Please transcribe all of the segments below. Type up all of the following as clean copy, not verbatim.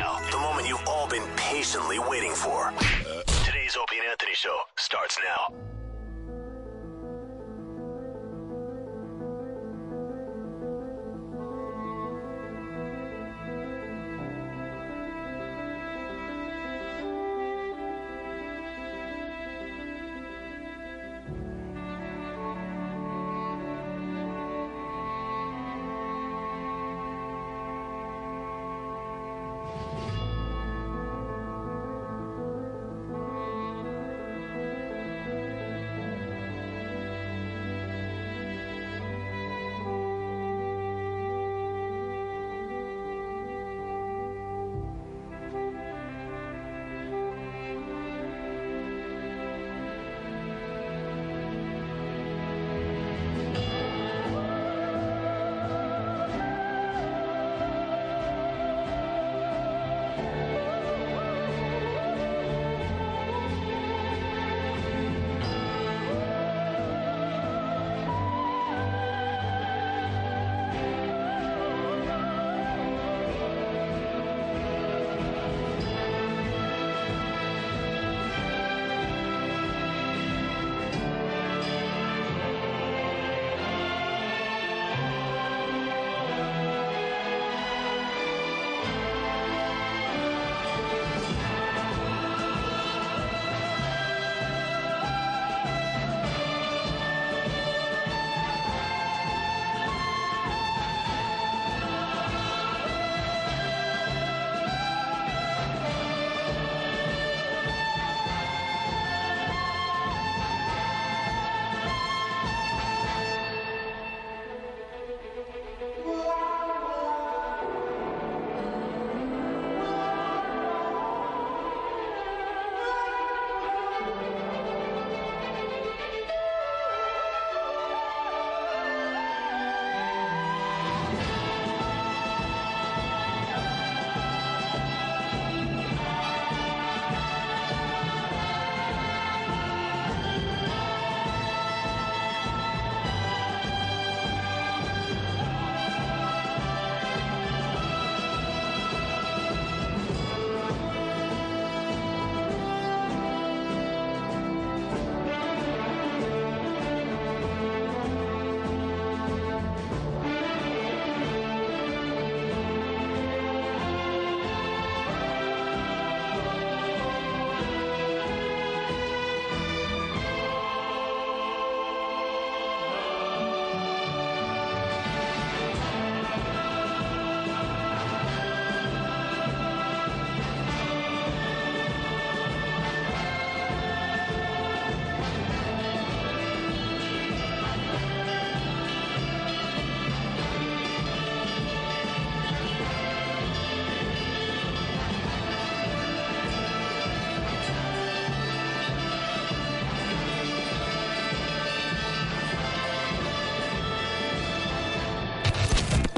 now. The moment you've all been patiently waiting for. Today's Opie and Anthony Show starts now.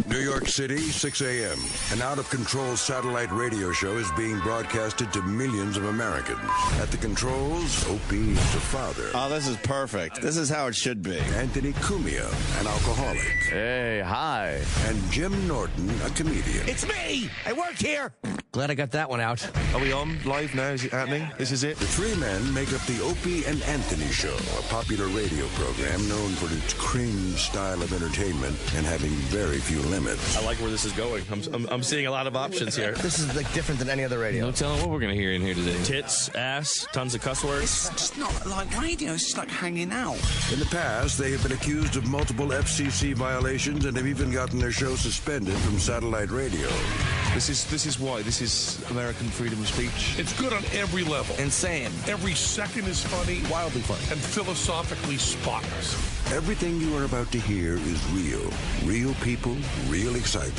New York City, 6 a.m. An out-of-control satellite radio show is being broadcasted to millions of Americans. At the controls, Opie, the father. Oh, this is perfect. This is how it should be. Anthony Cumia, an alcoholic. Hey, hi. And Jim Norton, a comedian. It's me! I work here! Glad I got that one out. Are we on live now? Is it happening? This is it? The three men make up the Opie and Anthony Show, a popular radio program known for its cringe style of entertainment and having very few limits. I like where this is going. I'm seeing a lot of options here. This is like different than any other radio. No telling what we're going to hear in here today. Tits, ass, tons of cuss words. It's just not like radio. It's just like hanging out. In the past, they have been accused of multiple FCC violations and have even gotten their show suspended from satellite radio. This is why. This is American freedom of speech. It's good on every level. Insane. Every second is funny. Wildly funny. And philosophically spotless. Everything you are about to hear is real. Real people, real excitement.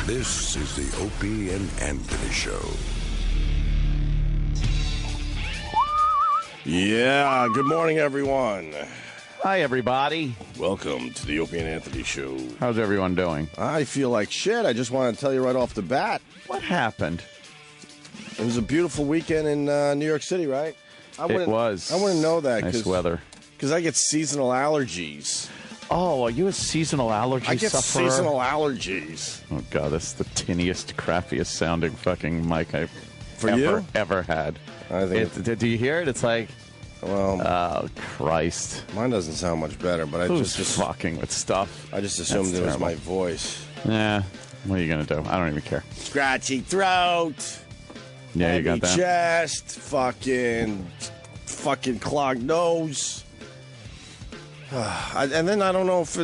This is the Opie and Anthony Show. Yeah, good morning, everyone. Hi, everybody. Welcome to the Opie and Anthony Show. How's everyone doing? I feel like shit. I just want to tell you right off the bat. What happened? It was a beautiful weekend in New York City, right? It was. I wouldn't know that. Nice weather. Because I get seasonal allergies. Oh, are you a seasonal allergy I get sufferer? seasonal allergies. Oh, God, that's the tinniest, crappiest sounding fucking mic I've ever had. I think do you hear it? It's like, well, oh, Christ. mine doesn't sound much better, but I Who's just fucking with stuff? I just assumed That's it was terrible. my voice. Yeah, what are you going to do? I don't even care. Scratchy throat. Yeah, you got that? Chest. Fucking clogged nose. And then I don't know if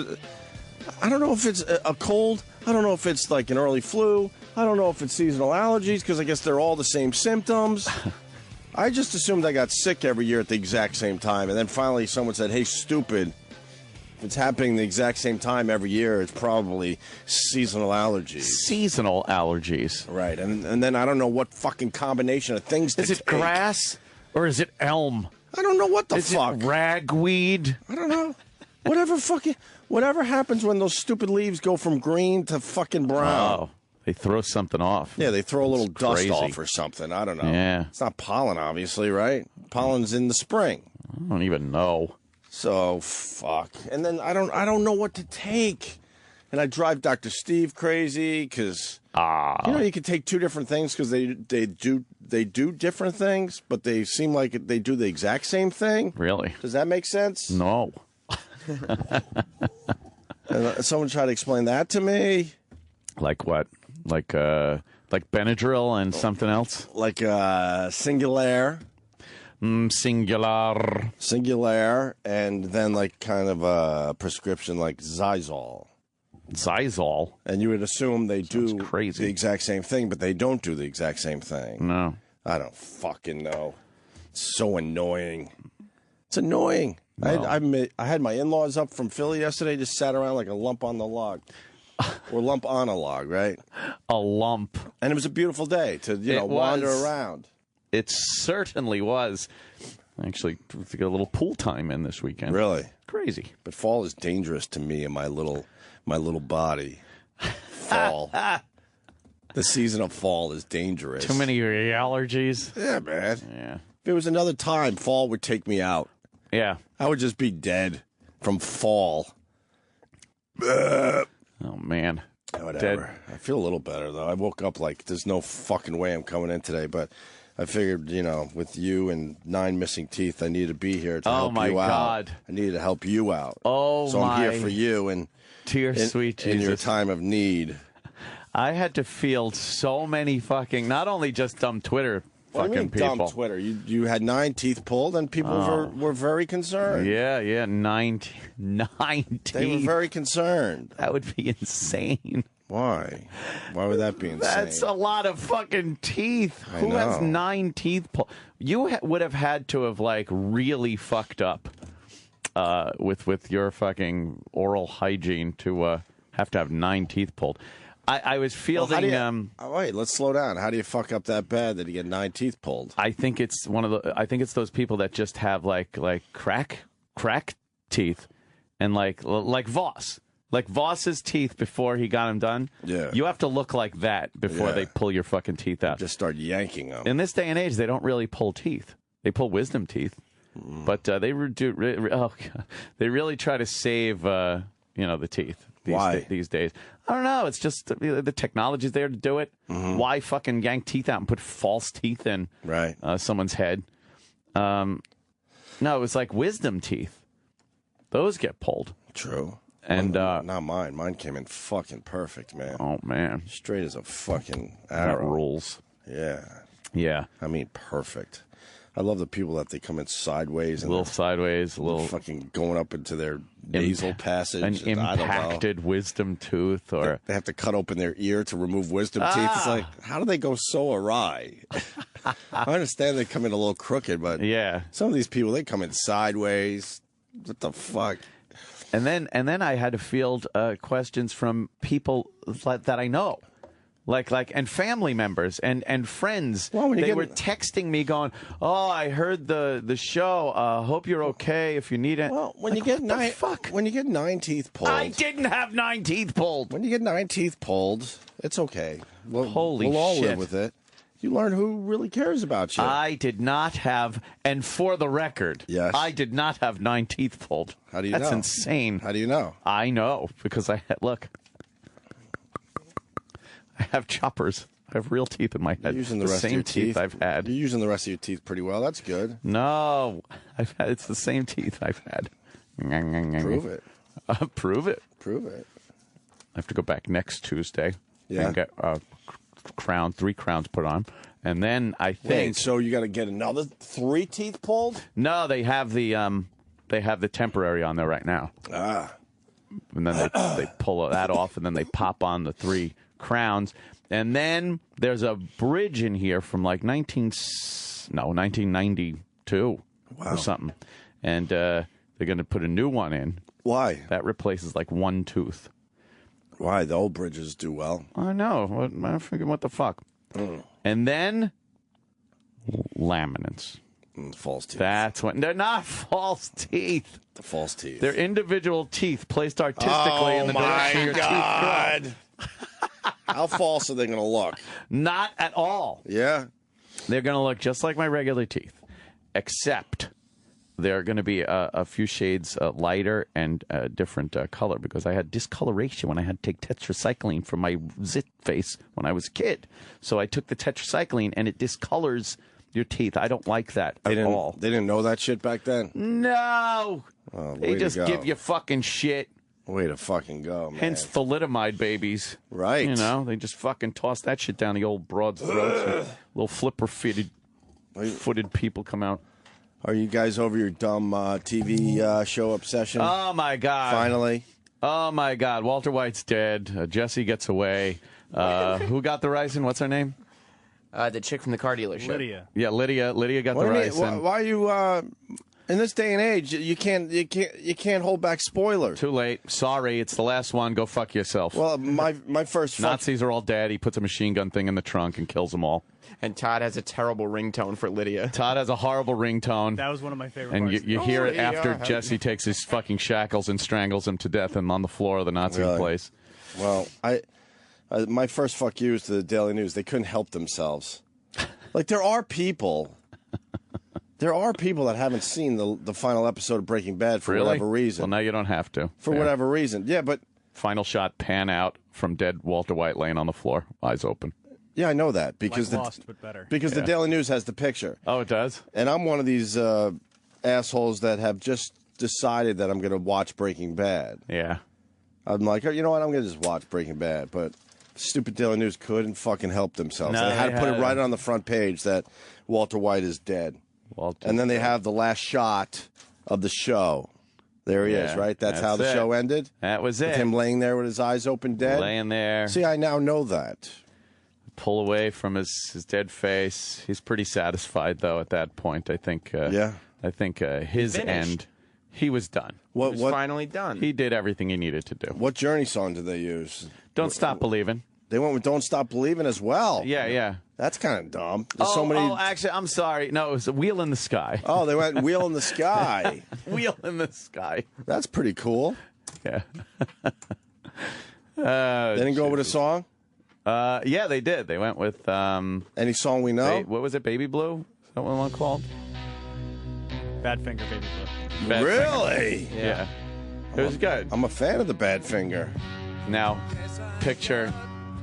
it's a cold. I don't know if it's like an early flu. I don't know if it's seasonal allergies because I guess they're all the same symptoms. I just assumed I got sick every year at the exact same time, and then finally someone said, "Hey, stupid! If it's happening the exact same time every year, it's probably seasonal allergies." Seasonal allergies. Right, and then I don't know what fucking combination of things to Is it take. grass or is it elm? I don't know what the Is fuck. it ragweed? I don't know. Whatever happens when those stupid leaves go from green to fucking brown. Oh, they throw something off. Yeah, they throw a little dust crazy. off or something. I don't know. Yeah. It's not pollen, obviously, right? Pollen's in the spring. I don't even know. So fuck. And then I don't know what to take. And I drive Dr. Steve crazy because you can take two different things because they do different things, but they seem like they do the exact same thing. Really? Does that make sense? No. And someone tried to explain that to me. Like what? Like Benadryl and something else? Like Singular, Singular. and then like kind of a prescription like Zizol. Zizol? And you would assume they do crazy. the exact same thing, but they don't do the exact same thing. No. I don't fucking know. It's so annoying. It's annoying. No. I had my in-laws up from Philly yesterday, just sat around like a lump on the log. Or lump on a log, right? A lump. And it was a beautiful day to, wander around. It certainly was. Actually, to get a little pool time in this weekend. Really? Crazy. But fall is dangerous to me and my little body. Fall. The season of fall is dangerous. Too many allergies. Yeah, man. Yeah. If it was another time, fall would take me out. Yeah. I would just be dead from fall. Oh, man. Whatever. Dead. I feel a little better, though. I woke up like there's no fucking way I'm coming in today, but I figured, with you and 9 missing teeth, I needed to be here to help you out. Oh, my God. I needed to help you out. Oh, so I'm here for you and dear sweet Jesus. In your time of need. I had to field so many fucking, not only just dumb Twitter What do you mean, people. dumb Twitter? You had 9 teeth pulled, and people were very concerned. Yeah, 9 teeth. They were very concerned. That would be insane. Why? Why would that be insane? That's a lot of fucking teeth. Who has 9 teeth pulled? You would have had to have really fucked up with your fucking oral hygiene to have 9 teeth pulled. I was fielding. Wait, let's slow down. How do you fuck up that bad that you get 9 teeth pulled? I think it's I think it's those people that just have like crack teeth, and like Voss. Like Voss's teeth before he got them done. Yeah. You have to look like that before they pull your fucking teeth out. Just start yanking them. In this day and age, they don't really pull teeth. They pull wisdom teeth. But they really try to save the teeth. Why? These days? I don't know. It's just the technology's there to do it. Why fucking yank teeth out and put false teeth in someone's head? No, it was like wisdom teeth. Those get pulled. True. And not mine. Mine came in fucking perfect, man. Oh, man. Straight as a fucking That arrow. rules. Yeah. Yeah. I mean, perfect. I love the people that they come in sideways. And a little sideways, a little fucking going up into their nasal passage. An impacted wisdom tooth, or they have to cut open their ear to remove wisdom teeth. It's like, how do they go so awry? I understand they come in a little crooked, but some of these people, they come in sideways. What the fuck? And then I had to field questions from people that I know. And family members and friends. Well, they were texting me going, "Oh, I heard the show. Hope you're okay. If you need it." Well, when you get 9 teeth pulled, I didn't have 9 teeth pulled. When you get 9 teeth pulled, it's okay. We'll all shit. live with it. You learn who really cares about you. I did not have, and for the record, yes, I did not have 9 teeth pulled. How do you know? That's insane. How do you know? I know, because I look. I have choppers. I have real teeth in my head. You're using the rest same of your teeth I've had. You're using the rest of your teeth pretty well. That's good. No, it's the same teeth I've had. Prove it. Prove it. Prove it. I have to go back next Tuesday. Yeah. And get 3 crowns put on, and then I think. Wait, so you got to get another 3 teeth pulled? No, they have the temporary on there right now. Ah. And then they pull that off, and then they pop on the 3 crowns. And then there's a bridge in here from like 1992 or something. And they're going to put a new one in. Why? That replaces like 1 tooth. Why? The old bridges do well. I know. I figured, what the fuck? And then laminates. False teeth. That's when they're not false teeth. The false teeth. They're individual teeth placed artistically in the direction your teeth grow. How false are they going to look? Not at all. Yeah. They're going to look just like my regular teeth, except they're going to be a few shades lighter and a different color, because I had discoloration when I had to take tetracycline for my zit face when I was a kid. So I took the tetracycline, and it discolors your teeth. I don't like that at all. They didn't know that shit back then? No. Oh, they just give you fucking shit. Way to fucking go, man. Hence thalidomide babies. Right. You know, they just fucking toss that shit down the old broad's throats. Little flipper-footed people come out. Are you guys over your dumb TV show obsession? Oh, my God. Finally? Oh, my God. Walter White's dead. Jesse gets away. Who got the ricin? What's her name? The chick from the car dealership. Lydia. Yeah, Lydia. Lydia got the ricin. Why are you... in this day and age, you can't hold back spoilers. Too late. Sorry, it's the last one. Go fuck yourself. Well, my first Nazis are all dead. He puts a machine gun thing in the trunk and kills them all. And Todd has a terrible ringtone for Lydia. Todd has a horrible ringtone. That was one of my favorite and parts. And you hear it after Jesse takes his fucking shackles and strangles him to death and on the floor of the Nazi place. Well, my first fuck you is to the Daily News. They couldn't help themselves. Like, there are people that haven't seen the final episode of Breaking Bad for whatever reason. Well, now you don't have to. For whatever reason. Yeah, but... Final shot, pan out from dead Walter White laying on the floor, eyes open. Yeah, I know that. Because like Lost, but better. Because the Daily News has the picture. Oh, it does? And I'm one of these assholes that have just decided that I'm going to watch Breaking Bad. Yeah. I'm like, oh, you know what? I'm going to just watch Breaking Bad. But stupid Daily News couldn't fucking help themselves. No, they had to put it right on the front page that Walter White is dead. And then they have the last shot of the show. There he is, right? That's how the show ended? That was With it. him laying there with his eyes open dead? Laying there. See, I now know that. Pull away from his dead face. He's pretty satisfied, though, at that point. I think. I think his end. He was done. He was finally done. He did everything he needed to do. What Journey song did they use? Don't Stop Believing. They went with Don't Stop Believing as well. Yeah. That's kind of dumb. Actually, I'm sorry. No, it was a Wheel in the Sky. Oh, they went Wheel in the Sky. Wheel in the Sky. That's pretty cool. Yeah. They didn't go with a song? Yeah, they did. They went with... any song we know? What was it, Baby Blue? Is that what one called? Badfinger, Baby Blue. Badfinger. Really? Yeah. It was good. I'm a fan of the Badfinger. Now, picture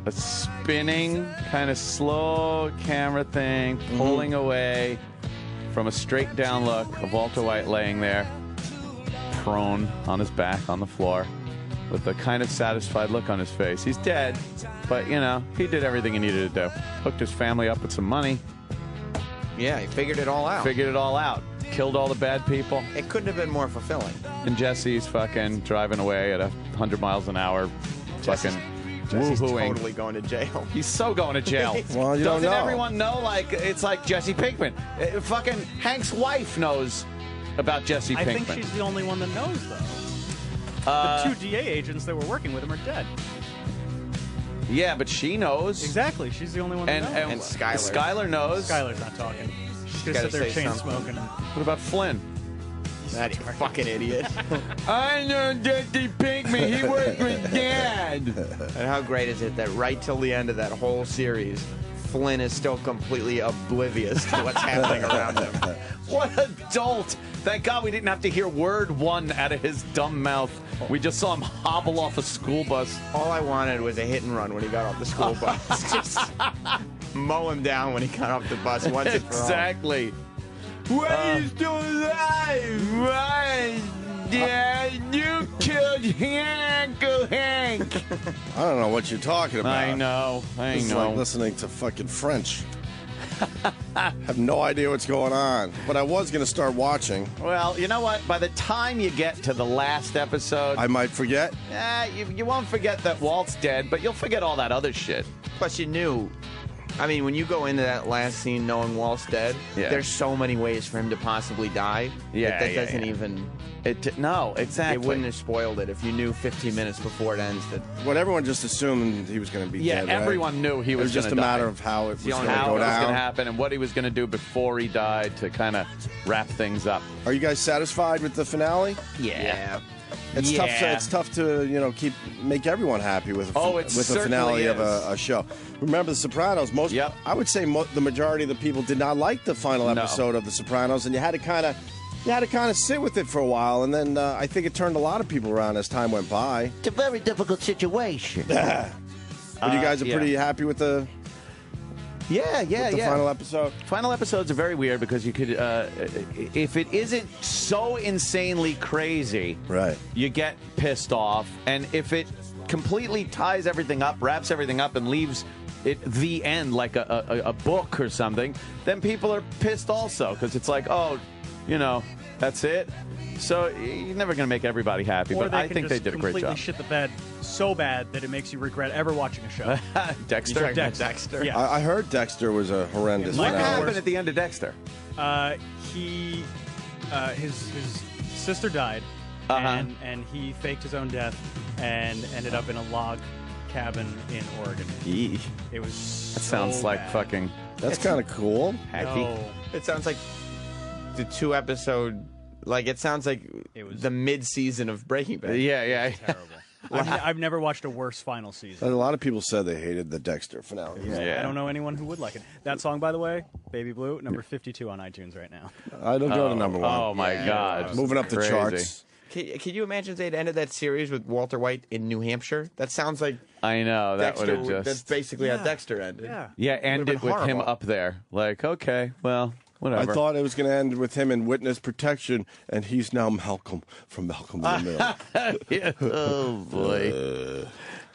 a spinning, kind of slow camera thing, pulling away from a straight down look of Walter White laying there, prone on his back on the floor, with a kind of satisfied look on his face. He's dead, but, you know, he did everything he needed to do. Hooked his family up with some money. Yeah, he figured it all out. Killed all the bad people. It couldn't have been more fulfilling. And Jesse's fucking driving away at 100 miles an hour, Jesse's woohooing. totally going to jail. He's so going to jail. Well, you don't Doesn't know. everyone know? Like, it's like Jesse Pinkman. Fucking Hank's wife knows about Jesse Pinkman. I think she's the only one that knows, though. The 2 DA agents that were working with him are dead. Yeah, but she knows. Exactly. She's the only one that knows. And Skylar. Skylar knows. Skylar's not talking. She's gotta sit there say chain something. smoking. What about Flynn? That fucking idiot. I know Jesse Pinkman. He worked with Dad. And how great is it that right till the end of that whole series, Flynn is still completely oblivious to what's happening around him. What adult! Thank God we didn't have to hear word one out of his dumb mouth. We just saw him hobble off a school bus. All I wanted was a hit and run when he got off the school bus. Just mow him down when he got off the bus once and for all. Exactly. Why are you still alive? Why? Dad, you killed Uncle Hank. I don't know what you're talking about. I know. It's like listening to fucking French. I have no idea what's going on, but I was going to start watching. Well, you know what? By the time you get to the last episode, I might forget. You won't forget that Walt's dead, but you'll forget all that other shit. Plus, you knew. I mean, when you go into that last scene knowing Walt's dead, there's so many ways for him to possibly die. Yeah, that doesn't even. No, exactly. It wouldn't have spoiled it if you knew 15 minutes before it ends that. Well, everyone just assumed he was going to be dead. Yeah, everyone knew he was going to die. It was just a matter of how it was going to go down. How it was going to happen and what he was going to do before he died to kind of wrap things up. Are you guys satisfied with the finale? Yeah. It's tough. It's tough to make everyone happy with the finale of a show. Remember The Sopranos? I would say the majority of the people did not like the final episode of The Sopranos, and you had to kind of sit with it for a while, and then I think it turned a lot of people around as time went by. It's a very difficult situation. But you guys are pretty happy with the. The final episode. Final episodes are very weird because you could, if it isn't so insanely crazy, right, you get pissed off, and if it completely ties everything up, wraps everything up, and leaves it the end like a book or something, then people are pissed also because it's like, oh, that's it. So you're never going to make everybody happy, but I think they did a great job. Completely shit the bed so bad that it makes you regret ever watching a show. Dexter? Dexter. Yeah. I heard Dexter was a horrendous. What happened at the end of Dexter? His sister died, and he faked his own death and ended up in a log cabin in Oregon. Eee. It was. That sounds like bad. fucking. That's kind of cool. Hacky. No. It sounds like the 2-episode. Like, it sounds like the mid-season of Breaking Bad. Yeah. Terrible. I've never watched a worse final season. A lot of people said they hated the Dexter finale. I don't know anyone who would like it. That song, by the way, Baby Blue, number 52 on iTunes right now. I don't go to number one. Oh, my God. Moving up the charts. Can you imagine if they'd ended that series with Walter White in New Hampshire? That sounds like I know that would have just. That's basically how Dexter ended. Yeah, end it with him up there. Like, okay, well, whatever. I thought it was going to end with him in witness protection, and he's now Malcolm from Malcolm in the Middle. Oh boy,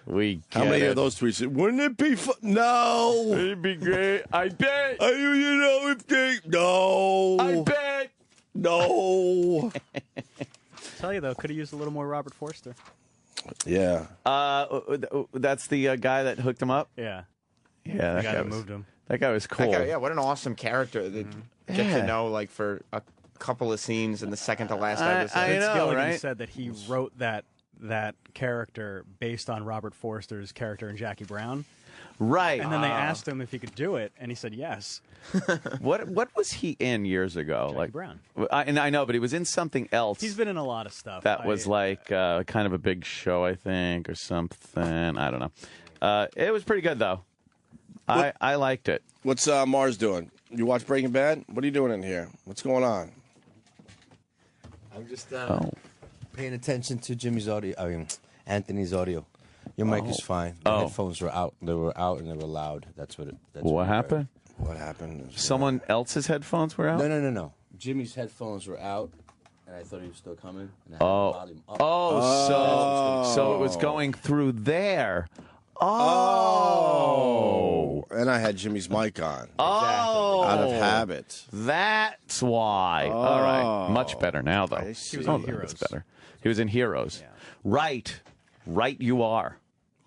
we. How many of those tweets? Wouldn't it be fun? No, it'd be great. I bet. If they no, I bet. No. Tell you though, could have used a little more Robert Forster. Yeah. That's the guy that hooked him up. Yeah. Yeah, that guy moved him. That guy was cool. What an awesome character. Get to know like for a couple of scenes in the second to last episode. I know, Gilligan right? said that he wrote that character based on Robert Forster's character in Jackie Brown. Right. And then they asked him if he could do it, and he said yes. What was he in years ago? Jackie Brown. I know, but he was in something else. He's been in a lot of stuff. That was like kind of a big show, I think, or something. I don't know. It was pretty good, though. I liked it. What's Mars doing? You watch Breaking Bad? What are you doing in here? What's going on? I'm just paying attention to Jimmy's audio. I mean, Anthony's audio. Your mic is fine. The headphones were out. They were out and they were loud. That's what it. What happened? What happened? Someone else's headphones were out? No. Jimmy's headphones were out, and I thought he was still coming. And I had the volume up. So it was going through there. And I had Jimmy's mic on. Out of habit. That's why. All right. Much better now, though. He was in Heroes. That's better. He was in Heroes. Yeah. Right, you are.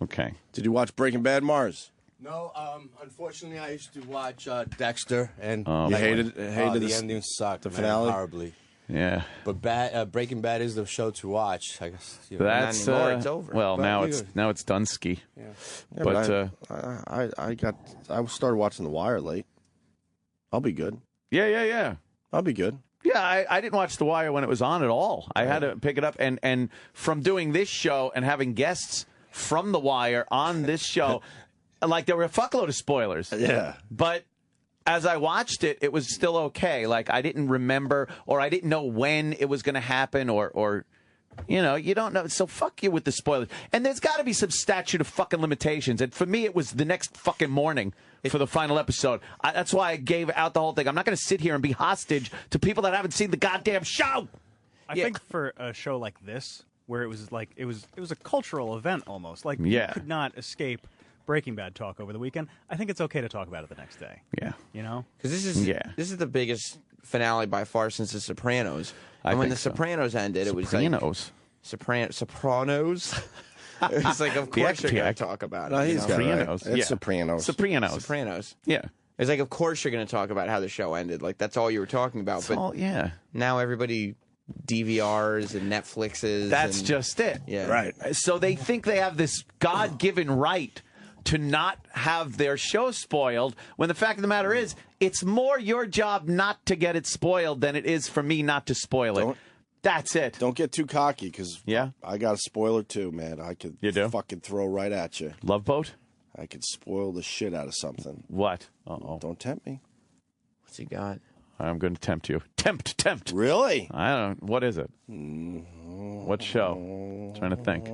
Okay. Did you watch Breaking Bad, Mars? No, unfortunately, I used to watch Dexter, and you hated the ending sucked. The finale horribly. Yeah. But Breaking Bad is the show to watch. I guess. That's not anymore. It's over. Well, But now it's Dunsky. Yeah, but I started watching The Wire late. I'll be good. Yeah. I'll be good. Yeah, I didn't watch The Wire when it was on at all. I had to pick it up, and from doing this show and having guests from The Wire on this show, Like, there were a fuckload of spoilers. Yeah. But as I watched it, it was still okay. Like, I didn't remember, or I didn't know when it was going to happen, or you know, you don't know. So fuck you with the spoilers. And there's got to be some statute of fucking limitations. And for me, it was the next fucking morning for the final episode. That's why I gave out the whole thing. I'm not going to sit here and be hostage to people that haven't seen the goddamn show. I think for a show like this, where it was like it was a cultural event almost. Like, you could not escape Breaking Bad talk over the weekend. I think it's okay to talk about it the next day. Yeah. You know? Because this is the biggest finale by far since The Sopranos. And when The Sopranos ended, it was like... Sopranos? It's like, of course you're going to talk about it. No, he's got Sopranos. it. It's Sopranos. Sopranos. Yeah. It's like, of course you're going to talk about how the show ended. Like, that's all you were talking about. That's all, yeah. Now everybody DVRs and Netflixes. That's just it. Yeah. Right. So they think they have this God-given right to not have their show spoiled, when the fact of the matter is, it's more your job not to get it spoiled than it is for me not to spoil it. That's it. Don't get too cocky, because I got a spoiler too, man. I could fucking throw right at you. Love Boat? I could spoil the shit out of something. What? Uh-oh. Don't tempt me. What's he got? I'm going to tempt you. Tempt. Really? I don't. What is it? What show? I'm trying to think.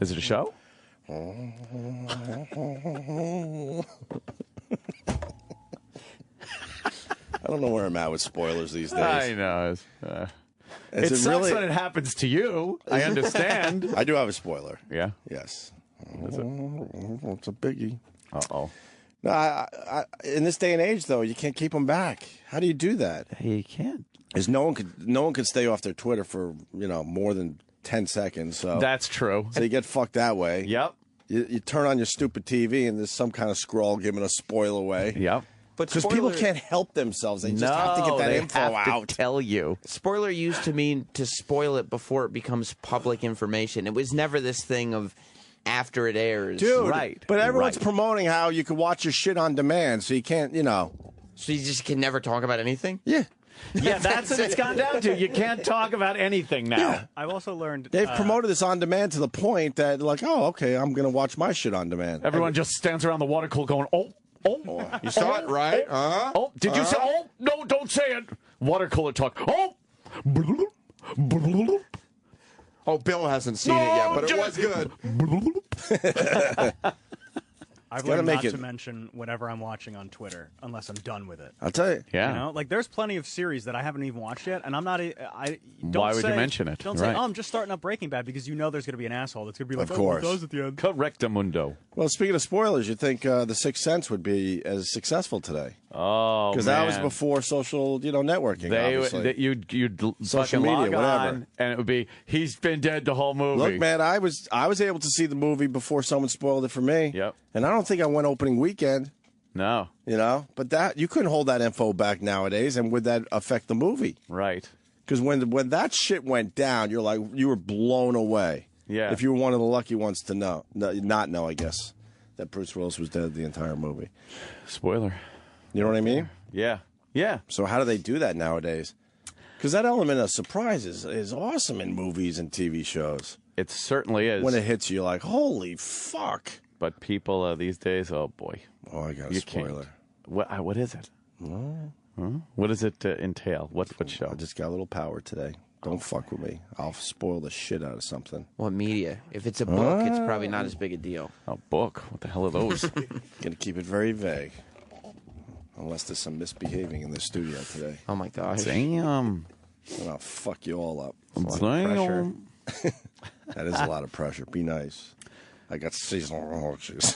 Is it a show? I don't know where I'm at with spoilers these days. I know. It sucks really... when it happens to you. I understand. I do have a spoiler. Yeah? Yes. Is it? It's a biggie. Uh-oh. No, in this day and age, though, you can't keep them back. How do you do that? You can't. Because no one could stay off their Twitter for more than 10 seconds. So that's true. So you get fucked that way. Yep. You turn on your stupid TV and there's some kind of scroll giving a spoil away. Yep. Because people can't help themselves. They just have to get that info out. To tell you. Spoiler used to mean to spoil it before it becomes public information. It was never this thing of after it airs. Dude, right. But everyone's promoting how you can watch your shit on demand, so you can't, So you just can never talk about anything? Yeah. Yeah, that's what it's gone down to. You can't talk about anything now. Yeah. I've also learned... They've promoted this on demand to the point that, like, oh, okay, I'm going to watch my shit on demand. Everyone just stands around the water cooler going, oh. You saw it, right? Oh, did you say, oh, no, don't say it. Water cooler talk. Oh. Oh, Bill hasn't seen it yet, but it was good. I've learned not to mention whatever I'm watching on Twitter unless I'm done with it. I'll tell you. Yeah. Like, there's plenty of series that I haven't even watched yet, and I'm not. Why would you mention it? Don't say, oh, I'm just starting up Breaking Bad, because you know there's going to be an asshole that's going to be like, of course. Oh, it does at the end. Correctamundo. Well, speaking of spoilers, you think The Sixth Sense would be as successful today? Oh, because that was before social, networking. You'd social fucking media, log whatever, on, and it would be he's been dead the whole movie. Look, man, I was able to see the movie before someone spoiled it for me. Yep. And I don't think I went opening weekend. No. But that you couldn't hold that info back nowadays, and would that affect the movie? Right. Because when that shit went down, you were blown away. Yeah. If you were one of the lucky ones to not know, I guess, that Bruce Willis was dead the entire movie. Spoiler. You know what I mean? Yeah. Yeah. So how do they do that nowadays? Because that element of surprise is awesome in movies and TV shows. It certainly is. When it hits you, like, holy fuck. But people these days, oh boy. Oh, I got a spoiler. What is it? What does it entail? What show? I just got a little power today. Don't fuck with me. I'll spoil the shit out of something. What media? If it's a book, it's probably not as big a deal. A book? What the hell are those? Gonna keep it very vague. Unless there's some misbehaving in the studio today. Oh my gosh. Damn. And I'll fuck you all up. Damn. That is a lot of pressure. Be nice. I got seasonal allergies.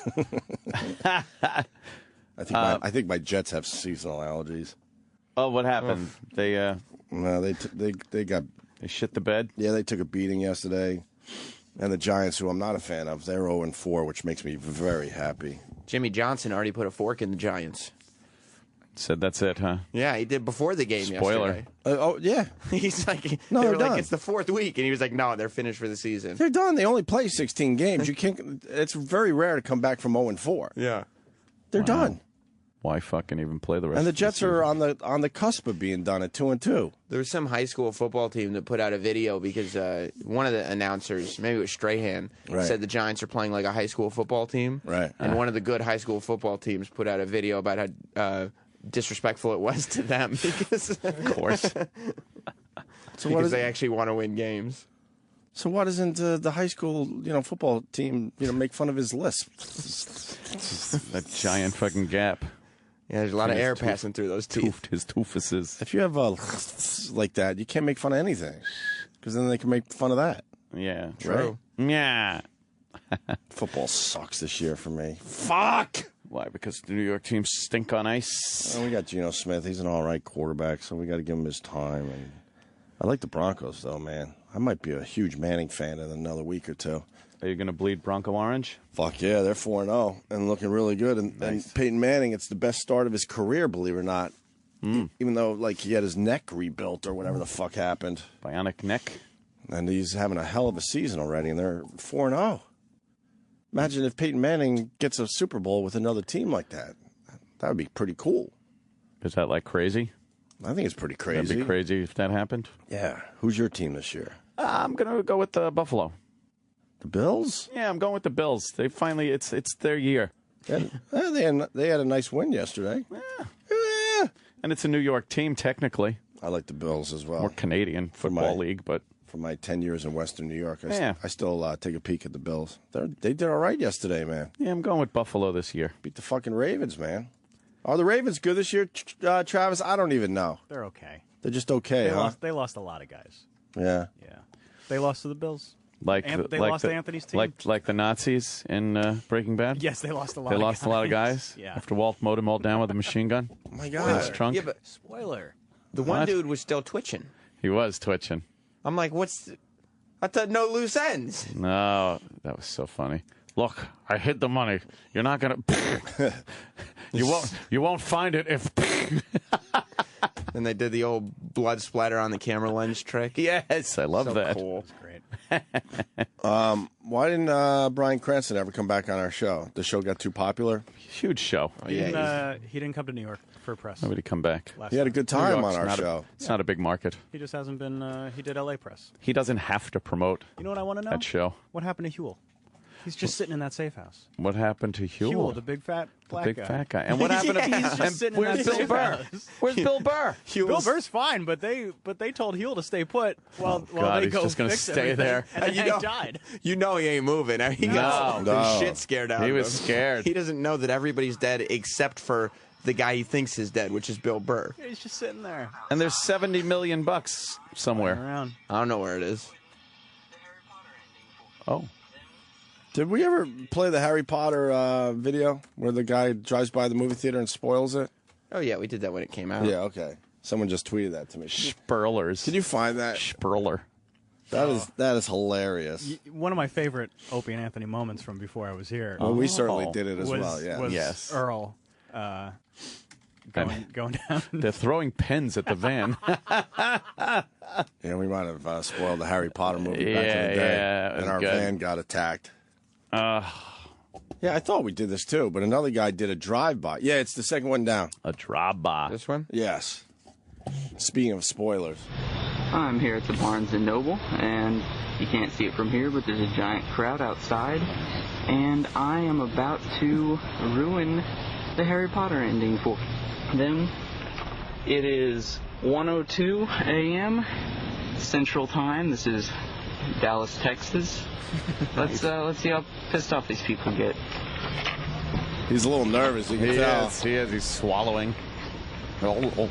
I think my Jets have seasonal allergies. Oh, what happened? They shit the bed? Yeah, they took a beating yesterday. And the Giants, who I'm not a fan of, they're 0-4, which makes me very happy. Jimmy Johnson already put a fork in the Giants. Said that's it, huh? Yeah, he did before the game Spoiler. yesterday. Yeah. He's like, no, they were done. like, it's the fourth week, and he was like, no, they're finished for the season. They're done. They only play 16 games. You can't. It's very rare to come back from 0-4. Yeah, they're done. why fucking even play the rest? And the of Jets season? are on the cusp of being done at 2-2. There was some high school football team that put out a video because one of the announcers, maybe it was Strahan, said the Giants are playing like a high school football team. Right. And one of the good high school football teams put out a video about how disrespectful it was to them because, of course, because they actually want to win games. So why doesn't the high school, football team, make fun of his lisp? That giant fucking gap. Yeah, there's a lot of air passing through those teeth. His toofuses. If you have a like that, you can't make fun of anything, because then they can make fun of that. Yeah, True. Right? Yeah. Football sucks this year for me. Fuck. Why? Because the New York teams stink on ice. Well, we got Geno Smith. He's an all right quarterback, so we got to give him his time. And I like the Broncos, though, man. I might be a huge Manning fan in another week or two. Are you going to bleed Bronco orange? Fuck yeah, they're 4-0 and looking really good. And Peyton Manning, it's the best start of his career, believe it or not. Even though, he had his neck rebuilt or whatever the fuck happened. Bionic neck. And he's having a hell of a season already, and they're 4-0. Imagine if Peyton Manning gets a Super Bowl with another team like that. That would be pretty cool. Is that crazy? I think it's pretty crazy. That'd be crazy if that happened. Yeah. Who's your team this year? I'm going to go with Buffalo. The Bills? Yeah, I'm going with the Bills. They finally, it's their year. They had a nice win yesterday. Yeah. And it's a New York team, technically. I like the Bills as well. More Canadian football league, but... For my 10 years in Western New York, I still take a peek at the Bills. They did all right yesterday, man. Yeah, I'm going with Buffalo this year. Beat the fucking Ravens, man. Are the Ravens good this year, Travis? I don't even know. They're okay. They're just okay, They lost a lot of guys. Yeah. Yeah. They lost to the Bills. They lost to Anthony's team. Like the Nazis in Breaking Bad? Yes, they lost a lot They of lost guys. a lot of guys? Yeah. After Walt mowed them all down with a machine gun? Oh, my God. His trunk? Yeah, but spoiler. The one dude was still twitching. He was twitching. I'm like, I thought no loose ends. No, that was so funny. Look, I hid the money. You're not gonna. You won't find it if. And they did the old blood splatter on the camera lens trick. Yes, I love that. Cool. That's great. Why didn't Bryan Cranston ever come back on our show? The show got too popular. Huge show. He didn't come to New York for press. Nobody come back. He had a good time on our show. It's not a big market. He just hasn't been. He did LA press. He doesn't have to promote. You know what I want to know? That show. What happened to Huel? He's just sitting in that safe house. What happened to Huel? Huel, the big fat black guy. Fat guy. And what happened to He's just sitting in where's that Bill safe Burr? house. Where's Bill Burr? Bill Burr's fine, but they told Huel to stay put while God, they he's go just gonna fix stay everything. there. And then he died. You know he ain't moving. He got the shit scared out of him. He was scared. He doesn't know that everybody's dead except for the guy he thinks is dead, which is Bill Burr. He's just sitting there. And there's $70 million somewhere. Around. I don't know where it is. Oh. Did we ever play the Harry Potter video where the guy drives by the movie theater and spoils it? Oh, yeah, we did that when it came out. Yeah, okay. Someone just tweeted that to me. Spurlers. Can you find that? Spurler. That is hilarious. One of my favorite Opie and Anthony moments from before I was here. Well, we certainly did it as was, well, yeah. Was Yes. Earl going down. They're throwing pens at the van. Yeah, we might have spoiled the Harry Potter movie back in the day. Yeah, and our good. van got attacked. Yeah, I thought we did this too, but another guy did a drive-by. Yeah, it's the second one down. A drive-by. This one? Yes. Speaking of spoilers. I'm here at the Barnes & Noble, and you can't see it from here, but there's a giant crowd outside, and I am about to ruin the Harry Potter ending for them. It is 1:02 a.m. Central Time. This is Dallas, Texas. Let's see how pissed off these people get. He's a little nervous, you can tell. He is. He's swallowing. Oh.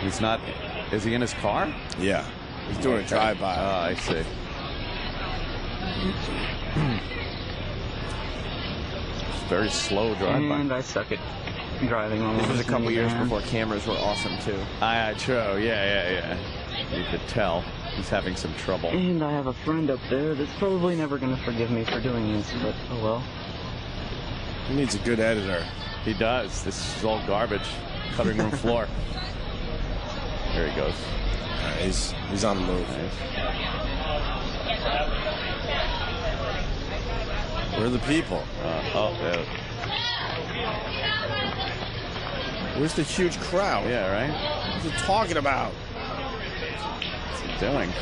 He's not. Is he in his car? Yeah. He's doing a drive-by. Oh, I see. Very slow drive-by. And I suck at driving on This was a couple years before cameras were awesome, too. True. Yeah. You could tell he's having some trouble. And I have a friend up there that's probably never going to forgive me for doing this, but oh well. He needs a good editor. He does. This is all garbage. Cutting room floor. There he goes. He's on the move. Where are the people? Where's the huge crowd? Yeah, right? What's he talking about? What's he doing?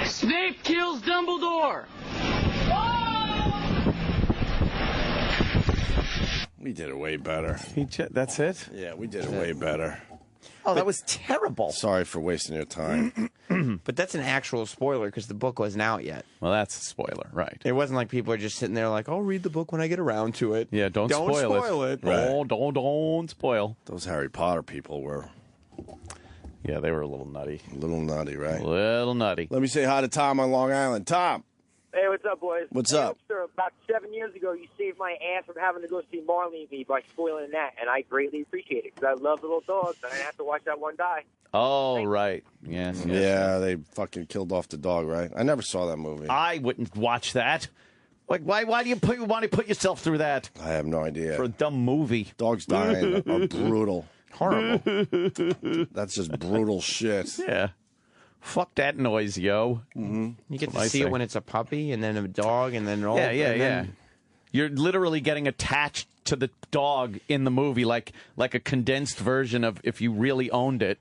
Snape kills Dumbledore! We did it way better. That's it? Yeah, we did it way better. Oh, that was terrible. Sorry for wasting your time. But that's an actual spoiler because the book wasn't out yet. Well, that's a spoiler, right? It wasn't like people are just sitting there like, "I'll read the book when I get around to it." Yeah, don't spoil it. Right. Don't spoil. Those Harry Potter people were... Yeah, they were a little nutty. A little nutty, right? A little nutty. Let me say hi to Tom on Long Island. Tom. Hey, what's up, boys? What's up? Sir, about 7 years ago, you saved my ass from having to go see Marley and Me by spoiling that, and I greatly appreciate it because I love the little dogs, and I didn't have to watch that one die. Oh, right. Yes. Yeah, they fucking killed off the dog, right? I never saw that movie. I wouldn't watch that. Like, why do you want to put yourself through that? I have no idea. For a dumb movie. Dogs dying are brutal. Horrible. That's just brutal shit. Yeah. Fuck that noise, yo. Mm-hmm. You get to see it when it's a puppy, and then a dog, and then all. Yeah. You're literally getting attached to the dog in the movie, like a condensed version of if you really owned it,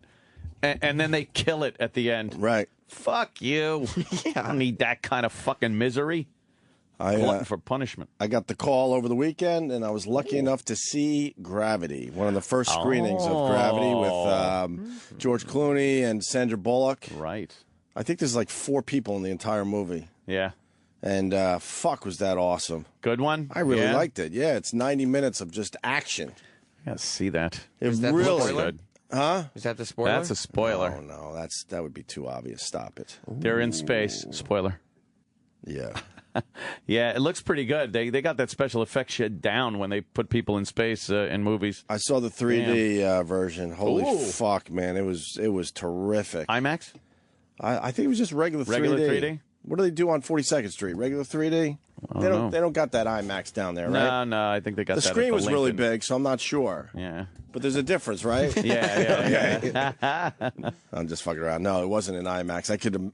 and then they kill it at the end. Right. Fuck you. I don't need that kind of fucking misery. Glutton for punishment. I got the call over the weekend, and I was lucky enough to see Gravity, one of the first screenings of Gravity with George Clooney and Sandra Bullock. Right. I think there's like 4 people in the entire movie. Yeah. And fuck, was that awesome. Good one? I really liked it. Yeah, it's 90 minutes of just action. I gotta see that. Is that really the spoiler? Good. Huh? Is that the spoiler? That's a spoiler. Oh, no, that would be too obvious. Stop it. They're in space. Spoiler. Yeah. Yeah, it looks pretty good. They got that special effects shit down when they put people in space in movies. I saw the 3D version. Holy fuck, man. It was terrific. IMAX? I think it was just regular 3D. Regular 3D? What do they do on 42nd Street? Regular 3D? They don't got that IMAX down there, right? No, I think they got the that. Screen was really Lincoln. big, so I'm not sure. Yeah. But there's a difference, right? Yeah. I'm just fucking around. No, it wasn't an IMAX.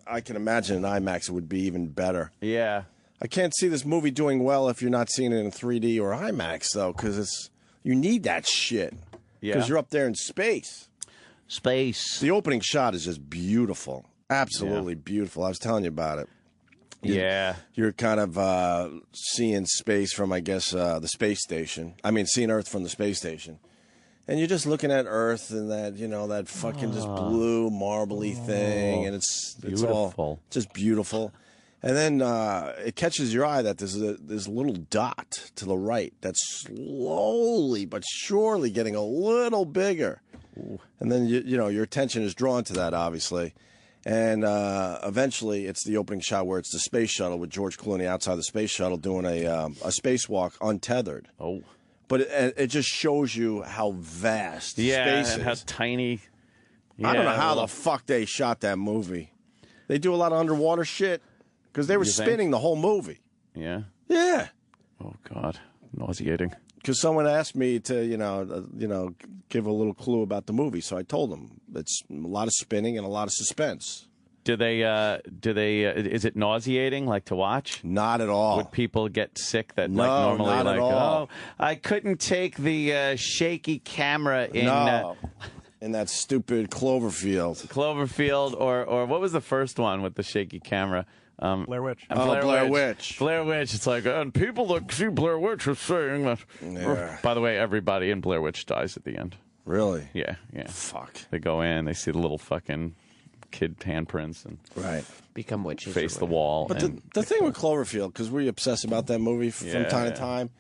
I could imagine an IMAX would be even better. Yeah. I can't see this movie doing well if you're not seeing it in 3D or IMAX, though, because you need that shit. Yeah. Because you're up there in space. Space. The opening shot is just beautiful. Absolutely beautiful. I was telling you about it. You're kind of seeing space from, I guess, the space station. I mean, seeing Earth from the space station. And you're just looking at Earth and that, that fucking just blue, marbly thing. And it's all just beautiful. And then it catches your eye that there's this little dot to the right that's slowly but surely getting a little bigger. Ooh. And then, your attention is drawn to that, obviously. And eventually it's the opening shot where it's the space shuttle with George Clooney outside the space shuttle doing a spacewalk untethered. Oh. But it just shows you how vast space is. And how tiny. I don't know how the fuck they shot that movie. They do a lot of underwater shit. Because they were spinning the whole movie. Yeah? Yeah. Oh, God. Nauseating. Because someone asked me to, give a little clue about the movie. So I told them it's a lot of spinning and a lot of suspense. Is it nauseating, like, to watch? Not at all. Would people get sick that, no, like, normally, not like, at all. oh, I couldn't take the shaky camera in... No. In that stupid Cloverfield. Or what was the first one with the shaky camera? Blair Witch. Blair Witch. Blair Witch. It's like, and people that see Blair Witch are saying that. Yeah. By the way, everybody in Blair Witch dies at the end. Really? Yeah. Fuck. They go in, they see the little fucking kid handprints and become witches. Face the wall. But the thing with Cloverfield, because we obsess about that movie from time to time,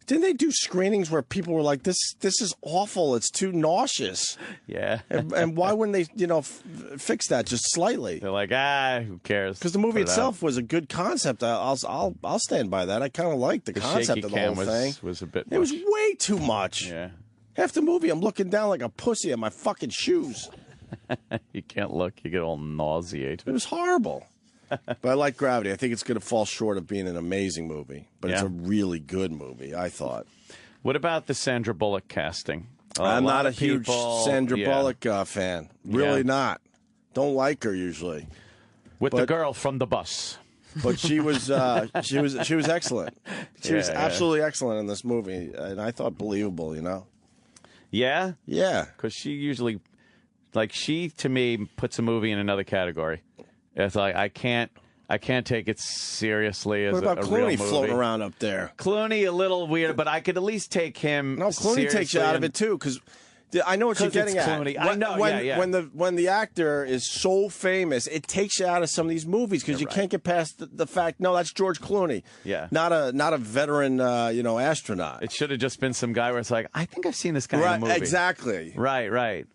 didn't they do screenings where people were like, this is awful, it's too nauseous? Yeah. And why wouldn't they, fix that just slightly? They're like, who cares? Because the movie itself was a good concept. I'll stand by that. I kind of liked the concept of the whole thing. Was a bit much. It was way too much. Yeah. Half the movie, I'm looking down like a pussy at my fucking shoes. You can't look. You get all nauseated. It was horrible. But I like Gravity. I think it's going to fall short of being an amazing movie. But it's a really good movie, I thought. What about the Sandra Bullock casting? I'm not a huge people, Sandra Bullock fan. Really not. Don't like her usually. With the girl from the bus. But she was excellent. She was absolutely excellent in this movie, and I thought believable. Yeah? Yeah. Because she usually, she to me puts a movie in another category. It's like I can't take it seriously as what about a Clooney real movie. floating around up there? Clooney a little weird, but I could at least take him. No, Clooney takes you out of it too, because I know what you're getting at. Clooney. I know. When the actor is so famous, it takes you out of some of these movies because you can't get past the fact. No, that's George Clooney. Yeah, not a veteran, astronaut. It should have just been some guy where it's like, I think I've seen this guy in a movie. Exactly. Right.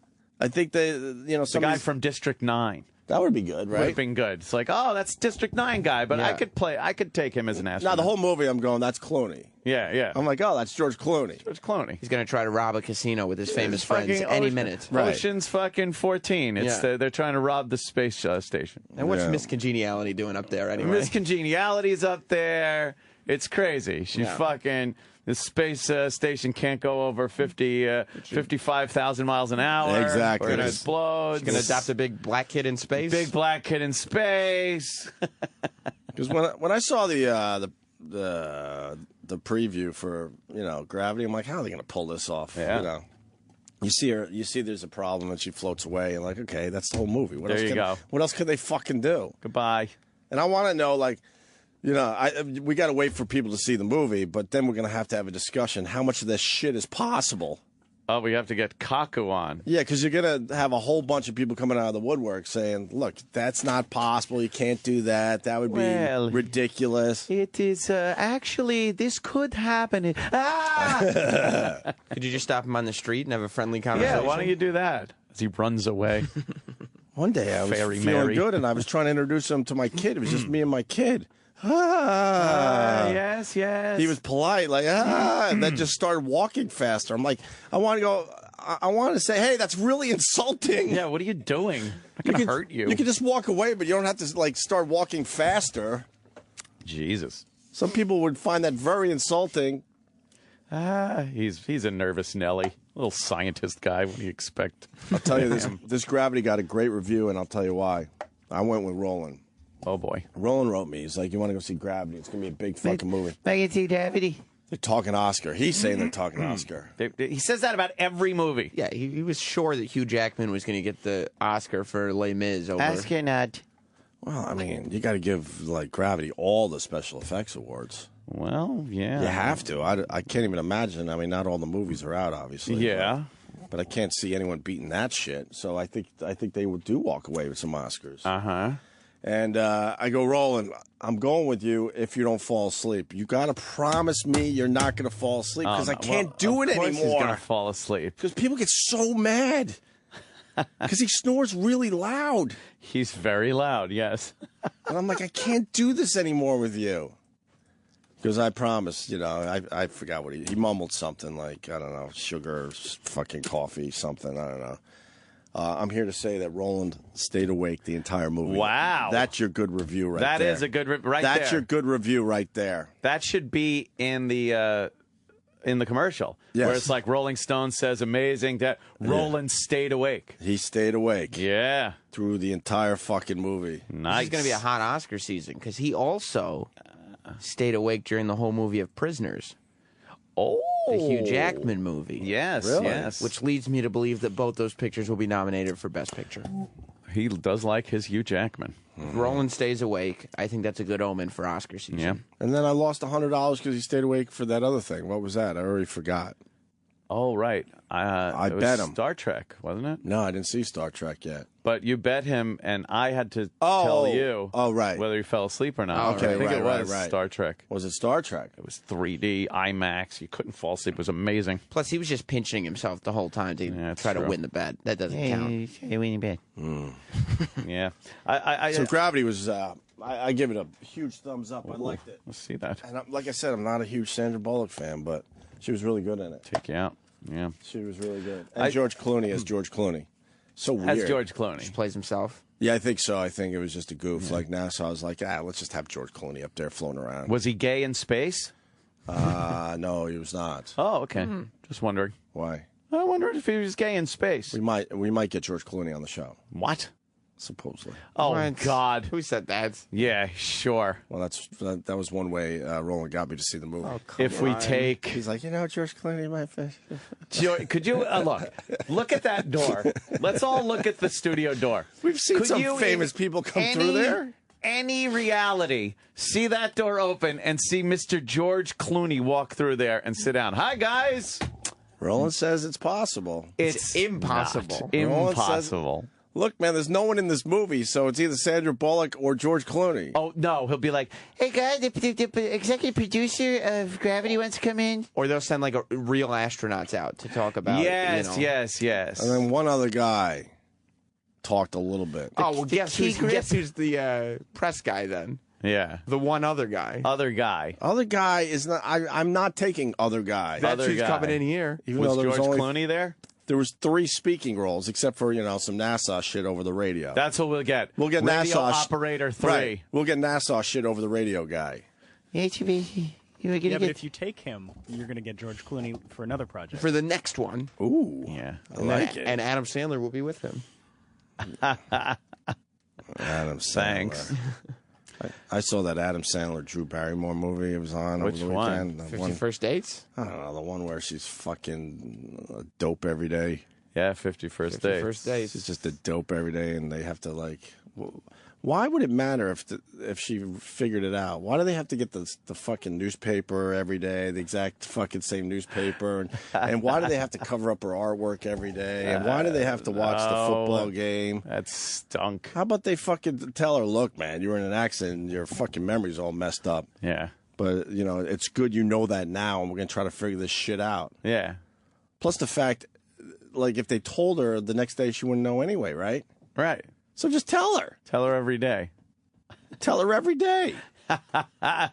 I think the guy from District 9. That would be good, right? Would have been good. It's like, oh, that's District 9 guy, but I could take him as an astronaut. Now, the whole movie, I'm going, that's Clooney. Yeah. I'm like, oh, that's George Clooney. George Clooney. He's going to try to rob a casino with his famous friends any minute. Ocean's fucking 14. They're trying to rob the space station. And what's Miss Congeniality doing up there anyway? Miss Congeniality's up there. It's crazy. She fucking... The space station can't go over 55,000 miles an hour. Exactly. Or it explodes. She's going to adopt a big black kid in space. Big black kid in space. Because when I saw the preview for Gravity, I'm like, how are they going to pull this off? Yeah. You see her. You see there's a problem, and she floats away, and like, okay, that's the whole movie. What else could they fucking do? Goodbye. And I want to know, we got to wait for people to see the movie, but then we're going to have a discussion. How much of this shit is possible? Oh, we have to get Kaku on. Yeah, because you're going to have a whole bunch of people coming out of the woodwork saying, look, that's not possible. You can't do that. That would be ridiculous. It is actually, this could happen. Could you just stop him on the street and have a friendly conversation? Yeah, why don't you do that? As he runs away. One day I was feeling good, and I was trying to introduce him to my kid. It was just me and my kid. Yes. He was polite, and then just started walking faster. I'm like, I want to say, hey, that's really insulting. Yeah, what are you doing? I'm going to hurt you. You can just walk away, but you don't have to start walking faster. Jesus. Some people would find that very insulting. He's a nervous Nelly. Little scientist guy. What do you expect? I'll tell you, this Gravity got a great review, and I'll tell you why. I went with Roland. Oh, boy. Roland wrote me. He's like, you want to go see Gravity? It's going to be a big fucking movie. I can see Gravity. They're talking Oscar. He's saying they're talking Oscar. He says that about every movie. Yeah, he was sure that Hugh Jackman was going to get the Oscar for Les Mis over... Oscar not. Well, I mean, you got to give, Gravity all the special effects awards. Well, yeah. You have to. I can't even imagine. I mean, not all the movies are out, obviously. Yeah. But I can't see anyone beating that shit. So I think they do walk away with some Oscars. Uh-huh. And I go, Roland, I'm going with you if you don't fall asleep. You got to promise me you're not going to fall asleep because I can't do it anymore. He's going to fall asleep. Because people get so mad. Because he snores really loud. He's very loud, yes. And I'm like, I can't do this anymore with you. Because I promised, I forgot what he mumbled something like, I don't know, sugar, fucking coffee, something, I don't know. I'm here to say that Roland stayed awake the entire movie. Wow. That's your good review right there. That is a good review right there. That's your good review right there. That should be in the commercial. Yes. Where it's like Rolling Stone says, amazing that Roland stayed awake. He stayed awake. Yeah. Through the entire fucking movie. Nice. This is going to be a hot Oscar season because he also stayed awake during the whole movie of Prisoners. Oh. The Hugh Jackman movie. Yes, really? yes. Which leads me to believe that both those pictures will be nominated for Best Picture. He does like his Hugh Jackman. If Roland stays awake, I think that's a good omen for Oscar season. Yeah. And then I lost $100 because he stayed awake for that other thing. What was that? I already forgot. Oh, right. I it was bet him. Star Trek, wasn't it? No, I didn't see Star Trek yet. But you bet him, and I had to tell you right. whether he fell asleep or not. Oh, okay, I think right, it was right. Star Trek. Was it Star Trek? It was 3D, IMAX. You couldn't fall asleep. It was amazing. Plus, he was just pinching himself the whole time to try to win the bet. That doesn't count. Winning bet. Yeah. So Gravity was... I give it a huge thumbs up. I liked it. Let's see that. And like I said, I'm not a huge Sandra Bullock fan, but she was really good in it. Take you out. Yeah. She was really good. And George Clooney as George Clooney. So weird. As George Clooney. He plays himself. Yeah, I think so. I think it was just a goof like now. So I was like, let's just have George Clooney up there floating around. Was he gay in space? No, he was not. Oh, okay. Just wondering. Why? I wonder if he was gay in space. We might get George Clooney on the show. What? Supposedly. Oh, What? God. Who said that? Yeah, sure. Well, that was one way Roland got me to see the movie. Oh, If we take... He's like, George Clooney might fish. Could you... look at that door. Let's all look at the studio door. We've seen some famous people come through there. Any reality, see that door open and see Mr. George Clooney walk through there and sit down. Hi, guys. Roland says it's possible. It's impossible. Impossible. Look, man, there's no one in this movie, so it's either Sandra Bullock or George Clooney. Oh, no, he'll be like, hey, guys, the executive producer of Gravity wants to come in. Or they'll send like real astronauts out to talk about. yes. And then one other guy talked a little bit. Oh, well, guess who's the press guy then? Yeah. The one other guy. Other guy. Other guy is not. I'm not taking other guy. That's who's coming in here. Even Was though there George was Clooney there? There was 3 speaking roles, except for some NASA shit over the radio. That's what we'll get. We'll get Radio NASA Operator 3. Right. We'll get NASA shit over the radio guy. Yeah, too busy. But if you take him, you're going to get George Clooney for another project. For the next one. Ooh. Yeah. I like it. And Adam Sandler will be with him. Adam Sandler. Thanks. I saw that Adam Sandler Drew Barrymore movie. It was on Which over the one? weekend. 50 First Dates? I don't know, the one where she's fucking dope every day. Yeah, 50 First Dates. 50 First Dates. She's just a dope every day, and they have to why would it matter if she figured it out? Why do they have to get the fucking newspaper every day, the exact fucking same newspaper, and why do they have to cover up her artwork every day, and why do they have to watch the football game? That stunk. How about they fucking tell her, look, man, you were in an accident, and your fucking memory's all messed up. Yeah. But it's good you know that now, and we're gonna try to figure this shit out. Yeah. Plus the fact, if they told her the next day, she wouldn't know anyway, right? Right. So just tell her. Tell her every day. Tell her every day. I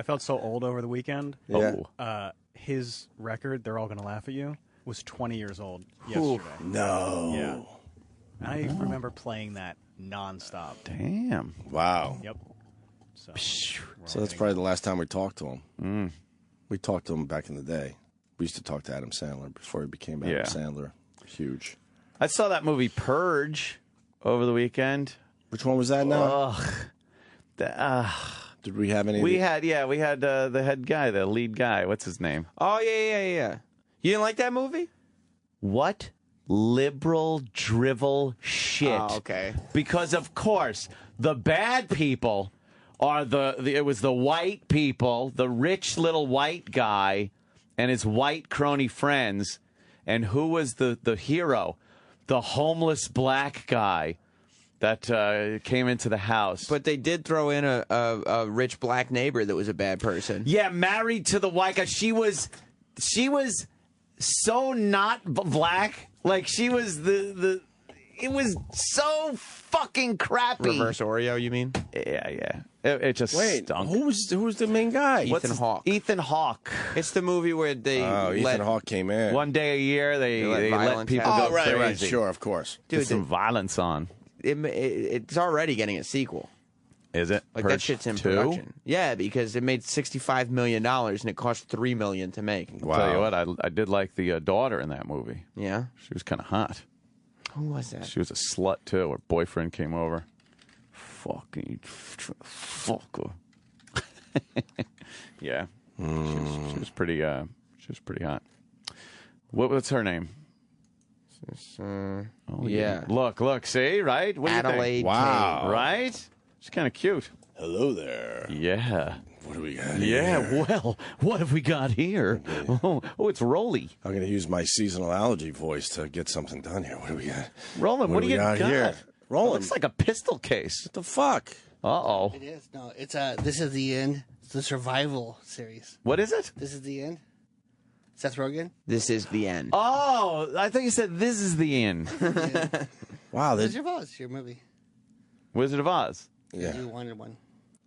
felt so old over the weekend. Yeah. His record, They're All Gonna Laugh at You, was 20 years old yesterday. No. Yeah. I remember playing that nonstop. Damn. Wow. Yep. So that's probably the last time we talked to him. We talked to him back in the day. We used to talk to Adam Sandler before he became Adam Sandler. Huge. I saw that movie Purge over the weekend. Which one was that now? Ugh. Did we have any? We had the head guy, the lead guy. What's his name? Oh, yeah. You didn't like that movie? What liberal drivel shit. Oh, okay. Because, of course, the bad people are it was the white people, the rich little white guy and his white crony friends. And who was the hero? The homeless black guy that came into the house. But they did throw in a rich black neighbor that was a bad person. Yeah, married to the white guy. She was so not black. Like, she was it was so fucking crappy. Reverse Oreo, you mean? Yeah. It just stunk. Who was the main guy? Ethan Hawke. Ethan Hawke. It's the movie where they Ethan Hawke came in. One day a year, they let people happen. go crazy. Right, sure, of course. Dude, There's some violence on. It's already getting a sequel. Is it? Like, Purge that shit's in 2? production. Yeah, because it made $65 million and it cost $3 million to make. Wow. Tell you what, I did like the daughter in that movie. Yeah? She was kind of hot. Who was that? She was a slut, too. Her boyfriend came over. Fucking fucker. Yeah. She was pretty hot. What's her name? Yeah. Look, see, right? What do you think? Adelaide. Wow. Right? She's kind of cute. Hello there. Yeah. What do we got Yeah, here? well, what have we got here? Oh, it's Rolly. I'm going to use my seasonal allergy voice to get something done here. What do we got? Roland, what do you got here? Roland. Looks like a pistol case. What the fuck? Uh-oh. It is. No, it's This Is the End. It's the survival series. What is it? This Is the End. Seth Rogen. This is the end. Oh, I thought you said this is the end. Wow. Wizard of Oz, your movie. Wizard of Oz. Yeah. You wanted one.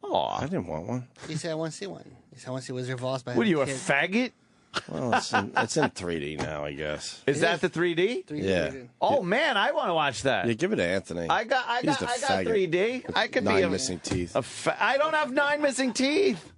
Oh, I didn't want one. You said I want to see one. You said I want to see Wizard of Oz. By what are you, a kid. faggot? Well, it's in 3D now, I guess. Is that the 3D? 3D Yeah. version. Oh, man, I want to watch that. Yeah, give it to Anthony. I got He's the faggot 3D. I could be 9 missing teeth. I don't have 9 missing teeth.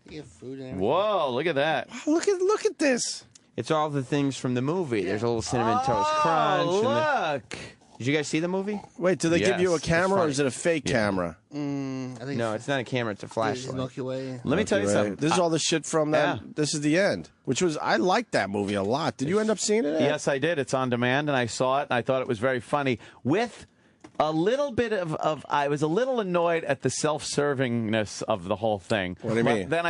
You have food and everything. Whoa, look at that. Look at this. It's all the things from the movie. There's a little cinnamon toast crunch. Look. Did you guys see the movie? Wait, do they give you a camera or is it a fake camera? I think No, it's not a camera. It's a flashlight. Milky Way. Let me tell you something. This is all the shit from that. This is the end, which was I liked that movie a lot. Did you end up seeing it? Yes, I did. It's on demand, and I saw it, and I thought it was very funny. With a little bit of I was a little annoyed at the self-servingness of the whole thing. What do you mean? Then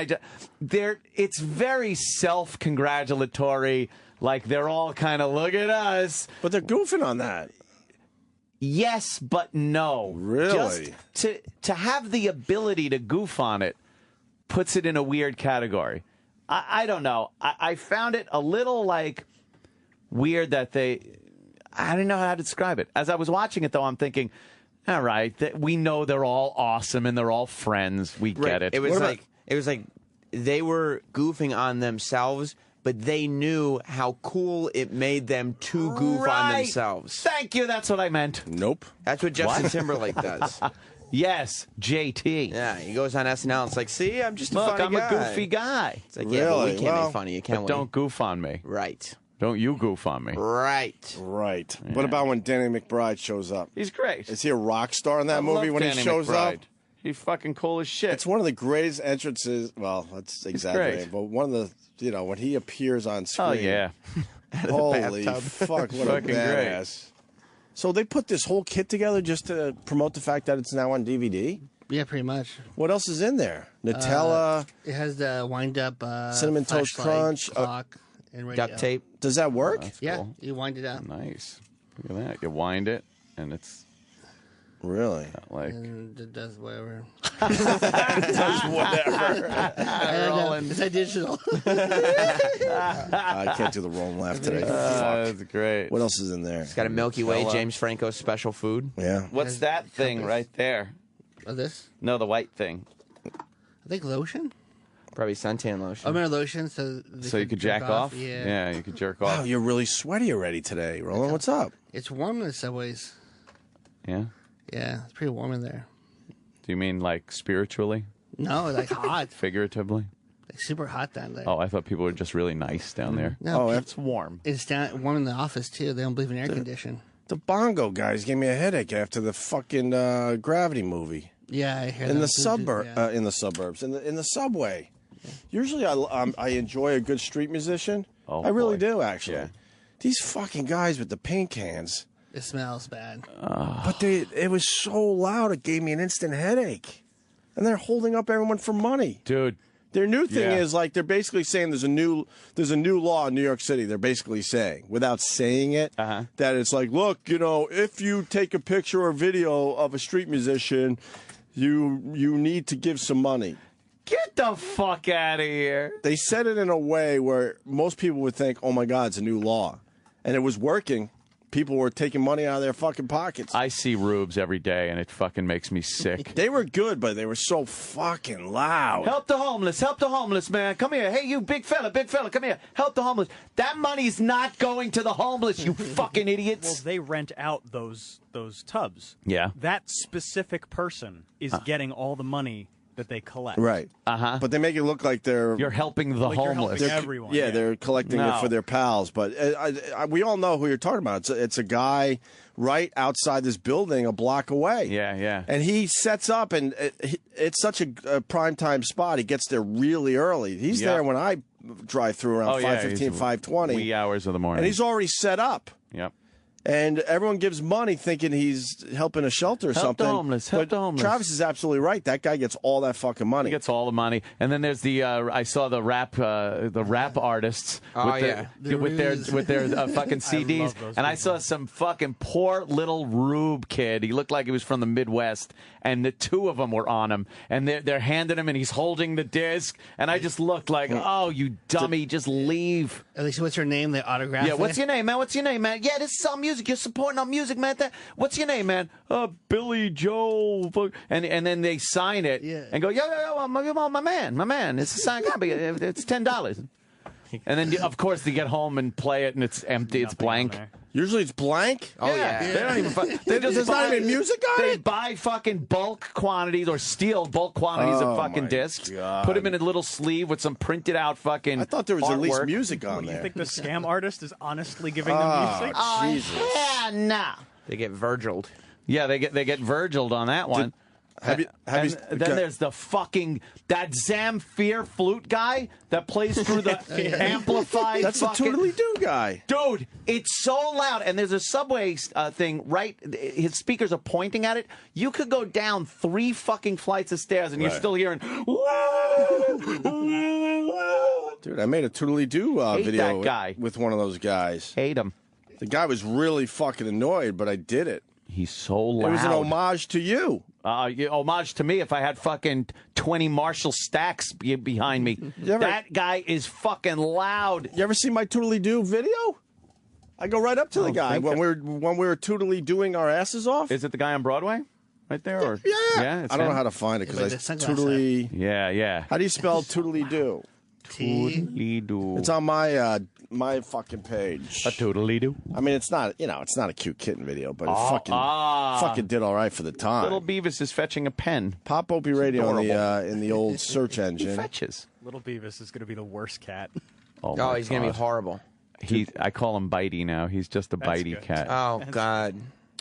it's very self-congratulatory. Like they're all kind of look at us, but they're goofing on that. Yes, but no. Really? Just to have the ability to goof on it puts it in a weird category. I don't know. I found it a little like weird that I don't know how to describe it. As I was watching it, though, I'm thinking, all right, we know they're all awesome and they're all friends. We get it. It was like they were goofing on themselves, but they knew how cool it made them to goof on themselves. Thank you. That's what I meant. Nope. That's what Justin Timberlake does. Yes, JT. Yeah, he goes on SNL. It's like, see, I'm just a funny I'm guy. a goofy guy. It's like, yeah, but we can't be funny. You can't. But don't goof on me. Right. Don't you goof on me. Right. Right. Yeah. What about when Danny McBride shows up? He's great. Is he a rock star in that I movie love when Danny he shows McBride. up? He's fucking cool as shit. It's one of the greatest entrances. Well, that's exaggerating, but one of the, when he appears on screen. Oh, yeah. Holy fuck, what a badass. So they put this whole kit together just to promote the fact that it's now on DVD? Yeah, pretty much. What else is in there? Nutella. It has the wind-up Cinnamon Toast Crunch. Clock, and radio. Duct tape. Does that work? Yeah, cool. you wind it up. Nice. Look at that. You wind it, and it's... Really? Like... And it does whatever. It does whatever. It's a digital. I can't do the rolling laugh today. Fuck. That's great. What else is in there? It's got a Milky Way James Franco special food. Yeah. What's that thing right there? Oh, this? No, the white thing. I think lotion. Probably suntan lotion. I remember lotion, so you could jack off? Yeah. You could jerk off. Wow, you're really sweaty already today, Roland. What's up? It's warm in the subways. Yeah? Yeah, it's pretty warm in there. Do you mean like spiritually? No, like hot. Figuratively? Like super hot down there. Oh, I thought people were just really nice down there. No, it's warm. It's warm in the office, too. They don't believe in air condition. The Bongo guys gave me a headache after the fucking Gravity movie. Yeah, I hear in the yeah. in the suburbs, in the subway. Yeah. Usually, I enjoy a good street musician. Oh, I really boy. do, actually. Yeah. These fucking guys with the paint cans. It smells bad. But it was so loud, it gave me an instant headache. And they're holding up everyone for money, dude. Their new thing is like they're basically saying there's a new law in New York City. They're basically saying, without saying it, that it's like, look, if you take a picture or video of a street musician, you need to give some money. Get the fuck out of here. They said it in a way where most people would think, oh my God, it's a new law. And it was working. People were taking money out of their fucking pockets. I see rubes every day, and it fucking makes me sick. They were good, but they were so fucking loud. Help the homeless, man. Come here. Hey, you big fella, come here. Help the homeless. That money's not going to the homeless, you fucking idiots. Well, they rent out those tubs. Yeah. That specific person is getting all the money that they collect. Right. But they make it look like you're helping the homeless. You're helping everyone. Yeah, they're collecting it for their pals. But we all know who you're talking about. It's a guy right outside this building a block away. Yeah. And he sets up, and it's such a primetime spot. He gets there really early. He's there when I drive through around 5:15, 5:20. Wee hours of the morning. And he's already set up. Yep. And everyone gives money thinking he's helping a shelter or something. Help the homeless. Travis is absolutely right. That guy gets all that fucking money. He gets all the money. And then there's the I saw the rap artists with their fucking CDs. And I saw some fucking poor little rube kid. He looked like he was from the Midwest. And the two of them were on him. And they're handing him, and he's holding the disc. And I just looked like, oh, you dummy, just leave. At least, what's your name? They autograph Yeah, what's your name, man? What's your name, man? Yeah, this is our music. You're supporting our music, man. What's your name, man? Billy Joe. And then they sign it and go, yo, my man. It's a signed copy. It's $10. And then, of course, they get home and play it, and it's empty. It's blank. Usually it's blank. Oh yeah. They don't even. They just There's not even music on They it? buy fucking bulk quantities or steal bulk quantities of fucking discs. God. Put them in a little sleeve with some printed out fucking. I thought there was at least artwork. music on You there. think the scam artist is honestly giving them music? Jesus. Yeah, no. They get Virgiled. Yeah, they get Virgiled on that one. Have and you, then there's the fucking that Zamfir flute guy that plays through the amplified. That's the fucking, Toodly-Doo guy. Dude, it's so loud, and there's a subway thing right. His speakers are pointing at it. You could go down 3 fucking flights of stairs, and you're still hearing. Dude, I made a Toodly-Doo Hate video that guy. with one of those guys. Hate him. The guy was really fucking annoyed, but I did it. He's so loud. It was an homage to you. Homage to me if I had fucking 20 Marshall stacks behind me. That guy is fucking loud. You ever see my Toodly-Doo video? I go right up to the guy when we're Toodly-Dooing our asses off. Is it the guy on Broadway? Right there? Or? Yeah. It's I don't know him? how to find it because I sunglass Toodly. Yeah. How do you spell Toodly-Doo? Toodly-doo. It's on my my fucking page. A toodly-doo. I mean, it's not it's not a cute kitten video, but it fucking did all right for the time. Little Beavis is fetching a pen. Pop Opie Radio in the old search engine. He fetches. Little Beavis is going to be the worst cat. Oh, he's going to be horrible. I call him Bitey now. He's just a bitey cat. Oh, God.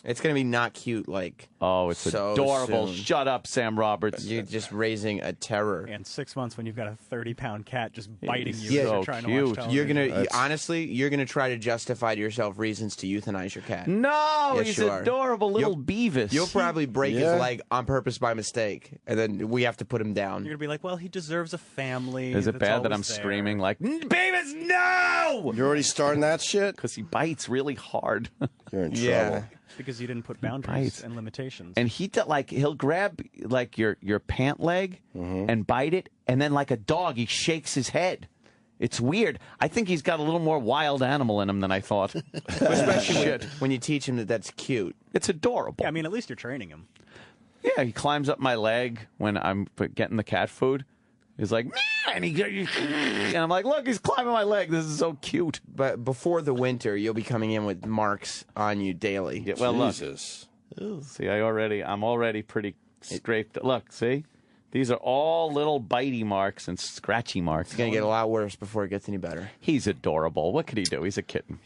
It's going to be not cute, like. Oh, it's so adorable. soon. Shut up, Sam Roberts. You're just raising a terror. And 6 months when you've got a 30-pound cat just biting you Yeah, as you're trying to watch television. You're gonna honestly, you're gonna try to justify to yourself reasons to euthanize your cat. No, Yes, he's you are. adorable little Beavis. You'll probably break his leg on purpose by mistake, and then we have to put him down. You're gonna be like, well, he deserves a family. Is it that's bad that I'm always there. screaming like, Beavis, no? You're already starting that shit? Because he bites really hard. You're in trouble. Because you didn't put boundaries and limitations. And he'll grab like your pant leg and bite it, and then like a dog, he shakes his head. It's weird. I think he's got a little more wild animal in him than I thought. Especially when you teach him that that's cute. It's adorable. Yeah, I mean, at least you're training him. Yeah, he climbs up my leg when I'm getting the cat food. He's like, and I'm like, look, he's climbing my leg. This is so cute. But before the winter, you'll be coming in with marks on you daily. Yeah, well, Jesus. Look. See, I'm already pretty scraped. Look, see? These are all little bitey marks and scratchy marks. It's going to get a lot worse before it gets any better. He's adorable. What could he do? He's a kitten.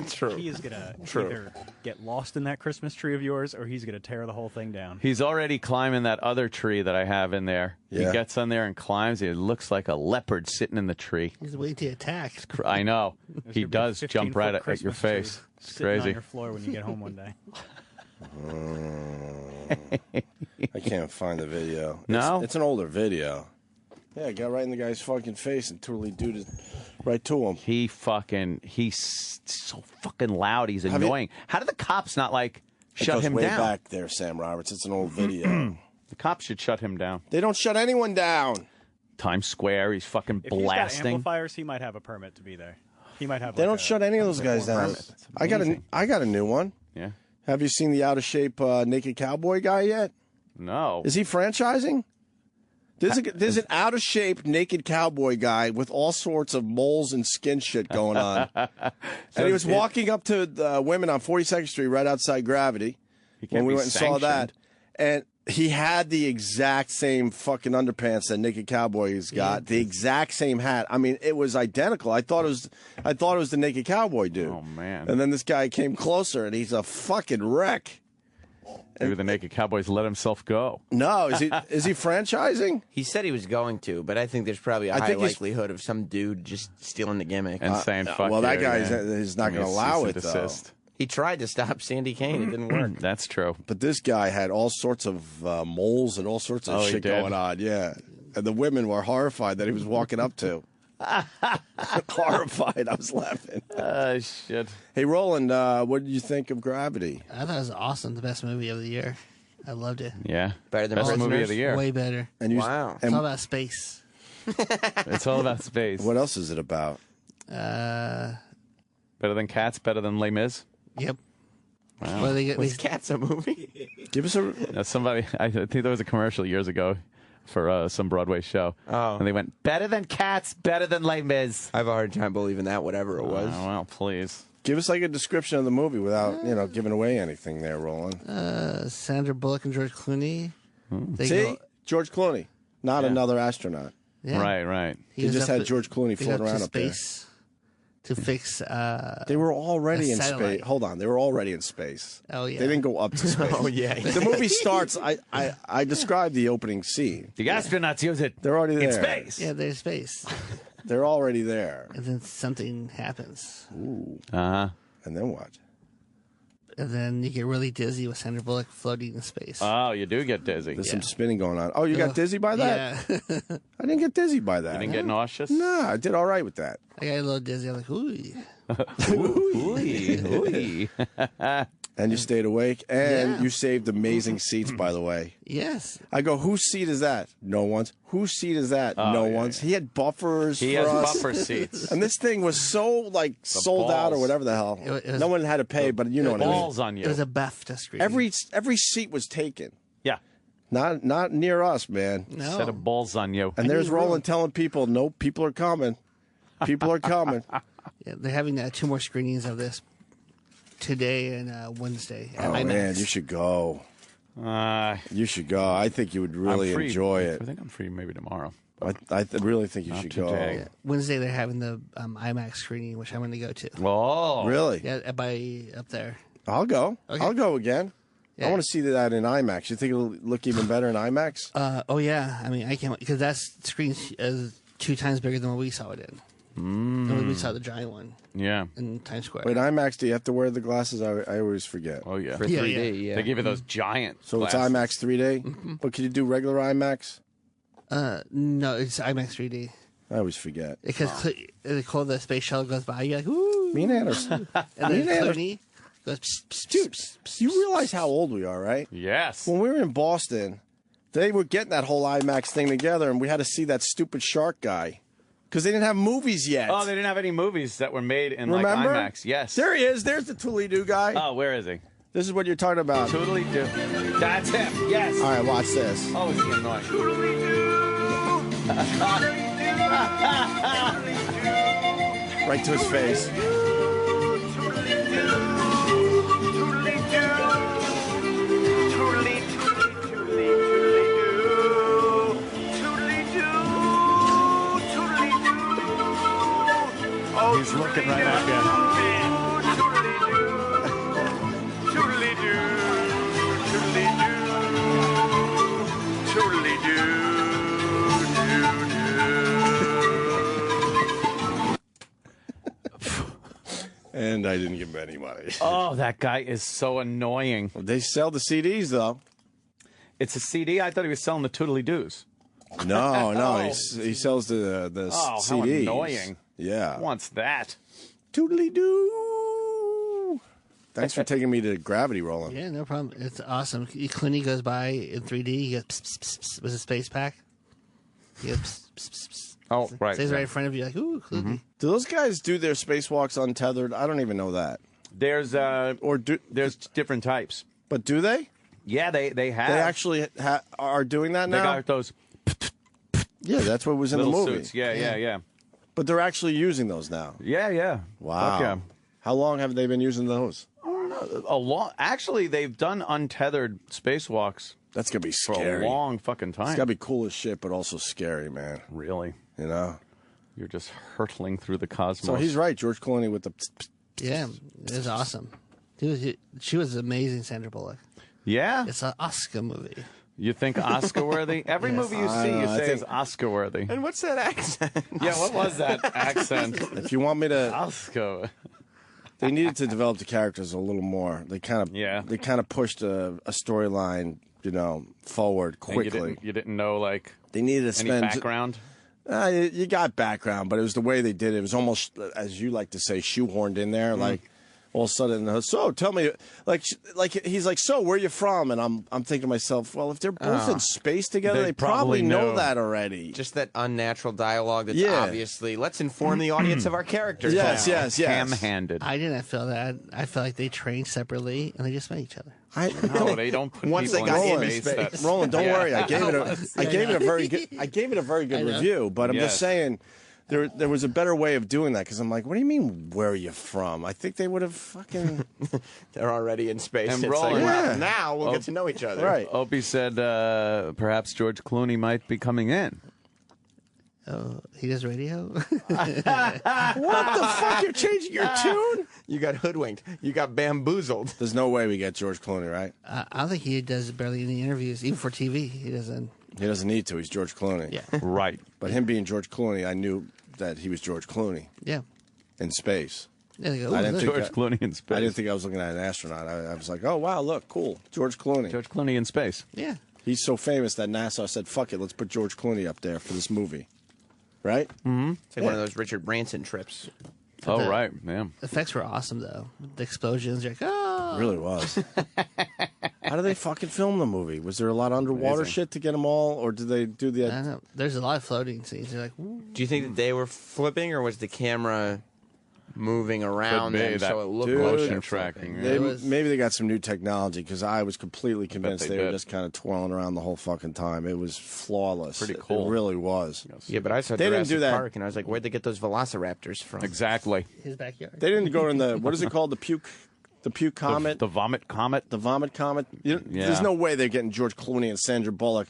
True. He is going to either get lost in that Christmas tree of yours or he's going to tear the whole thing down. He's already climbing that other tree that I have in there. Yeah. He gets on there and climbs. It looks like a leopard sitting in the tree. He's waiting to attack. I know. He does 15-foot jump right at your Christmas face. tree It's sitting on crazy. your floor when you get home one day. I can't find the video. No? It's an older video. Yeah, it got right in the guy's fucking face and totally dude it right to him. He's so fucking loud. He's annoying. How did the cops not like It shut goes him way down? back there, Sam Roberts. It's an old video. The cops should shut him down. They don't shut anyone down. Times Square, he's fucking If he's got blasting. amplifiers, he might have a permit to be there. He might have. They like don't shut any of those guys down. I got a new one. Yeah. Have you seen the out of shape naked cowboy guy yet? No. Is he franchising? There's an out of shape naked cowboy guy with all sorts of moles and skin shit going on. And he was walking up to the women on 42nd Street right outside Gravity when we went and saw that. And he had the exact same fucking underpants that naked cowboy's got, the exact same hat. I mean, it was identical. I thought it was the naked cowboy dude. Oh man. And then this guy came closer and he's a fucking wreck. Maybe the naked cowboy's let himself go. No, is he franchising? He said he was going to, but I think there's probably a high likelihood of some dude just stealing the gimmick. And saying, fuck well, that you, guy man. is not going to allow it, though. He tried to stop Sandy Kane. It didn't work. That's true. But this guy had all sorts of moles and all sorts of shit going on, yeah. And the women were horrified that he was walking up to. Horrified. I was laughing. Shit. Hey, Roland, what did you think of Gravity? I thought it was awesome. The best movie of the year. I loved it. Yeah. Better than Best Prisoners? movie of the year. Way better. And wow. It's all about space. It's all about space. What else is it about? Better than Cats? Better than Les Mis? Yep. Wow. Well, Was Cats a movie? Give us a... Somebody, I think there was a commercial years ago for some Broadway show. Oh. And they went, better than Cats, better than Les Mis. I have a hard time believing that, whatever it was. Well, please. Give us like a description of the movie without, giving away anything there, Roland. Sandra Bullock and George Clooney. See? George Clooney, not another astronaut. Yeah. Right. He just had George Clooney floating around up there. To fix they were already in satellite. space. Hold on, they were already in space. Oh yeah. They didn't go up to space. Oh, yeah. The movie starts. I described the opening scene. The astronauts use it. They're already there. In space. Yeah, there's space. They're already there. And then something happens. Ooh. Uh-huh. And then what? And then you get really dizzy with Sandra Bullock floating in space. Oh, you do get dizzy. There's some spinning going on. Oh, you got dizzy by that? Yeah. I didn't get dizzy by that. You didn't get nauseous? No, I did all right with that. I got a little dizzy. I'm like, ooh. Ooh. And you stayed awake, and you saved amazing seats, by the way. Yes. I go, whose seat is that? No one's. Whose seat is that? No one's. He had buffers He for has us. buffer seats. And this thing was so, sold out or whatever the hell. It was- no one had to pay, but you know what I mean. Balls on you. It was a BAFTA screen. Every seat was taken. Yeah. Not near us, man. No. Set of balls on you. And there's Roland telling people, no, people are coming. People are coming. Yeah, they're having 2 more screenings of this today and Wednesday. Oh, man, you should go. You should go. I think you would really enjoy it. I think I'm free maybe tomorrow. I really think you should today. go. Yeah. Wednesday they're having the IMAX screening, which I'm going to go to. Oh. Really? Yeah, up there. I'll go. Okay. I'll go again. Yeah. I want to see that in IMAX. You think it'll look even better in IMAX? Oh, yeah. I mean, I can't, because that screen is 2 times bigger than what we saw it in. When we saw the giant one. Yeah. In Times Square. Wait, IMAX, do you have to wear the glasses? I always forget. Oh, yeah. For 3D, yeah. They give you those giant So glasses. it's IMAX 3D? But can you do regular IMAX? No, it's IMAX 3D. I always forget. Because they call the space shuttle goes by, you're like, ooh. Me and Anderson. And then Clooney goes, psst, psst, Dude, psst, psst, you realize how old we are, right? Yes. When we were in Boston, they were getting that whole IMAX thing together, and we had to see that stupid shark guy. Because they didn't have movies yet. Oh, they didn't have any movies that were made in Remember? like IMAX. Yes. There he is. There's the Toodly-Doo guy. Oh, where is he? This is what you're talking about. Toodly-Doo. That's him. Yes. All right, watch this. Oh, is he annoying? Right to his face. He's looking right at you. And I didn't give him any money. Oh, that guy is so annoying. They sell the CDs, though. It's a CD? I thought he was selling the Toodly-Doos. No, he sells the Oh, CDs. how annoying. Yeah. Who wants that? Toodly-doo. Thanks for taking me to Gravity, Roland. Yeah, no problem. It's awesome. Clooney goes by in 3D. He goes psst, psst, psst, with his space pack. He goes psst, psst, psst, psst. Oh, right. Stays right in front of you, like, ooh, Clooney. Do those guys do their spacewalks untethered? I don't even know that. There's there's different types. But do they? Yeah, they have. They actually are doing that now? They got those Yeah, that's what was in the little movie. suits. Yeah. But they're actually using those now. Yeah. Wow. Fuck yeah. How long have they been using those? I don't know. A long. Actually, they've done untethered spacewalks. That's gonna be for scary. a long fucking time. It's gotta be cool as shit, but also scary, man. Really? You know? You're just hurtling through the cosmos. So he's right, George Clooney with the. Yeah, it was awesome. She was amazing, Sandra Bullock. Yeah? It's an Oscar movie. You think Oscar-worthy? Every movie you see, you say is Oscar-worthy. And what's that accent? Yeah, what was that accent? If you want me to. Oscar. They needed to develop the characters a little more. They kind of pushed a storyline, forward quickly. You didn't know, like, they needed to spend any background? You got background, but it was the way they did it. It was almost, as you like to say, shoehorned in there. Like, all of a sudden, so tell me, like he's like, so where you from? And I'm thinking to myself, well, if they're both in space together, they probably know that already. Just that unnatural dialogue that's obviously, let's inform the audience of our characters. Yes. Ham-handed. I didn't feel that. I felt like they trained separately and they just met each other. No, they don't put Once people they got in in space. space. Roland, don't worry. I gave it a very good review. But I'm just saying, there was a better way of doing that because I'm like, what do you mean? Where are you from? I think they would have fucking. They're already in space. And it's Roland, like, well, now we'll get to know each other. Right. Opie said perhaps George Clooney might be coming in. Oh, he does radio? What the fuck? You're changing your tune? You got hoodwinked. You got bamboozled. There's no way we get George Clooney, right? I don't think he does barely any interviews, even for TV. He doesn't. He doesn't need to. He's George Clooney. Yeah. Right. But him being George Clooney, I knew that he was George Clooney. Yeah. In space. Yeah, they go, I didn't think George Clooney in space. I didn't think I was looking at an astronaut. I was like, oh, wow, look, cool. George Clooney. George Clooney in space. Yeah. He's so famous that NASA said, fuck it, let's put George Clooney up there for this movie. Right? Mm-hmm. It's like one of those Richard Branson trips. Oh, right. Yeah. The effects were awesome, though. The explosions, you're like, oh. It really was. How did they fucking film the movie? Was there a lot of underwater shit to get them all, or did they do the? I don't know. There's a lot of floating scenes. You're like, ooh. Do you think that they were flipping, or was the camera moving around them so it looked motion like tracking? Maybe they got some new technology because I was completely convinced they were just kind of twirling around the whole fucking time. It was flawless. Pretty cool. It really was. Yeah, but I saw They didn't Jurassic do that. Park, and I was like, where'd they get those velociraptors from? Exactly. His backyard. They didn't go in the what is it called? The puke comet. The vomit comet. The vomit comet. There's no way they're getting George Clooney and Sandra Bullock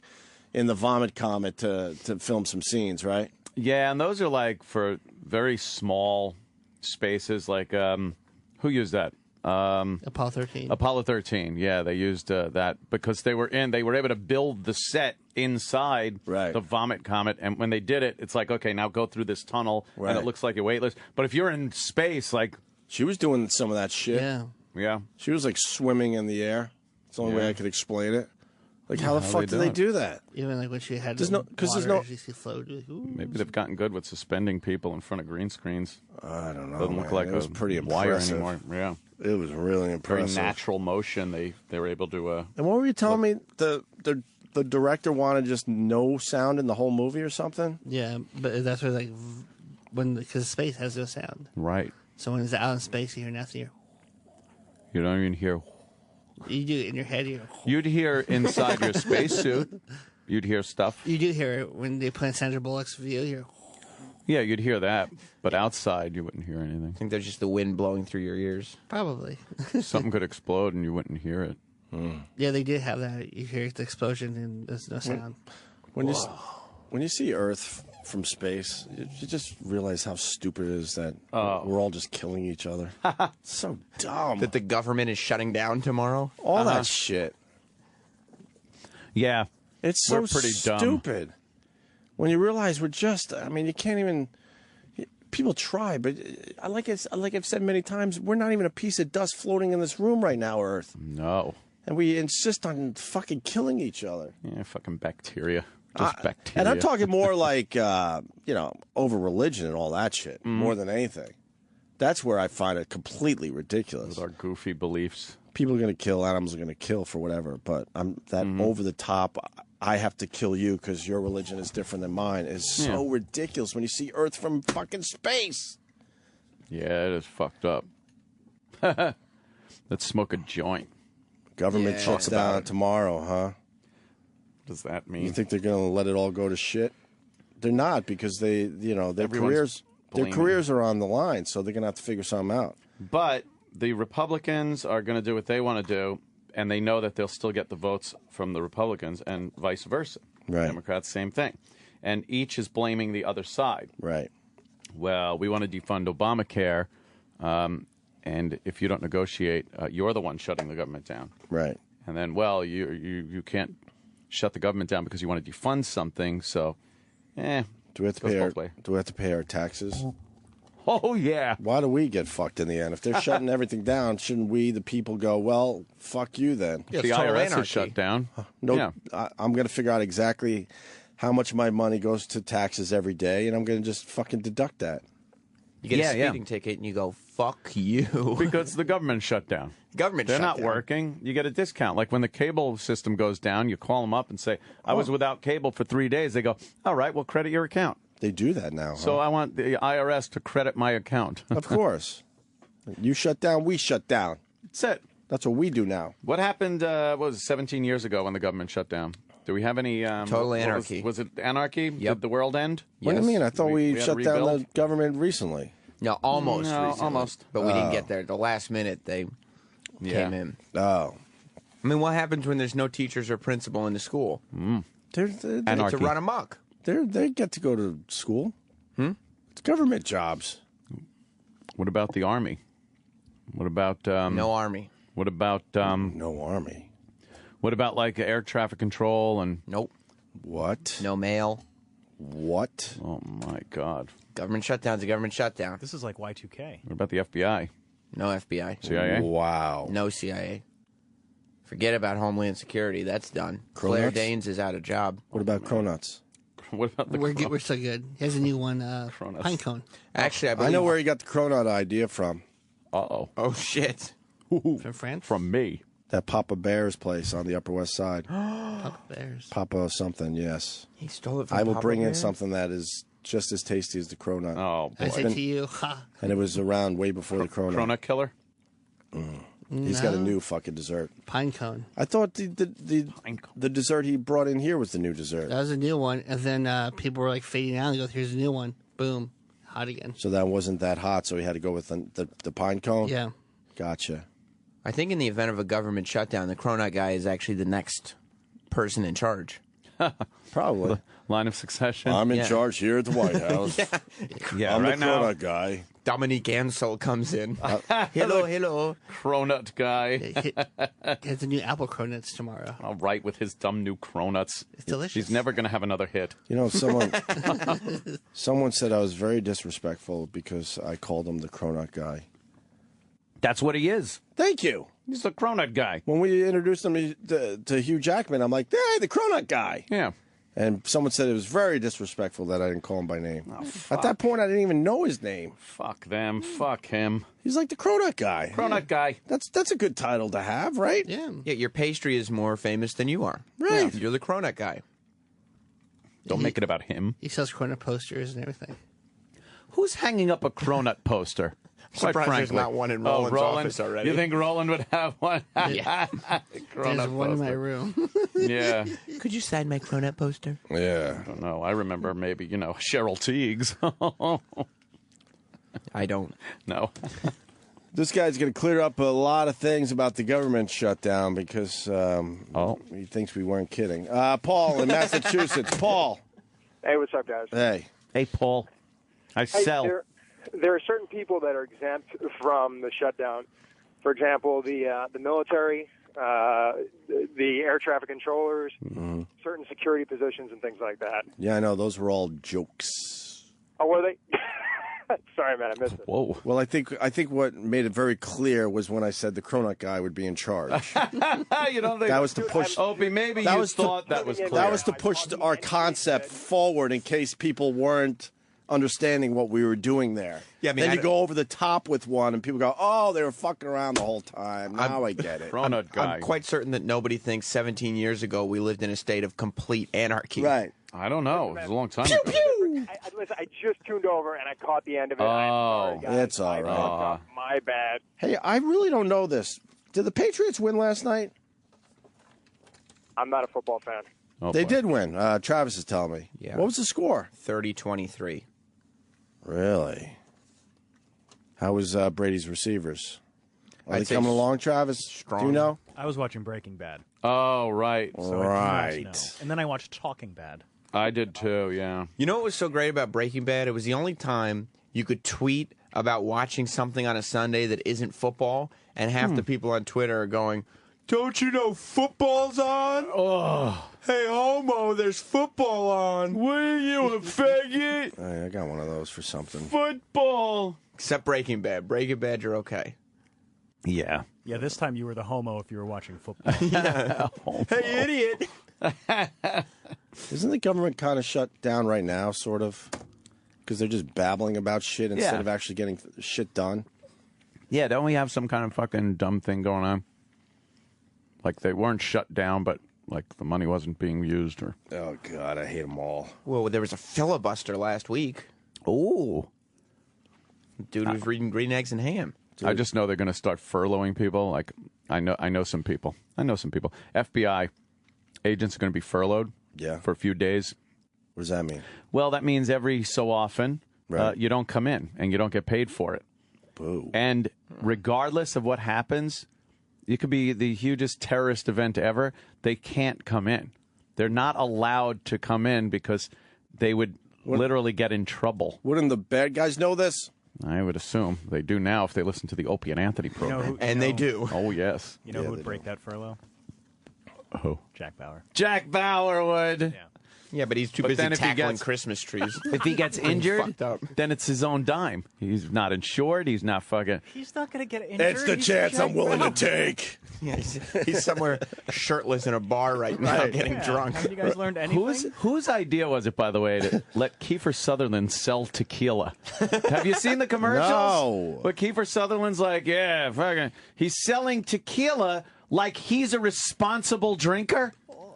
in the vomit comet to film some scenes, right? Yeah, and those are like for very small spaces. Like who used that? Apollo 13. Apollo 13. Yeah, they used that because they were able to build the set inside the vomit comet, and when they did it, it's like, okay, now go through this tunnel, and it looks like you're weightless. But if you're in space, like she was doing some of that shit. Yeah. She was like swimming in the air. It's the only way I could explain it. Like, how the fuck do they do that? Even like when she had there's no she float. Maybe they've gotten good with suspending people in front of green screens. I don't know. Doesn't look like it was pretty wire impressive anymore. Yeah, it was really impressive. Very natural motion. They were able to. And what were you telling me? The director wanted just no sound in the whole movie or something? Yeah, but that's where like because space has no sound. Right. So when it's out in space, you hear nothing. You don't even hear. You do it in your head. You'd hear inside your spacesuit. You'd hear stuff. You do hear it when they put in Sandra Bullock's view. You're. Yeah, you'd hear that, but outside you wouldn't hear anything. I think there's just the wind blowing through your ears. Probably. Something could explode and you wouldn't hear it. Yeah, they did have that. You hear the explosion and there's no sound. When you see Earth from space, you just realize how stupid it is that we're all just killing each other. It's so dumb. That the government is shutting down tomorrow? All that shit. Yeah. It's so pretty stupid. dumb. When you realize we're just, I mean, you can't even, people try, but like I've said many times, we're not even a piece of dust floating in this room right now, Earth. No. And we insist on fucking killing each other. Yeah, fucking bacteria. Just bacteria. And I'm talking more like, over religion and all that shit, more than anything. That's where I find it completely ridiculous. With our goofy beliefs. People are going to kill, animals are going to kill for whatever, but over the top, I have to kill you because your religion is different than mine is so ridiculous when you see Earth from fucking space. Yeah, it is fucked up. Let's smoke a joint. Government shuts down tomorrow, huh? What does that mean? You think they're going to let it all go to shit? They're not because their careers are on the line, so they're going to have to figure something out. But the Republicans are going to do what they want to do, and they know that they'll still get the votes from the Republicans and vice versa. Right. Democrats, same thing. And each is blaming the other side. Right. Well, we want to defund Obamacare, and if you don't negotiate, you're the one shutting the government down. Right. And then, well, you can't shut the government down because you want to defund something, so, do we have to pay our taxes? Oh, yeah. Why do we get fucked in the end? If they're shutting everything down, shouldn't we, the people, go, well, fuck you then? Yeah, the IRS is shut down. No, yeah. I'm going to figure out exactly how much of my money goes to taxes every day, and I'm going to just fucking deduct that. You get a speeding ticket and you go, fuck fuck you. Because the government shut down. Government They're shut not down. working. You get a discount. Like when the cable system goes down, you call them up and say, I was without cable for 3 days. They go, all right, we'll credit your account. They do that now. So I want the IRS to credit my account. Of course. You shut down, we shut down. That's it. That's what we do now. What happened, what was it, 17 years ago when the government shut down? Do we have any... Total anarchy. Was it anarchy? Yep. Did the world end? What do you mean? I thought we had to shut down rebuild? the government recently. No, almost recently. Almost. But we didn't get there. The last minute, they came in. Oh. I mean, what happens when there's no teachers or principal in the school? They're To run amok. They get to go to school. It's government jobs. What about the Army? What about... no Army. What about... no Army. What about, like, air traffic control and... Nope. What? No mail. What? Oh, my God. Government shutdown's a government shutdown. This is like Y2K. What about the FBI? No FBI. CIA? Wow. No CIA. Forget about Homeland Security. That's done. Claire Cronuts? Danes is out of job. What about Cronuts? What about the We're so good. He has a new one, Pine Cone. Actually, I know where he got the Cronut idea from. Uh-oh. Oh, shit. From France? From me. That Papa Bear's place on the Upper West Side. Papa Bears. Papa something, yes. He stole it from I will Papa bring in Bear? something that is just as tasty as the Cronut. Oh, boy. I say to you, ha. And it was around way before the Cronut. Cronut killer? He's got a No. new fucking dessert. Pine Cone. I thought the dessert he brought in here was the new dessert. That was a new one. And then people were like fading out and go, here's a new one. Boom. Hot again. So that wasn't that hot, so he had to go with the pine cone? Yeah. Gotcha. I think in the event of a government shutdown, the Cronut guy is actually the next person in charge. Probably. Line of succession. I'm in Yeah. charge here at the White House. Yeah, I'm right the now. Cronut guy. Dominique Ansel comes in. Hello, hello. Cronut guy. He has the new apple cronuts tomorrow. All right, with his dumb new cronuts. It's delicious. He's never going to have another hit. You know, someone said I was very disrespectful because I called him the Cronut guy. That's what he is. Thank you. He's the Cronut guy. When we introduced him to Hugh Jackman, I'm like, hey, the Cronut guy. Yeah. And someone said it was very disrespectful that I didn't call him by name. Oh, At that point, I didn't even know his name. Fuck them. Fuck him. He's like the Cronut guy. Cronut guy. That's a good title to have, right? Yeah. Yeah, your pastry is more famous than you are. Right. Yeah, you're the Cronut guy. Don't make it about him. He sells cronut posters and everything. Who's hanging up a Cronut poster? Quite Surprised there's frankly. not one in Roland's office already. You think Roland would have one? Yeah. Cronut There's one in my poster. room. Yeah. Could you sign my Cronut poster? Yeah. I don't know. I remember maybe, Cheryl Teagues. I don't. No. This guy's going to clear up a lot of things about the government shutdown because he thinks we weren't kidding. Paul in Massachusetts. Paul. Hey, what's up, guys? Hey. Hey, Paul. I sell. There are certain people that are exempt from the shutdown. For example, the military, the air traffic controllers, certain security positions, and things like that. Yeah, I know. Those were all jokes. Oh, were they? Sorry, man, I missed it. Whoa. Well, I think what made it very clear was when I said the Cronut guy would be in charge. You don't think that was to push? Opie, maybe that you was thought that was clear. That was to push our concept forward in case people weren't understanding what we were doing there. Yeah, I mean, then you go over the top with one, and people go, "Oh, they were fucking around the whole time." Now I get it. Cronut guy. I'm quite certain that nobody thinks 17 years ago we lived in a state of complete anarchy. Right. I don't know. It was a long time Pew, ago. pew. Listen, I just tuned over and I caught the end of it. I'm sorry, guys. It's all right. My bad. Hey, I really don't know this. Did the Patriots win last night? I'm not a football fan. They did win. Travis is telling me. Yeah. What was the score? 30-23. Really? How was Brady's receivers? Are I'd they say coming along, Travis? strong. Do you know? I was watching Breaking Bad. Oh, right. So I do not know. And then I watched Talking Bad. I did too, yeah. You know what was so great about Breaking Bad? It was the only time you could tweet about watching something on a Sunday that isn't football, and half the people on Twitter are going, "Don't you know football's on? Oh. Hey, homo, there's football on. What are you, a faggot? I got one of those for something. Football. Except Breaking Bad. Breaking Bad, you're okay. Yeah. Yeah, this time you were the homo if you were watching football. Yeah. Hey, idiot. Isn't the government kind of shut down right now, sort of? Because they're just babbling about shit instead Yeah. of actually getting shit done? Yeah, don't we have some kind of fucking dumb thing going on? Like they weren't shut down, but like the money wasn't being used, or oh god, I hate them all. Well, there was a filibuster last week. Oh, dude was reading Green Eggs and Ham. Dude. I just know they're going to start furloughing people. Like I know some people. FBI agents are going to be furloughed. Yeah. For a few days. What does that mean? Well, that means every so often you don't come in and you don't get paid for it. Boo. And regardless of what happens, it could be the hugest terrorist event ever. They can't come in. They're not allowed to come in because they would literally get in trouble. Wouldn't the bad guys know this? I would assume they do now if they listen to the Opie and Anthony program. They do. Oh, yes. You know who would break that furlough? Who? Jack Bauer. Jack Bauer would. Yeah, but he's too busy tackling Christmas trees. If he gets injured, then it's his own dime. He's not insured. He's not fucking... He's not going to get injured. It's the chance I'm willing to take. Yeah, he's somewhere shirtless in a bar right now getting drunk. Have you guys learned anything? Whose idea was it, by the way, to let Kiefer Sutherland sell tequila? Have you seen the commercials? No. But Kiefer Sutherland's like, yeah, fucking... He's selling tequila like he's a responsible drinker.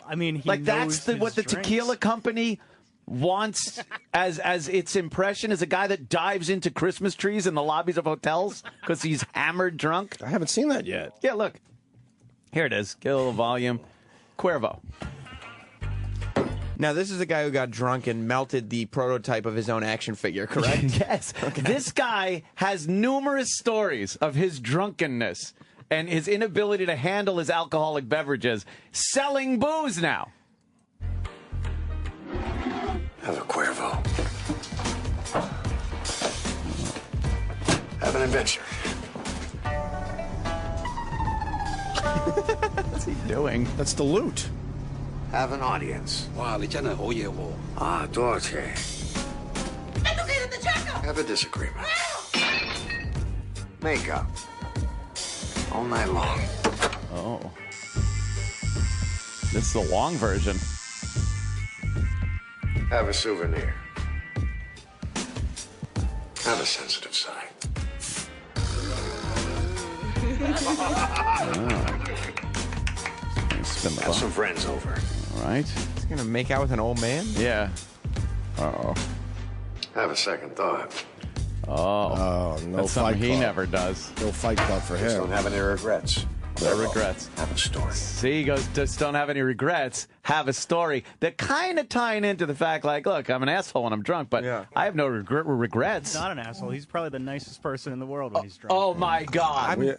I mean, he like knows that's what the drinks. tequila company wants as its impression is a guy that dives into Christmas trees in the lobbies of hotels because he's hammered drunk. I haven't seen that yet. Yeah, look. Here it is. Get a little volume. Cuervo. Now, this is a guy who got drunk and melted the prototype of his own action figure, correct? Yes. Okay. This guy has numerous stories of his drunkenness and his inability to handle his alcoholic beverages, selling booze now. Have a Cuervo. Have an adventure. What's he doing? That's the loot. Have an audience. Wow, 你真係好嘢喎。啊，多少錢？ Have a disagreement. Make up. All night long. Oh. This is the long version. Have a souvenir. Have a sensitive side. Spin the Have some friends over. All right. He's going to make out with an old man? Yeah. Uh-oh. Have a second thought. Oh, no That's fight something he club. never does. No fight club for Just him. don't have any regrets. No regrets. Have a story. See, he goes, just don't have any regrets, have a story. They're kind of tying into the fact, like, look, I'm an asshole when I'm drunk, but I have no regrets. He's not an asshole. He's probably the nicest person in the world when he's drunk. Oh, my God.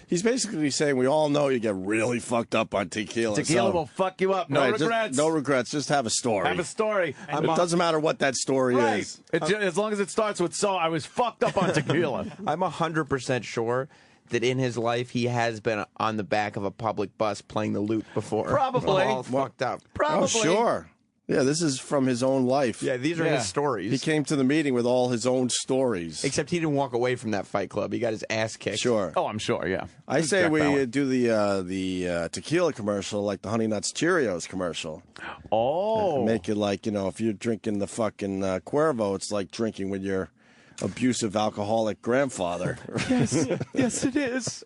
He's basically saying we all know you get really fucked up on tequila. Tequila will fuck you up. No regrets. No regrets. Just have a story. Have a story. It doesn't matter what that story is. As long as it starts with, so I was fucked up on tequila. I'm 100% sure that in his life he has been on the back of a public bus playing the lute before. Probably. All fucked up. Probably. Oh, sure. Yeah, this is from his own life. Yeah, these are his stories. He came to the meeting with all his own stories. Except he didn't walk away from that fight club. He got his ass kicked. Sure. Oh, I'm sure, yeah. I say Jack we Bauer. do the tequila commercial like the Honey Nuts Cheerios commercial. Oh. Make it like, if you're drinking the fucking Cuervo, it's like drinking with your abusive alcoholic grandfather. Yes, yes, it is.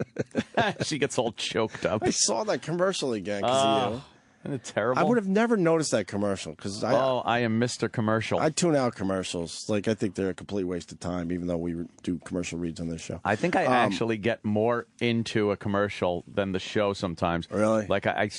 She gets all choked up. I saw that commercial again. 'Cause, Isn't it terrible? I would have never noticed that commercial because I am Mr. Commercial. I tune out commercials. Like, I think they're a complete waste of time, even though we do commercial reads on this show. I think I actually get more into a commercial than the show sometimes. Really? Like, I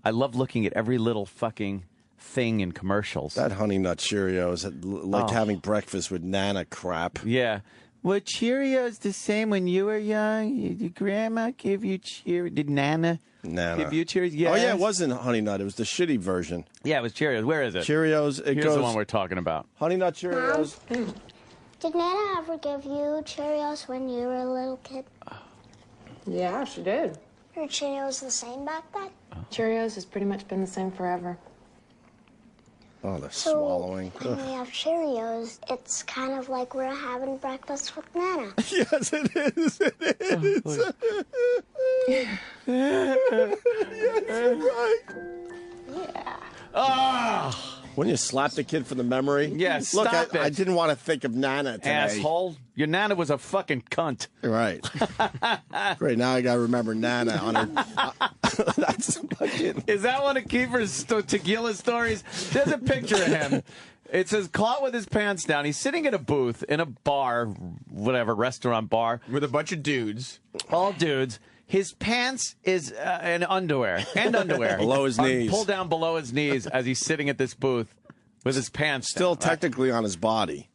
love looking at every little fucking thing in commercials. That Honey Nut Cheerios, like having breakfast with Nana crap. Yeah. Were Cheerios the same when you were young? Did Grandma give you Cheerios? Did Nana give you Cheerios? Yes. Oh, yeah, it wasn't Honey Nut. It was the shitty version. Yeah, it was Cheerios. Where is it? Cheerios. Here's the one we're talking about. Honey Nut Cheerios. Did Nana ever give you Cheerios when you were a little kid? Yeah, she did. Were Cheerios the same back then? Cheerios has pretty much been the same forever. Oh, the swallowing. When we have Cheerios, it's kind of like we're having breakfast with Nana. Yes, it is. It is. Yes, you're right. Yeah. Ah! Wouldn't you slap the kid for the memory? Yeah, Look, stop it. I didn't want to think of Nana today. Asshole. Your Nana was a fucking cunt. Right. Great, now I got to remember Nana on her. That's fucking... Is that one of Kiefer's tequila stories? There's a picture of him. It says, caught with his pants down. He's sitting in a booth in a bar, whatever, restaurant bar. With a bunch of dudes. All dudes. His pants is in underwear. And underwear. Below his knees. Pulled down below his knees as he's sitting at this booth with his pants Still down, technically on his body.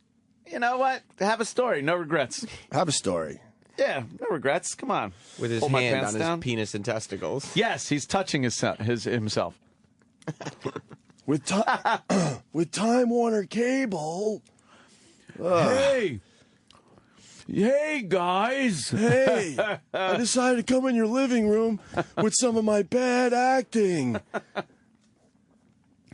You know what? Have a story. No regrets. Have a story. Yeah, no regrets. Come on. With his Pull my hand pants on down. his penis and testicles. Yes, he's touching himself. With Time Warner Cable. Hey, guys. Hey, I decided to come in your living room with some of my bad acting.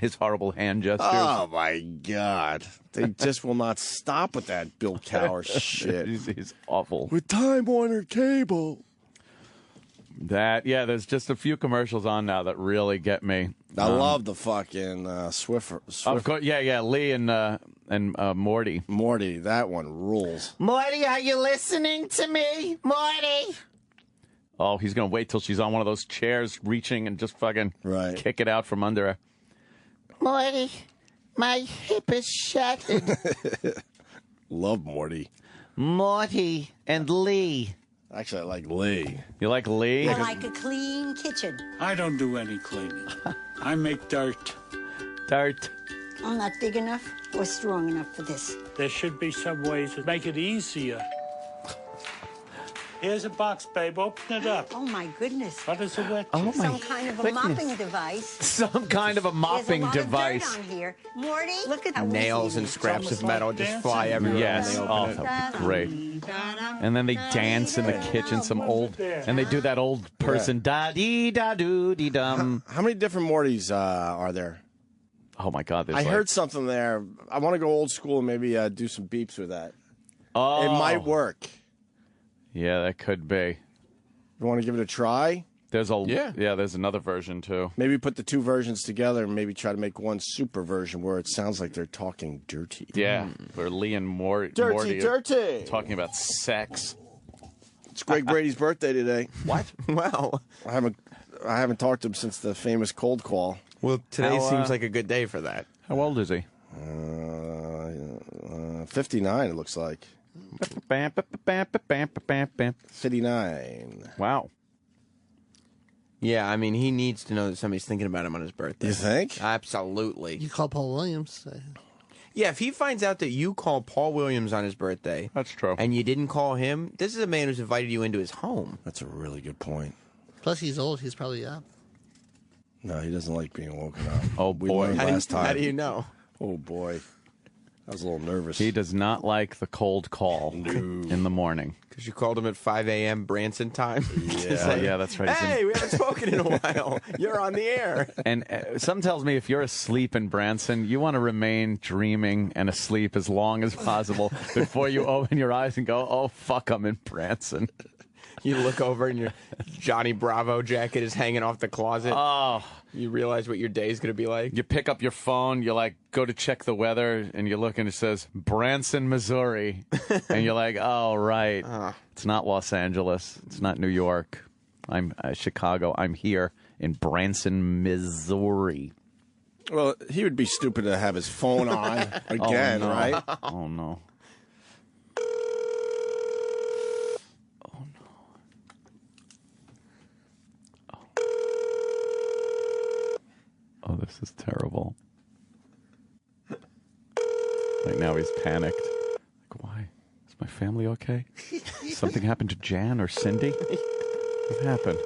His horrible hand gestures. Oh, my God. They just will not stop with that Bill Cowher shit. He's awful. With Time Warner Cable. There's just a few commercials on now that really get me. I love the fucking Swiffer. Of course, yeah, Lee and Morty. Morty, that one rules. Morty, are you listening to me? Morty! Oh, he's going to wait till she's on one of those chairs reaching and just fucking kick it out from under her. Morty, my hip is shattered. Love Morty. Morty and Lee. Actually, I like Lee. You like Lee? I like a clean kitchen. I don't do any cleaning. I make dirt. Dirt. I'm not big enough or strong enough for this. There should be some ways to make it easier. Here's a box, babe. Open it up. Oh, my goodness. What is it with? Oh, my Some kind of a goodness. mopping device. Some kind of a mopping There's a lot device. Of dirt on here. Morty, look at that. Nails and scraps of metal just fly everywhere. Yes, when they oh, open it. that would be great. And then they dance in the kitchen, and they do that old person da-dee-da-doo-dee-dum. How many different Mortys are there? Oh, my God. I heard something there. I want to go old school and maybe do some beeps with that. Oh. It might work. Yeah, that could be. You want to give it a try? There's there's another version, too. Maybe put the two versions together and maybe try to make one super version where it sounds like they're talking dirty. Yeah, where Lee and Morty Dirty. are talking about sex. It's Greg Brady's birthday today. What? Well, I haven't talked to him since the famous cold call. Well, today seems like a good day for that. How old is he? 59, it looks like. 59. Wow. Yeah, I mean, he needs to know that somebody's thinking about him on his birthday. You think? Absolutely. You call Paul Williams. Yeah, if he finds out that you called Paul Williams on his birthday, that's true, and you didn't call him, this is a man who's invited you into his home. That's a really good point. Plus, he's old. He's probably up. No, he doesn't like being woken up. Oh, boy. Last time. How do you know? Oh, boy. I was a little nervous. He does not like the cold call in the morning. Because you called him at 5 a.m. Branson time? Yeah, yeah, that's right. Hey, we haven't spoken in a while. You're on the air. And something tells me if you're asleep in Branson, you want to remain dreaming and asleep as long as possible before you open your eyes and go, oh, fuck, I'm in Branson. You look over and your Johnny Bravo jacket is hanging off the closet. Oh. You realize what your day is going to be like. You pick up your phone, you go to check the weather, and you look and it says Branson, Missouri. And you're like, oh, right. It's not Los Angeles. It's not New York. I'm Chicago. I'm here in Branson, Missouri. Well, he would be stupid to have his phone on again, oh, no. right? Oh, no. Oh, this is terrible. Right now he's panicked. Like, why? Is my family okay? Something happened to Jan or Cindy? What happened?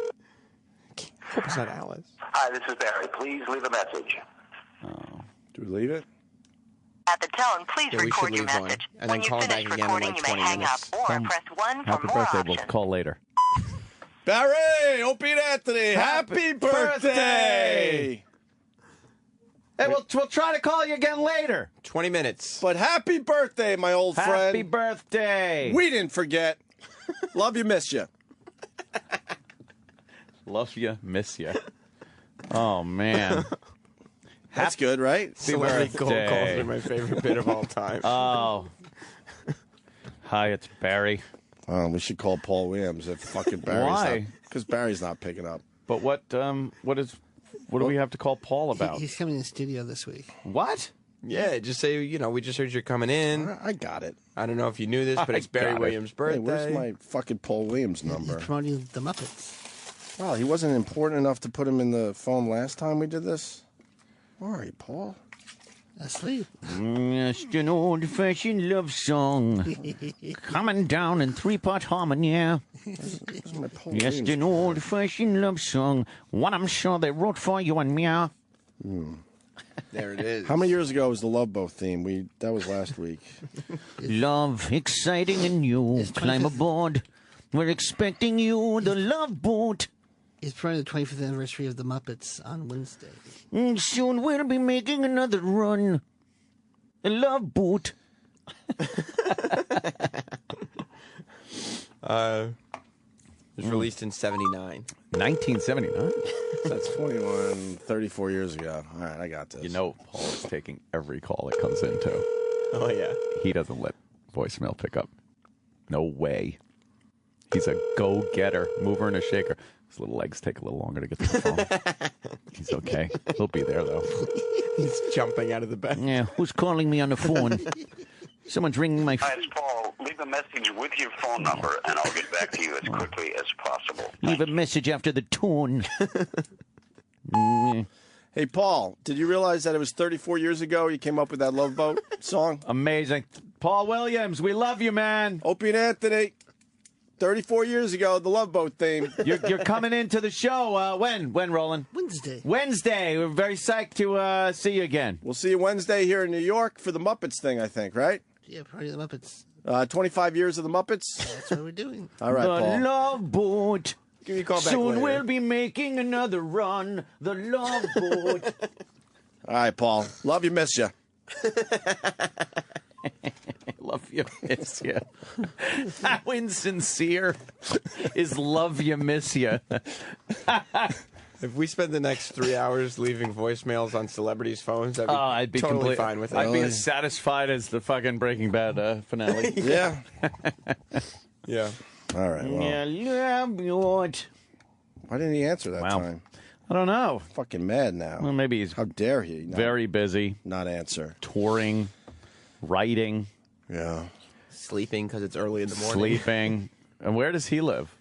I hope it's not Alice. Hi, this is Barry. Please leave a message. Oh. Do we leave it? At the tone, please Yeah, we record should your leave one. message. And When then you call finish back again in recording, like you may 20 hang minutes. up or press 1 for Happy more birthday. options. We'll call later. Barry, Opie and Anthony, happy birthday! Hey, we'll try to call you again later. 20 minutes. But happy birthday, my old friend. Happy birthday. We didn't forget. Love you, miss you. Love you, miss you. Oh, man. That's good, right? Celebrity cold calls are my favorite bit of all time. Oh. Hi, it's Barry. We should call Paul Williams if fucking Barry's Why? Because Barry's not picking up. But what do we have to call Paul about? He's coming in the studio this week. What? Yeah, just say, we just heard you're coming in. I got it. I don't know if you knew this, but it's Barry Williams' birthday. Hey, where's my fucking Paul Williams number? He's promoting the Muppets. Wow, he wasn't important enough to put him in the phone last time we did this? Where are you, Paul? Asleep. Just an old-fashioned love song. Coming down in three-part harmony, yeah. Just an old-fashioned love song. One I'm sure they wrote for you and me. There it is. How many years ago was the Love Boat theme? That was last week. Love, exciting and new. Climb aboard. We're expecting you, the Love Boat. It's probably the 25th anniversary of the Muppets on Wednesday. Soon we'll be making another run. The Love Boat. It was released in 79. 1979? That's 34 years ago. All right, I got this. You know Paul is taking every call that comes in, too. Oh, yeah. He doesn't let voicemail pick up. No way. He's a go-getter, mover and a shaker. His little legs take a little longer to get to the phone. He's okay. He'll be there, though. He's jumping out of the bed. Yeah, who's calling me on the phone? Someone's ringing my Hi, it's Paul. Leave a message with your phone number, and I'll get back to you as quickly as possible. Leave a message after the tone. Hey, Paul, did you realize that it was 34 years ago you came up with that Love Boat song? Amazing. Paul Williams, we love you, man. Opie and Anthony. 34 years ago, the Love Boat theme. You're coming into the show. When, Roland? Wednesday. Wednesday. We're very psyched to see you again. We'll see you Wednesday here in New York for the Muppets thing, I think, right? Yeah, Party of the Muppets. 25 years of the Muppets? That's what we're doing. All right, the Paul. Love Boat. Give me a call back Soon later. we'll be making another run. The Love Boat. All right, Paul. Love you, miss you. Love you, miss you. How insincere is love you, miss you? If we spend the next 3 hours leaving voicemails on celebrities' phones, I'd be totally fine with it. I'd be as satisfied as the fucking Breaking Bad finale. Yeah. Yeah. All right, well. Love Boat. Why didn't he answer that time? I don't know. Fucking mad now. Well, maybe he's How dare he very busy. not answer. Touring, writing. Yeah. Sleeping because it's early in the morning. Sleeping. And where does he live?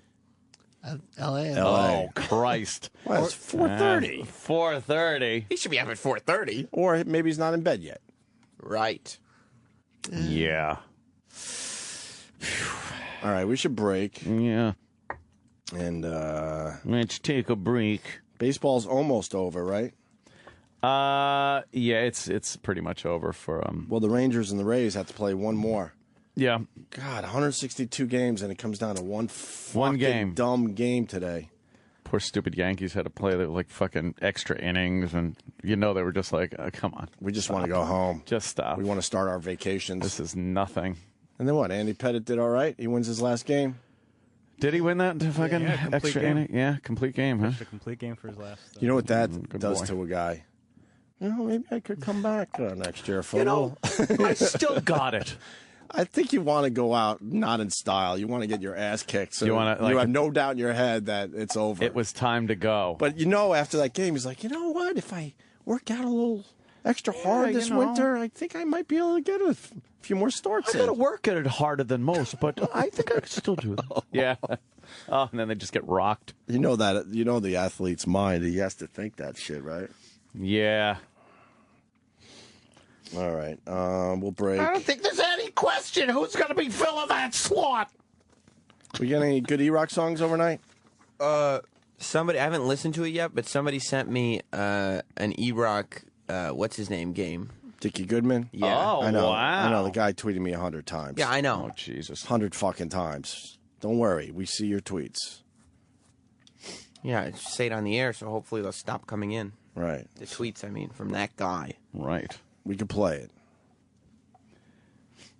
L.A. Oh, Christ. Well, it's 4:30. 4:30. He should be up at 4:30. Or maybe he's not in bed yet. Right. Yeah. All right, we should break. Yeah. And Let's take a break. baseball's almost over, right? Yeah, it's pretty much over for Well, the Rangers and the Rays have to play one more. Yeah. God, 162 games, and it comes down to one game. dumb game today. Poor stupid Yankees had to play like fucking extra innings, and they were just like, come on. We just want to go home. Just stop. We want to start our vacations. This is nothing. And then what? Andy Pettit did all right. He wins his last game. Did he win that fucking Yeah, complete extra game. inning? Yeah, complete game, huh? Just a complete game for his last. You know what that Good does boy. to a guy? Maybe I could come back next year for I still got it. I think you want to go out not in style. You want to get your ass kicked. So You wanna, you have no doubt in your head that it's over. It was time to go. But after that game, he's like, you know what? If I work out a little extra hard this you know. winter, I think I might be able to get a few more starts I got to work at it harder than most, but I think I could still do that. Yeah. Oh, and then they just get rocked. You know the athlete's mind. He has to think that shit, right? Yeah. All right. We'll break. I don't think there's any question who's going to be filling that slot. We get any good E-Rock songs overnight? Somebody, I haven't listened to it yet, but somebody sent me an E-Rock, what's his name, game. Dickie Goodman? Yeah. Oh, I know. wow. I know. The guy tweeted me 100 times. Yeah, I know. Oh, Jesus. 100 fucking times. Don't worry. We see your tweets. Yeah, I just say it on the air, so hopefully they'll stop coming in. Right. The tweets, I mean, from that guy. Right. We can play it.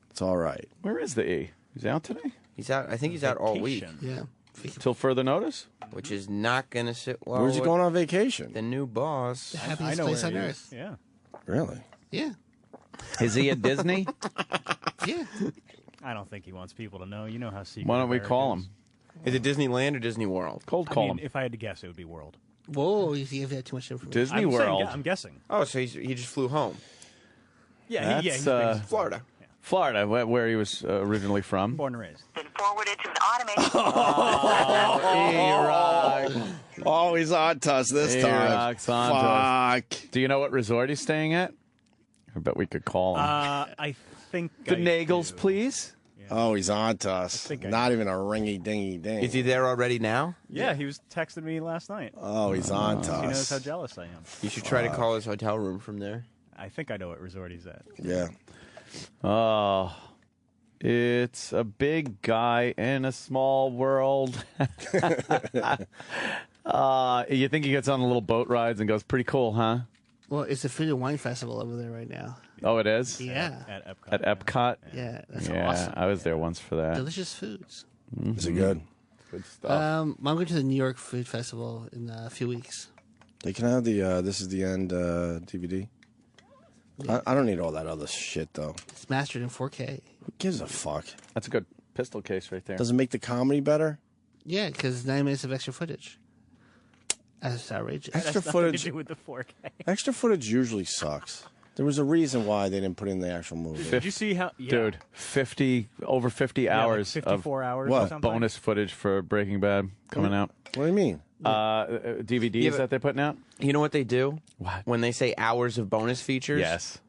It's all right. Where is the E? He's out today? He's out. I think he's out all week. Yeah. Till further notice? Which is not going to sit well. Where's he going on vacation? The new boss. The happiest place on earth. Yeah. Really? Yeah. Is he at Disney? Yeah. I don't think he wants people to know. You know how secret. Why don't we call America him? Is it Disneyland or Disney World? Cold is. call I mean, him. if I had to guess, it would be World. Whoa, you see if you had too much information. Disney I'm saying, World. I'm guessing. Oh, so he just flew home. Yeah, That's, he's Florida. Florida, where he was originally from. born and raised. Been forwarded to an automated. Oh, he's on to us this time. Fuck. Do you know what resort he's staying at? I bet we could call him. I think the Nagels, please. Oh, he's on to us. Not even a ringy-dingy-ding. Is he there already now? Yeah, he was texting me last night. Oh, he's on to us. He knows how jealous I am. You should try to call his hotel room from there. I think I know what resort he's at. Yeah. Oh, it's a big guy in a small world. You think he gets on the little boat rides and goes, pretty cool, huh? Well, it's a food and wine festival over there right now. Oh, it is? Yeah. At Epcot. At Epcot? Yeah, that's Yeah, awesome. I was there once for that. Delicious foods. Is it good? Good stuff. I'm going to the New York Food Festival in a few weeks. They can have the This Is the End DVD. I don't need all that other shit, though. It's mastered in 4K. Who gives a fuck? That's a good pistol case right there. Does it make the comedy better? Yeah, because 9 minutes of extra footage. That's outrageous. Extra That's nothing footage. to do with the 4K. Extra footage usually sucks. There was a reason why they didn't put in the actual movie. Did you see how? Yeah. Dude, over 50 Yeah, like hours 54 of hours or What? something? bonus footage for Breaking Bad coming out. What do you mean? DVDs Yeah, but- that they're putting out? You know what they do? What? When they say hours of bonus features? Yes.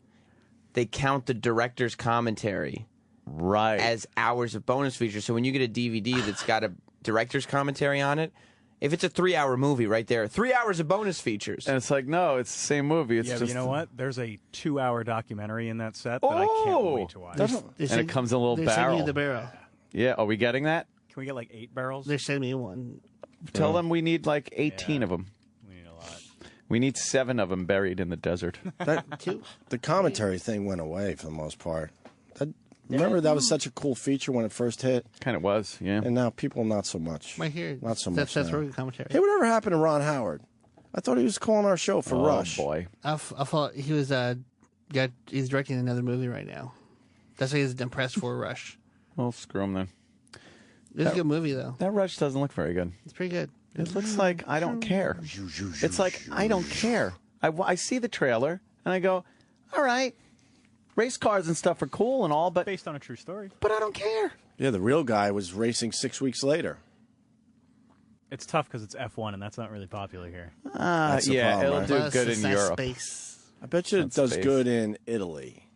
They count the director's commentary Right. as hours of bonus features. So when you get a DVD that's got a director's commentary on it, if it's a 3-hour movie right there, 3 hours of bonus features. And it's like, no, it's the same movie. It's Yeah, but just you know what? There's a 2-hour documentary in that set that I can't wait to watch. And it comes in a little They're sending barrel. you the barrel. Yeah, are we getting that? Can we get like 8 barrels? They're sending me one. Tell them we need like 18 of them. We need a lot. We need 7 of them buried in the desert. The commentary thing went away for the most part. Remember that was such a cool feature when it first hit? Kind of was, yeah. And now people not so much. Right here. Not so That's much now. Rogan commentary. Hey, whatever happened to Ron Howard? I thought he was calling our show for Rush. Oh, boy. I thought he was he's directing another movie right now. That's why he's impressed for Rush. Well, screw him then. It's a good movie though. That Rush doesn't look very good. It's pretty good. It looks like I don't care. It's like I don't care. I see the trailer and I go, all right, race cars and stuff are cool and all, but based on a true story. But I don't care. Yeah, the real guy was racing 6 weeks later. It's tough because it's F1 and that's not really popular here. That's the Yeah, problem, it'll right? do Plus, good it's in that Europe. Space. I bet you it That's does space. good in Italy.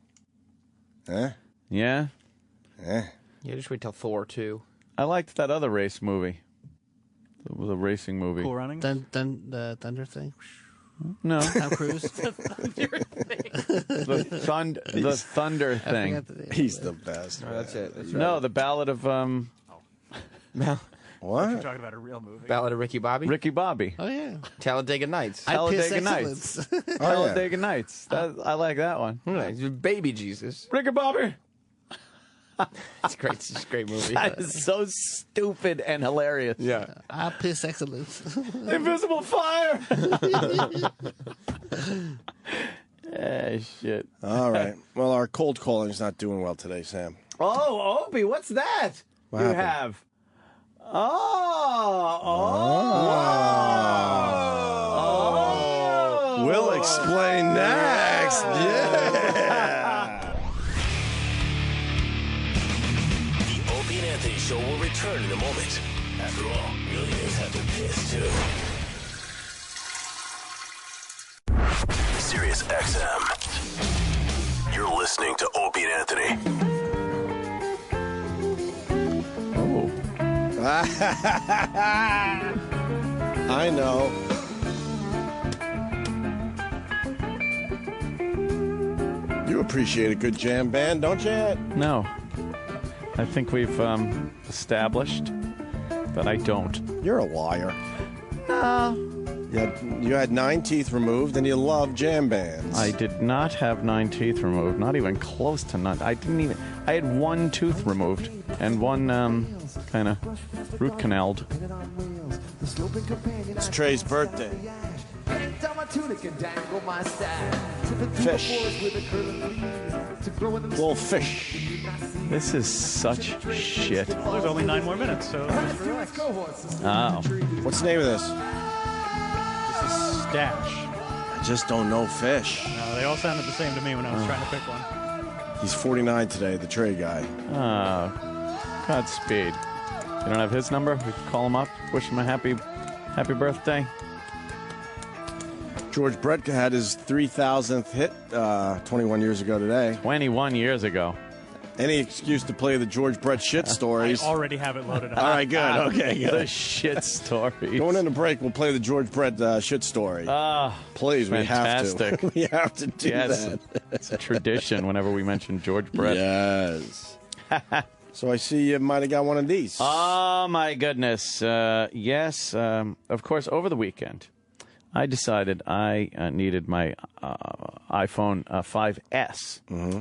Eh? Yeah. Eh? Yeah, just wait till Thor 2. I liked that other race movie. It was a racing movie. Cool Running? The Thunder thing. No. Tom Cruise. The Thunder I thing. forgot the name. He's the best. Oh, that's it. That's No, the Ballad of What? You're talking about a real movie. Ballad of Ricky Bobby? Ricky Bobby. Oh yeah. Talladega Nights. Talladega Nights. Talladega Nights. I like that one. Baby Jesus. Ricky Bobby. It's great. It's a great movie. That is so stupid and hilarious. Yeah. I piss excellence. Invisible fire. Shit. All right. Well, our cold calling's not doing well today, Sam. Oh, Opie, what's that? What you happened? have. Oh. We'll explain next. Yeah. The Opie and Anthony Show will return in a moment. After all, millionaires have to piss too. Sirius XM. You're listening to Opie and Anthony. I know. You appreciate a good jam band, don't you, Ed? No. I think we've established that I don't. You're a liar. No. You had 9 teeth removed, and you love jam bands. I did not have 9 teeth removed. Not even close to none. I had 1 tooth removed and 1 kind of root canaled. It's Trey's birthday. Fish. Little fish. This is such shit. Well, there's only 9 more minutes, so just relax. Oh. What's the name of this? This is Stash. I just don't know fish. No, they all sounded the same to me when I was trying to pick one. He's 49 today, the Trey guy. Oh, Godspeed. You don't have his number? We can call him up, wish him a happy birthday. George Brett had his 3,000th hit 21 years ago today. 21 years ago. Any excuse to play the George Brett shit stories. I already have it loaded up. All right, good. Okay, good. The shit stories. Going into break, we'll play the George Brett shit story. Please, fantastic. we have to. We have to do that. It's a tradition whenever we mention George Brett. Yes. So I see you might have got one of these. Oh, my goodness. Yes, of course, over the weekend, I decided I needed my iPhone 5S. Mm-hmm.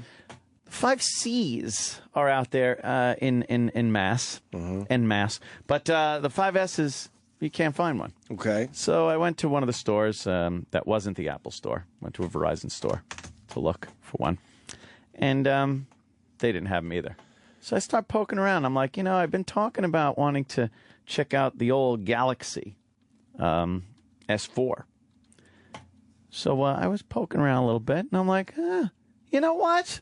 5Cs are out there in mass, en masse, but the 5S is, you can't find one. Okay. So I went to one of the stores that wasn't the Apple store. Went to a Verizon store to look for one, and they didn't have them either. So I start poking around. I'm like, I've been talking about wanting to check out the old Galaxy S4. So I was poking around a little bit, and I'm like, you know what?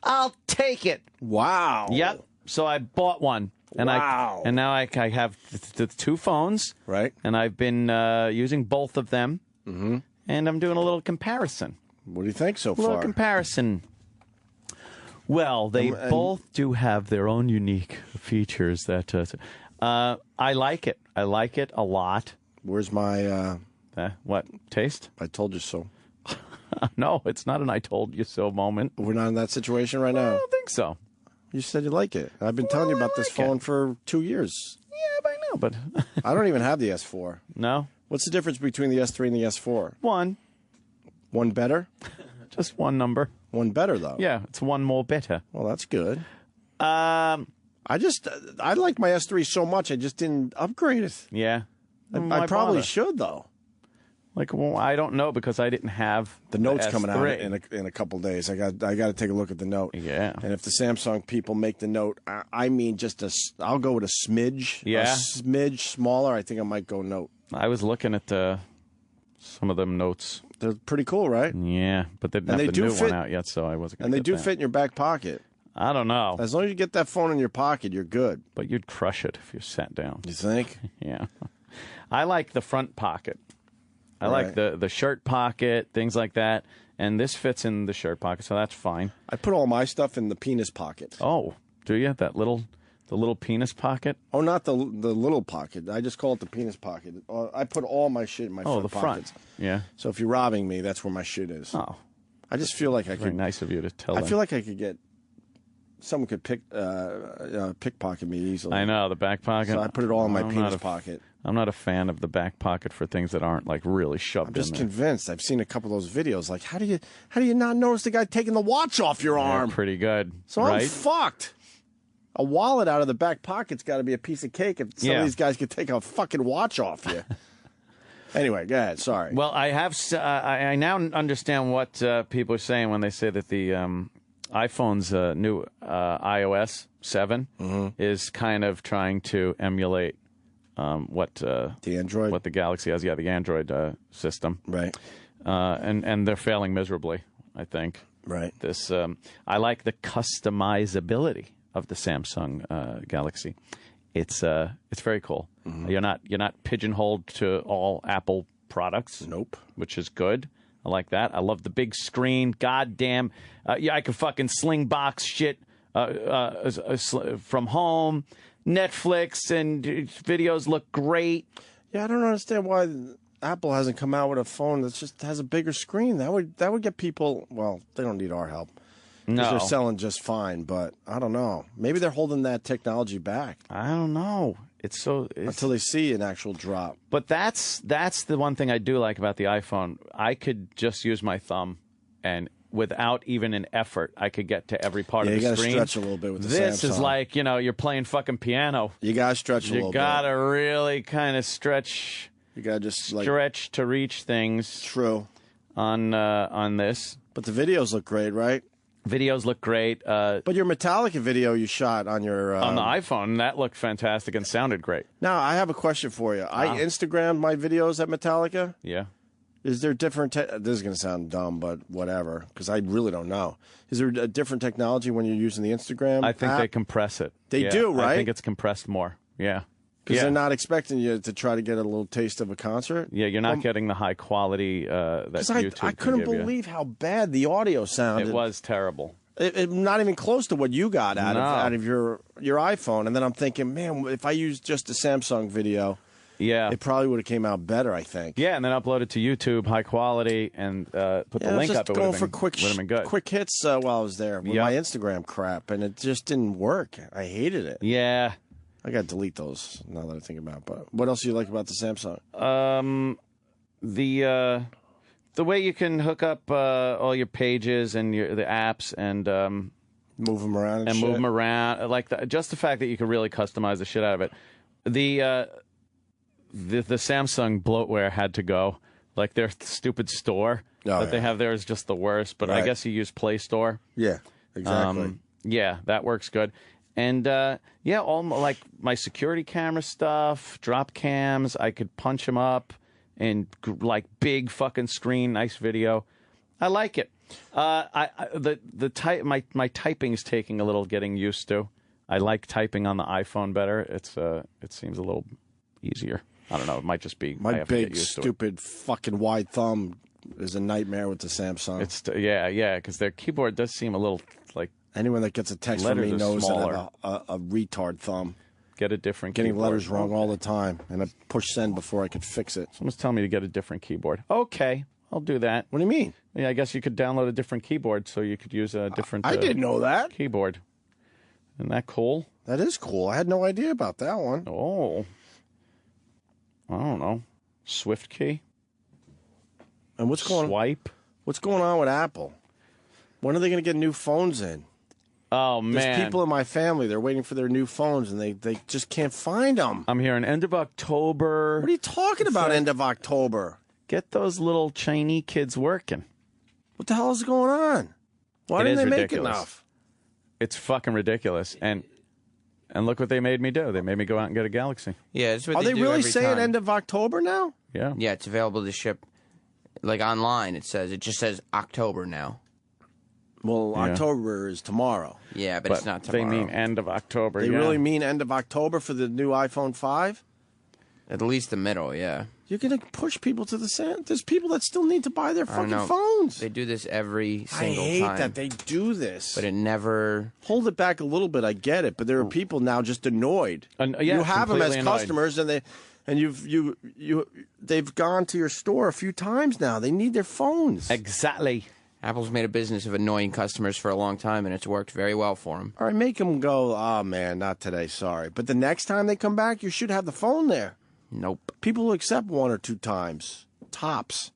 I'll take it. Wow. Yep. So I bought one. And wow. And now I have the 2 phones. Right. And I've been using both of them. Mm-hmm. And I'm doing a little comparison. What do you think so far? A little comparison. Well, they both do have their own unique features that I like it. I like it a lot. Where's my... what? Taste? I told you so. No, it's not an I told you so moment. We're not in that situation right now. I don't think so. You said you like it. I've been telling you about this phone for 2 years. Yeah, I know, but... I don't even have the S4. No? What's the difference between the S3 and the S4? One. One better? Just one number. One better, though. Yeah, it's one more better. Well, that's good. I like my S3 so much, I just didn't upgrade it. Yeah. I probably should, though. Like, well, I don't know because I didn't have the Note's S3. coming out in a couple days. I got to take a look at the Note. Yeah. And if the Samsung people make the Note, I mean, I'll go with a smidge. Yeah. A smidge smaller. I think I might go Note. I was looking at some of them Notes. They're pretty cool, right? Yeah, but they didn't have the new one out yet, so I wasn't going to. And they do fit in your back pocket. I don't know. As long as you get that phone in your pocket, you're good. But you'd crush it if you sat down. You think? Yeah. I like the front pocket. I like the shirt pocket, things like that. And this fits in the shirt pocket, so that's fine. I put all my stuff in the penis pocket. Oh, do you? The little penis pocket? Oh, not the little pocket. I just call it the penis pocket. I put all my shit in my front pockets. Front. Yeah. So if you're robbing me, that's where my shit is. Oh. I just feel like I could. Very nice of you to tell I them. feel like I could get. Someone could pickpocket me easily. I know, the back pocket. So I put it all in my penis pocket. I'm not a fan of the back pocket for things that aren't like really shoved in there. I'm just convinced. I've seen a couple of those videos. Like, how do you not notice the guy taking the watch off your arm? Pretty good. So right? I'm fucked. A wallet out of the back pocket's got to be a piece of cake if some of these guys could take a fucking watch off you. Anyway, go ahead. Sorry. Well, I have. I now understand what people are saying when they say that the iPhone's new iOS 7 is kind of trying to emulate what the Android, what the Galaxy has. Yeah, the Android system. Right. And they're failing miserably, I think. Right. This I like the customizability of the Samsung Galaxy. It's very cool. Mm-hmm. You're not pigeonholed to all Apple products. Nope. Which is good. I like that. I love the big screen. Goddamn. I can fucking sling box shit from home. Netflix and videos look great. Yeah, I don't understand why Apple hasn't come out with a phone that just has a bigger screen. That would get people. Well, they don't need our help. No, they're selling just fine. But I don't know. Maybe they're holding that technology back. I don't know. until they see an actual drop. But that's the one thing I do like about the iPhone. I could just use my thumb, and without even an effort, I could get to every part of the screen. You got to stretch a little bit with the This Samsung. is like, you're playing fucking piano. You got to stretch a little bit. You got to really kind of stretch. You got to just stretch to reach things. True. On this. But the videos look great, right? Videos look great. But your Metallica video you shot on your... on the iPhone, that looked fantastic and sounded great. Now, I have a question for you. I Instagrammed my videos at Metallica. Yeah. Is there different... this is going to sound dumb, but whatever, because I really don't know. Is there a different technology when you're using the Instagram I think app? they compress it. They do, right? I think it's compressed more. Yeah. Because they're not expecting you to try to get a little taste of a concert. Yeah, you're not getting the high quality that YouTube I couldn't can give believe how bad the audio sounded. It was terrible. Not even close to what you got out of your iPhone. And then I'm thinking, man, if I used just a Samsung video, it probably would have came out better, I think. Yeah, and then upload it to YouTube, high quality, and put the link up. It would have been good. Quick hits while I was there with my Instagram crap, and it just didn't work. I hated it. Yeah. I got to delete those now that I think about it. But what else do you like about the Samsung? The way you can hook up all your pages and the apps and move them around and move them around, just the fact that you can really customize the shit out of it. The Samsung bloatware had to go. Like their stupid store that they have there is just the worst. But I guess you use Play Store. Yeah, exactly. Yeah, that works good. And, all like my security camera stuff, drop cams, I could punch them up and like big fucking screen, nice video. I like it. My typing's taking a little getting used to. I like typing on the iPhone better. It seems a little easier. I don't know. It might just be my big stupid fucking wide thumb is a nightmare with the Samsung. It's because their keyboard does seem a little like. Anyone that gets a text from me knows that I have a retard thumb. Get a different Getting keyboard. letters wrong all the time, and I push send before I could fix it. Someone's telling me to get a different keyboard. Okay, I'll do that. What do you mean? Yeah, I guess you could download a different keyboard so you could use a different I didn't know that. Keyboard. Isn't that cool? That is cool. I had no idea about that one. Oh. I don't know. Swift key? And what's going Swipe? What's going on with Apple? When are they going to get new phones in? Oh, man. There's people in my family, they're waiting for their new phones, and they just can't find them. I'm hearing end of October. What are you talking about, end of October? Get those little Chinese kids working. What the hell is going on? Why didn't they make enough? It's fucking ridiculous. And look what they made me do. They made me go out and get a Galaxy. Yeah, it's what Are they do really every saying time. end of October now? Yeah. Yeah, it's available to ship. Like online, it just says October now. Well, October is tomorrow. Yeah, but it's not tomorrow. They mean end of October. They really mean end of October for the new iPhone 5? At least the middle, yeah. You're going to push people to the sand. There's people that still need to buy their fucking phones. They do this every single time. I hate time. that they do this. But it never... Hold it back a little bit, I get it. But there are people now just annoyed. You have them as annoyed. customers, and they've gone to your store a few times now. They need their phones. Exactly. Apple's made a business of annoying customers for a long time, and it's worked very well for them. All right, make them go, oh, man, not today, sorry. But the next time they come back, you should have the phone there. Nope. People will accept 1 or 2 times. Tops.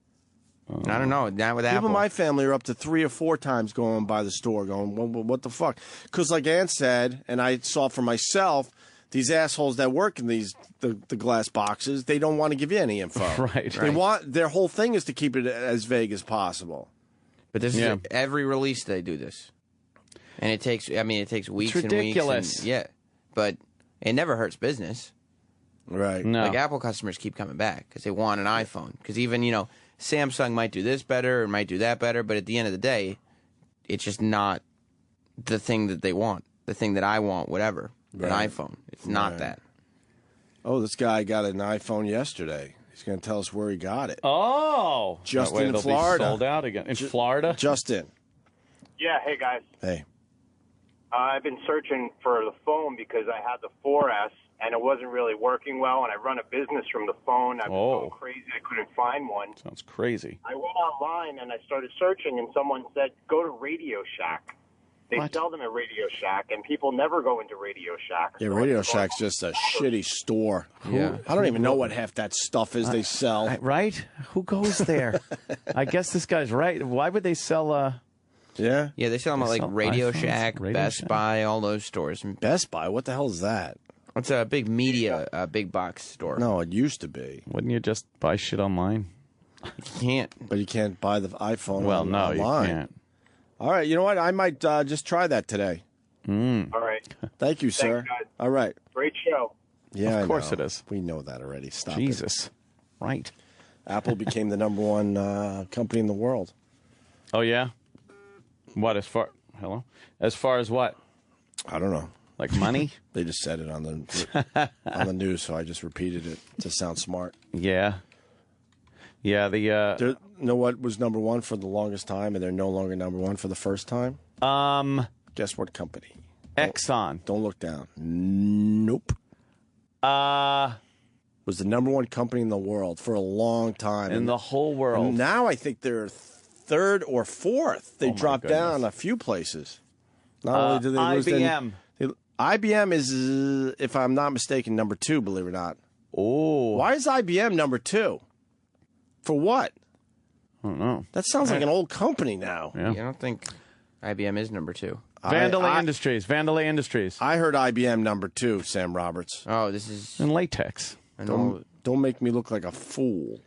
I don't know. Not with Apple. People in my family are up to 3 or 4 times going by the store going, what the fuck? Because like Ann said, and I saw for myself, these assholes that work in the glass boxes, they don't want to give you any info. Right. They want, their whole thing is to keep it as vague as possible. But this is every release they do this. And it takes weeks and weeks. Ridiculous. Yeah. But it never hurts business. Right. No. Like Apple customers keep coming back because they want an iPhone. Because even, Samsung might do this better or might do that better, but at the end of the day, it's just not the thing that they want. The thing that I want, whatever. An iPhone. It's not that. Oh, this guy got an iPhone yesterday. He's going to tell us where he got it. Oh. Justin in they'll Florida. Be sold out again. In Florida? Justin. Yeah, hey, guys. Hey. I've been searching for the phone because I had the 4S, and it wasn't really working well, and I run a business from the phone. I was going crazy. I couldn't find one. Sounds crazy. I went online, and I started searching, and someone said, go to Radio Shack. They sell them at Radio Shack, and people never go into Radio Shack. Yeah, Radio Shack's just a shitty store. Yeah. I don't even know what half that stuff is they sell. Right? Who goes there? I guess this guy's right. Why would they sell? Yeah, they sell them at like Radio iPhones, Shack, Radio Best Shack. Buy, all those stores. Best Buy? What the hell is that? It's a big media, big box store. No, it used to be. Wouldn't you just buy shit online? You can't. But you can't buy the iPhone no, online. you can't. All right, you know what? I might just try that today. All right. Thank you, sir. Thanks, guys. All right. Great show. Yeah, Of course I know. it is. We know that already. Stop it. Jesus. Right. Apple became the number one company in the world. Oh, yeah? What, as far... Hello? As far as what? I don't know. Like money? They just said it on the news, so I just repeated it to sound smart. Yeah. Yeah, You know what was number one for the longest time, and they're no longer number one for the first time? Guess what company? Exxon. Don't look down. Nope. Was the number one company in the world for a long time. In the whole world. And now I think they're third or fourth. They dropped down a few places. Not only did they lose... IBM. IBM is, if I'm not mistaken, number 2, believe it or not. Oh. Why is IBM number 2? For what? I don't know. That sounds like an old company now. Yeah. I don't think IBM is number 2. Vandalay Industries. I heard IBM number 2, Sam Roberts. Oh, this is... In latex. Don't make me look like a fool.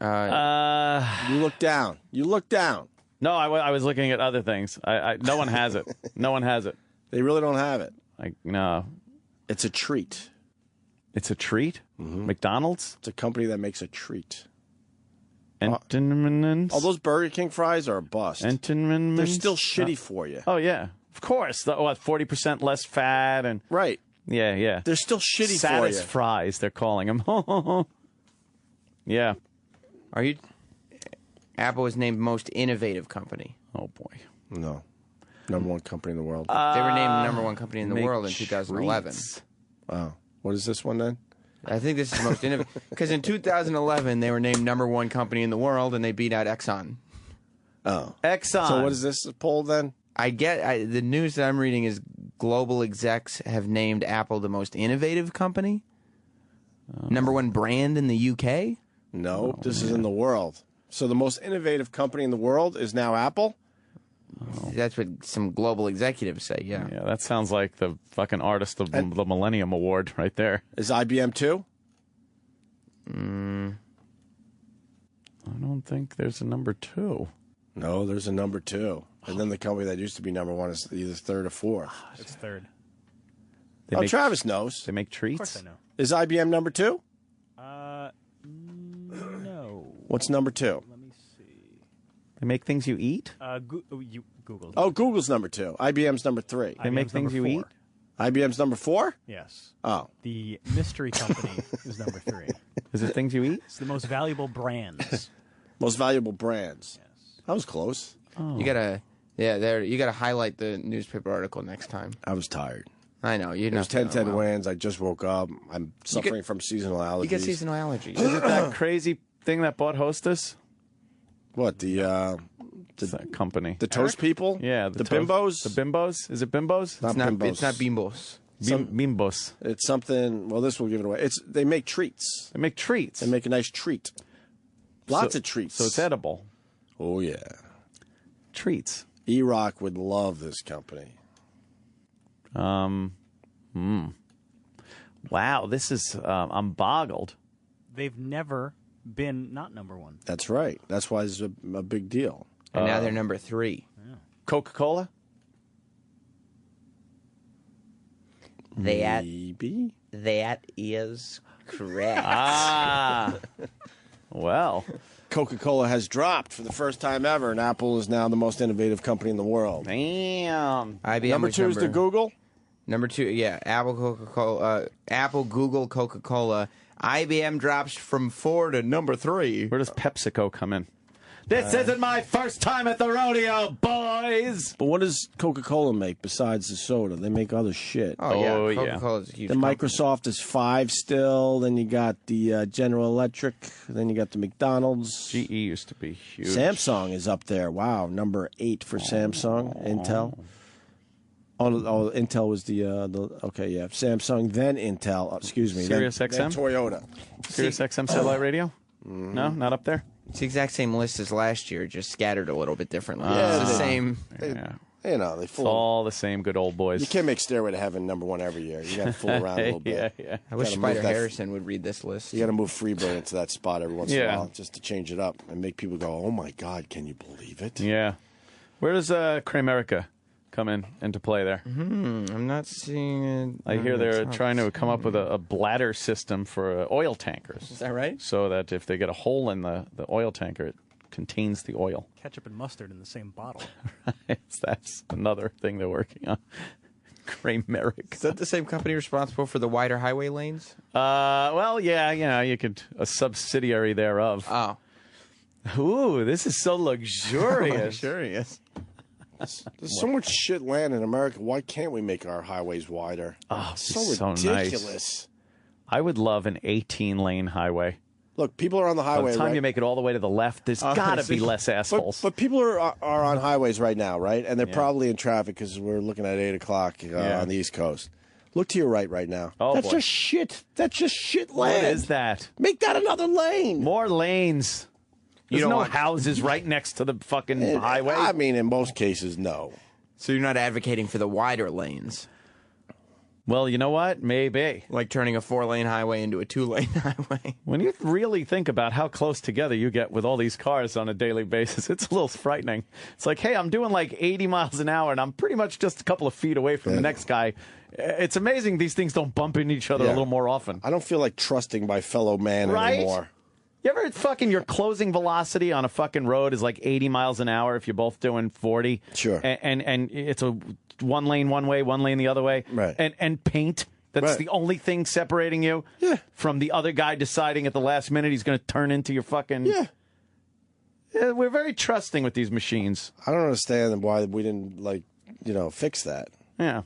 You look down. You look down. No, I was looking at other things. No one has it. No one has it. They really don't have it. No. It's a treat. It's a treat? Mm-hmm. McDonald's? It's a company that makes a treat. Entenmann's? All those Burger King fries are a bust. Entenmann's? They're still shitty for you. Oh, yeah. Of course. 40% less fat and... Right. Yeah. They're still shitty for you. Satis fries, they're calling them. Yeah. Are you... Apple was named most innovative company. Oh, boy. No. Number one company in the world. They were named number one company in the world in 2011. Wow. What is this one then? I think this is most innovative. Because in 2011, they were named number one company in the world, and they beat out Exxon. Oh. Exxon. So what is this poll then? The news that I'm reading is global execs have named Apple the most innovative company. Number one brand in the UK? No, this is in the world. So the most innovative company in the world is now Apple? That's what some global executives say, yeah. Yeah, that sounds like the fucking artist of the Millennium Award right there. Is IBM too? I don't think there's a number 2. No, there's a number 2. And then the company that used to be number 1 is either 3rd or 4th. It's 3rd. Travis knows. They make treats? Of course I know. Is IBM number 2? No. What's number 2? Let me see. They make things you eat? You Googled. Oh, Google's number 2. IBM's number 3. They make things you eat? IBM's number 4? Yes. Oh. The mystery company is number 3. Is it things you eat? It's the most valuable brands. Most valuable brands. Yes. That was close. You gotta highlight the newspaper article next time. I was tired. I know. It was 10-10 wins. I just woke up. I'm suffering from seasonal allergies. You get seasonal allergies. Is it that crazy thing that bought Hostess? What, the company? The toast people? Yeah. The bimbos? The bimbos? Is it bimbos? Not bimbos. It's not bimbos. Bimbos. It's something, well, this will give it away. They make treats. They make treats. They make a nice treat. Lots of treats. So it's edible. Oh, yeah. Treats. E-Rock would love this company. Wow, this is, I'm boggled. They've never been not number 1. That's right. That's why it's a big deal. And now they're number 3. Yeah. Coca-Cola? Maybe. That is correct. Well. Coca-Cola has dropped for the first time ever, and Apple is now the most innovative company in the world. Damn. IBM number 2 is the Google? Number 2, yeah. Apple, Coca-Cola, Apple, Google, Coca-Cola. IBM drops from 4 to number 3. Where does PepsiCo come in? This isn't my first time at the rodeo, boys. But what does Coca-Cola make besides the soda? They make other shit. Oh yeah, Coca-Cola's a huge. The Microsoft is 5 still. Then you got the General Electric. Then you got the McDonald's. GE used to be huge. Samsung is up there. Wow, number 8 for Samsung. Intel. Oh, Intel was the okay, yeah. Samsung, then Intel. Excuse me. Sirius then XM? Toyota. Sirius XM satellite radio? No, not up there. It's the exact same list as last year, just scattered a little bit differently. Yeah, It's the same. You know, they It's fool. all the same good old boys. You can't make Stairway to Heaven #1 every year. You got to fool around a little bit. Yeah. I wish Gotta Spider move that- Harrison would read this list. You got to move Freebird into that spot every once in a Yeah. while, just to change it up and make people go, "Oh my God, can you believe it?" Yeah. Where does Kramerica come into play there? I'm not seeing it. I hear they're trying to come up with a bladder system for oil tankers. Is that right? So that if they get a hole in the oil tanker, it contains the oil. Ketchup and mustard in the same bottle. That's another thing they're working on. Kramerica. Is that the same company responsible for the wider highway lanes? Well, yeah, you could, a subsidiary thereof. Oh. Ooh, this is so luxurious. Luxurious. There's so much shit land in America. Why can't we make our highways wider? Oh, It's so ridiculous. nice. I would love an 18-lane highway. Look, people are on the By highway. the time right? you make it all the way to the left, there's got to be less assholes. But people are on highways right now, right? And they're probably in traffic because we're looking at 8 o'clock on the East Coast. Look to your right now. Oh, That's boy. just shit. That's just shit What land. is that? Make that another lane. More lanes. There's don't no want- houses right next to the fucking highway. I mean, in most cases, no. So you're not advocating for the wider lanes? Well, you know what? Maybe. Like turning a 4-lane highway into a 2-lane highway? When you really think about how close together you get with all these cars on a daily basis, it's a little frightening. It's like, hey, I'm doing like 80 miles an hour, and I'm pretty much just a couple of feet away from the next guy. It's amazing these things don't bump into each other a little more often. I don't feel like trusting my fellow man Right? anymore. You ever fucking your closing velocity on a fucking road is like 80 miles an hour if you're both doing 40? Sure. And it's a one lane one way, one lane the other way. Right. And paint. That's Right. the only thing separating you from the other guy deciding at the last minute he's going to turn into your fucking... Yeah, we're very trusting with these machines. I don't understand why we didn't, fix that. Yeah.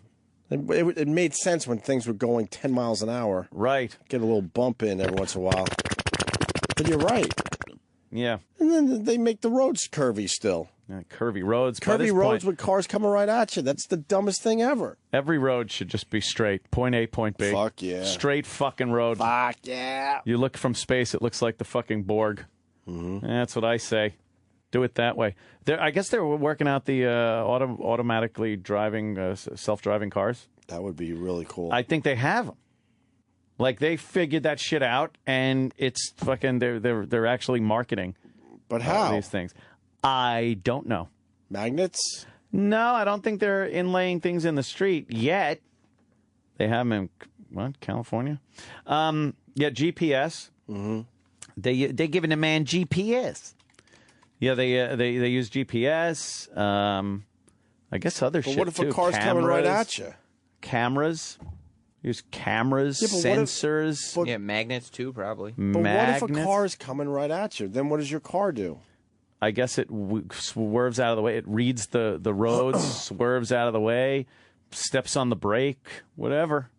It made sense when things were going 10 miles an hour. Right. Get a little bump in every once in a while. But you're right. Yeah. And then they make the roads curvy still. Yeah, curvy roads. By Curvy this roads point, with cars coming right at you. That's the dumbest thing ever. every road should just be straight. Point A, point B. Fuck yeah. Straight fucking road. Fuck yeah. You look from space, it looks like the fucking Borg. That's what I say. Do it that way. I guess they're working out the automatically driving, self-driving cars. That would be really cool. I think they have them. Like they figured that shit out, and it's fucking. They're actually marketing. But how? These things? I don't know. Magnets? No, I don't think they're inlaying things in the street yet. They have them in California? Yeah, GPS. Mm-hmm. They're giving a man GPS. Yeah, they use GPS. I guess other But shit what if too. a car's coming right at you? Cameras. Use cameras, Yeah, but what if- sensors. Yeah, magnets too, probably. But magnets. what if a car is coming right at you? Then what does your car do? I guess it swerves out of the way. It reads the roads, swerves out of the way, steps on the brake, whatever.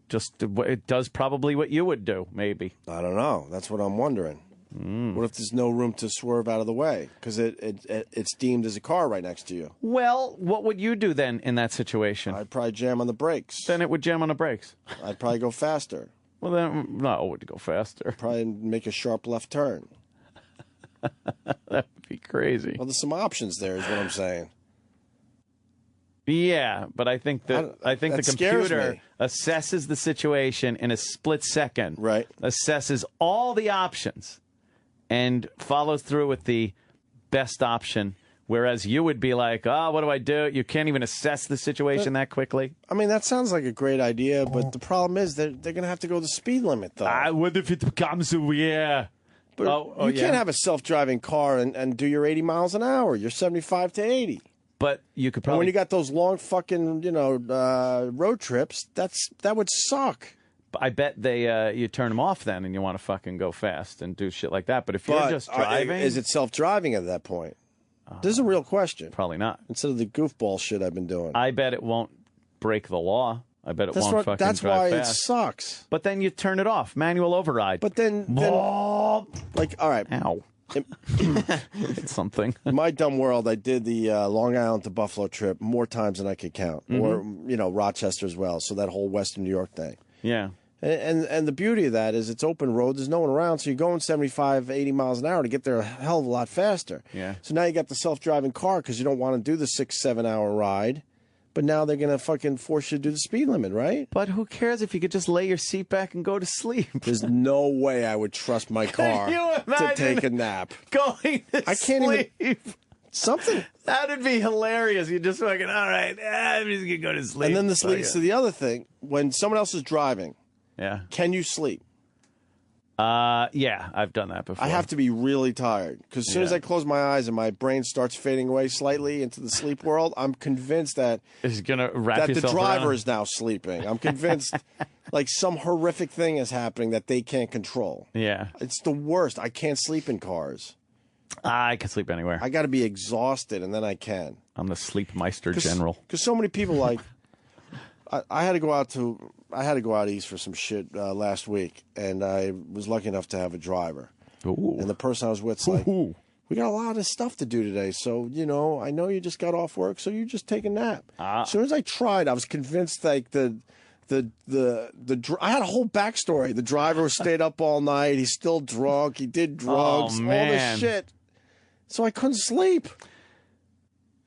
Just it does probably what you would do, maybe. I don't know. That's what I'm wondering. What if there's no room to swerve out of the way because it's deemed as a car right next to you? Well, what would you do then in that situation? I'd probably jam on the brakes. Then it would jam on the brakes. I'd probably go faster. Well, then no, it would go faster. Probably make a sharp left turn. That would be crazy. Well, there's some options there, is what I'm saying. Yeah, but I think the that scares computer me. assesses the situation in a split second. Right. Assesses all the options and follows through with the best option. Whereas you would be like, oh, what do I do? You can't even assess the situation that quickly. I mean, that sounds like a great idea, but the problem is they're going to have to go the speed limit, though. What if it becomes yeah? But you can't have a self-driving car and do your 80 miles an hour. You're 75 to 80. But you could And probably... when you got those long fucking, road trips, that would suck. I bet they you turn them off then, and you want to fucking go fast and do shit like that. But if you're just driving, is it self-driving at that point? This is a real question. Probably not. Instead of the goofball shit I've been doing. I bet it won't break the law. I bet it won't fucking That's drive why fast. it sucks. But then you turn it off, manual override. But then like, all right. Ow. It's something. In my dumb world, I did the Long Island to Buffalo trip more times than I could count. Or, Rochester as well. So that whole Western New York thing. Yeah. And the beauty of that is it's open road. There's no one around. So you're going 75, 80 miles an hour to get there a hell of a lot faster. Yeah. So now you got the self-driving car because you don't want to do the 6-7 hour ride. But now they're going to fucking force you to do the speed limit, right? But who cares if you could just lay your seat back and go to sleep? There's no way I would trust my car to take a nap. Going to I can't sleep. even... Something. That'd be hilarious. You just fucking, all right, I'm just going to go to sleep. And then this leads to the other thing. When someone else is driving, can you sleep? Yeah, I've done that before. I have to be really tired because as soon as I close my eyes and my brain starts fading away slightly into the sleep world, I'm convinced that it's gonna wrap that the yourself driver around. is now sleeping. I'm convinced like some horrific thing is happening that they can't control. Yeah, it's the worst. I can't sleep in cars. I can sleep anywhere. I got to be exhausted and then I can. I'm the sleep meister general. Because so many people like. I had to go out east for some shit last week, and I was lucky enough to have a driver. Ooh. And the person I was with's like, we got a lot of stuff to do today, so I know you just got off work, so you just take a nap. As soon as I tried, I was convinced like I had a whole backstory. The driver stayed up all night. He's still drunk. He did drugs. All this shit. So I couldn't sleep.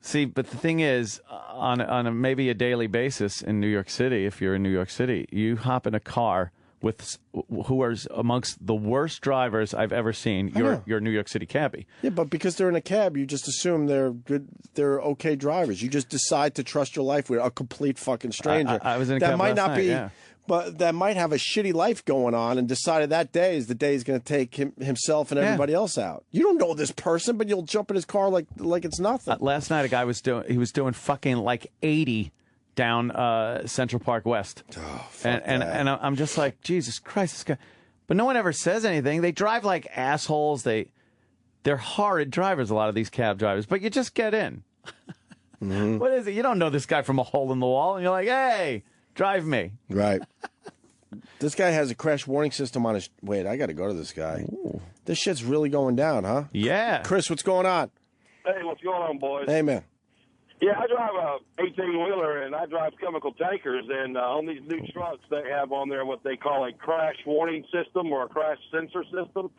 See, but the thing is, on maybe a daily basis in New York City, if you're in New York City, you hop in a car with who are amongst the worst drivers I've ever seen. You're New York City cabbie. Yeah, but because they're in a cab, you just assume they're good. They're okay drivers. You just decide to trust your life with a complete fucking stranger. I was in a that cab might last not night, be. yeah. But that might have a shitty life going on and decided that day is the day he's going to take himself and everybody else out. You don't know this person, but you'll jump in his car like it's nothing. Last night, a guy was doing fucking like 80 down Central Park West. Oh, and I'm just like, Jesus Christ, this guy. But no one ever says anything. They drive like assholes. They're horrid drivers, a lot of these cab drivers. But you just get in. Mm-hmm. What is it? You don't know this guy from a hole in the wall, and you're like, hey, drive me. Right. This guy has a crash warning system on his... Wait, I got to go to this guy. Ooh. This shit's really going down, huh? Yeah. Chris, what's going on? Hey, what's going on, boys? Hey, man. Yeah, I drive a 18-wheeler, and I drive chemical tankers, and on these new trucks, they have on there what they call a crash warning system or a crash sensor system,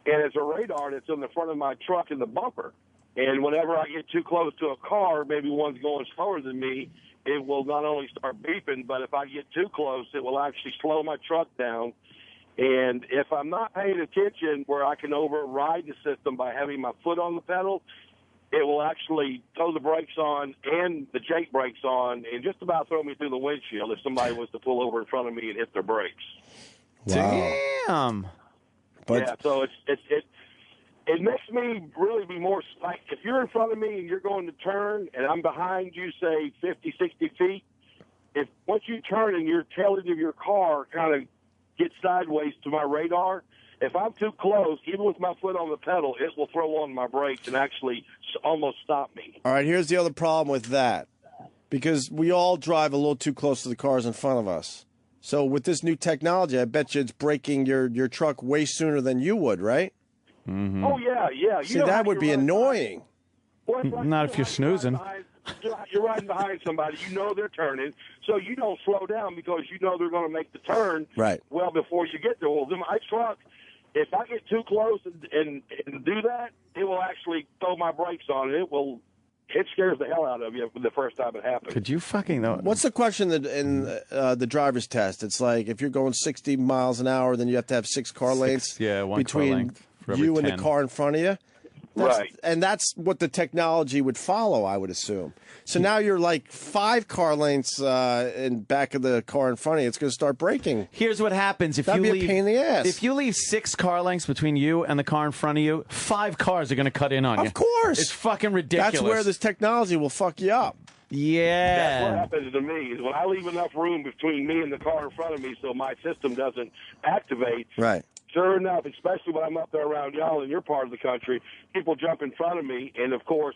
and it's a radar that's in the front of my truck in the bumper. And whenever I get too close to a car, maybe one's going slower than me, it will not only start beeping, but if I get too close, it will actually slow my truck down. And if I'm not paying attention where I can override the system by having my foot on the pedal, it will actually throw the brakes on and the Jake brakes on and just about throw me through the windshield if somebody was to pull over in front of me and hit their brakes. Wow. Damn. But yeah, so it makes me really be more like if you're in front of me and you're going to turn and I'm behind you, say 50, 60 feet, if once you turn and your tail end of your car kind of gets sideways to my radar, if I'm too close, even with my foot on the pedal, it will throw on my brakes and actually almost stop me. All right, here's the other problem with that. Because we all drive a little too close to the cars in front of us. So with this new technology, I bet you it's braking your truck way sooner than you would, right? Mm-hmm. Oh, yeah. See, that would be annoying. Well, like, not if you're snoozing. You're riding behind somebody. You know they're turning, so you don't slow down because you know they're going to make the turn well before you get there. Well, my truck, if I get too close and do that, it will actually throw my brakes on. It scares the hell out of you the first time it happens. Could you fucking know? What's the question that in the driver's test? It's like if you're going 60 miles an hour, then you have to have 6 car lanes one between car length for every you and 10. the car in front of you. Right. And that's what the technology would follow, I would assume. So now you're like 5 car lengths in back of the car in front of you. It's going to start braking. Here's what happens if That'd you be leave. a pain in the ass. If you leave 6 car lengths between you and the car in front of you, 5 cars are going to cut in on you. Of course. It's fucking ridiculous. That's where this technology will fuck you up. Yeah. That's what happens to me, is when I leave enough room between me and the car in front of me so my system doesn't activate. Right. Sure enough, especially when I'm up there around y'all in your part of the country, people jump in front of me, and of course,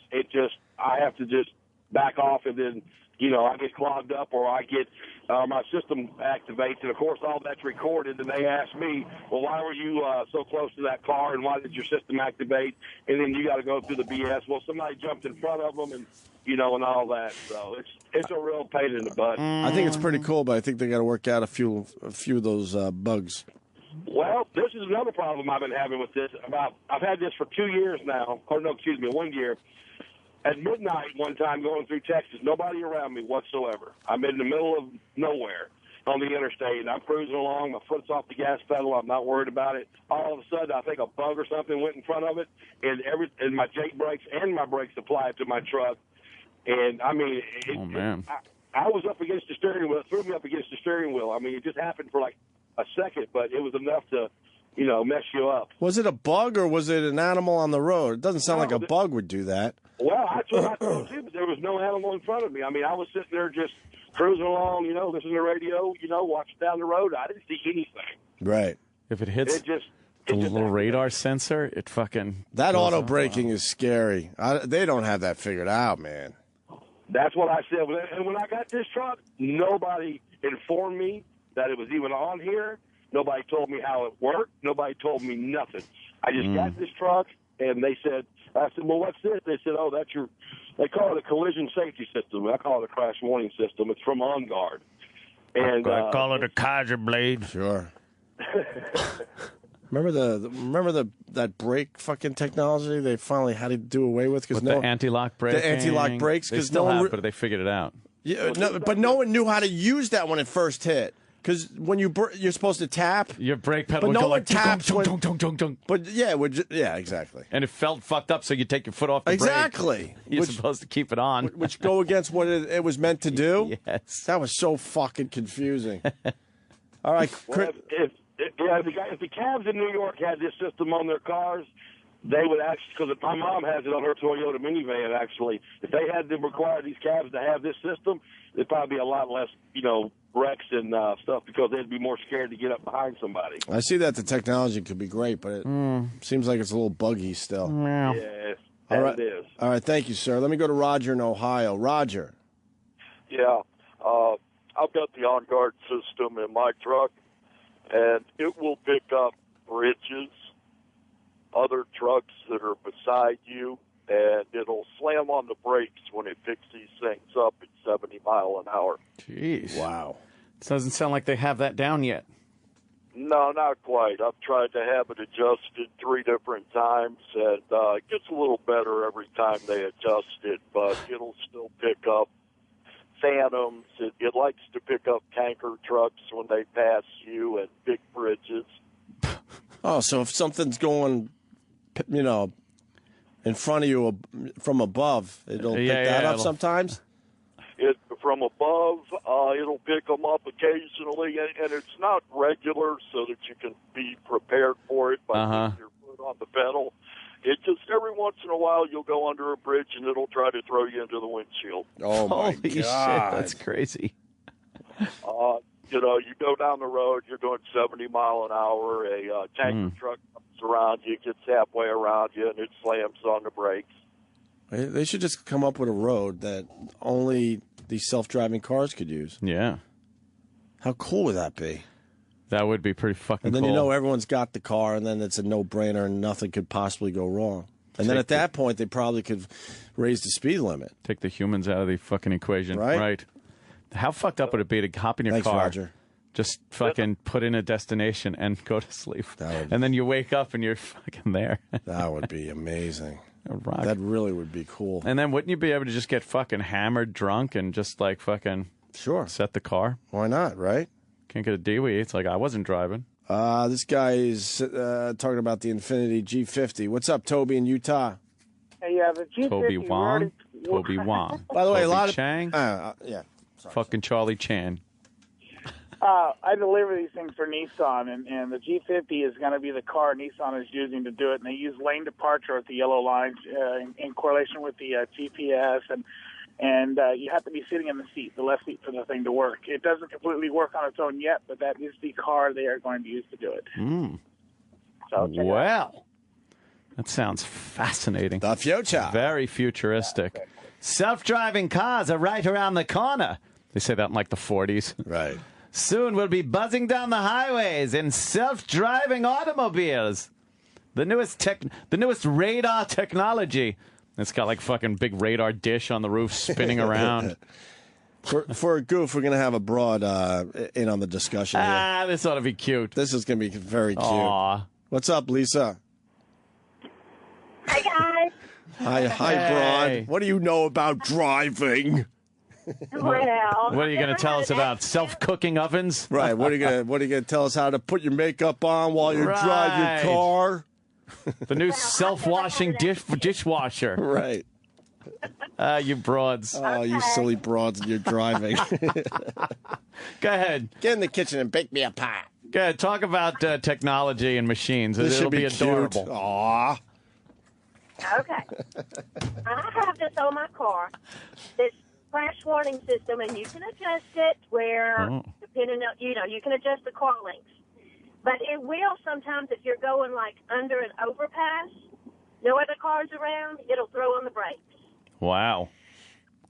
I have to just back off, and then, I get clogged up, or I get, my system activates, and of course, all that's recorded, and they ask me, well, why were you so close to that car, and why did your system activate? And then you got to go through the BS. Well, somebody jumped in front of them, and, and all that. So it's a real pain in the butt. I think it's pretty cool, but I think they got to work out a few of those bugs. Well, this is another problem I've been having with this. I've had this for 2 years now. Or no, excuse me, 1 year. At midnight one time going through Texas, nobody around me whatsoever. I'm in the middle of nowhere on the interstate, and I'm cruising along. My foot's off the gas pedal. I'm not worried about it. All of a sudden, I think a bug or something went in front of it, and my Jake brakes and my brakes applied to my truck. And, I mean, I was up against the steering wheel. It threw me up against the steering wheel. I mean, it just happened for like a second, but it was enough to, mess you up. Was it a bug or was it an animal on the road? It doesn't sound like a bug would do that. Well, that's what I thought too, but there was no animal in front of me. I mean, I was sitting there just cruising along, listening to the radio, watching down the road. I didn't see anything. Right. If it hits the little radar sensor, it fucking... That auto braking is scary. They don't have that figured out, man. That's what I said. And when I got this truck, nobody informed me that it was even on here. Nobody told me how it worked. Nobody told me nothing. I just got this truck, and I said, well, what's this? They said, oh, they call it a collision safety system. I call it a crash warning system. It's from On Guard. And I call it a Kaiser blade. Sure. Remember that brake fucking technology they finally had to do away with because the anti-lock brakes. The anti-lock brakes because but they figured it out. Yeah, but no one knew how to use that when it first hit. Because when you're supposed to tap your brake pedal, but would no go one like taps dunk. But yeah, exactly. And it felt fucked up, so you take your foot off the brake. You're supposed to keep it on, which go against what it was meant to do. Yes, that was so fucking confusing. All right, well, if the cabs in New York had this system on their cars, they would actually, because my mom has it on her Toyota minivan, actually. If they had to require these cabs to have this system, there'd probably be a lot less, wrecks and stuff because they'd be more scared to get up behind somebody. I see that the technology could be great, but it seems like it's a little buggy still. Yes, all right. It is. All right, thank you, sir. Let me go to Roger in Ohio. Roger. Yeah, I've got the On Guard system in my truck, and it will pick up bridges, other trucks that are beside you, and it'll slam on the brakes when it picks these things up at 70 mile an hour. Jeez. Wow. It doesn't sound like they have that down yet. No, not quite. I've tried to have it adjusted 3 different times, and it gets a little better every time they adjust it, but it'll still pick up phantoms. It likes to pick up tanker trucks when they pass you and big bridges. Oh, so if something's going, in front of you from above, it'll pick that up sometimes? From above, it'll pick them up occasionally, and it's not regular so that you can be prepared for it by putting your foot on the pedal. It just, every once in a while, you'll go under a bridge, and it'll try to throw you into the windshield. Oh, my Holy shit, that's crazy. You go down the road, you're doing 70 mile an hour, a tanker truck comes around you, gets halfway around you, and it slams on the brakes. They should just come up with a road that only these self-driving cars could use. Yeah. How cool would that be? That would be pretty fucking cool. And then everyone's got the car, and then it's a no-brainer, and nothing could possibly go wrong. And then at that point, they probably could raise the speed limit. Take the humans out of the fucking equation. Right. How fucked up would it be to hop in your car, Roger. just fucking put in a destination and go to sleep, and then you wake up and you're fucking there? That would be amazing. Rock. That really would be cool. And then wouldn't you be able to just get fucking hammered drunk and just like fucking set the car? Why not, right? Can't get a DWI. It's like I wasn't driving. This guy is talking about the Infiniti G50. What's up, Toby in Utah? Hey, yeah, the G50. Toby Wong. Toby Wong. By the way, Toby a lot of Chang. Yeah. Sorry. Fucking Charlie Chan. I deliver these things for Nissan, and the G50 is going to be the car Nissan is using to do it. And they use lane departure at the yellow lines in correlation with the GPS. And And you have to be sitting in the seat, the left seat, for the thing to work. It doesn't completely work on its own yet, but that is the car they are going to use to do it. So check it out. Well, that sounds fascinating. The future. Very futuristic. Self-driving cars are right around the corner. They say that in like the 40s. Right. Soon we'll be buzzing down the highways in self-driving automobiles. The newest radar technology. It's got like fucking big radar dish on the roof spinning around. For a goof, we're going to have a broad in on the discussion here. This ought to be cute. This is going to be very cute. Aw. What's up, Lisa? Hi, guys. Hi, broad. What do you know about driving? Well, What are you going to tell us about self-cooking ovens? Right. What are you going to tell us how to put your makeup on while you drive your car? The new self-washing dishwasher. Right. You broads. Oh, you silly broads, and you're driving. Go ahead. Get in the kitchen and bake me a pie. Go ahead. Talk about technology and machines. This It'll should be adorable. Cute. Aw. Okay. I have this on my car, this crash warning system, and you can adjust it where, depending on, you can adjust the car lengths. But it will sometimes, if you're going like under an overpass, no other cars around, it'll throw on the brakes. Wow.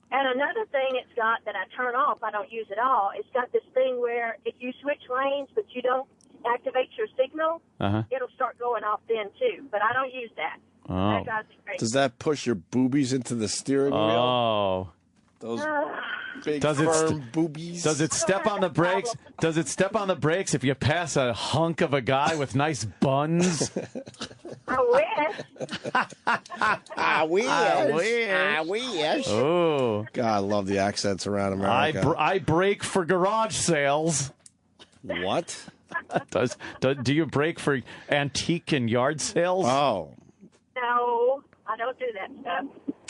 And another thing it's got that I turn off, I don't use at all, it's got this thing where if you switch lanes but you don't activate your signal, it'll start going off then too. But I don't use that. Oh. That drives me crazy. Does that push your boobies into the steering wheel? Oh. Those big Does firm boobies. Does it step on the brakes? Does it step on the brakes if you pass a hunk of a guy with nice buns? I wish. I wish. I wish. Oh. God, I love the accents around America. I brake for garage sales. What? Do you brake for antique and yard sales? Oh. No, I don't do that stuff.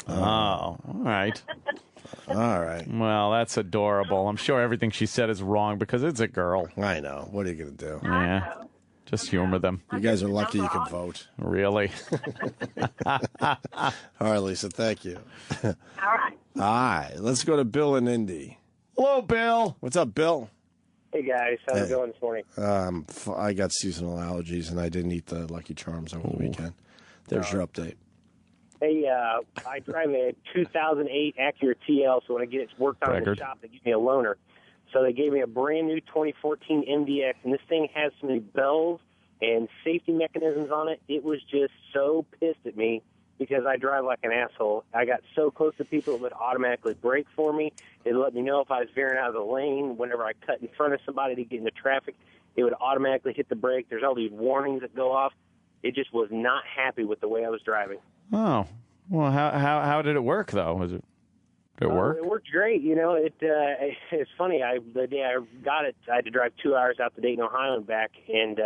Oh, all right. All right. Well, that's adorable. I'm sure everything she said is wrong because it's a girl. I know. What are you going to do? Yeah. Just humor them. You guys are lucky you can vote. Really? All right, Lisa. Thank you. All right. All right. Let's go to Bill in Indy. Hello, Bill. What's up, Bill? Hey, guys. How's it going this morning? I got seasonal allergies, and I didn't eat the Lucky Charms over the weekend. There's your update. Hey, I drive a 2008 Acura TL, so when I get it worked on in the shop, they give me a loaner. So they gave me a brand new 2014 MDX, and this thing has so many bells and safety mechanisms on it. It was just so pissed at me because I drive like an asshole. I got so close to people it would automatically brake for me. It would let me know if I was veering out of the lane. Whenever I cut in front of somebody to get into traffic, it would automatically hit the brake. There's all these warnings that go off. It just was not happy with the way I was driving. Oh, well, how did it work though? Did it work? It worked great. It's funny. The day I got it, I had to drive 2 hours out to Dayton, Ohio, and back, and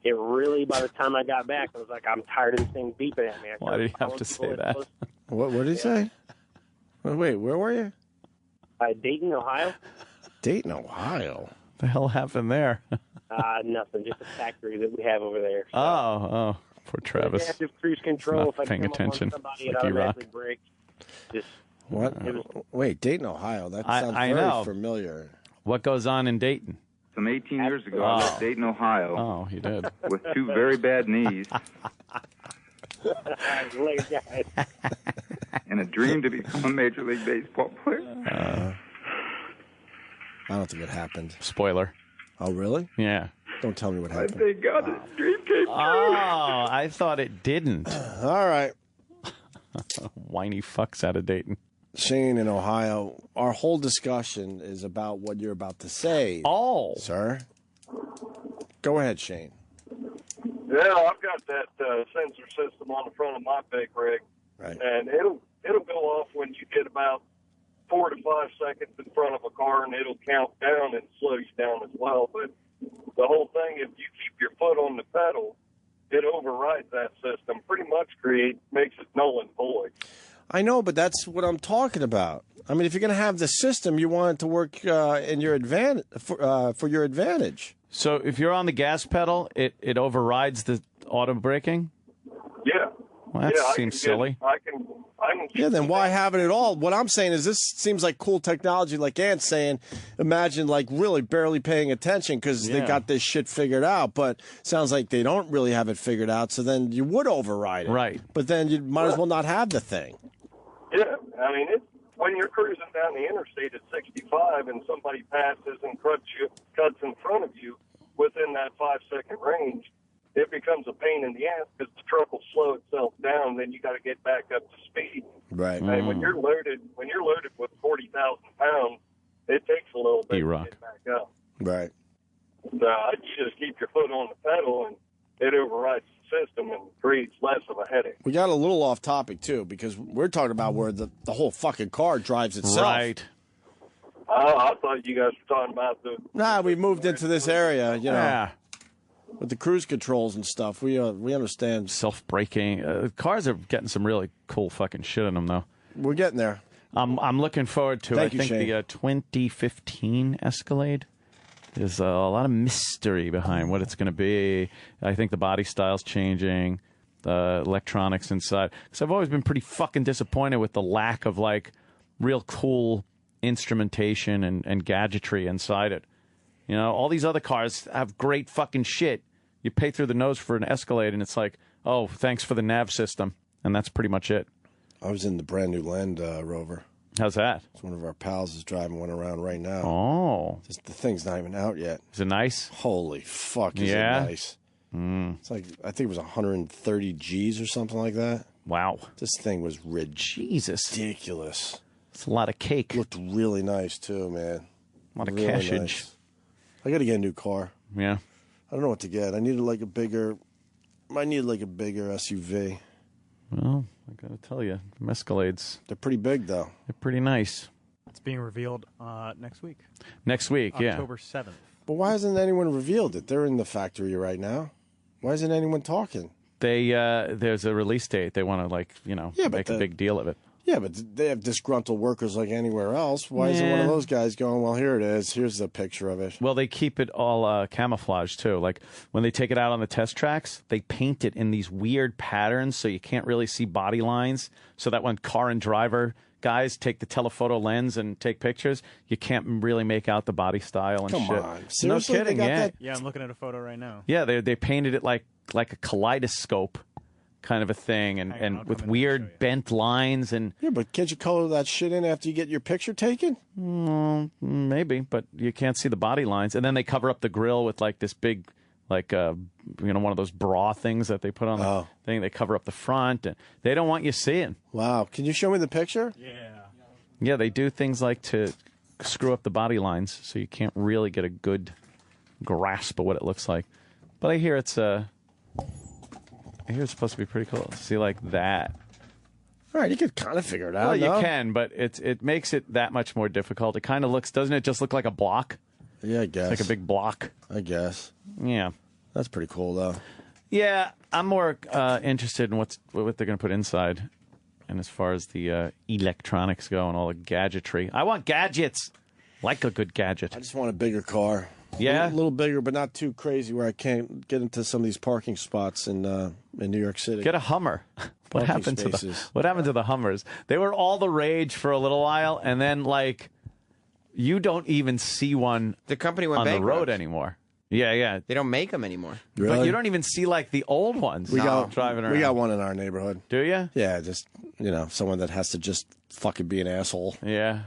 it really. By the time I got back, I was like, I'm tired of this thing beeping at me. Why did you have to say that? What did he say? Wait, where were you? Dayton, Ohio. Dayton, Ohio. What the hell happened there? Nothing. Just a factory that we have over there. So. Oh, poor Travis. Active cruise control. Not If I paying come attention. up on somebody, Like it you rock. automatically brakes. Just What? Wait, Dayton, Ohio. That sounds I very know. familiar. What goes on in Dayton? Some 18 years ago, I left Dayton, Ohio. Oh, he did. With two very bad knees. Later, guys. And a dream to become a Major League Baseball player. I don't think it happened. Spoiler. Oh, really? Yeah. Don't tell me what I happened. thank God this dream came true. Oh, I thought it didn't. All right. Whiny fucks out of Dayton. Shane in Ohio, our whole discussion is about what you're about to say. Oh. Sir. Go ahead, Shane. Yeah, I've got that sensor system on the front of my big rig. Right. And it'll go off when you get about 4 to 5 seconds in front of a car, and it'll count down and slow you down as well. But the whole thing, if you keep your foot on the pedal, it overrides that system. Pretty much makes it null and void. I know, but that's what I'm talking about. I mean, if you're going to have the system, you want it to work in your advantage for your advantage. So if you're on the gas pedal, it overrides the auto braking? Yeah. Well, that seems silly. I can range. Yeah, then why have it at all? What I'm saying is this seems like cool technology, like Ant's saying. Imagine like really barely paying attention because they got this shit figured out, but sounds like they don't really have it figured out, so then you would override it. Right. But then you might as well not have the thing. Yeah, I mean, when you're cruising down the interstate at 65 and somebody passes and cuts in front of you within that 5-second range, it becomes a pain in the ass because the truck will slow itself down. Then you got to get back up to speed. Right. And when you're loaded with 40,000 pounds, it takes a little bit to get back up. Right. You just keep your foot on the pedal, and it overrides the system and creates less of a headache. We got a little off topic too because we're talking about where the whole fucking car drives itself. Right. I thought you guys were talking about the. Nah, we moved into this area, you know. Yeah. With the cruise controls and stuff, we understand. Self-braking. Cars are getting some really cool fucking shit in them, though. We're getting there. I'm looking forward to, Thank I you, think, Shane. the 2015 Escalade. There's a lot of mystery behind what it's going to be. I think the body style's changing, the electronics inside. Because I've always been pretty fucking disappointed with the lack of, like, real cool instrumentation and gadgetry inside it. You know, all these other cars have great fucking shit. You pay through the nose for an Escalade, and it's like, oh, thanks for the nav system. And that's pretty much it. I was in the brand new Land Rover. How's that? It's one of our pals is driving one around right now. Oh. Just, the thing's not even out yet. Is it nice? Holy fuck, is it nice. It's like, I think it was 130 G's or something like that. Wow. This thing was ridiculous. It's a lot of cake. Looked really nice, too, man. A lot of really cashage. nice. I got to get a new car. Yeah. I don't know what to get. I needed like a bigger SUV. Well, I got to tell you, Escalades. They're pretty big, though. They're pretty nice. It's being revealed next week. Next week, October 7th. But why hasn't anyone revealed it? They're in the factory right now. Why isn't anyone talking? There's a release date. They want to, like, make a big deal of it. Yeah, but they have disgruntled workers like anywhere else. Why isn't one of those guys going, well, here it is. Here's a picture of it. Well, they keep it all camouflage, too. Like, when they take it out on the test tracks, they paint it in these weird patterns so you can't really see body lines, so that when car and driver guys take the telephoto lens and take pictures, you can't really make out the body style and shit. Come on. Seriously? No kidding, They got yeah. that? Yeah, I'm looking at a photo right now. Yeah, they painted it like a kaleidoscope kind of a thing, and with weird bent lines and. Yeah, but can't you color that shit in after you get your picture taken? Maybe, but you can't see the body lines. And then they cover up the grill with like this big, like one of those bra things that they put on the thing. They cover up the front, and they don't want you seeing. Wow, can you show me the picture? Yeah, they do things like to screw up the body lines, so you can't really get a good grasp of what it looks like. But I hear it's supposed to be pretty cool. See, like that. All right, you could kind of figure it out. Well, you no? can, but it makes it that much more difficult. It kind of looks, doesn't it just look like a block? Yeah, I guess. It's like a big block. I guess. Yeah. That's pretty cool, though. Yeah, I'm more interested in what they're going to put inside. And as far as the electronics go and all the gadgetry. I want gadgets. Like a good gadget. I just want a bigger car. Yeah? A little bigger, but not too crazy where I can't get into some of these parking spots in New York City. Get a Hummer. What Parking happened spaces. what happened to the Hummers? They were all the rage for a little while, and then like you don't even see one. The company went on the bankrupt. road anymore. Yeah. They don't make them anymore. Really? But you don't even see like the old ones driving around. We got one in our neighborhood. Do you? Yeah, just someone that has to just fucking be an asshole. Yeah.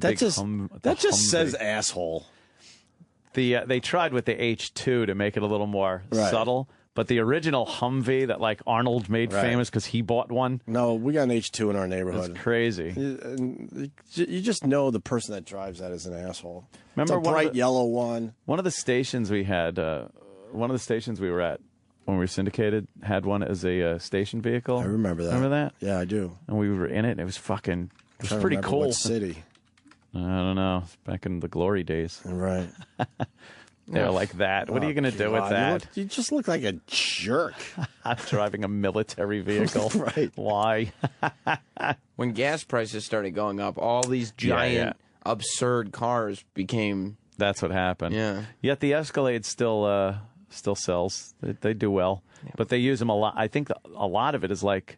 That just says asshole. They tried with the H2 to make it a little more subtle, but the original Humvee that like Arnold made famous because he bought one. No, we got an H2 in our neighborhood. It's crazy. You just know the person that drives that is an asshole. Remember it's a bright yellow one. One of the stations we had, one of the stations we were at when we were syndicated had one as a station vehicle. I remember that. Remember that? Yeah, I do. And we were in it. And it was pretty cool. What city? I don't know. It's back in the glory days. Right. They're like that. What are you going to do with that? You just look like a jerk. I'm driving a military vehicle. Right. Why? When gas prices started going up, all these giant, absurd cars became... That's what happened. Yeah. Yet the Escalade still sells. They do well. Yeah. But they use them a lot. I think a lot of it is like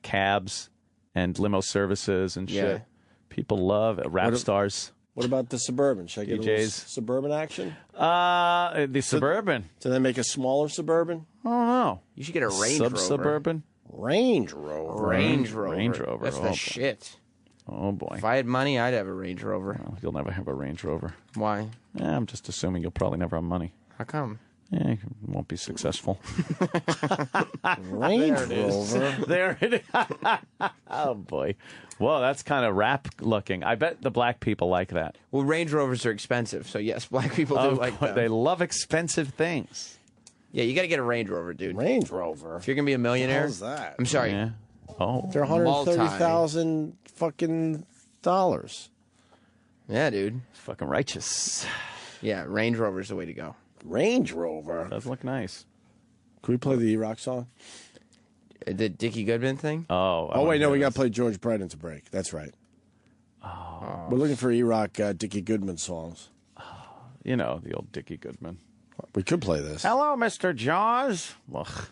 cabs and limo services and shit. People love rap stars. What about the Suburban? Should I get a little Suburban action? The Suburban. Do they make a smaller Suburban? I don't know. You should get a Range Rover. Suburban? Range Rover. Range Rover. Range Rover. That's the shit. Oh, boy. If I had money, I'd have a Range Rover. Well, you'll never have a Range Rover. Why? I'm just assuming you'll probably never have money. How come? You won't be successful. Range Rover. There it is. Oh, boy. Whoa, that's kind of rap looking. I bet the black people like that. Well, Range Rovers are expensive, so yes, black people do like them. They love expensive things. Yeah, you got to get a Range Rover, dude. Range Rover? If you're going to be a millionaire. How's that? I'm sorry. Yeah. Oh. They're $130,000 fucking dollars. Yeah, dude. Fucking righteous. Yeah, Range Rover's the way to go. Range Rover? Does look nice. Can we play the E-Rock song? The Dickie Goodman thing? Oh, wait, no, we got to play George Brett into break. That's right. Oh. We're looking for E-Rock Dickie Goodman songs. You know, the old Dickie Goodman. We could play this. Hello, Mr. Jaws. Ugh,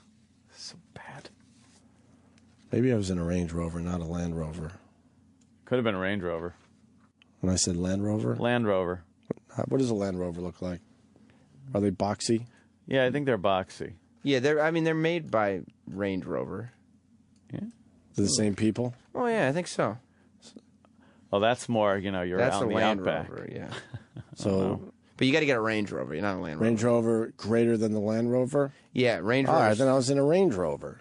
so bad. Maybe I was in a Range Rover, not a Land Rover. Could have been a Range Rover. When I said Land Rover? Land Rover. What does a Land Rover look like? Are they boxy? Yeah, I think they're boxy. Yeah, they're made by Range Rover. Yeah. They're the same people? Oh, yeah, I think so. Oh, that's more, you're that's out in a the Land outback. Rover, yeah. But you got to get a Range Rover. You're not a Land Rover. Range Rover greater than the Land Rover? Yeah, Range Rover. All right, then I was in a Range Rover.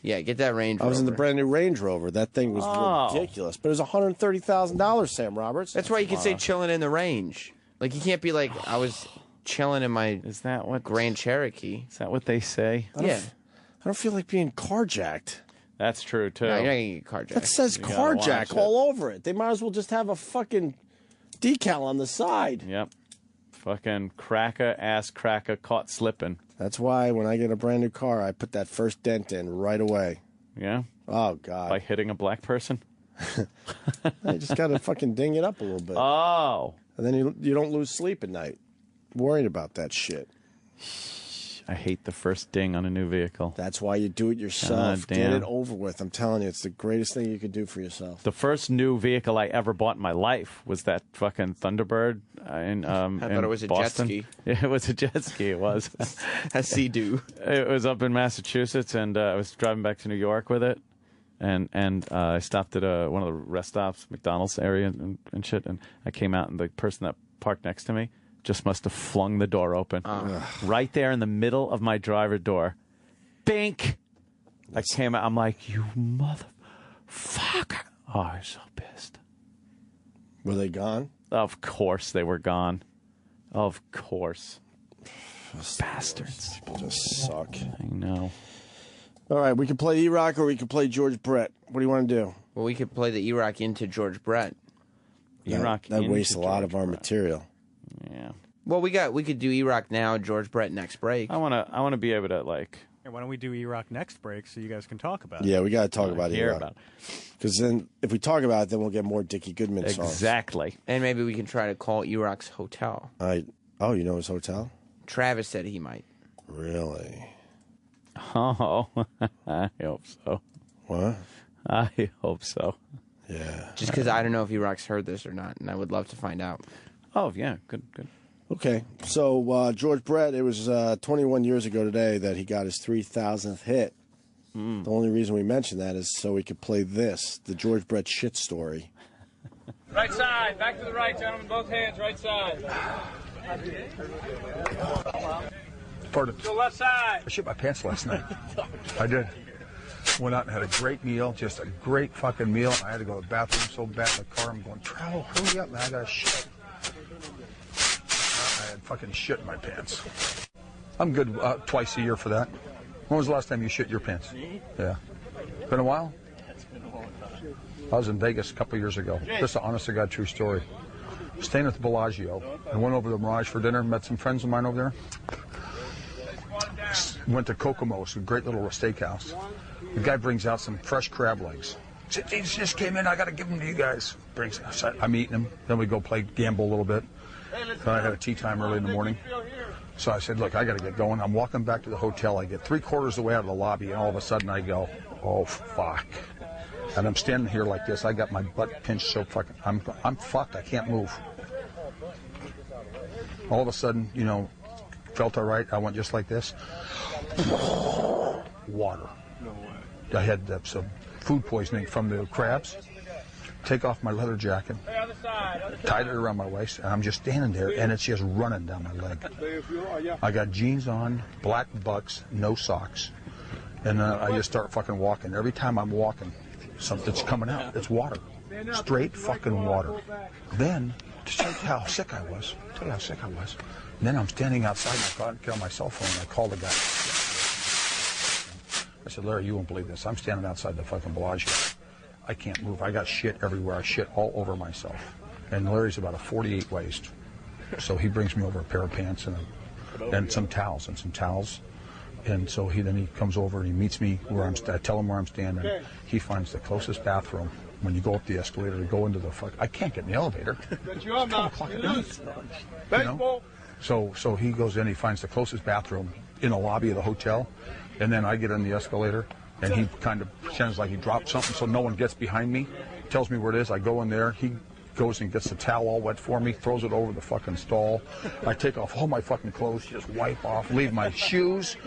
Yeah, get that Range Rover. I was in the brand new Range Rover. That thing was ridiculous. But it was $130,000, Sam Roberts. That's why you can say chilling in the range. Like, you can't be like, I was chilling in my Grand Cherokee. Is that what they say? Yeah. I don't feel like being carjacked. That's true, too. No, you're not going to get carjacked. That says carjack all over it. They might as well just have a fucking decal on the side. Yep. Fucking ass cracker caught slipping. That's why when I get a brand new car, I put that first dent in right away. Yeah? Oh, God. By hitting a black person? You just got to fucking ding it up a little bit. Oh. And then you don't lose sleep at night worrying about that shit. I hate the first ding on a new vehicle. That's why you do it yourself. God, get damn. it over with. I'm telling you, it's the greatest thing you could do for yourself. The first new vehicle I ever bought in my life was that fucking Thunderbird in I thought it was a jet Boston. ski. Yeah, it was a jet ski. It was. A Sea-Doo. It was up in Massachusetts, and I was driving back to New York with it. And I stopped at one of the rest stops, McDonald's area and shit, and I came out, and the person that parked next to me just must have flung the door open. Right there in the middle of my driver door. Bink! I came out, I'm like, you motherfucker. Oh, I was so pissed. Were they gone? Of course they were gone. Of course. Bastards. People just suck. I know. All right, we can play E-Rock or we can play George Brett. What do you want to do? Well, we could play the E-Rock into George Brett. E-Rock that wastes a lot George of our Brett. material. Yeah. Well, we could do E-Rock now, George Brett next break. I wanna be able to like. Hey, why don't we do E-Rock next break so you guys can talk about it? Yeah, we got to talk about hear E-Rock. about it. Because then, if we talk about it, then we'll get more Dickie Goodman songs. Exactly. And maybe we can try to call E-Rock's hotel. Oh, you know his hotel? Travis said he might. Really? Oh, I hope so. What? I hope so. Yeah. Just because I don't know if E-Rock's heard this or not, and I would love to find out. Oh, yeah. Good. Okay. So, George Brett, it was 21 years ago today that he got his 3,000th hit. The only reason we mention that is so we could play this, the George Brett shit story. Right side. Back to the right, gentlemen. Both hands. Right side. Pardon? To the left side. I shit my pants last night. I did. Went out and had a great meal, just a great fucking meal. I had to go to the bathroom so bad in the car. I'm going, Trow, hurry up, man. I got to shit. I had fucking shit in my pants. I'm good twice a year for that. When was the last time you shit your pants? Yeah. Been a while? I was in Vegas a couple years ago. This is an honest-to-God true story. Staying at the Bellagio. I went over to the Mirage for dinner, met some friends of mine over there. Went to Kokomo's, a great little steakhouse. The guy brings out some fresh crab legs. Said, these just came in, I got to give them to you guys. I'm eating them. Then we go play gamble a little bit. Then I had a tea time early in the morning. So I said, look, I got to get going. I'm walking back to the hotel. I get 3/4 of the way out of the lobby, and all of a sudden I go, oh, fuck. And I'm standing here like this. I got my butt pinched so fucking... I'm fucked. I can't move. All of a sudden, you know, felt all right. I went just like this. Water. I had some food poisoning from the crabs. Take off my leather jacket, tied it around my waist, and I'm just standing there, and it's just running down my leg. I got jeans on, black bucks, no socks, and I just start fucking walking. Every time I'm walking, something's coming out. It's water. Straight fucking water. Then, to tell you how sick I was, and then I'm standing outside, and I can't get on my cell phone, and I call the guy. I said, Larry, you won't believe this. I'm standing outside the fucking Bellagio. I can't move. I got shit everywhere. I shit all over myself. And Larry's about a 48 waist. So he brings me over a pair of pants and some towels. And so then he comes over and he meets me where I tell him where I'm standing. He finds the closest bathroom. When you go up the escalator to go into the I can't get in the elevator. It's 12 o'clock at night. You know? So he goes in, he finds the closest bathroom in the lobby of the hotel. And then I get on the escalator, and he kind of pretends like he dropped something so no one gets behind me, tells me where it is. I go in there. He goes and gets the towel all wet for me, throws it over the fucking stall. I take off all my fucking clothes, just wipe off, leave my shoes,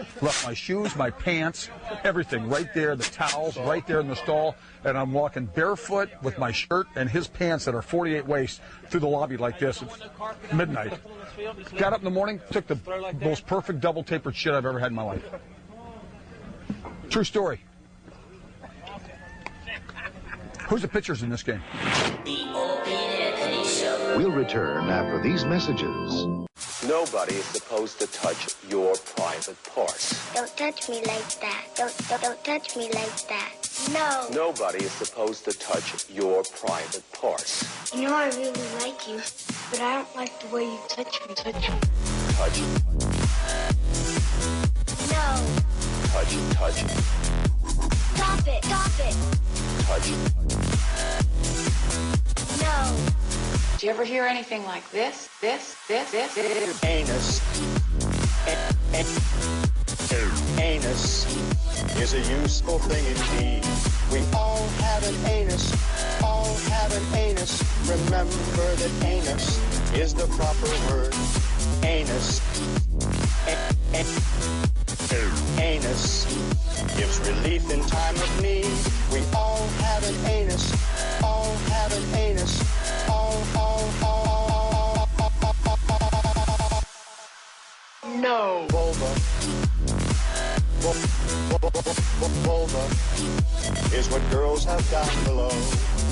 my pants, everything right there, the towels right there in the stall, and I'm walking barefoot with my shirt and his pants that are 48 waist through the lobby like this at midnight. Got up in the morning, took the most perfect double tapered shit I've ever had in my life. True story. Who's the pitchers in this game? We'll return after these messages. Nobody is supposed to touch your private parts. Don't touch me like that. Don't touch me like that. No. Nobody is supposed to touch your private parts. You know I really like you, but I don't like the way you touch me. Touch. No. Touch. Stop it. Touch. No. Did you ever hear anything like this? This? Anus. Anus is a useful thing indeed. We all have an anus. Remember that anus is the proper word. Anus. Anus gives relief in time of need. We all have an anus. No. Vulva is what girls have down below.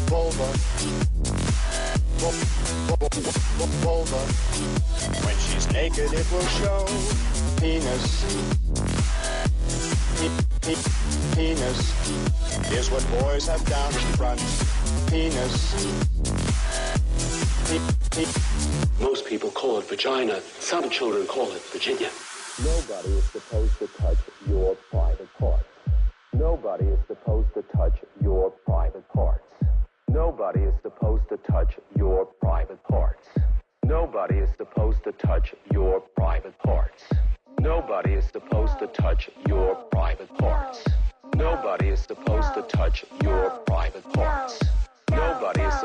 Vulva. When she's naked, it will show. Penis. Penis is what boys have down in front. Penis. Most people call it vagina. Some children call it Virginia. Nobody is supposed to touch your private parts. Nobody is supposed to touch your private parts. Nobody is supposed to touch your private parts. Nobody is supposed to touch your private parts. Nobody is supposed to touch your private parts. Nobody is supposed to touch your private parts. Nobody is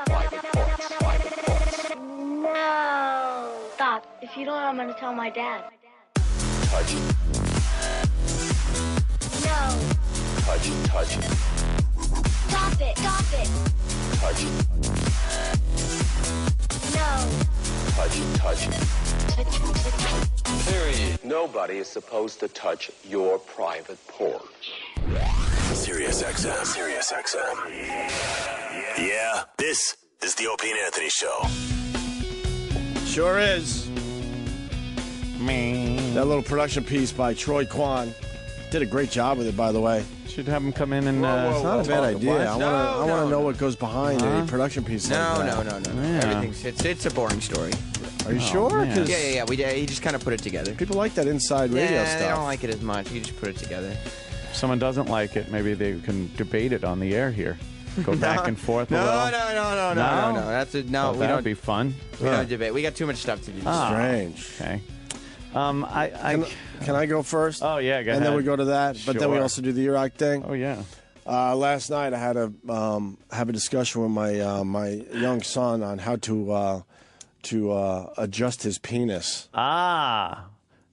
private parts. No. Stop. If you don't, I'm going to tell my dad. Touch. No. Touch. Stop it. Touch. No. Touch. Period. Nobody is supposed to touch your private porch. Sirius XM. Yeah, this is the Opie and Anthony Show. Sure is. That little production piece by Troy Kwan. Did a great job with it, by the way. Should have him come in and... it's not a bad idea. I want to know what goes behind a production piece like that. No. Everything's it's a boring story. Are you sure? Yeah. He just kind of put it together. People like that inside radio stuff. They don't like it as much. You just put it together. If someone doesn't like it, maybe they can debate it on the air here. Go back and forth. No. That's we don't. That'd be fun. We don't debate. We got too much stuff to do. Strange. Okay. Can I go first? Oh, yeah, go ahead. And then we go to that, but then we Sure. also do the Iraq thing. Oh, yeah. Last night I had to have a discussion with my my young son on how to adjust his penis. Ah.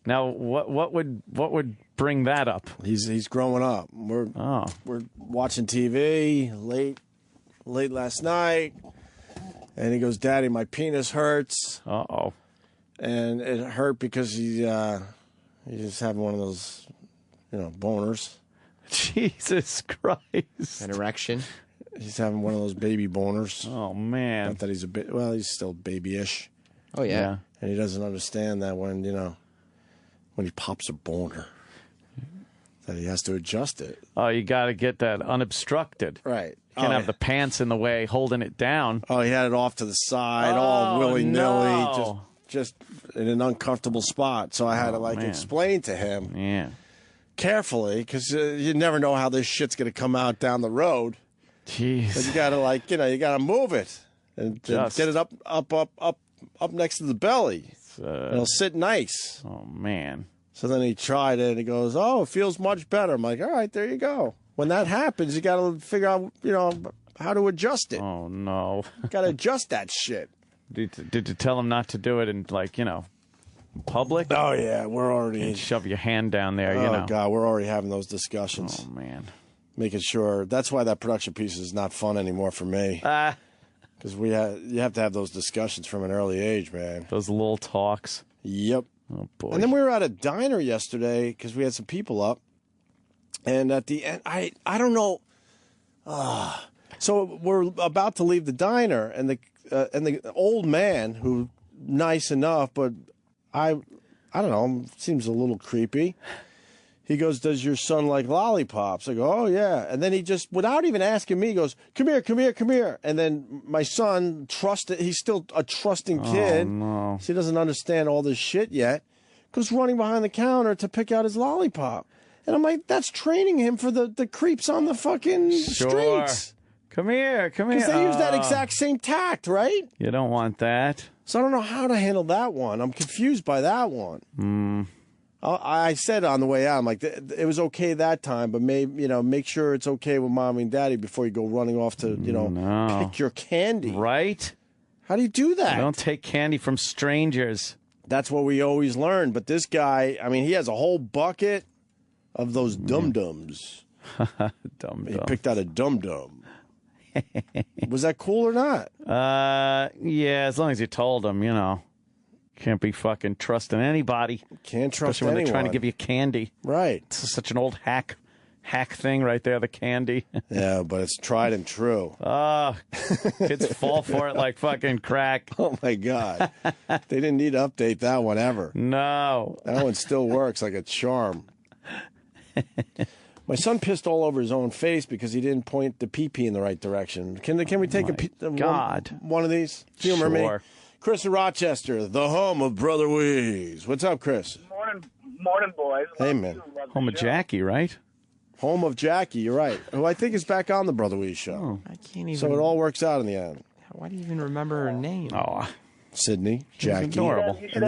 Now, what would bring that up? He's growing up. We're watching TV late last night, and he goes, "Daddy, my penis hurts." Uh-oh. And it hurt because he's just having one of those, boners. Jesus Christ. An erection. He's having one of those baby boners. Oh, man. Not that he's he's still babyish. Oh, yeah. And he doesn't understand that when he pops a boner, that he has to adjust it. Oh, you got to get that unobstructed. Right. You can't have the pants in the way holding it down. Oh, he had it off to the side, all willy-nilly, no. just in an uncomfortable spot. So I had to explain to him carefully, because you never know how this shit's going to come out down the road. Jeez. But you got to you got to move it and get it up next to the belly. It'll sit nice. Oh, man. So then he tried it, and he goes, "Oh, it feels much better." I'm like, "All right, there you go." When that happens, you got to figure out, how to adjust it. Oh, no. You got to adjust that shit. Did you tell him not to do it in, public? Oh, yeah, we're already... And shove your hand down there, Oh, God, we're already having those discussions. Oh, man. Making sure... That's why that production piece is not fun anymore for me. Because you have to have those discussions from an early age, man. Those little talks. Yep. Oh, boy. And then we were at a diner yesterday because we had some people up. And at the end, I don't know. So we're about to leave the diner, and the old man, who nice enough, but I don't know, seems a little creepy. He goes, "Does your son like lollipops?" I go, "Oh yeah." And then he just, without even asking me, goes, "Come here, come here, come here." And then my son he's still a trusting kid. Oh, no. So he doesn't understand all this shit yet. Goes running behind the counter to pick out his lollipop. And I'm like, that's training him for the creeps on the fucking streets. Come here, come here. Because they use that exact same tact, right? You don't want that. So I don't know how to handle that one. I'm confused by that one. I said on the way out, I'm like, it was okay that time, but make sure it's okay with mommy and daddy before you go running off to, pick your candy. Right? How do you do that? You don't take candy from strangers. That's what we always learned. But this guy, he has a whole bucket of those dum-dums. Dum-dum. He picked out a dum-dum. Was that cool or not? Yeah, as long as you told him, Can't be fucking trusting anybody. Can't trust Especially when anyone. they're trying to give you candy. Right. It's such an old hack thing right there, the candy. Yeah, but it's tried and true. Kids fall for it like fucking crack. Oh, my God. They didn't need to update that one ever. No. That one still works like a charm. My son pissed all over his own face because he didn't point the pee-pee in the right direction. Can we take one of these? Humor me. Chris in Rochester, the home of Brother Weeze. What's up, Chris? Morning, boys. Hey, man. Home of Jackie, right? Home of Jackie, you're right. Who I think is back on the Brother Weeze show. Oh, I can't even. So it all works out in the end. Why do you even remember her name? Oh, Sydney, Jackie, adorable. You should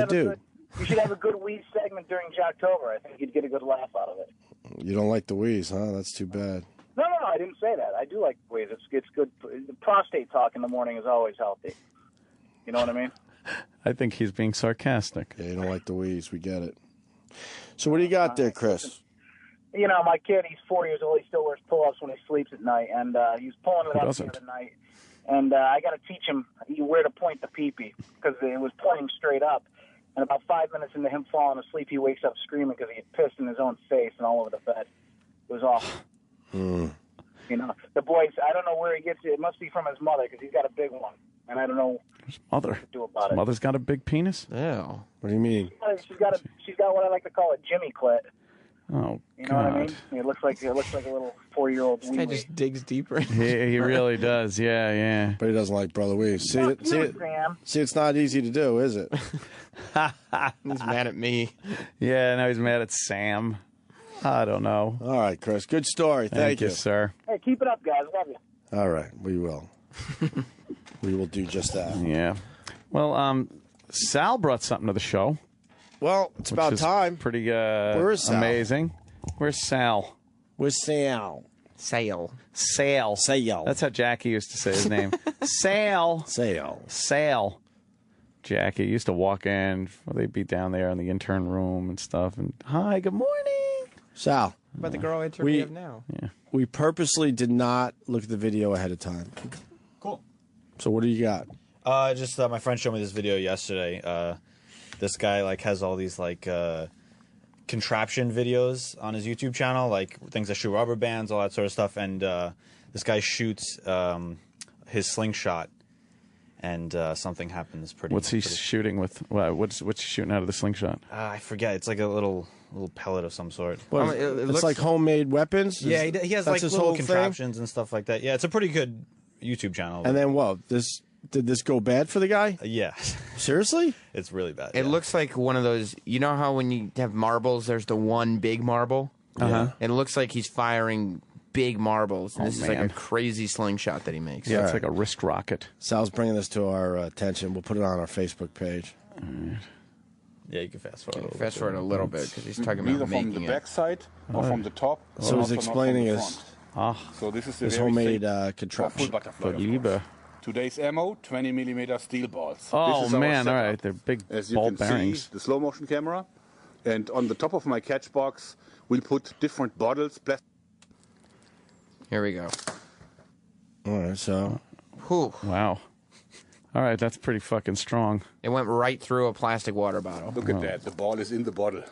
have a good Weeze segment during Jocktober. I think you'd get a good laugh out of it. You don't like the Weeze, huh? That's too bad. No, I didn't say that. I do like Weeze. It's good. The prostate talk in the morning is always healthy. You know what I mean? I think he's being sarcastic. Yeah, you don't like the Weeze. We get it. So what do you got there, Chris? My kid, he's 4 years old. He still wears pull-ups when he sleeps at night, and he was pulling it up the other night. And I got to teach him where to point the pee-pee because it was pointing straight up. And about 5 minutes into him falling asleep, he wakes up screaming because he had pissed in his own face and all over the bed. It was awful. The boys, I don't know where he gets it. It must be from his mother because he's got a big one. And I don't know what to do about it. His mother's got a big penis? Yeah. What do you mean? She's got what I like to call a Jimmy clit. Oh, you know what I mean? It looks like a little 4-year-old. This guy just digs deeper. He really does. Yeah. But he doesn't like Brother Weeze. See, it's not easy to do, is it? He's mad at me. Yeah, now he's mad at Sam. I don't know. All right, Chris. Good story. Thank you, sir. Hey, keep it up, guys. Love you. All right, we will. We will do just that. Yeah. Well, Sal brought something to the show. Well, it's about time. Pretty Where's Sal? amazing. Where's Sal? Where's Sal? Sale. That's how Jackie used to say his name. Sal. Jackie used to walk in. They'd be down there in the intern room and stuff. And hi, good morning. Sal. About the girl intern we have now. Yeah. We purposely did not look at the video ahead of time. Cool. So what do you got? Just my friend showed me this video yesterday. This guy has all these contraption videos on his YouTube channel, things that shoot rubber bands, all that sort of stuff. And this guy shoots his slingshot, and something happens. What's he shooting with? What's he shooting out of the slingshot? I forget. It's like a little pellet of some sort. Well, it looks like homemade weapons. Yeah, he has That's his little whole contraptions and stuff like that. Yeah, it's a pretty good YouTube channel. And then what? Did this go bad for the guy? Yeah. Seriously? It's really bad. It looks like one of those. You know how when you have marbles, there's the one big marble. It looks like he's firing big marbles. And this is like a crazy slingshot that he makes. Yeah, it's like a wrist rocket. Sal's bringing this to our attention. We'll put it on our Facebook page. Yeah, you can fast forward. Fast forward a little bit because he's talking Neither about from making the it. back side or from the top. So he's explaining his So this is the his very homemade thick contraption. full butterfly. Of course. Today's ammo: 20mm steel balls. Oh, this is our man, setup. all right, they're big As you ball can bearings. see, the slow motion camera, and on the top of my catch box, we'll put different bottles. Here we go. All right, so. Wow. All right, that's pretty fucking strong. It went right through a plastic water bottle. Look at that. The ball is in the bottle.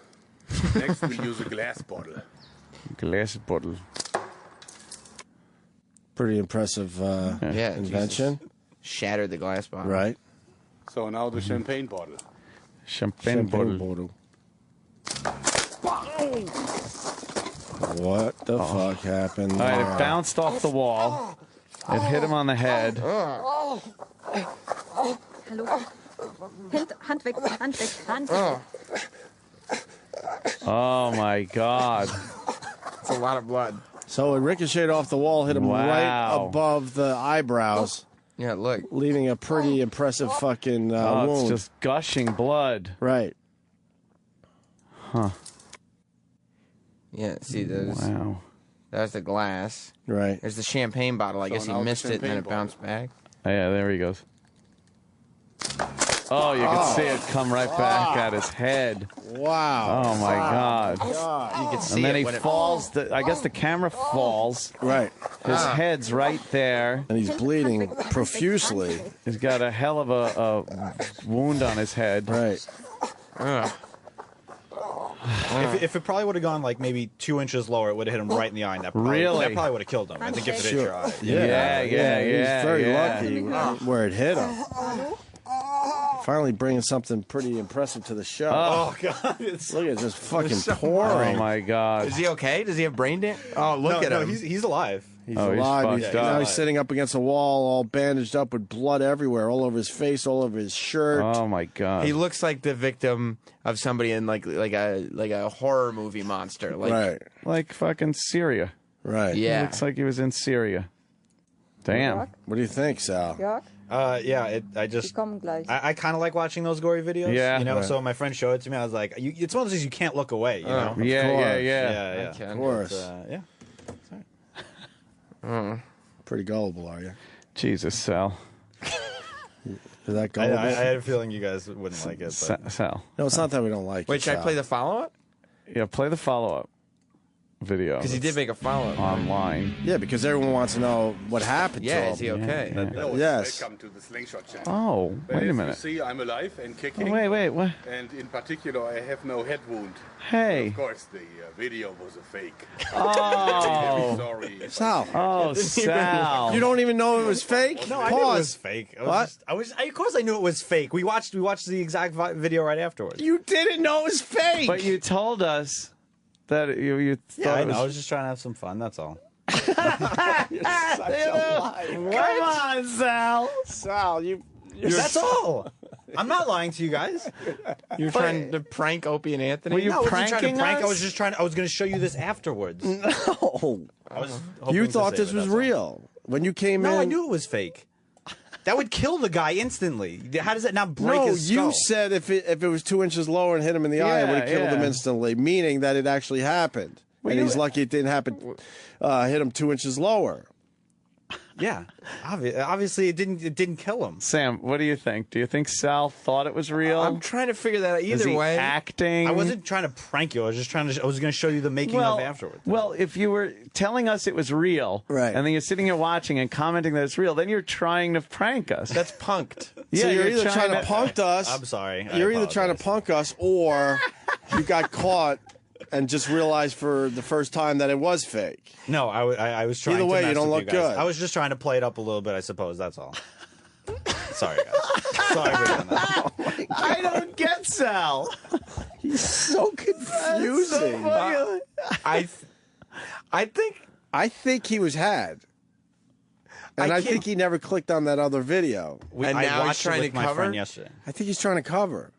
Next, we'll use a glass bottle. Glass bottle. Pretty impressive invention. Jesus. Shattered the glass bottle. Right. So now the champagne bottle. Champagne bottle. What the fuck happened? All right, it bounced off the wall. It hit him on the head. Hallo. Hand weg, Hand weg, Hand weg. Oh, my God. It's a lot of blood. So it ricocheted off the wall, hit him right Wow. above the eyebrows. Yeah, look. Leaving a pretty impressive fucking wound. It's just gushing blood. Right. Huh. Yeah, see those. Wow. That's the glass. Right. There's the champagne bottle. I guess he now the missed it and then champagne it bounced back. Oh, yeah, there he goes. Oh, you can see it come right back at his head. Wow. Oh, my God. You can see And then it he when it falls. I guess the camera falls. Right. His head's right there. And he's bleeding profusely. He's got a hell of a wound on his head. Right. If it probably would have gone maybe 2 inches lower, it would have hit him right in the eye. And that probably would have killed him. I think if it hit your eye. Yeah. He's very lucky where it hit him. Finally bringing something pretty impressive to the show. Oh, God. Look at it just fucking pouring. Oh, my God. Is he okay? Does he have brain damage? Oh, look at him. He's alive. He's Oh, he's alive. fucked Now up. he's sitting up against a wall, all bandaged up with blood everywhere, all over his face, all over his shirt. Oh, my God. He looks like the victim of somebody in like a horror movie monster. Right. Like fucking Syria. Right. Yeah. He looks like he was in Syria. Damn. What do you think, Sal? Jörg, I wir kommen gleich. I kind of like watching those gory videos. Yeah. You know, Right. so my friend showed it to me. I was like, it's one of those things you can't look away. You know. Yeah. Yeah. Of course. Yeah. Pretty gullible, are you? Jesus, Sal. Is that I gullible? had a feeling you guys wouldn't like it. But. Sal. No, it's not that we don't like Wait, it, should I Sal. play the follow-up? Yeah, play the follow-up video. Because he did make a follow-up. Online. Yeah, because everyone wants to know what happened to Yeah, him. is he okay? Hello, Yes. welcome to the Slingshot channel. Oh, wait a As minute. you see, I'm alive and kicking. Oh, wait, what? And in particular, I have no head wound. Hey. Of course, the video was a fake. Oh. Sorry. Sal. Oh, Sal. You don't even know it was fake? No, I knew it was fake. Of course, I knew it was fake. We watched the exact video right afterwards. You didn't know it was fake. But you told us that you thought I it was... know. I was just trying to have some fun. That's all. Come on, Sal. Sal, That's all. I'm not lying to you guys. You're trying to prank Opie and Anthony? Were you No, I wasn't trying pranking to prank. us? I was just trying. I was going to show you this afterwards. No. I was hoping You to thought save this it, was that's all. real. When you came in... No, I knew it was fake. That would kill the guy instantly. How does it not break his skull? You said if it was 2 inches lower and hit him in the eye, it would have killed him instantly, meaning that it actually happened. And he's lucky it didn't happen. Hit him 2 inches lower. Yeah, obviously it didn't kill him. Sam, what do you think? Do you think Sal thought it was real? I'm trying to figure that out. Is he way, acting. I wasn't trying to prank you. I was just trying to. I was going to show you the making of afterwards. Well, if you were telling us it was real, right, and then you're sitting here watching and commenting that it's real, then you're trying to prank us. That's punked. Yeah, so you're either trying to punk us. I'm sorry. You're either trying to punk us, or you got caught and just realized for the first time that it was fake. No, I was trying. Either way, to mess you don't with look you guys. good. I was just trying to play it up a little bit, I suppose. That's all. Sorry, guys. Sorry for doing that. Oh I don't get Sal. He's so confusing. So I think he was had. And I think he never clicked on that other video. And now he's trying to my cover? friend yesterday. I think he's trying to cover.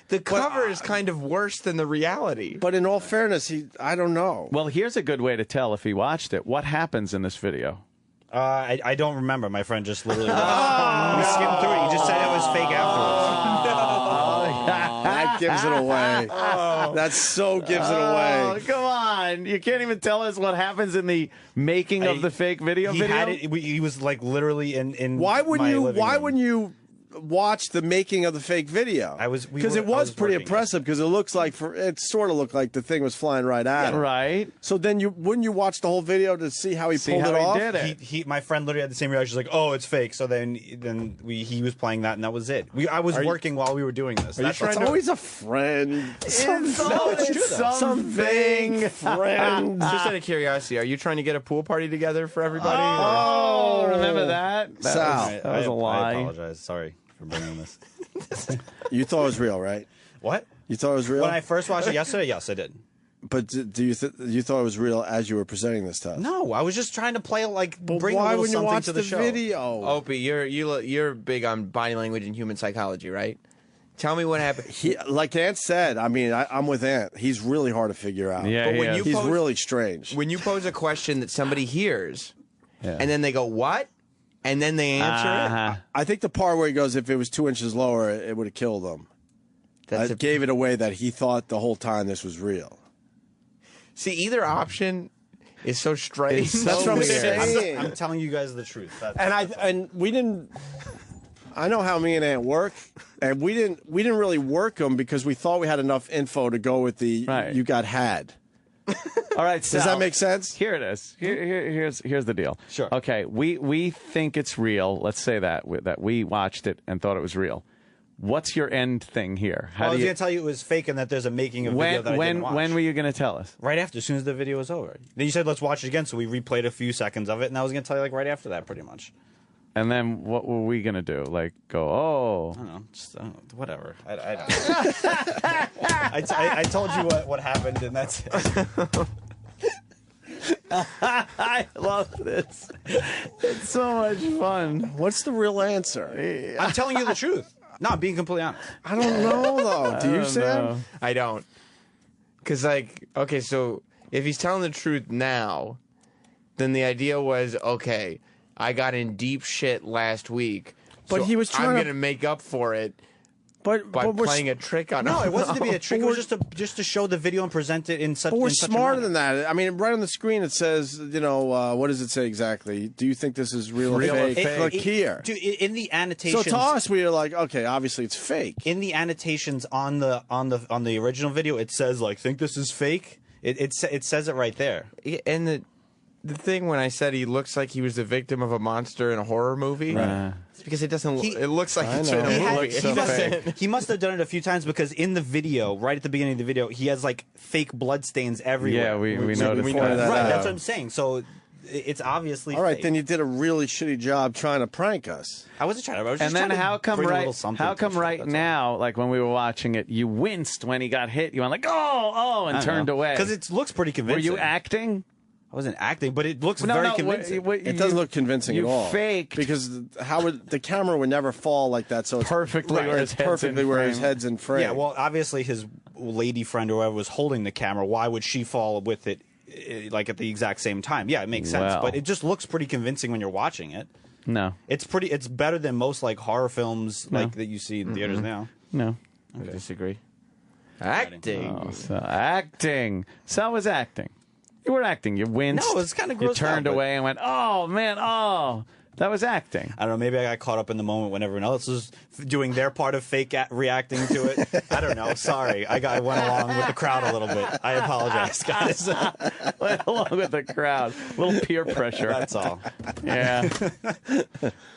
The cover is kind of worse than the reality. But in all fairness, I don't know. Well, here's a good way to tell if he watched it. What happens in this video? I don't remember. My friend just literally we skimmed through it. He just said it was fake afterwards. That gives it away. That so gives it away. Oh, come on. You can't even tell us what happens in the making of the fake video. Had it, he was like literally in Why wouldn't room. you watch the making of the fake video? Because it was pretty impressive. Because it looks like it sort of looked like the thing was flying right at him. Right. So then wouldn't you watch the whole video to see how he pulled it off? Did it. He my friend literally had the same reaction. He's like, "Oh, it's fake." So then he was playing that, and that was it. I was working while we were doing this. It's always a friend. It's true, though. Something friend. Just out of curiosity, are you trying to get a pool party together for everybody? Oh, remember that? Sal. That was a lie. I apologize. Sorry for bringing this. You thought it was real, right? What? You thought it was real? When I first watched it yesterday, yes, I did. But do you thought it was real as you were presenting this to us? No, I was just trying to play bring why a little wouldn't you something watch to the show. video? Opie, you're big on body language and human psychology, right? Tell me what happened. Like Ant said, I mean, I'm with Ant. He's really hard to figure out. Yeah, but when he's really strange. When you pose a question that somebody hears, and then they go, "What?" and then they answer it. I think the part where he goes, "If it was 2 inches lower, it would have killed him." That gave it away that he thought the whole time this was real. See, either option is so strange. That's what I'm saying. I'm telling you guys the truth. And we didn't. I know how me and Ant work, and we didn't really work them because we thought we had enough info to go with the you got had. All right, Does that make sense? Here it is. Here's the deal. Sure. Okay, we think it's real. Let's say that we watched it and thought it was real. What's your end thing here? I was going to tell you it was fake and that there's a making of video that I didn't watch. When were you going to tell us? Right after, as soon as the video was over. Then you said, let's watch it again, so we replayed a few seconds of it, and I was going to tell you right after that, pretty much. And then what were we going to do? Go, oh. I don't know. Just, whatever. I don't know. I told you what happened, and that's it. I love this. It's so much fun. What's the real answer? I'm telling you the truth. No, I'm being completely honest. I don't know, though. Do you, Sam? I don't. Because, okay, so if he's telling the truth now, then the idea was, okay, I got in deep shit last week, but so he was trying I'm going to make up for it by playing a trick on him. No, it wasn't to be a trick. It was just to show the video and present it in such. But we're smarter than that. I mean, right on the screen it says, what does it say exactly? Do you think this is real or fake? Click here. Dude, in the annotations. So to us, we are like, okay, obviously it's fake. In the annotations on the original video, it says think this is fake. It says it right there. And the thing when I said he looks like he was the victim of a monster in a horror movie, it's because it doesn't. It looks like it's in a movie. He must have done it a few times because in the video, right at the beginning of the video, he has fake blood stains everywhere. Yeah, we noticed that. Right, that's what I'm saying. So it's obviously all right. fake. Then you did a really shitty job trying to prank us. I wasn't trying to. I was just and then how come right now, when we were watching it, you winced when he got hit. You went and turned away because it looks pretty convincing. Were you acting? I wasn't acting, but it looks very convincing. It doesn't look convincing at all. Faked because the camera would never fall like that. So it's perfectly where his head's in frame. Yeah, well, obviously his lady friend or whoever was holding the camera. Why would she fall with it at the exact same time? Yeah, it makes sense, but it just looks pretty convincing when you're watching it. No. It's better than most like horror films like that you see in theaters now. No. I disagree. Acting. Oh, so acting. So was acting. You were acting. You winced. No, it's kind of You gross. turned away and went, "Oh man, oh." That was acting. I don't know. Maybe I got caught up in the moment when everyone else was doing their part of fake reacting to it. I don't know. Sorry. I went along with the crowd a little bit. I apologize, guys. Went along with the crowd. A little peer pressure. That's all. Yeah.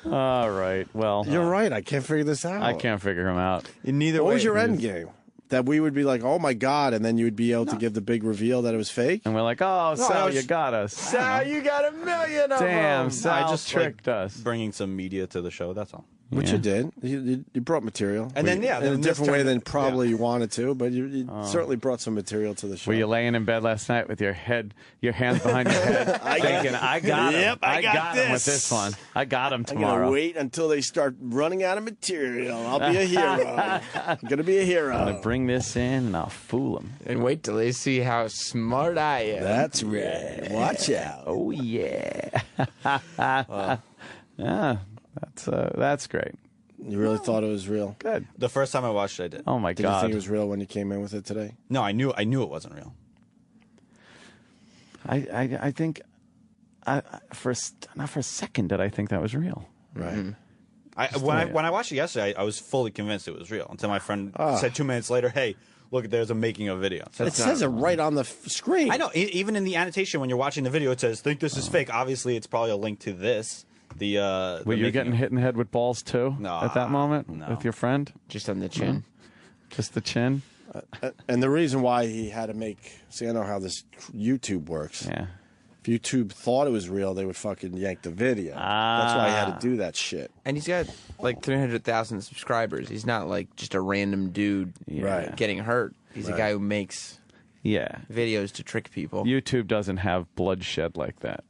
All right. Well, You're right. I can't figure this out. I can't figure him out. Neither What way. was your end game? That we would be like, oh my God, and then you would be able to give the big reveal that it was fake? And we're like, oh, Sal, you got us. Sal, you got $1 million of Damn, them. Sal I just tricked us. Bringing some media to the show. That's all. Which you did. You brought material. And then, yeah. In a then different way turned than it- probably you wanted to, but you certainly brought some material to the show. Were you laying in bed last night with your hands behind your head, thinking, I got him. Yep, I got got him with this. this one. I got him I'm tomorrow. going to wait until they start running out of material. I'll be a hero. I'm going to be a hero. I'm going to bring this in and I'll fool him. And wait till they see how smart I am. That's right. Watch out. Oh, yeah. Yeah, that's great. You really thought it was real? Good. The first time I watched it, I did. Oh, my Did God. you think it was real when you came in with it today? No, I knew it wasn't real. I think, not for a second did I think that was real. Right. When I watched it yesterday, I was fully convinced it was real until my friend said 2 minutes later, "Hey, look, there's a making of video." It says it right on the screen. I know. Even in the annotation, when you're watching the video, it says, "Think this is fake." Obviously, it's probably a link to this. Were you getting hit in the head with balls too at that moment with your friend? Just on the chin. Just the chin? And the reason why he had to see, I know how this YouTube works. Yeah. If YouTube thought it was real, they would fucking yank the video. That's why he had to do that shit. And he's got like 300,000 subscribers. He's not like just a random dude Right. getting hurt. He's a guy who makes videos to trick people. YouTube doesn't have bloodshed like that.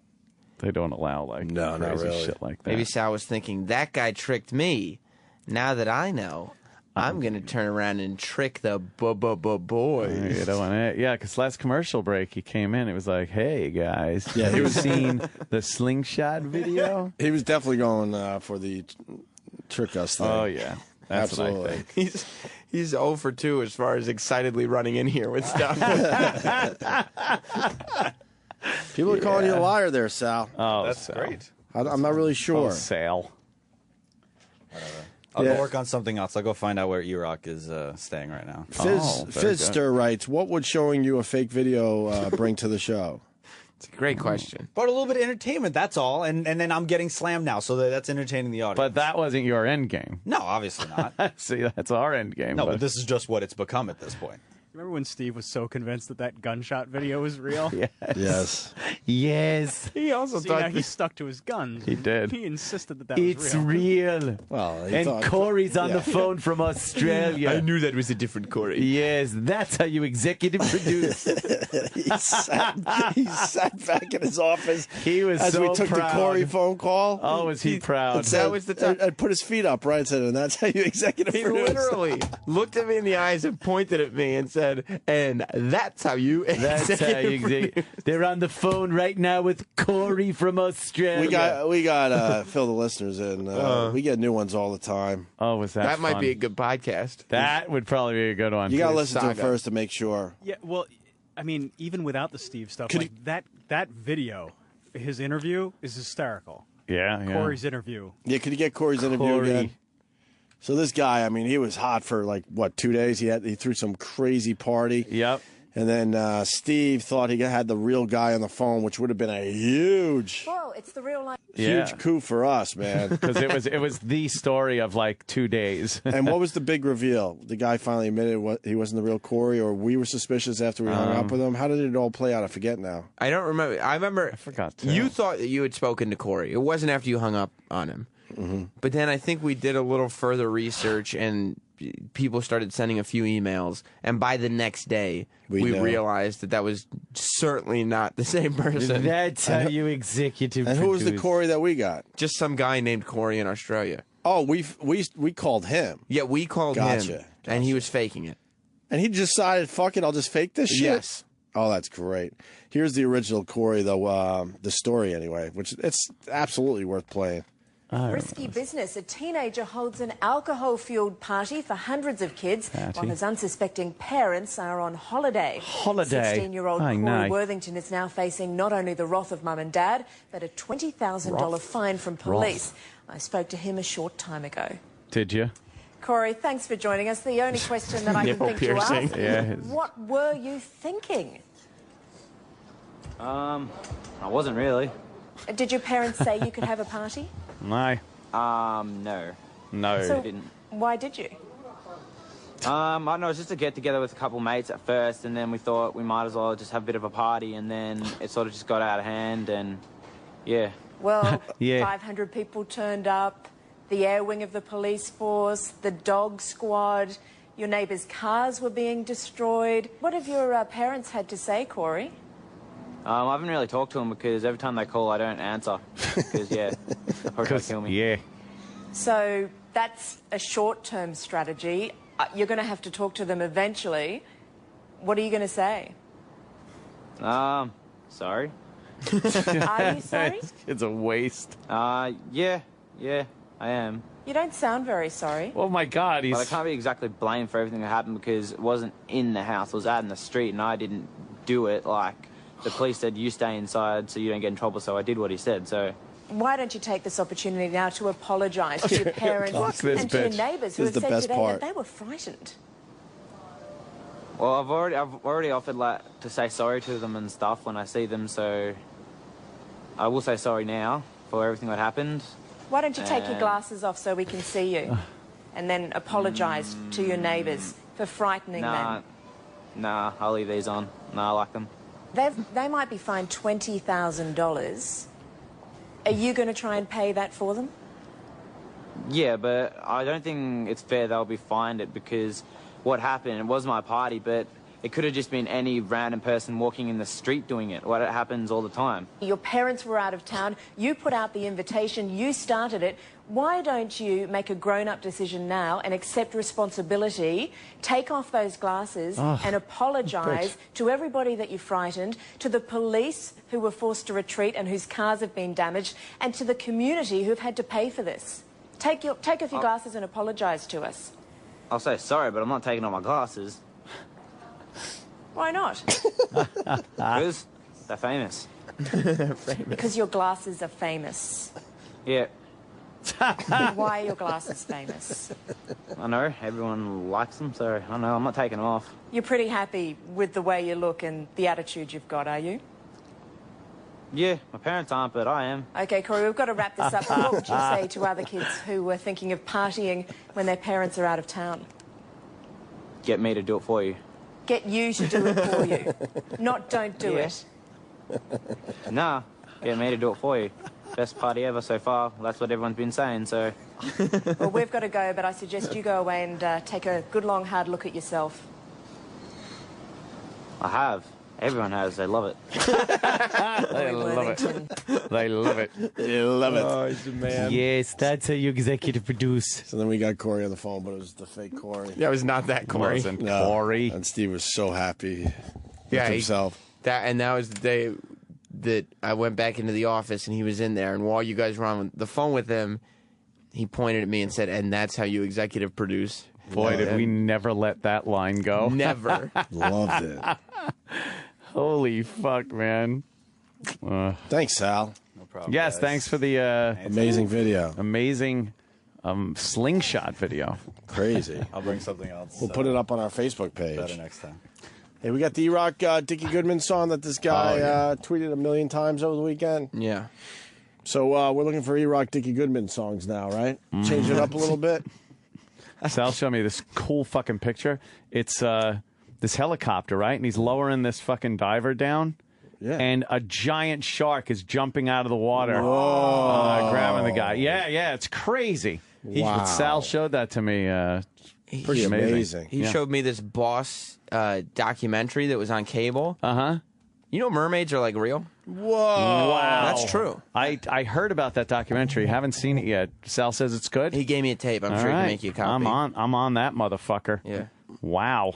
They don't allow like not crazy really. shit like that. Maybe Sal was thinking, that guy tricked me. Now that I know, I'm going to turn around and trick the boys. You don't want it. Yeah, because last commercial break, he came in. It was like, hey, guys. Yeah, he you was seen the slingshot video? He was definitely going for the trick us thing. Oh, yeah. That's Absolutely. what I think. He's 0 for 2 as far as excitedly running in here with stuff. People are calling you a liar there, Sal. Oh, That's Sal. great. I'm not really sure. Oh, Sal. I'll go work on something else. I'll go find out where E-Rock is staying right now. Fizzster writes, what would showing you a fake video bring to the show? It's a great question. But a little bit of entertainment, that's all. And then I'm getting slammed now, so that's entertaining the audience. But that wasn't your end game. No, obviously not. See, that's our end game. No, but this is just what it's become at this point. Remember when Steve was so convinced that gunshot video was real? Yes. Yes. He also he stuck to his guns. He did. He insisted that It's was real. real. Well, he and thought- Corey's on the phone from Australia. I knew that was a different Corey. Yes, that's how you executive produce. he sat back in his office. He was as so we took proud. the Corey phone call. Oh, was he proud? And said, That was the time. and put his feet up, right? And said, and that's how you executive He produce. literally looked at me in the eyes and pointed at me and said, and that's how you That's how you executive. They're on the phone right now with Corey from Australia. We got fill the listeners in. We get new ones all the time. Oh, was that That might fun? be a good podcast. That would probably be a good one. You got to listen to it Saga. first to make sure. Yeah, well, I mean, even without the Steve stuff, that video, his interview is hysterical. Yeah. Corey's interview. Yeah, could you get Corey's interview Corey. again? So this guy, I mean, he was hot for like what 2 days. He threw some crazy party. Yep. And then Steve thought he had the real guy on the phone, which would have been a huge Whoa, it's the real life. huge coup for us, man. Because it was the story of like 2 days. And what was the big reveal? The guy finally admitted he wasn't the real Corey, or we were suspicious after we hung up with him. How did it all play out? I forget now. I don't remember. I remember. I forgot too. You thought that you had spoken to Corey. It wasn't after you hung up on him. Mm-hmm. But then I think we did a little further research, and people started sending a few emails. And by the next day, we realized that was certainly not the same person. That's how you executive And who was the produce. Corey that we got? Just some guy named Corey in Australia. Oh, we called him. Yeah, we called him, and he was faking it. And he decided, fuck it, I'll just fake this shit? Yes. Oh, that's great. Here's the original Corey, though, the story anyway, which it's absolutely worth playing. Risky business. A teenager holds an alcohol-fueled party for hundreds of kids while his unsuspecting parents are on holiday. 16-year-old Corey Worthington is now facing not only the wrath of mum and dad, but a $20,000 fine from police. I spoke to him a short time ago. Did you? Corey, thanks for joining us. The only question that I can think to ask, what were you thinking? I wasn't really. Did your parents say you could have a party? No. No. No. So I didn't. Why did you? I don't know, it was just a get-together with a couple of mates at first, and then we thought we might as well just have a bit of a party, and then it sort of just got out of hand, and yeah. Well, 500 people turned up, the air wing of the police force, the dog squad, your neighbours' cars were being destroyed. What have your parents had to say, Corey? I haven't really talked to them because every time they call, I don't answer. Because, yeah, they'll probably try to kill me. Yeah. So that's a short-term strategy. You're going to have to talk to them eventually. What are you going to say? Sorry. Are you sorry? It's a waste. Yeah, I am. You don't sound very sorry. Oh, my God. But I can't be exactly blamed for everything that happened because it wasn't in the house. It was out in the street, and I didn't do it. Like, the police said, you stay inside so you don't get in trouble, so I did what he said, so... Why don't you take this opportunity now to apologise to your parents and to your neighbours who have said today that they were frightened? Well, I've already offered to say sorry to them and stuff when I see them, so I will say sorry now for everything that happened. Why don't you take your glasses off so we can see you, and then apologise to your neighbours for frightening them? Nah, I'll leave these on. Nah, I like them. They might be fined $20,000. Are you going to try and pay that for them? Yeah, but I don't think it's fair they'll be fined it because what happened, it was my party, but it could have just been any random person walking in the street doing it. What happens all the time. Your parents were out of town. You put out the invitation. You started it. Why don't you make a grown-up decision now and accept responsibility, take off those glasses and apologise to everybody that you frightened, to the police who were forced to retreat and whose cars have been damaged, and to the community who've had to pay for this. Take off your glasses and apologise to us. I'll say sorry, but I'm not taking off my glasses. Why not? Because they're famous. Because your glasses are famous. Yeah. Why are your glasses famous? I know, everyone likes them, so I don't know, I'm not taking them off. You're pretty happy with the way you look and the attitude you've got, are you? Yeah, my parents aren't, but I am. Okay, Corey, we've got to wrap this up. What would you say to other kids who were thinking of partying when their parents are out of town? Get me to do it for you. Get you to do it for you. Not don't do it. Nah, get me to do it for you. Best party ever so far. That's what everyone's been saying, so... Well, we've got to go, but I suggest you go away and take a good, long, hard look at yourself. I have. Everyone has. They love it. They love it. They love it. They love it. Oh, he's a man. Yes, that's how you executive produce. So then we got Corey on the phone, but it was the fake Corey. Yeah, it was not that Corey. It wasn't Corey. And Steve was so happy with himself. That was the day that I went back into the office and he was in there. And while you guys were on the phone with him, he pointed at me and said, "And that's how you executive produce." Boy, did we never let that line go. Never. Loved it. Holy fuck, man. Thanks, Sal. No problem. Yes, guys. thanks for the amazing video. Amazing slingshot video. Crazy. I'll bring something else. We'll put it up on our Facebook page. Better next time. Hey, we got the E-Rock Dickie Goodman song that this guy tweeted 1 million times over the weekend. Yeah. So we're looking for E-Rock Dickie Goodman songs now, right? Change it up a little bit. Sal showed me this cool fucking picture. It's this helicopter, right? And he's lowering this fucking diver down. Yeah. And a giant shark is jumping out of the water, grabbing the guy. Yeah, it's crazy. Wow. Sal showed that to me. Pretty amazing. He showed me this Boss documentary that was on cable. Uh-huh. You know mermaids are like real? Whoa. Wow. That's true. I heard about that documentary. Haven't seen it yet. Sal says it's good. He gave me a tape. I'm sure he can make you a copy. I'm on that motherfucker. Yeah. Wow.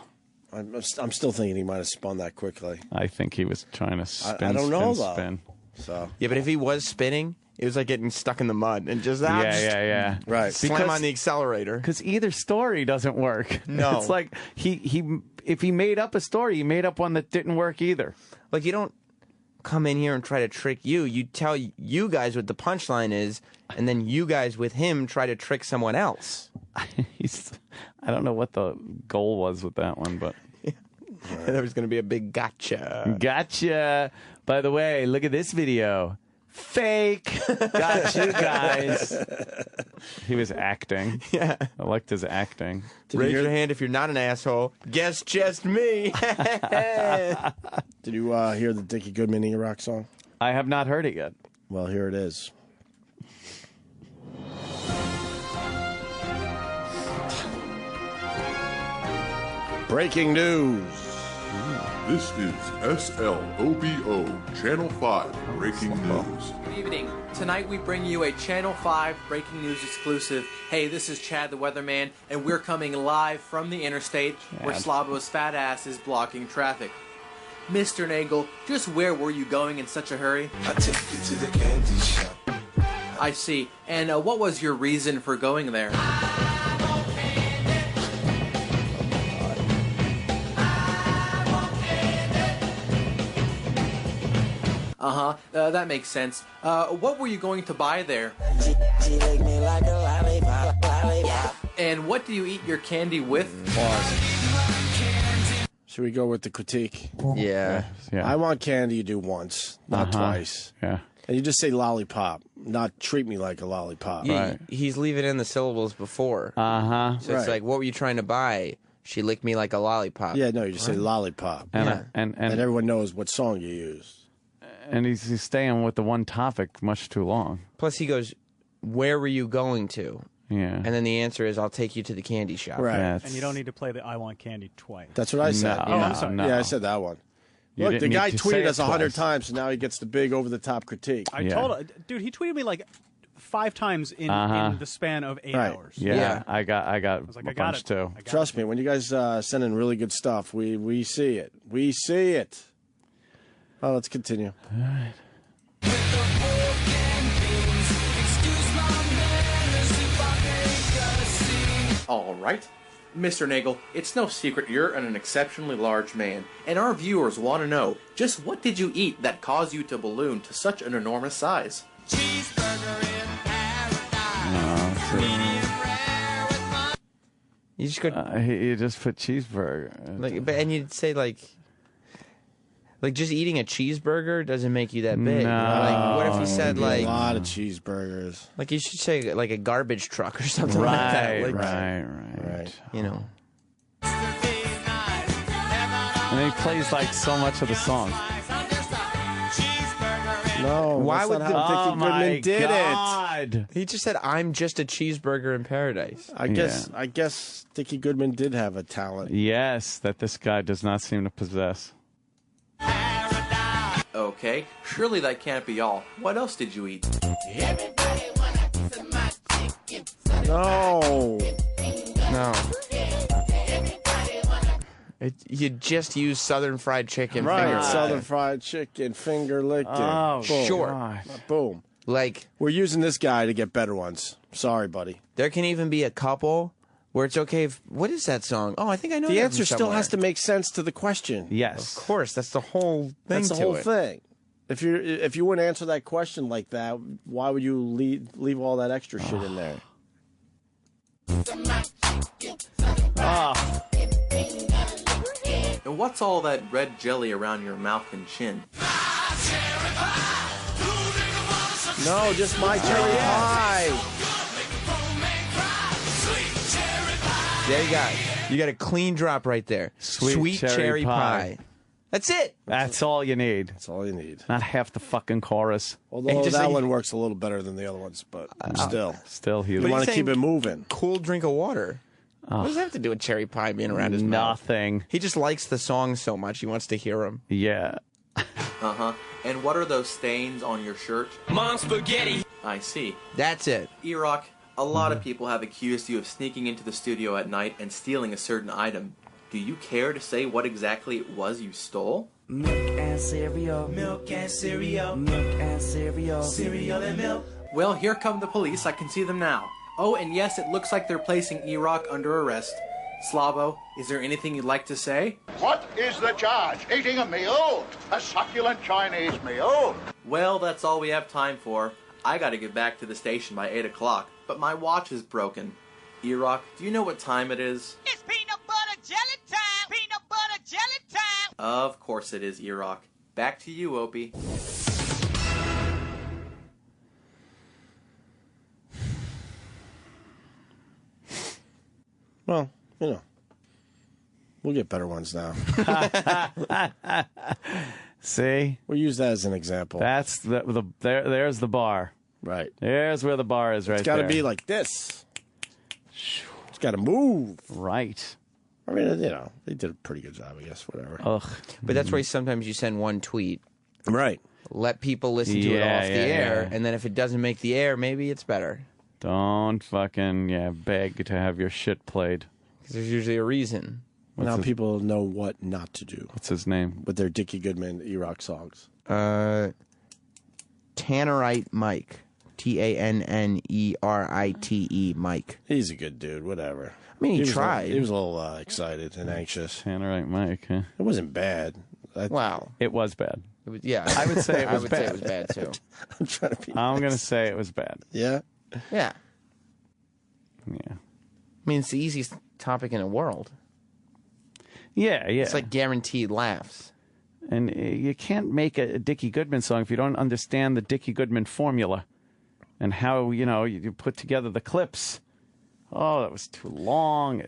I'm still thinking he might have spun that quickly. I think he was trying to spin. I don't know, spin. though. So yeah, but if he was spinning It was like getting stuck in the mud and just Yeah. Right. Slam on the accelerator. Because either story doesn't work. No. It's like if he made up a story, he made up one that didn't work either. Like, you don't come in here and try to trick you. You tell you guys what the punchline is, and then you guys with him try to trick someone else. I don't know what the goal was with that one, but there was going to be a big gotcha. Gotcha. By the way, look at this video. Fake. Got you guys. He was acting. Yeah. I liked his acting. Raise your hand if you're not an asshole. Guess just me. Did you hear the Dickie Goodman E-Rock song? I have not heard it yet. Well, here it is. Breaking news. This is SLOBO, Channel 5 Breaking News. Good evening. Tonight we bring you a Channel 5 Breaking News exclusive. Hey, this is Chad the Weatherman, and we're coming live from the interstate where Slavo's fat ass is blocking traffic. Mr. Nagel, just where were you going in such a hurry? I took you to the candy shop. I see. And what was your reason for going there? That makes sense. What were you going to buy there? She licked me like a lollipop. And what do you eat your candy with? Should we go with the critique? Yeah. I want candy you do once, not twice. Yeah. And you just say lollipop, not treat me like a lollipop. Yeah, he's leaving in the syllables before. So it's like, what were you trying to buy? She licked me like a lollipop. Yeah, no, you just say lollipop. And everyone knows what song you use. And he's staying with the one topic much too long. Plus, he goes, where were you going to? Yeah. And then the answer is, I'll take you to the candy shop. Right. And you don't need to play the I want candy twice. That's what I said. No, I'm sorry. Yeah, I said that one. You Look, the didn't guy need to say tweeted it us 100 twice. times, and now he gets the big over-the-top critique. I told him, dude, he tweeted me like 5 times in the span of 8 hours. Yeah, I got was like, a I got bunch it. too. Trust me, when you guys send in really good stuff, we see it. We see it. Oh, let's continue. All right. All right. Mr. Nagel, it's no secret you're an exceptionally large man, and our viewers want to know, just what did you eat that caused you to balloon to such an enormous size? You just go. You just put cheeseburger. And you'd say like just eating a cheeseburger doesn't make you that big. No. Like, what if he said like a lot of cheeseburgers? Like you should say like a garbage truck or something like that. Like, Right. You know. And then he plays like so much of the song. No, Why would Dickie Goodman did God. He just said, "I'm just a cheeseburger in paradise." I guess Dickie Goodman did have a talent. Yes, that this guy does not seem to possess. Okay, surely that can't be all. What else did you eat? No. You just use Southern Fried Chicken. Right, finger Southern Fried Chicken, finger licking. Oh, Boom. sure. Boom. Like, we're using this guy to get better ones. Sorry, buddy. There can even be a couple where it's okay if... What is that song? Oh, I think I know The that answer from still somewhere. has to make sense to the question. Yes. Of course, that's the whole thing. That's the whole thing. If you wouldn't answer that question like that, why would you leave all that extra shit in there? And what's all that red jelly around your mouth and chin? No, just my cherry pie. There you go. You got a clean drop right there. Sweet cherry pie. That's it. That's all you need. That's all you need. Not half the fucking chorus. Although that one works a little better than the other ones, but still, he you want to keep it moving. Cool drink of water. What does that have to do with cherry pie being around his mouth? Nothing. He just likes the song so much he wants to hear them. Yeah. And what are those stains on your shirt? Mom spaghetti. I see. That's it. E-Rock, a lot of people have accused you of sneaking into the studio at night and stealing a certain item. Do you care to say what exactly it was you stole? Milk and cereal. Milk and cereal. Milk and cereal. Cereal and milk. Well, here come the police. I can see them now. Oh, and yes, it looks like they're placing E-Rock under arrest. Slavo, is there anything you'd like to say? What is the charge? Eating a meal? A succulent Chinese meal? Well, that's all we have time for. I gotta get back to the station by 8 o'clock, but my watch is broken. E-Rock, do you know what time it is? It's peanut butter jelly time. Peanut butter jelly time. Of course it is, E-Rock. Back to you, Opie. Well, you know, we'll get better ones now. See? We'll use that as an example. That's there's the bar. Right. There's where the bar is right there. It's got to be like this. It's got to move. Right. I mean, you know, they did a pretty good job, I guess, whatever. Ugh. But that's why sometimes you send one tweet. Right. Let people listen to it off the air, and then if it doesn't make the air, maybe it's better. Don't fucking, beg to have your shit played. Because there's usually a reason. Now people know what not to do. What's his name? With their Dickie Goodman E-Rock songs. Tannerite Mike. Tannerite Mike. He's a good dude, whatever. I mean, he tried. He was a little excited and anxious. Tannerite Mike, huh? It wasn't bad. Wow. It was bad. It was, yeah. I would say it was bad. Say it was bad, too. I'm trying to be I'm going to say it was bad. Yeah? Yeah. Yeah. I mean, it's the easiest topic in the world. Yeah. It's like guaranteed laughs. And you can't make a Dickie Goodman song if you don't understand the Dickie Goodman formula and how, you put together the clips. Oh, that was too long.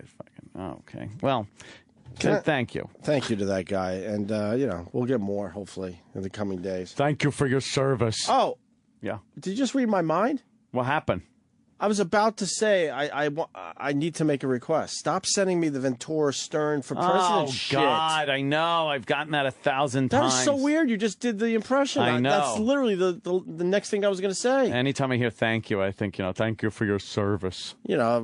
Okay. Well, thank you. Thank you to that guy. And, we'll get more, hopefully, in the coming days. Thank you for your service. Oh. Yeah. Did you just read my mind? What happened? I was about to say I need to make a request. Stop sending me the Ventura Stern for president shit. Oh, God, I know. I've gotten that 1,000 times. That is so weird. You just did the impression. I know. That's literally the next thing I was going to say. Anytime I hear thank you, I think, thank you for your service. I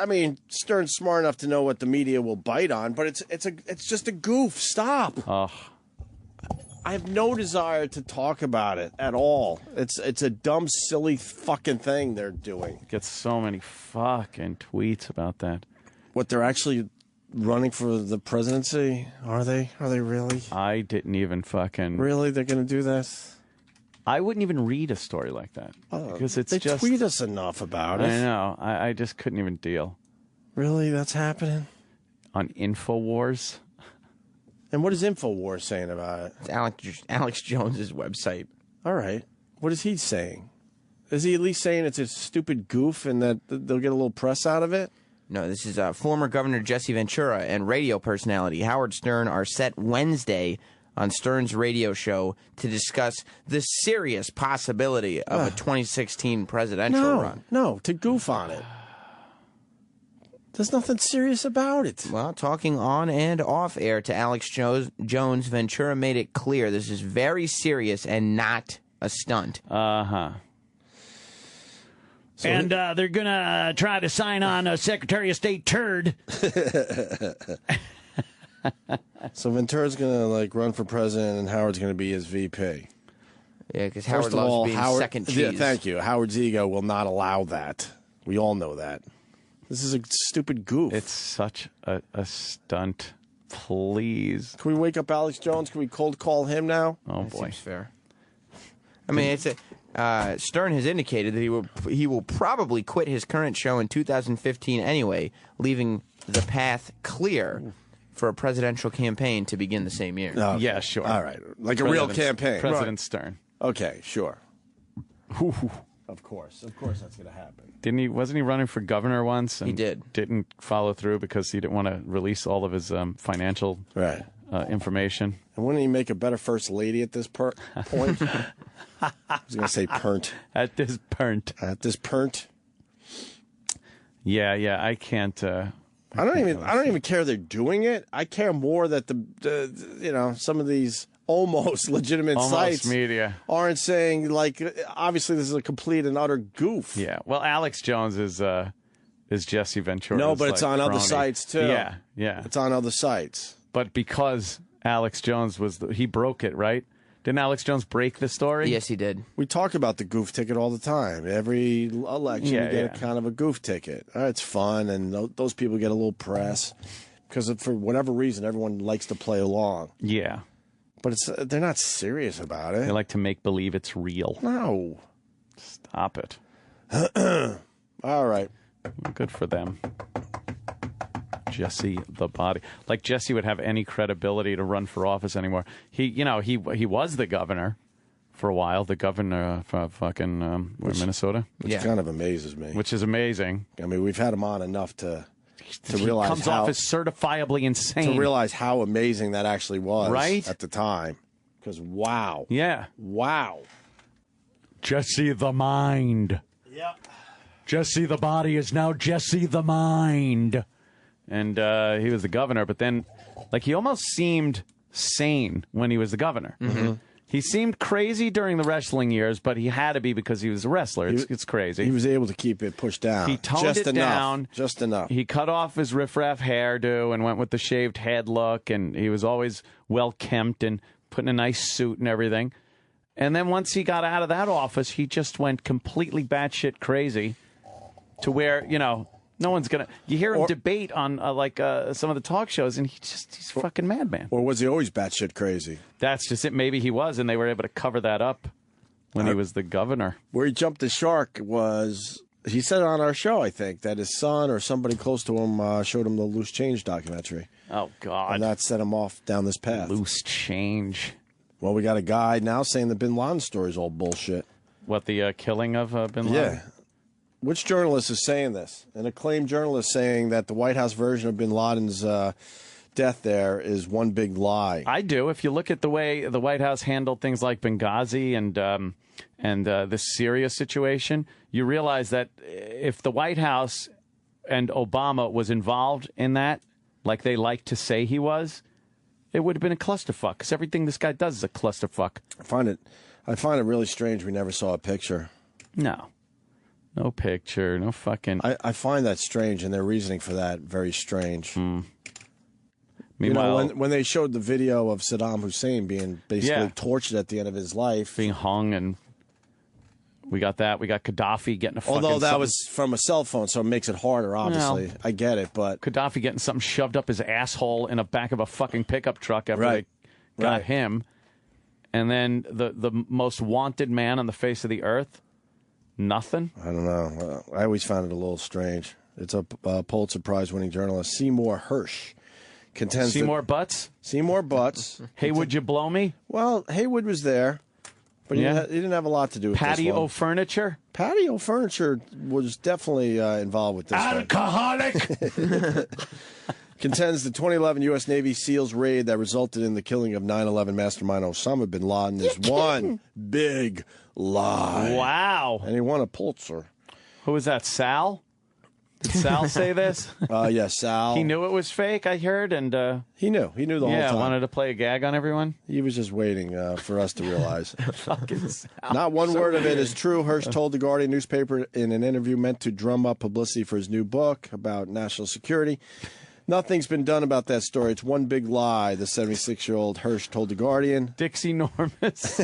mean, Stern's smart enough to know what the media will bite on, but it's just a goof. Stop. Oh. I have no desire to talk about it at all. It's a dumb, silly fucking thing they're doing. Get so many fucking tweets about that. What, they're actually running for the presidency? Are they? Are they really? I didn't even fucking... Really? They're going to do this? I wouldn't even read a story like that. Because they tweet us enough about it. I know. I just couldn't even deal. Really? That's happening? On InfoWars? And what is InfoWars saying about it? It's Alex Jones's website. All right. What is he saying? Is he at least saying it's a stupid goof and that they'll get a little press out of it? No, this is former Governor Jesse Ventura and radio personality Howard Stern are set Wednesday on Stern's radio show to discuss the serious possibility of a 2016 presidential run. No, to goof on it. There's nothing serious about it. Well, talking on and off air to Alex Jones, Ventura made it clear this is very serious and not a stunt. Uh-huh. So and they're going to try to sign on a Secretary of State turd. So Ventura's going to run for president and Howard's going to be his VP. Yeah, because Howard loves being second cheese. Yeah, thank you. Howard's ego will not allow that. We all know that. This is a stupid goof. It's such a stunt. Please. Can we wake up Alex Jones? Can we cold call him now? Oh, that boy. Seems fair. I mean, Stern has indicated that he will probably quit his current show in 2015 anyway, leaving the path clear for a presidential campaign to begin the same year. Okay. Yeah, sure. All right. Like a real campaign. President Stern. Okay, sure. Of course that's going to happen. Wasn't he running for governor once? And he did. Didn't follow through because he didn't want to release all of his financial information. And wouldn't he make a better first lady at this point? I was going to say pernt. At this pernt. Yeah, I can't. I don't even care they're doing it. I care more that the some of these almost legitimate sites media aren't saying obviously this is a complete and utter goof. Yeah. Well, Alex Jones is Jesse Ventura. No, but it's on other sites too. Yeah. It's on other sites. But because Alex Jones he broke it, right? Didn't Alex Jones break the story? Yes, he did. We talk about the goof ticket all the time. Every election, you get a kind of a goof ticket. It's fun, and those people get a little press because for whatever reason, everyone likes to play along. Yeah. But they're not serious about it. They like to make believe it's real. No. Stop it. All right. Good for them. Jesse the Body. Like Jesse would have any credibility to run for office anymore. He was the governor for a while. The governor of fucking Minnesota. Which kind of amazes me. Which is amazing. I mean, we've had him on enough to realize comes off as certifiably insane. To realize how amazing that actually was right? at the time. Because wow. Yeah. Wow. Jesse the Mind. Yeah. Jesse the Body is now Jesse the Mind. And he was the governor, but then, like, he almost seemed sane when he was the governor. Mm-hmm. He seemed crazy during the wrestling years, but he had to be because he was a wrestler. It's crazy. He was able to keep it pushed down. He toned it down. Just enough. He cut off his riffraff hairdo and went with the shaved head look, and he was always well-kempt and put in a nice suit and everything. And then once he got out of that office, he just went completely batshit crazy to where, no one's going to... You hear him debate on some of the talk shows, and he's fucking madman. Or was he always batshit crazy? That's just it. Maybe he was, and they were able to cover that up when he was the governor. Where he jumped the shark was... He said on our show, I think, that his son or somebody close to him showed him the Loose Change documentary. Oh, God. And that set him off down this path. Loose Change. Well, we got a guy now saying the Bin Laden story is all bullshit. What, the killing of Bin Laden? Yeah. Which journalist is saying this? An acclaimed journalist saying that the White House version of Bin Laden's death there is one big lie. I do. If you look at the way the White House handled things like Benghazi and this Syria situation, you realize that if the White House and Obama was involved in that, like they like to say he was, it would have been a clusterfuck. Because everything this guy does is a clusterfuck. I find it really strange we never saw a picture. No. No picture, no fucking... I find that strange, and their reasoning for that very strange. Meanwhile, when they showed the video of Saddam Hussein being basically tortured at the end of his life... Being hung, and we got that. We got Gaddafi getting a fucking... Although that was from a cell phone, so it makes it harder, obviously. Well, I get it, but... Gaddafi getting something shoved up his asshole in the back of a fucking pickup truck after they got him. And then the most wanted man on the face of the earth... Nothing? I don't know. I always found it a little strange. It's a Pulitzer Prize-winning journalist, Seymour Hersh, contends Seymour Butts? Seymour Butts. Hey, would you blow me? Well, Haywood was there, but he didn't have a lot to do with Patio Furniture? Patio Furniture was definitely involved with this. Alcoholic! Contends the 2011 U.S. Navy SEALs raid that resulted in the killing of 9/11 mastermind Osama bin Laden is one big lie. Wow. And he won a Pulitzer. Who was that, Sal? Did Sal say this? Yes, Sal. He knew it was fake, I heard, and... He knew the whole time. Yeah, wanted to play a gag on everyone? He was just waiting for us to realize. Fucking Sal. Not one word of it is true. Hersh told the Guardian newspaper in an interview meant to drum up publicity for his new book about national security. Nothing's been done about that story. It's one big lie, the 76-year-old Hersh told The Guardian. Dixie Normus.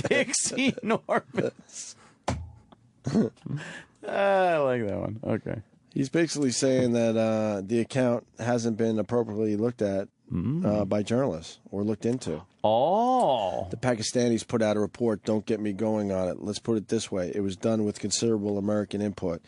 Dixie Normus. I like that one. Okay. He's basically saying that the account hasn't been appropriately looked at by journalists or looked into. Oh. The Pakistanis put out a report, don't get me going on it. Let's put it this way. It was done with considerable American input.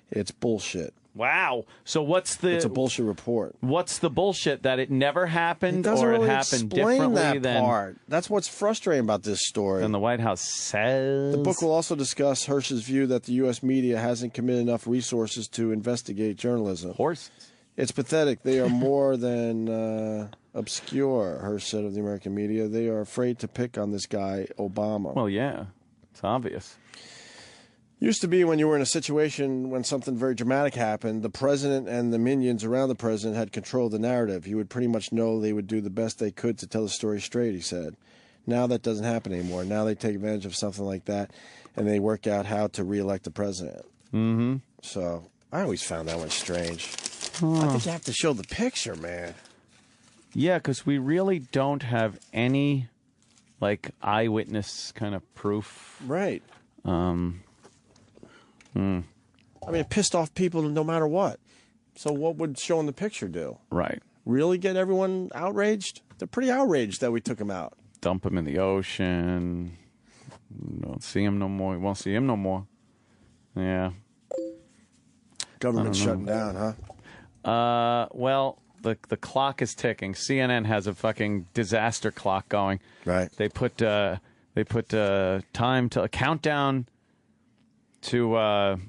It's bullshit. Wow. So what's the... It's a bullshit report. What's the bullshit? That it never happened it or really it happened explain differently that part. That's what's frustrating about this story. And the White House says... The book will also discuss Hersh's view that the U.S. media hasn't committed enough resources to investigate journalism. Horses. It's pathetic. They are more than obscure, Hersh said of the American media. They are afraid to pick on this guy, Obama. Well, yeah. It's obvious. Used to be when you were in a situation when something very dramatic happened, the president and the minions around the president had control of the narrative. You would pretty much know they would do the best they could to tell the story straight, he said. Now that doesn't happen anymore. Now they take advantage of something like that, and they work out how to reelect the president. Mm-hmm. So I always found that one strange. I think you have to show the picture, man. Yeah, because we really don't have any, like, eyewitness kind of proof. Right. Hmm. I mean, it pissed off people no matter what. So what would showing the picture do? Right. Really get everyone outraged? They're pretty outraged that we took him out. Dump him in the ocean. Don't see him no more. You won't see him no more. Yeah. Government shutting down, huh? Well, the clock is ticking. CNN has a fucking disaster clock going. Right. They put time to a countdown to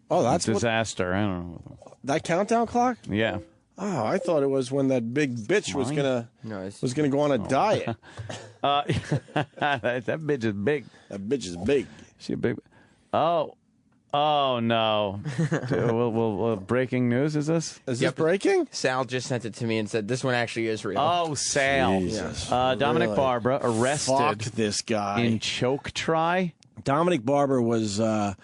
that's disaster. I don't know. That countdown clock? Yeah. Oh, I thought it was when that big bitch was gonna go on a diet. That bitch is big. That bitch is big. She big. Oh no. Well, breaking news is this? Is this breaking? Sal just sent it to me and said this one actually is real. Oh, Sal. Jesus. Dominic Really? Barbara arrested. Fuck this guy. In choke try. Dominic Barbara was the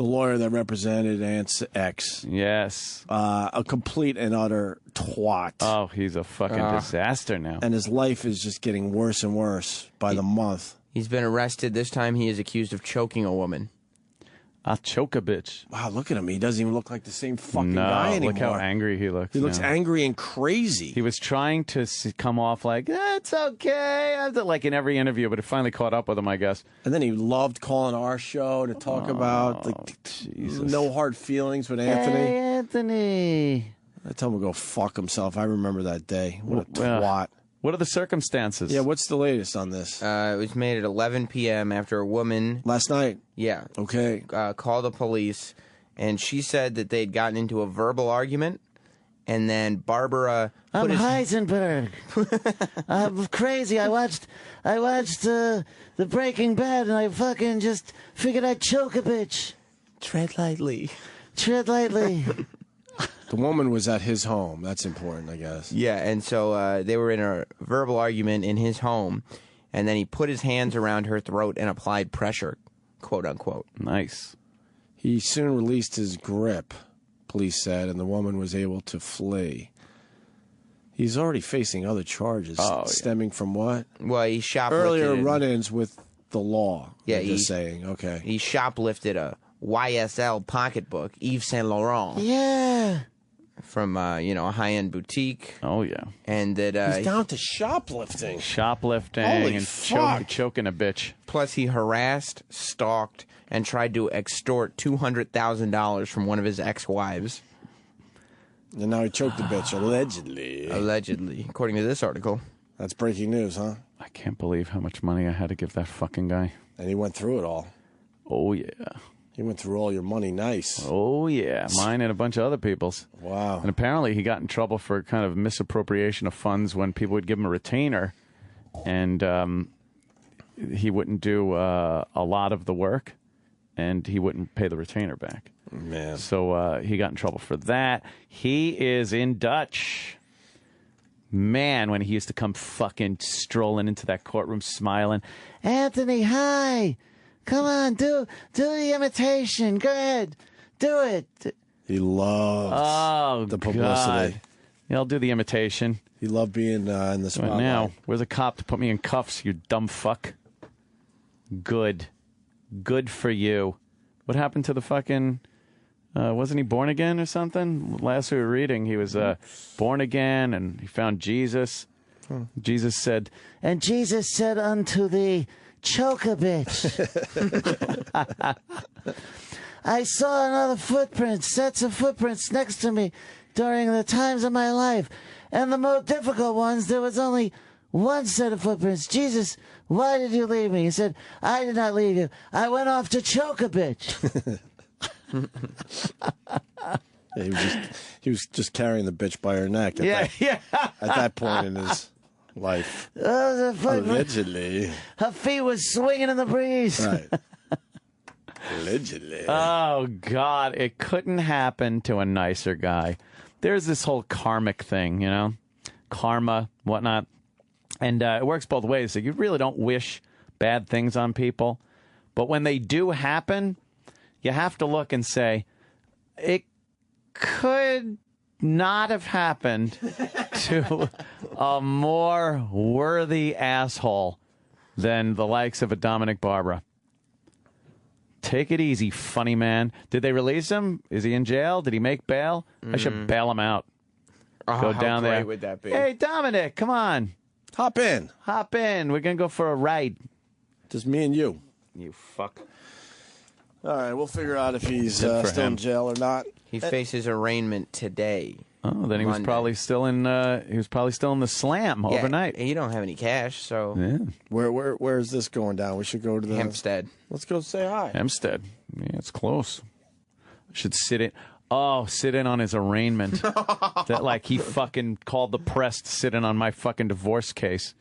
lawyer that represented Ant's ex. Yes. A complete and utter twat. Oh, he's a fucking disaster now. And his life is just getting worse and worse by the month. He's been arrested. This time he is accused of choking a woman. I'll choke a bitch. Wow, look at him. He doesn't even look like the same fucking guy anymore. Look how angry he looks. He looks angry and crazy. He was trying to come off like, it's okay, like in every interview, but it finally caught up with him, I guess. And then he loved calling our show to talk about no hard feelings with Anthony. Hey, Anthony. I told him to go fuck himself. I remember that day. What a twat. What are the circumstances? Yeah, what's the latest on this? It was made at 11 p.m. after a woman... Last night? Yeah. Okay. Called the police, and she said that they'd gotten into a verbal argument, and then Barbara... I'm Heisenberg. I'm crazy. I watched the Breaking Bad, and I fucking just figured I'd choke a bitch. Tread lightly. Tread lightly. The woman was at his home. That's important, I guess. Yeah, and so they were in a verbal argument in his home, and then he put his hands around her throat and applied pressure, quote unquote. Nice. He soon released his grip, police said, and the woman was able to flee. He's already facing other charges stemming from what? Well, he shoplifted. Earlier run-ins with the law. Yeah, just saying. Okay. He shoplifted a YSL pocketbook, Yves Saint Laurent. Yeah. From a high-end boutique. Oh yeah, and that he's down to shoplifting. Shoplifting and choking a bitch. Plus, he harassed, stalked, and tried to extort $200,000 from one of his ex-wives. And now he choked the bitch, allegedly. Allegedly, according to this article. That's breaking news, huh? I can't believe how much money I had to give that fucking guy. And he went through it all. Oh yeah. He went through all your money nice. Oh, yeah. Mine and a bunch of other people's. Wow. And apparently he got in trouble for kind of misappropriation of funds when people would give him a retainer. And he wouldn't do a lot of the work. And he wouldn't pay the retainer back. Man. So he got in trouble for that. He is in Dutch. Man, when he used to come fucking strolling into that courtroom smiling. Anthony, hi. Come on, do the imitation. Go ahead. Do it. He loved the publicity. God. Yeah, I'll do the imitation. He loved being in the spotlight. Right now, where's a cop to put me in cuffs, you dumb fuck? Good. Good for you. What happened to the fucking... wasn't he born again or something? Last we were reading, he was born again, and he found Jesus. Jesus said... And Jesus said unto thee... Choke a bitch. I saw another footprints, sets of footprints next to me during the times of my life. And the most difficult ones, there was only one set of footprints. Jesus, why did you leave me? He said, I did not leave you. I went off to choke a bitch. He was just carrying the bitch by her neck. At that point in his life. Allegedly. Her feet was swinging in the breeze. Right. Allegedly. Oh, God. It couldn't happen to a nicer guy. There's this whole karmic thing, karma, whatnot. And it works both ways. So you really don't wish bad things on people. But when they do happen, you have to look and say, it could not have happened to a more worthy asshole than the likes of a Dominic Barbara. Take it easy, funny man. Did they release him? Is he in jail? Did he make bail? I should bail him out. Go down there. How great would that be? Hey, Dominic, come on. Hop in. Hop in. We're going to go for a ride. Just me and you. You fuck. All right, we'll figure out if he's still in jail or not. He faces arraignment today. Oh, then he was probably still in. He was probably still in the slam overnight. And you don't have any cash, so. Yeah. Where is this going down? We should go to the Hempstead. Let's go say hi. Hempstead. Yeah, it's close. Should sit in. Oh, sit in on his arraignment. That like he fucking called the press to sit in on my fucking divorce case.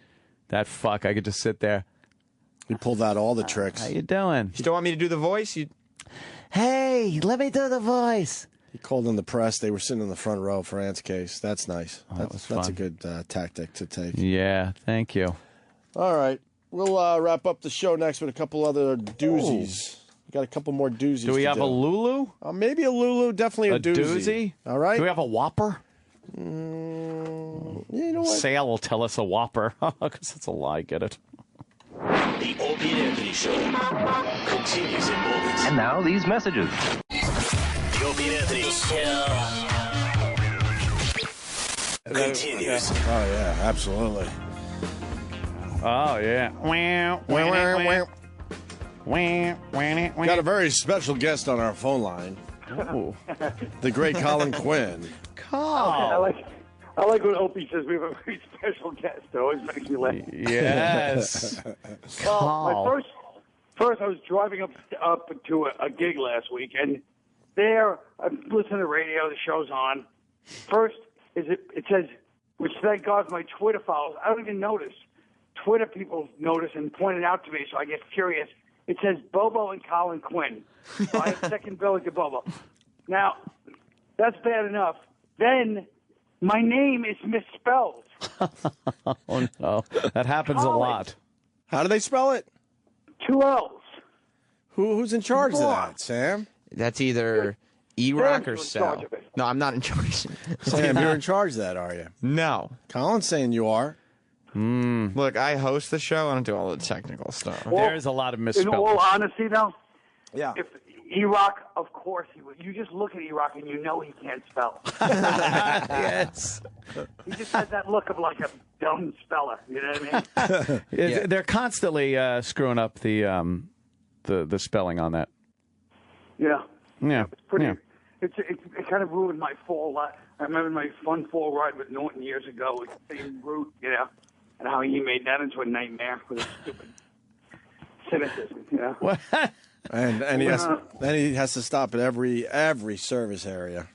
That fuck. I could just sit there. He pulled out all the tricks. How you doing? You still want me to do the voice? Hey, let me do the voice. He called in the press. They were sitting in the front row for Ant's case. That's nice. That's fun. a good tactic to take. Yeah, thank you. All right. We'll wrap up the show next with a couple other doozies. We got a couple more doozies. Do we have a Lulu? Maybe a Lulu. Definitely a doozy. All right. Do we have a Whopper? You know what? Sale will tell us a Whopper. Because it's a lie. Get it? The Opie and Anthony Show continues in moments. And now these messages. The Opie and Anthony Show continues. Oh, yeah, absolutely. Oh, yeah. Got a very special guest on our phone line. Oh. The great Colin Quinn. I like when Opie says we have a very special guest. It always makes me laugh. Yes. Well, first I was driving up to a gig last week, and there I'm listening to the radio. The show's on. First it says, which thank God my Twitter followers. I don't even notice. Twitter people notice and point it out to me, so I get curious. It says Bobo and Colin Quinn. So I have second billing to Bobo. Now, that's bad enough. Then my name is misspelled. Oh, no. That happens a lot. How do they spell it? 2 L's. Who's in charge of that, Sam? That's either E-Rock or Sam's in Sal. charge of it. No, I'm not in charge. Sam, you're in charge of that, are you? No. Colin's saying you are. Look, I host the show. I don't do all the technical stuff. There's a lot of misspellings. In all honesty, though, yeah. If E-Rock, of course he would. You just look at E-Rock and you know he can't spell. Yes. He just has that look of like a dumb speller. You know what I mean? They're constantly screwing up the spelling on that. Yeah. Yeah. It's pretty. Yeah. It kind of ruined my fall. I remember my fun fall ride with Norton years ago with the same route, you know, and how he made that into a nightmare with his stupid cynicism, you know. What? And he has to stop at every service area.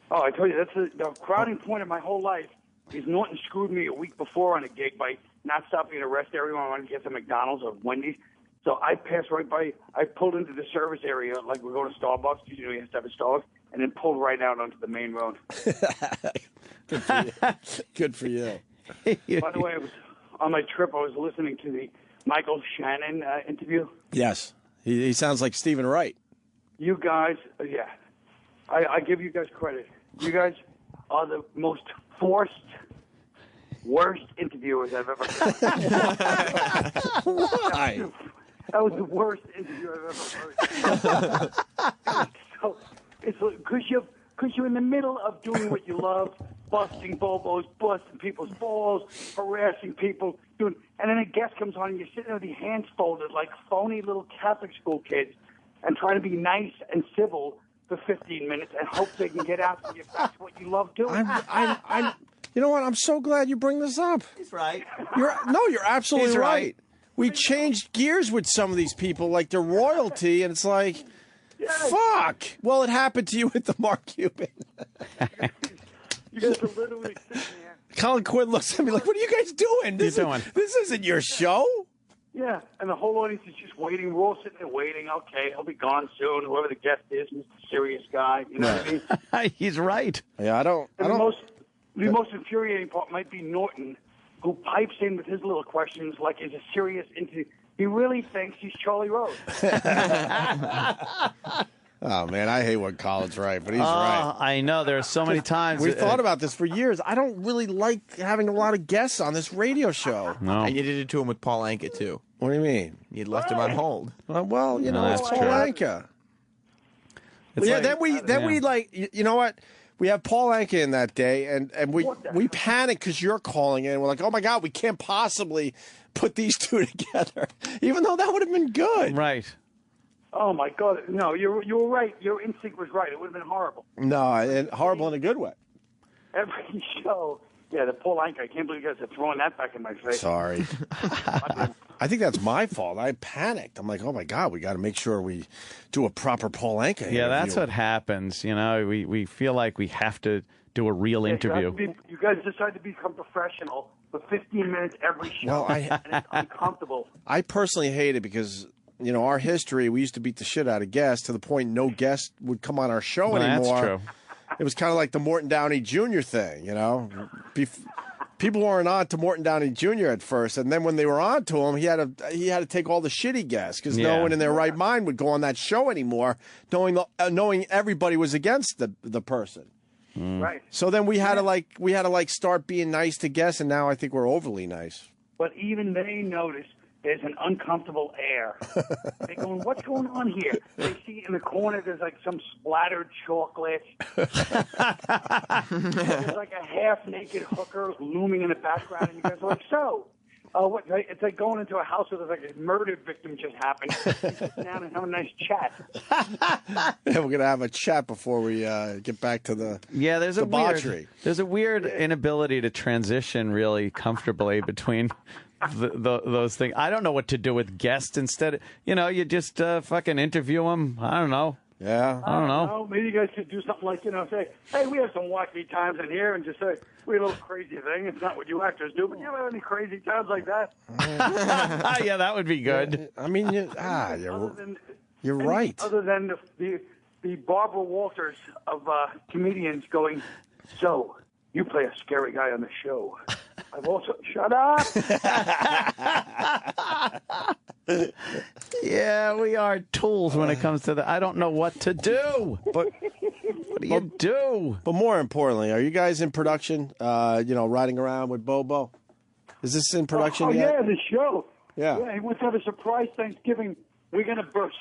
Oh, I told you, that's the crowding point of my whole life. Is Norton screwed me a week before on a gig by not stopping at a rest area when I wanted to get to McDonald's or Wendy's. So I passed right by. I pulled into the service area like we're going to Starbucks. You know, you have to have a Starbucks, and then pulled right out onto the main road. Good for you. Good for you. By the way, on my trip, I was listening to the Michael Shannon interview. Yes, he sounds like Stephen Wright. You guys, yeah, I give you guys credit. You guys are the most forced, worst interviewers I've ever heard. Why? That was the worst interview I've ever heard. So it's because you're in the middle of doing what you love, busting bobos, busting people's balls, harassing people, and then a guest comes on and you're sitting there with your hands folded like phony little Catholic school kids and trying to be nice and civil for 15 minutes and hope they can get out to you back to what you love doing. You know what? I'm so glad you bring this up. He's right. You're absolutely He's right. We changed gears with some of these people, like they're royalty, and it's like, fuck. Well, it happened to you with the Mark Cuban. You guys are literally sitting there. Colin Quinn looks at me like, what are you guys doing? This isn't your show. Yeah, and the whole audience is just waiting. We're all sitting there waiting. Okay, he'll be gone soon. Whoever the guest is, Mr. Serious Guy. You know what I mean? He's right. Yeah, The most infuriating part might be Norton, who pipes in with his little questions like is a serious interview. He really thinks he's Charlie Rose. Oh, man, I hate when Colin's right, but he's right. I know. There are so many times. We've thought about this for years. I don't really like having a lot of guests on this radio show. No. And you did it to him with Paul Anka, too. What do you mean? You left him on hold. Well, you know, it's that's Paul true. Anka. It's Yeah, like- then we like, you know what? We have Paul Anka in that day, and we panic because you're calling in. We're like, oh, my God, we can't possibly put these two together, even though that would have been good. Right. Oh my God! No, you were right. Your instinct was right. It would have been horrible. No, and horrible in a good way. Every show, yeah, the Paul Anka. I can't believe you guys are throwing that back in my face. Sorry. I think that's my fault. I panicked. I'm like, oh my God, we got to make sure we do a proper Paul Anka interview. Yeah, that's what happens. You know, we feel like we have to do a real interview. You guys decide to become professional for 15 minutes every show, Well, and it's uncomfortable. I personally hate it because, you know, our history, we used to beat the shit out of guests to the point no guest would come on our show anymore. That's true. It was kind of like the Morton Downey Jr. thing, you know. People weren't on to Morton Downey Jr. at first, and then when they were on to him, he had to take all the shitty guests because no one in their right mind would go on that show anymore, knowing everybody was against the person. Right. So then we had to start being nice to guests, and now I think we're overly nice. But even they notice there's an uncomfortable air. They're going, what's going on here? They see in the corner there's like some splattered chocolate. There's like a half-naked hooker looming in the background, and you guys are like, so, what? It's like going into a house where there's like a murder victim just happened. You sit down and have a nice chat. Yeah, we're gonna have a chat before we get back to the debauchery. There's a weird inability to transition really comfortably between those things. I don't know what to do with guests. Instead, you know, you just fucking interview them. I don't know. Yeah. I don't know. Maybe you guys could do something like, say, hey, we have some wacky times in here, and just say, we had a little crazy thing. It's not what you actors do, but you ever have any crazy times like that? Yeah, that would be good. I mean, you're right. Other than the Barbara Walters of comedians going, so, you play a scary guy on the show. I've also... Shut up! Yeah, we are tools when it comes to that. I don't know what to do. But what do you do? But more importantly, are you guys in production? Riding around with Bobo? Is this in production yet? Yeah, the show. Yeah. He wants to have a surprise Thanksgiving. We're going to burst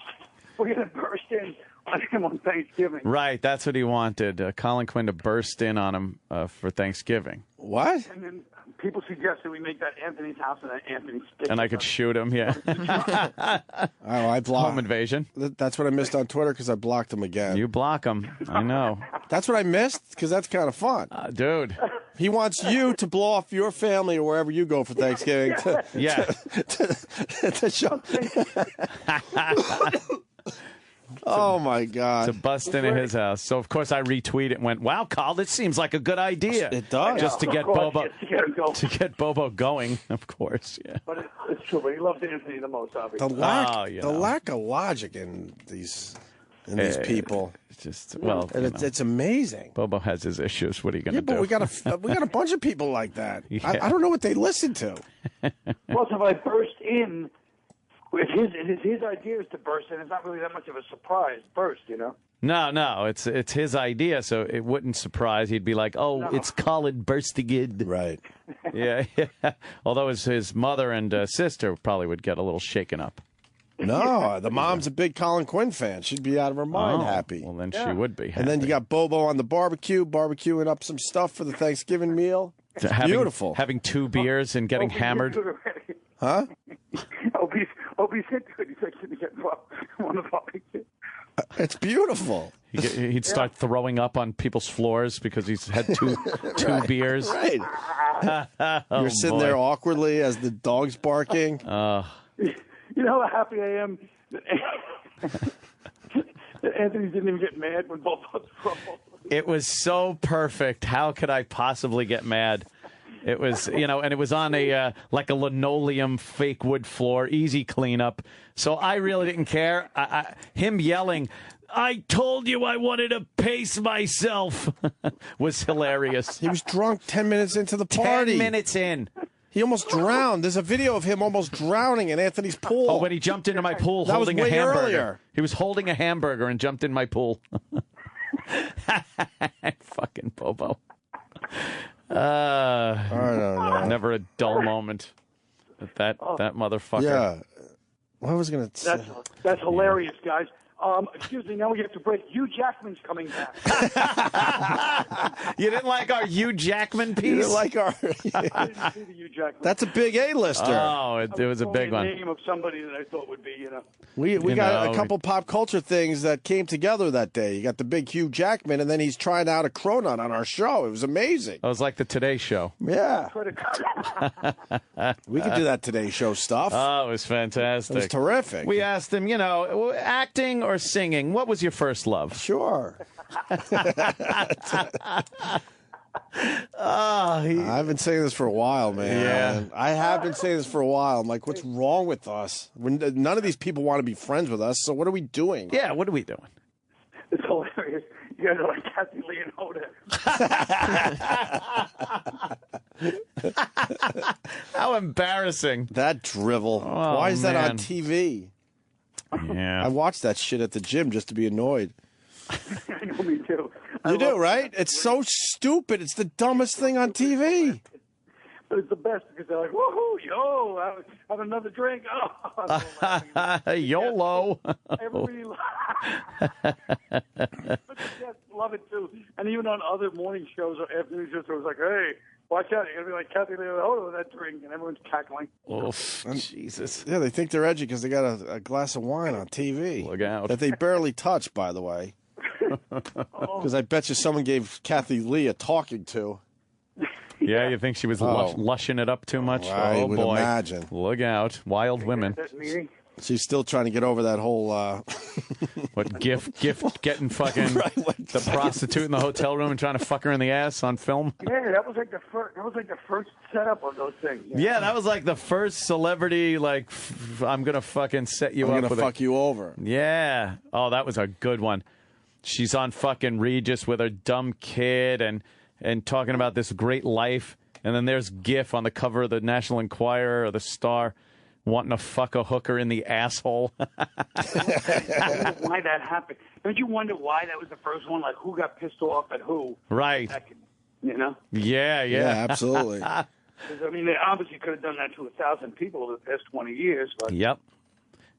in on him on Thanksgiving. Right, that's what he wanted. Colin Quinn to burst in on him for Thanksgiving. What? And then people suggested we make that Anthony's house and that Anthony's stick. And I could shoot him, yeah. I blocked. Home invasion. That's what I missed on Twitter because I blocked him again. You block him. I know. That's what I missed because that's kind of fun. Dude. He wants you to blow off your family or wherever you go for Thanksgiving. To show. Oh, my God. To bust into his house. So, of course, I retweet it and went, wow, Carl, this seems like a good idea. It does. Just to get Bobo going, of course. Yeah. But it's true, but he loves Anthony the most, obviously. The lack of logic in these people. It's just, it's amazing. Bobo has his issues. What are you going to do? But we got a bunch of people like that. Yeah. I don't know what they listen to. Plus, if I burst in, if his idea is to burst in, it's not really that much of a surprise burst, you know? No, it's his idea, so it wouldn't surprise. He'd be like, it's Colin bursting in. Right. Yeah. Although his mother and sister probably would get a little shaken up. No, the mom's a big Colin Quinn fan. She'd be out of her mind happy. Well, then she would be happy. And then you got Bobo on the barbecuing up some stuff for the Thanksgiving meal. It's beautiful. Having 2 beers and getting hammered. Huh? Opie said to it, he's like, can you get on the barbecue? It's beautiful. He'd start throwing up on people's floors because he's had two beers. Right. You're sitting there awkwardly as the dog's barking. You know how happy I am that Anthony didn't even get mad when both of us were. It was so perfect. How could I possibly get mad? It was, and it was on a linoleum fake wood floor, easy cleanup. So I really didn't care. Him yelling, "I told you I wanted to pace myself," was hilarious. He was drunk 10 minutes into the party. 10 minutes in. He almost drowned. There's a video of him almost drowning in Anthony's pool. Oh, when he jumped into my pool That was holding a way hamburger. earlier. He was holding a hamburger and jumped in my pool. Fucking Bobo. I don't know. Never a dull moment. That motherfucker. Yeah. What was going to say? That's hilarious, guys. Excuse me, now we have to break. Hugh Jackman's coming back. You didn't like our Hugh Jackman piece? You didn't like our... I didn't see the Hugh Jackman. That's a big A-lister. Oh, it was a big one. The name of somebody that I thought would be, We got a couple pop culture things that came together that day. You got the big Hugh Jackman, and then he's trying out a cronut on our show. It was amazing. It was like the Today Show. Yeah. We could do that Today Show stuff. Oh, it was fantastic. It was terrific. We asked him, acting or singing, what was your first love? Sure. I've been saying this for a while, man. Yeah. I have been saying this for a while. I'm like, what's wrong with us? None of these people want to be friends with us, so what are we doing? Yeah, what are we doing? It's hilarious. You guys are like Kathy Lee and Hoda. How embarrassing. That drivel. Oh, Why is that man. on TV? Yeah. I watched that shit at the gym just to be annoyed. I know, me too. You do, right? It's so stupid. It's the dumbest thing on TV. But it's the best because they're like, woohoo, yo, have another drink. Oh, YOLO. Everybody love it too. And even on other morning shows or afternoon shows, it was like, hey, watch out. You're going to be like Kathy Lee and Hoda with that drink. And everyone's cackling. Oof, Jesus. Yeah, they think they're edgy because they got a glass of wine on TV. Look out. That they barely touch, by the way. Because I bet you someone gave Kathy Lee a talking to. Yeah, you think she was lushing it up too much? I oh, would boy. imagine. Look out. Wild women. She's still trying to get over that whole... What, gift getting fucking the prostitute in the hotel room and trying to fuck her in the ass on film? Yeah, that was like the first setup of those things. Yeah, that was like the first celebrity, I'm going to fucking set you up. I'm going to fuck you over. Yeah. Oh, that was a good one. She's on fucking Regis with her dumb kid and talking about this great life. And then there's GIF on the cover of the National Enquirer or the Star wanting to fuck a hooker in the asshole. Why that happened. Don't you wonder why that was the first one? Like, who got pissed off at who? Right. You know? Yeah. Yeah, absolutely. I mean, they obviously could have done that to 1,000 people over the past 20 years. But Yep.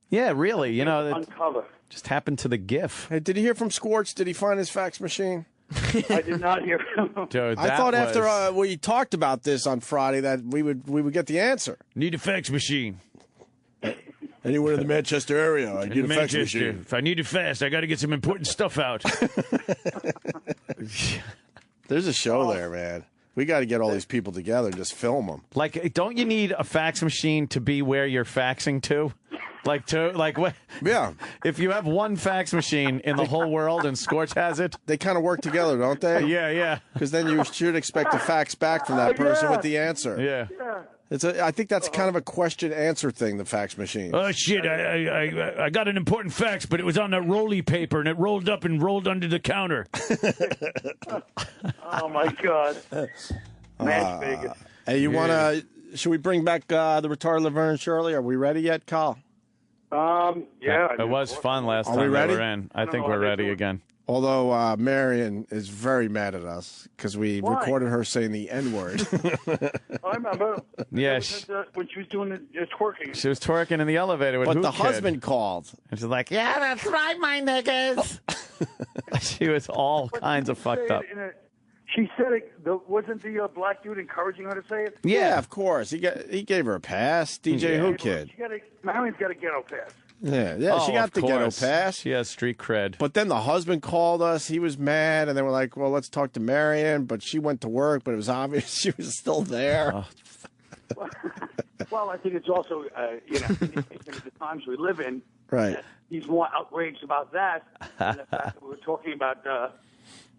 Yeah, really. Uncover. Just happened to the GIF. Hey, did you hear from Scorch? Did he find his fax machine? I did not hear from him. Dude, I thought after we talked about this on Friday that we would get the answer. Need a fax machine. Anywhere in the Manchester area, I need a fax machine. If I need it fast, I got to get some important stuff out. There's a show there, man. We got to get all these people together and just film them. Like, don't you need a fax machine to be where you're faxing to? What? Yeah. If you have one fax machine in the whole world and Scorch has it, they kind of work together, don't they? Yeah. Because then you should expect a fax back from that person with the answer. Yeah. I think that's kind of a question-answer thing, the fax machine. Oh, shit, I got an important fax, but it was on that rolly paper, and it rolled up and rolled under the counter. Oh, my God. Match Vegas. Hey, you want to... Should we bring back the retarded Laverne Shirley? Are we ready yet, Carl? Yeah. It was fun last time we ready? we were in. I think we're ready again. Although Marion is very mad at us because we recorded her saying the N-word. I remember. Yeah. When she was doing the twerking. She was twerking in the elevator with But the Kid. husband called. And she's like, yeah, that's right, my niggas. She was all kinds of fucked up. She said it. Wasn't the black dude encouraging her to say it? Yeah, of course. He gave her a pass. DJ Who Kid. Marion's got a ghetto pass. Yeah, she got the ghetto pass. She has street cred. But then the husband called us. He was mad, and they were like, well, let's talk to Marion. But she went to work, but it was obvious she was still there. Oh. Well, I think it's also, the times we live in. Right. He's more outraged about that than the fact that we were talking about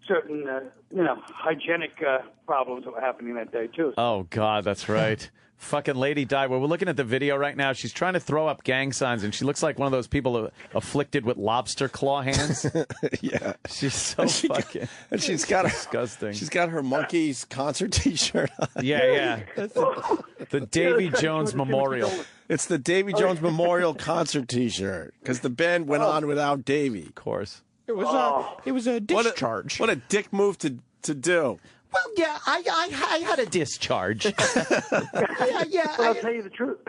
certain, hygienic problems that were happening that day, too. Oh, God, that's right. fucking lady died. We're looking at the video right now. She's trying to throw up gang signs, and she looks like one of those people afflicted with lobster claw hands. Yeah. She's so fucking... And she's got disgusting. She's got her Monkeys concert T-shirt on. Yeah. The Davy Jones Memorial. It's the Davy Jones Memorial concert T-shirt because the band went on without Davy. Of course. It was a discharge. What a dick move to do. Well, yeah, I had a discharge. But I'll tell you the truth.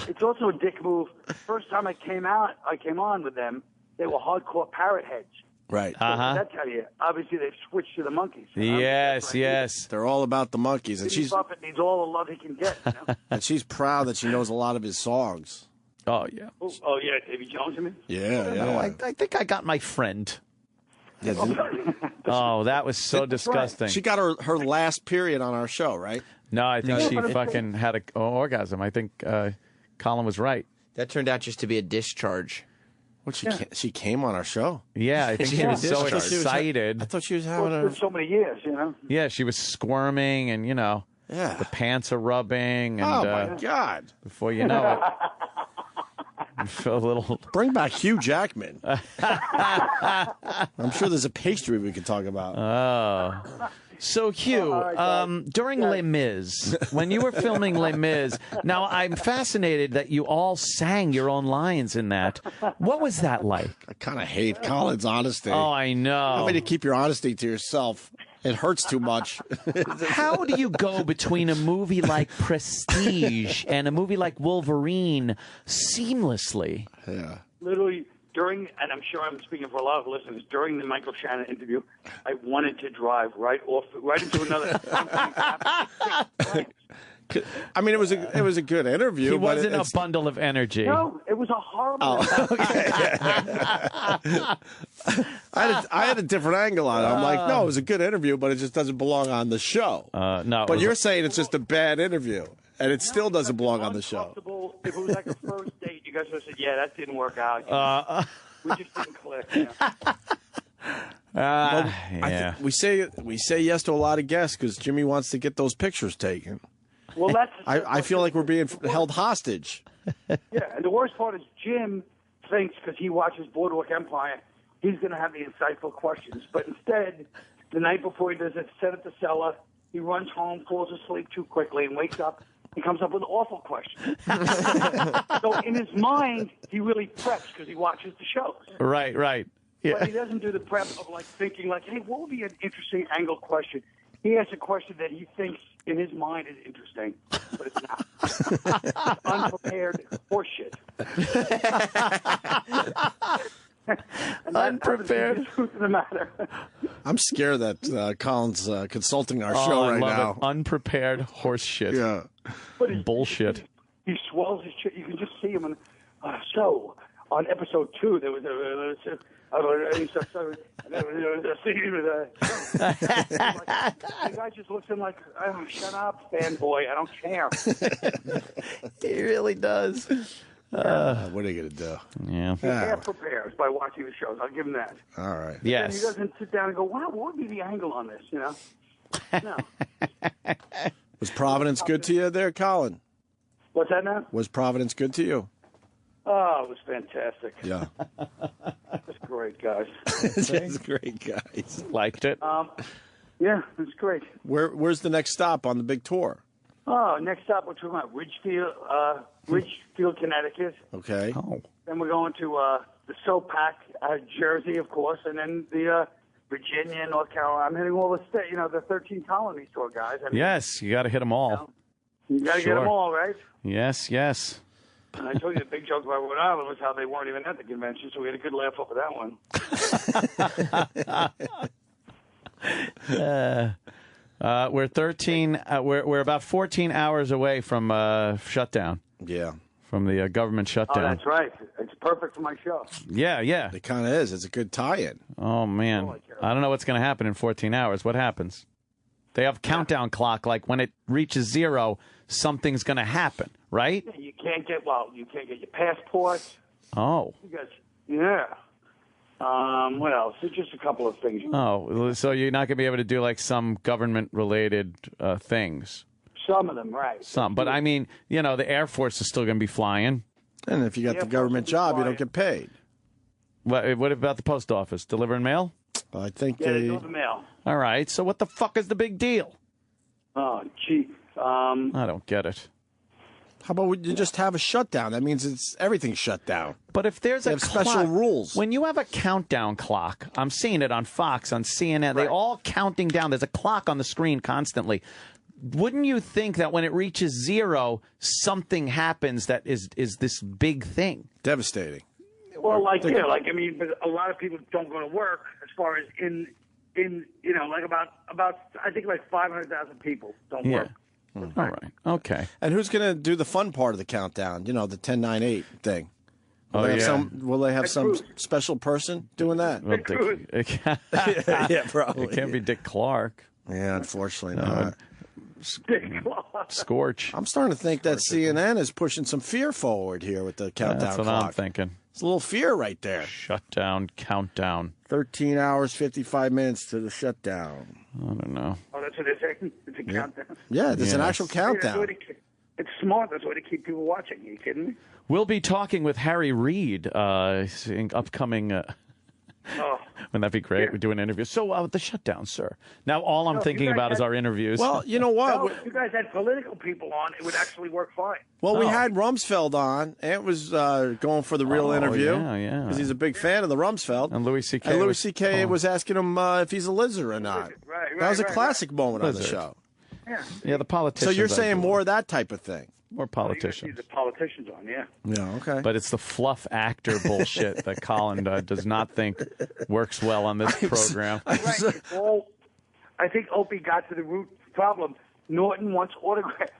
It's also a dick move. First time I came on with them, they were hardcore parrot heads. Right. So that tell you, obviously they've switched to the Monkeys. Yes. They're all about the Monkeys, and Jimmy Buffett needs all the love he can get. You know? and she's proud that she knows a lot of his songs. Oh yeah. Oh yeah, Davy Jones, I mean. Yeah. No, I think I got my friend. Yeah, oh, that was so disgusting. Right. She got her last period on our show, right? No, I think she fucking had an orgasm. I think Colin was right. That turned out just to be a discharge. What, she came on our show? Yeah, I think she was so excited. I thought she was having so many years, you know? Yeah, she was squirming and, the pants are rubbing. And, oh, my God. Before you know it. You feel a little... Bring back Hugh Jackman. I'm sure there's a pastry we could talk about. Oh. So, Hugh, during Les Mis, when you were filming Les Mis, now I'm fascinated that you all sang your own lines in that. What was that like? I kind of hate Colin's honesty. Oh, I know. How about you keep your honesty to yourself? It hurts too much. How do you go between a movie like Prestige and a movie like Wolverine seamlessly? Yeah. Literally during, and I'm sure I'm speaking for a lot of listeners, during the Michael Shannon interview, I wanted to drive right into another. I mean, it was a good interview. He wasn't a bundle of energy. No, it was a horrible. Oh, okay. I had a different angle on it. I'm like, no, it was a good interview, but it just doesn't belong on the show. No, but you're saying it's just a bad interview, and it still doesn't belong on the show. If it was like a first date, you guys would have said, "Yeah, that didn't work out." We just didn't click. Yeah. We say yes to a lot of guests because Jimmy wants to get those pictures taken. Well, that's. I feel like we're being held hostage. Yeah, and the worst part is Jim thinks because he watches Boardwalk Empire, he's going to have the insightful questions. But instead, the night before he does it, set at the cellar, he runs home, falls asleep too quickly, and wakes up and comes up with awful questions. So in his mind, he really preps because he watches the shows. Right. Yeah. But he doesn't do the prep of like thinking like, hey, what would be an interesting angle question? He asks a question that he thinks in his mind is interesting, but it's not. Unprepared horseshit. Unprepared. Truth of the matter. I'm scared that Colin's consulting our show right now. Unprepared horse shit. Yeah. Bullshit. He swells his shit. You can just see him. And so on episode 2, there was the guy just looks at him like, oh, shut up, fanboy. I don't care. He really does. What are you going to do? Yeah. He half prepares by watching the shows. I'll give him that. All right. Yes. And he doesn't sit down and go, wow, what would be the angle on this, you know? No. Was Providence good to you there, Colin? What's that now? Was Providence good to you? Oh, it was fantastic. Yeah. Just great, guys. Just great, guys. Liked it? Yeah, it was great. Where's the next stop on the big tour? Oh, next stop we're talking about Ridgefield, Connecticut. Okay. Oh. Then we're going to the SoPac, Jersey, of course, and then the Virginia, North Carolina. I'm hitting all the state, the 13 colonies tour, guys. I mean, Yes, you got to hit them all. You got to get them all, right? Yes. And I told you the big joke about Rhode Island was how they weren't even at the convention, so we had a good laugh over that one. We're 13. We're about 14 hours away from shutdown. Yeah. From the government shutdown. Oh, that's right. It's perfect for my show. Yeah. It kind of is. It's a good tie-in. Oh man, I don't know what's going to happen in 14 hours. What happens? They have a countdown clock. Like when it reaches 0, something's going to happen, right? Yeah, you can't get your passport. Oh. Yeah. What else? There's just a couple of things. Oh, so you're not going to be able to do like some government-related things? Some of them, right. Some, but I mean, you know, the Air Force is still going to be flying. And if you got the government job, you don't get paid. What about the post office? Delivering mail? I think Yeah, they deliver mail. All right, so what the fuck is the big deal? Oh, gee. I don't get it. How about you just have a shutdown? That means everything's shut down. But if there's they a have special rules. When you have a countdown clock, I'm seeing it on Fox, on CNN, they all counting down. There's a clock on the screen constantly. Wouldn't you think that when it reaches 0, something happens that is this big thing? Devastating. Well, but a lot of people don't go to work as far as in like about I think like 500,000 people don't work. All right. Okay. And who's going to do the fun part of the countdown? You know, the 10, 9, 8 thing. Will they have some special person doing that? Well, yeah, probably. It can't be Dick Clark. Yeah, unfortunately not. Dick Clark. Scorch. I'm starting to think that CNN is pushing some fear forward here with the countdown That's what clock. I'm thinking. It's a little fear right there. Shutdown, countdown. 13 hours, 55 minutes to the shutdown. I don't know. Oh, that's what they're saying? It's a countdown? Yeah, there's an actual countdown. It's smart. That's the way to keep people watching. Are you kidding me? We'll be talking with Harry Reid in upcoming... Wouldn't that be great? Yeah. We do an interview. So, the shutdown, sir. Now, all I'm thinking about is our interviews. Well, you know what? No, if you guys had political people on, it would actually work fine. Well, we had Rumsfeld on. Ant was going for the real interview. Yeah. Because he's a big fan of the Rumsfeld. And Louis C.K. And Louis C.K. was asking him if he's a lizard or not. Right, that was a classic moment on the show. Yeah, the politicians. So you're saying more of that type of thing? More politicians. The politicians on, yeah. Yeah, okay. But it's the fluff actor bullshit that Colin does not think works well on this program. Well, I think Opie got to the root problem. Norton wants autographs.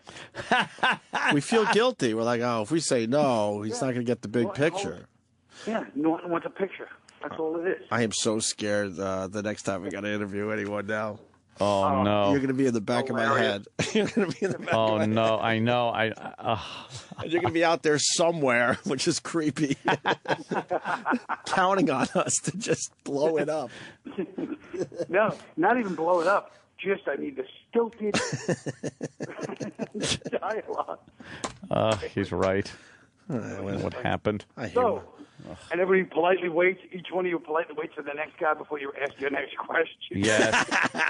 We feel guilty. We're like, oh, if we say no, he's not going to get the big picture. Yeah, Norton wants a picture. That's all it is. I am so scared the next time we got to interview anyone now. Oh, no. You're going to be in the back of my head. You're going to be in the back of my head. Oh, no, I know. And you're going to be out there somewhere, which is creepy, counting on us to just blow it up. No, not even blow it up. Just, I need the stilted dialogue. He's right. What happened? So, and everybody politely waits. Each one of you politely waits for the next guy before you ask your next question. Yes.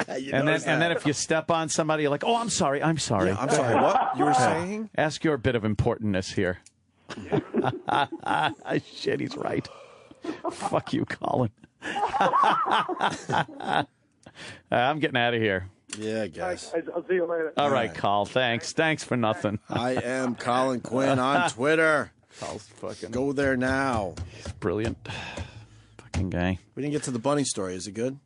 and then if you step on somebody, you're like, oh, I'm sorry. Yeah, I'm sorry. What you were saying? Ask your bit of importantness here. Shit, he's right. Fuck you, Colin. I'm getting out of here. Yeah, I guess. I'll see you later. All right, Carl. Thanks. Thanks for nothing. I am Colin Quinn on Twitter. Carl's fucking... Go there now. He's brilliant. Fucking guy. We didn't get to the bunny story. Is it good?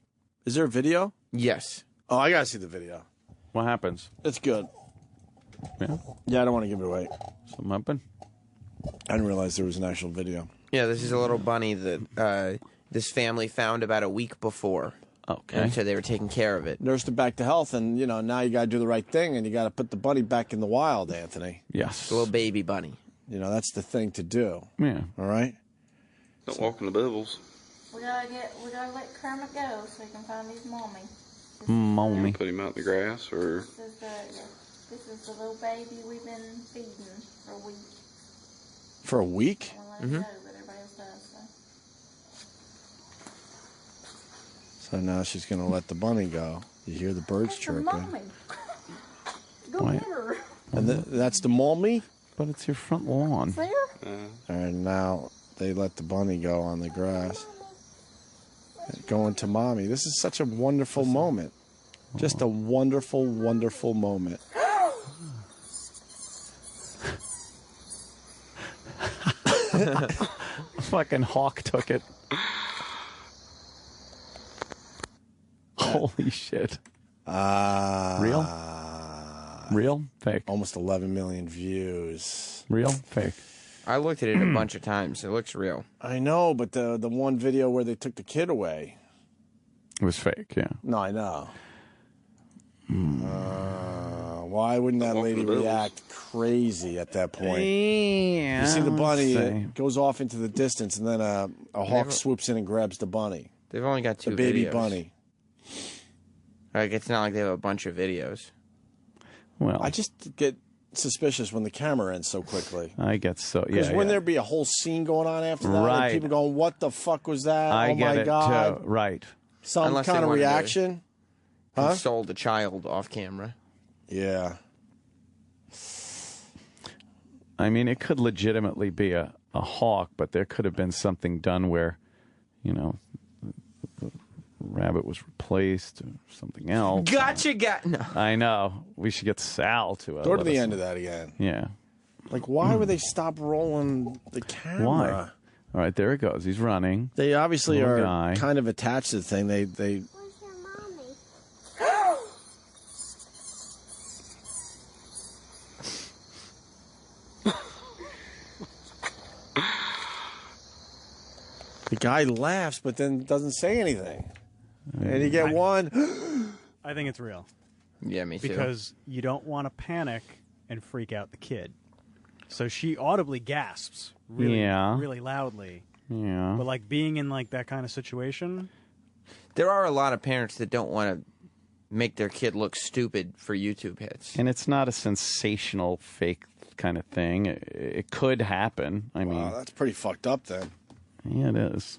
Is there a video? Yes. Oh, I got to see the video. What happens? It's good. Yeah? Yeah, I don't want to give it away. Something happened? I didn't realize there was an actual video. Yeah, this is a little bunny that this family found about a week before. Okay. And so they were taking care of it. Nursed it back to health, and, now you got to do the right thing, and you got to put the bunny back in the wild, Anthony. Yes. The little baby bunny. That's the thing to do. Yeah. All right? Don't walk in the bubbles. We gotta let Kermit go so he can find his mommy. Mommy. Put him out in the grass, or... This is the little baby we've been feeding for a week. For a week? Mm-hmm. But everybody else does, So now she's going to let the bunny go. You hear the birds chirping. Mommy. Go get her. And that's the mommy? But it's your front lawn. There? And now they let the bunny go on the grass. Going to mommy. This is such a wonderful moment. Just a wonderful, wonderful moment. Fucking hawk took it. Holy shit. Real? Real? Fake? Almost 11 million views. Real? Fake? I looked at it a bunch of times. It looks real. I know, but the one video where they took the kid away. It was fake, yeah. No, I know. Why wouldn't that lady react crazy at that point? Yeah, you see the bunny, it goes off into the distance, and then a hawk swoops in and grabs the bunny. They've only got 2 the baby videos. bunny. Like, it's not like they have a bunch of videos. Well, I just get suspicious when the camera ends so quickly. I get so Because wouldn't there be a whole scene going on after that? Right. And people going, "What the fuck was that? I oh get my it god!" too. Right. Some Unless kind they of wanted to reaction. Console the child off camera. Yeah. I mean, it could legitimately be a hawk, but there could have been something done where, you know, the rabbit was replaced or something else. Gotcha, no. I know. We should get Sal to Go to let the us- end of that again. Yeah. Like, why would they stop rolling the camera? Why? All right, there it goes. He's running. They obviously Little are guy. kind of attached to the thing. They The guy laughs, but then doesn't say anything. And you get one. I think it's real. Yeah, me too. Because you don't want to panic and freak out the kid. So she audibly gasps really, Yeah. really loudly. Yeah. But like being in like that kind of situation, There are a lot of parents that don't want to make their kid look stupid for YouTube hits. And it's not a sensational fake kind of thing. It could happen. I mean, Wow, that's pretty fucked up then. Yeah, it is.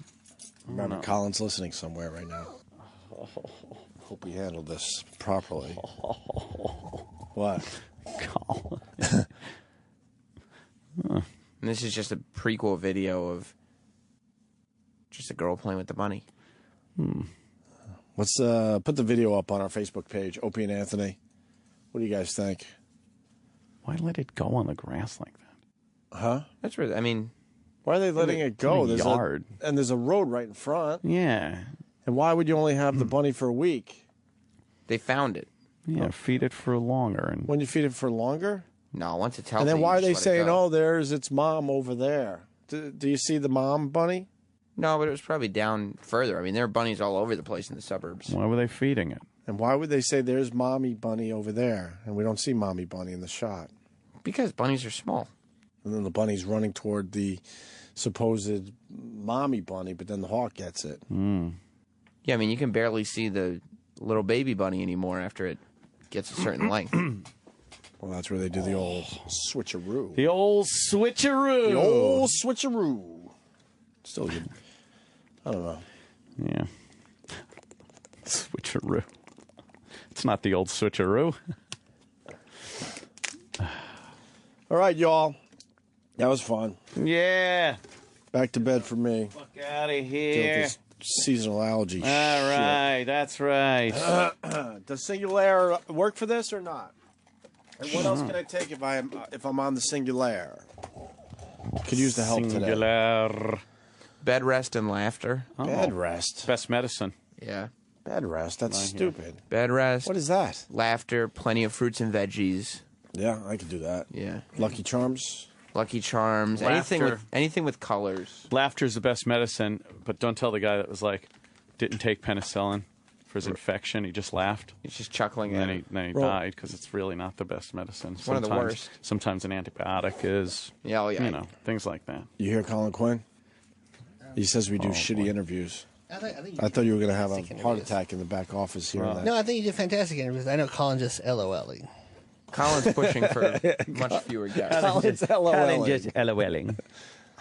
Remember, Colin's listening somewhere right now. Hope we handled this properly. What? Colin. And this is just a prequel video of just a girl playing with the bunny. Let's put the video up on our Facebook page, Opie and Anthony. What do you guys think? Why let it go on the grass like that? Huh? That's really, I mean... Why are they letting it go? There's a yard. And there's a road right in front. Yeah. And why would you only have the bunny for a week? They found it. Yeah, feed it for longer. And When you feed it for longer? No, once it's healthy. And then why you are they just let it saying, go. oh, there's its mom over there? Do you see the mom bunny? No, but it was probably down further. I mean, there are bunnies all over the place in the suburbs. why were they feeding it? And why would they say there's mommy bunny over there? And we don't see mommy bunny in the shot. Because bunnies are small. And then the bunny's running toward the supposed mommy bunny, but then the hawk gets it. Yeah, I mean, you can barely see the little baby bunny anymore after it gets a certain length. Well, that's where they do the old switcheroo. The old switcheroo. The old switcheroo. Still good. I don't know. Yeah. Switcheroo. It's not the old switcheroo. All right, y'all. That was fun. Yeah. Back to bed for me. Fuck out of Deal with here. this seasonal allergy All right, that's right. Does Singular work for this or not? And what else can I take if I'm on the Singular? Could use the help today. Singular. Bed rest and laughter. Oh. Bed rest. Best medicine. Yeah. Bed rest. That's stupid. Bed rest. What is that? Laughter, plenty of fruits and veggies. Yeah, I could do that. Yeah. Lucky Charms. Lucky Charms. Laughter. Anything with colors. Laughter's the best medicine, but don't tell the guy that was like, didn't take penicillin for his infection. He just laughed. He's just chuckling And at it. then he Well- died because it's really not the best medicine. one of the worst. Sometimes an antibiotic is. Yeah, oh, yeah. You know, things like that. You hear Colin Quinn? He says we do shitty interviews. I thought you were going to have a heart attack in the back office here. And that. No, I think you did fantastic interviews. I know Colin just LOLing. Colin's pushing for much fewer guests. Colin's LOLing. Colin just LOLing.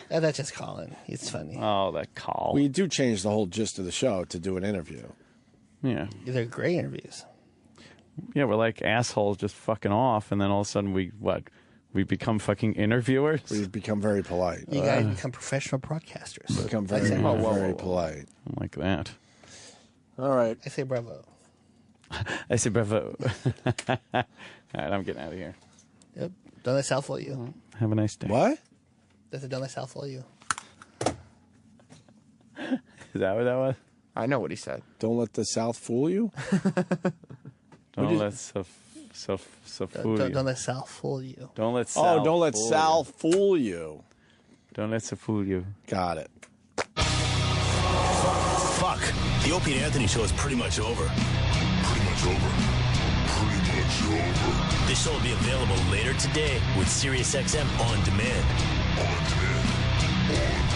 That's just Colin. He's funny. Oh, that call. We do change the whole gist of the show to do an interview. Yeah. They're great interviews. Yeah, we're like assholes just fucking off, and then all of a sudden we become fucking interviewers? We've become very polite. You guys become professional broadcasters. Become very, very polite. I like that. All right. I say bravo. I say bravo. All right, I'm getting out of here. Yep. Don't let South fool you. Have a nice day. What? That's a don't let South fool you. Is that what that was? I know what he said. Don't let the South fool you? Don't let fool you. Don't let South fool you. Don't let Sal Oh, don't let fool Sal you. fool you. Don't let Sal fool you. Got it. Fuck. The Opie and Anthony show is pretty much over. Pretty much over. Pretty much over. This show will be available later today with SiriusXM On Demand. On demand.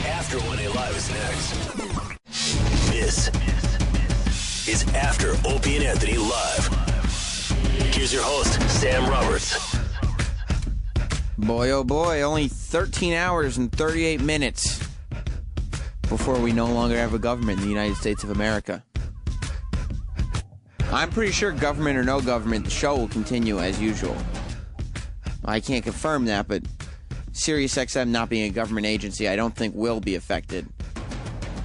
After 1A Live is next. This is After Opie and Anthony Live. Here's your host, Sam Roberts. Boy, oh boy, only 13 hours and 38 minutes before we no longer have a government in the United States of America. I'm pretty sure, government or no government, the show will continue as usual. I can't confirm that, but SiriusXM not being a government agency, I don't think will be affected.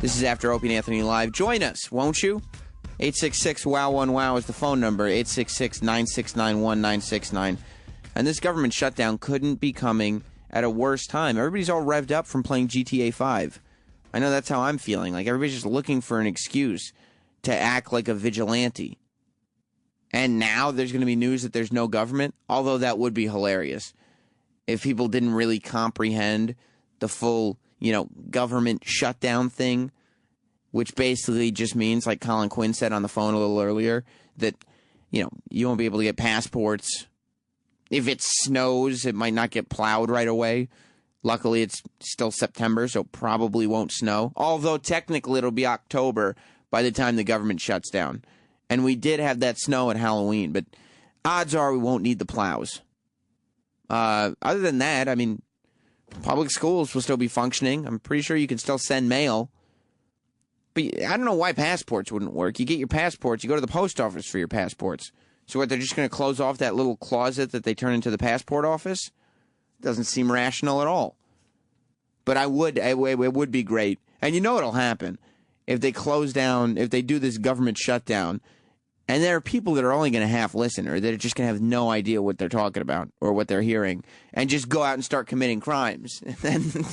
This is After Opie and Anthony Live. Join us, won't you? 866-WOW1-WOW is the phone number, 866-969-1969. And this government shutdown couldn't be coming at a worse time. Everybody's all revved up from playing GTA 5. I know that's how I'm feeling. Like, everybody's just looking for an excuse to act like a vigilante. And now there's going to be news that there's no government, although that would be hilarious if people didn't really comprehend the full, government shutdown thing, which basically just means, like Colin Quinn said on the phone a little earlier, that, you won't be able to get passports. If it snows, it might not get plowed right away. Luckily, it's still September, so probably won't snow. Although, technically, it'll be October by the time the government shuts down. And we did have that snow at Halloween, but odds are we won't need the plows. Other than that, I mean, public schools will still be functioning. I'm pretty sure you can still send mail. But I don't know why passports wouldn't work. You get your passports, you go to the post office for your passports. So what, they're just going to close off that little closet that they turn into the passport office? Doesn't seem rational at all. But it would be great. And it'll happen. If they close down, if they do this government shutdown, and there are people that are only going to half listen, or that are just going to have no idea what they're talking about or what they're hearing, and just go out and start committing crimes. And then,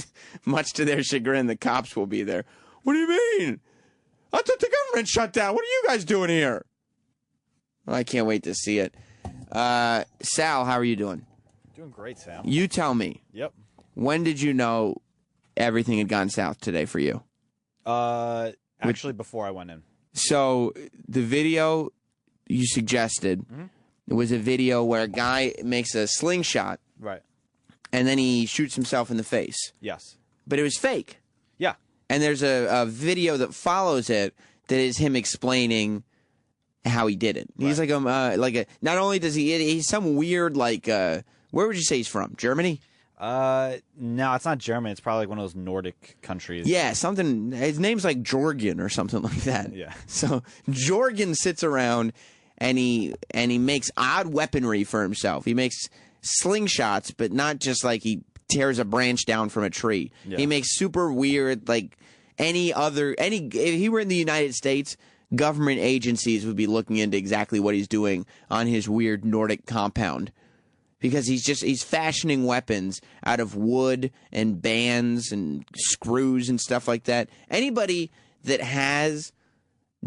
much to their chagrin, the cops will be there. What do you mean? I thought the government shut down. What are you guys doing here? Well, I can't wait to see it. Sal, how are you doing? Doing great, Sam. You tell me. Yep. When did you know everything had gone south today for you? Actually, before I went in. So, the video you suggested was a video where a guy makes a slingshot. Right. And then he shoots himself in the face. Yes. But it was fake. Yeah. And there's a video that follows it that is him explaining how he did it. Right. He's not only does he's some weird, where would you say he's from? Germany? No, it's not German. It's probably like one of those Nordic countries. Yeah, something. His name's like Jorgen or something like that. Yeah. So Jorgen sits around and he makes odd weaponry for himself. He makes slingshots, but not just like he tears a branch down from a tree. Yeah. He makes super weird, like if he were in the United States, government agencies would be looking into exactly what he's doing on his weird Nordic compound. Because he's fashioning weapons out of wood and bands and screws and stuff like that. Anybody that has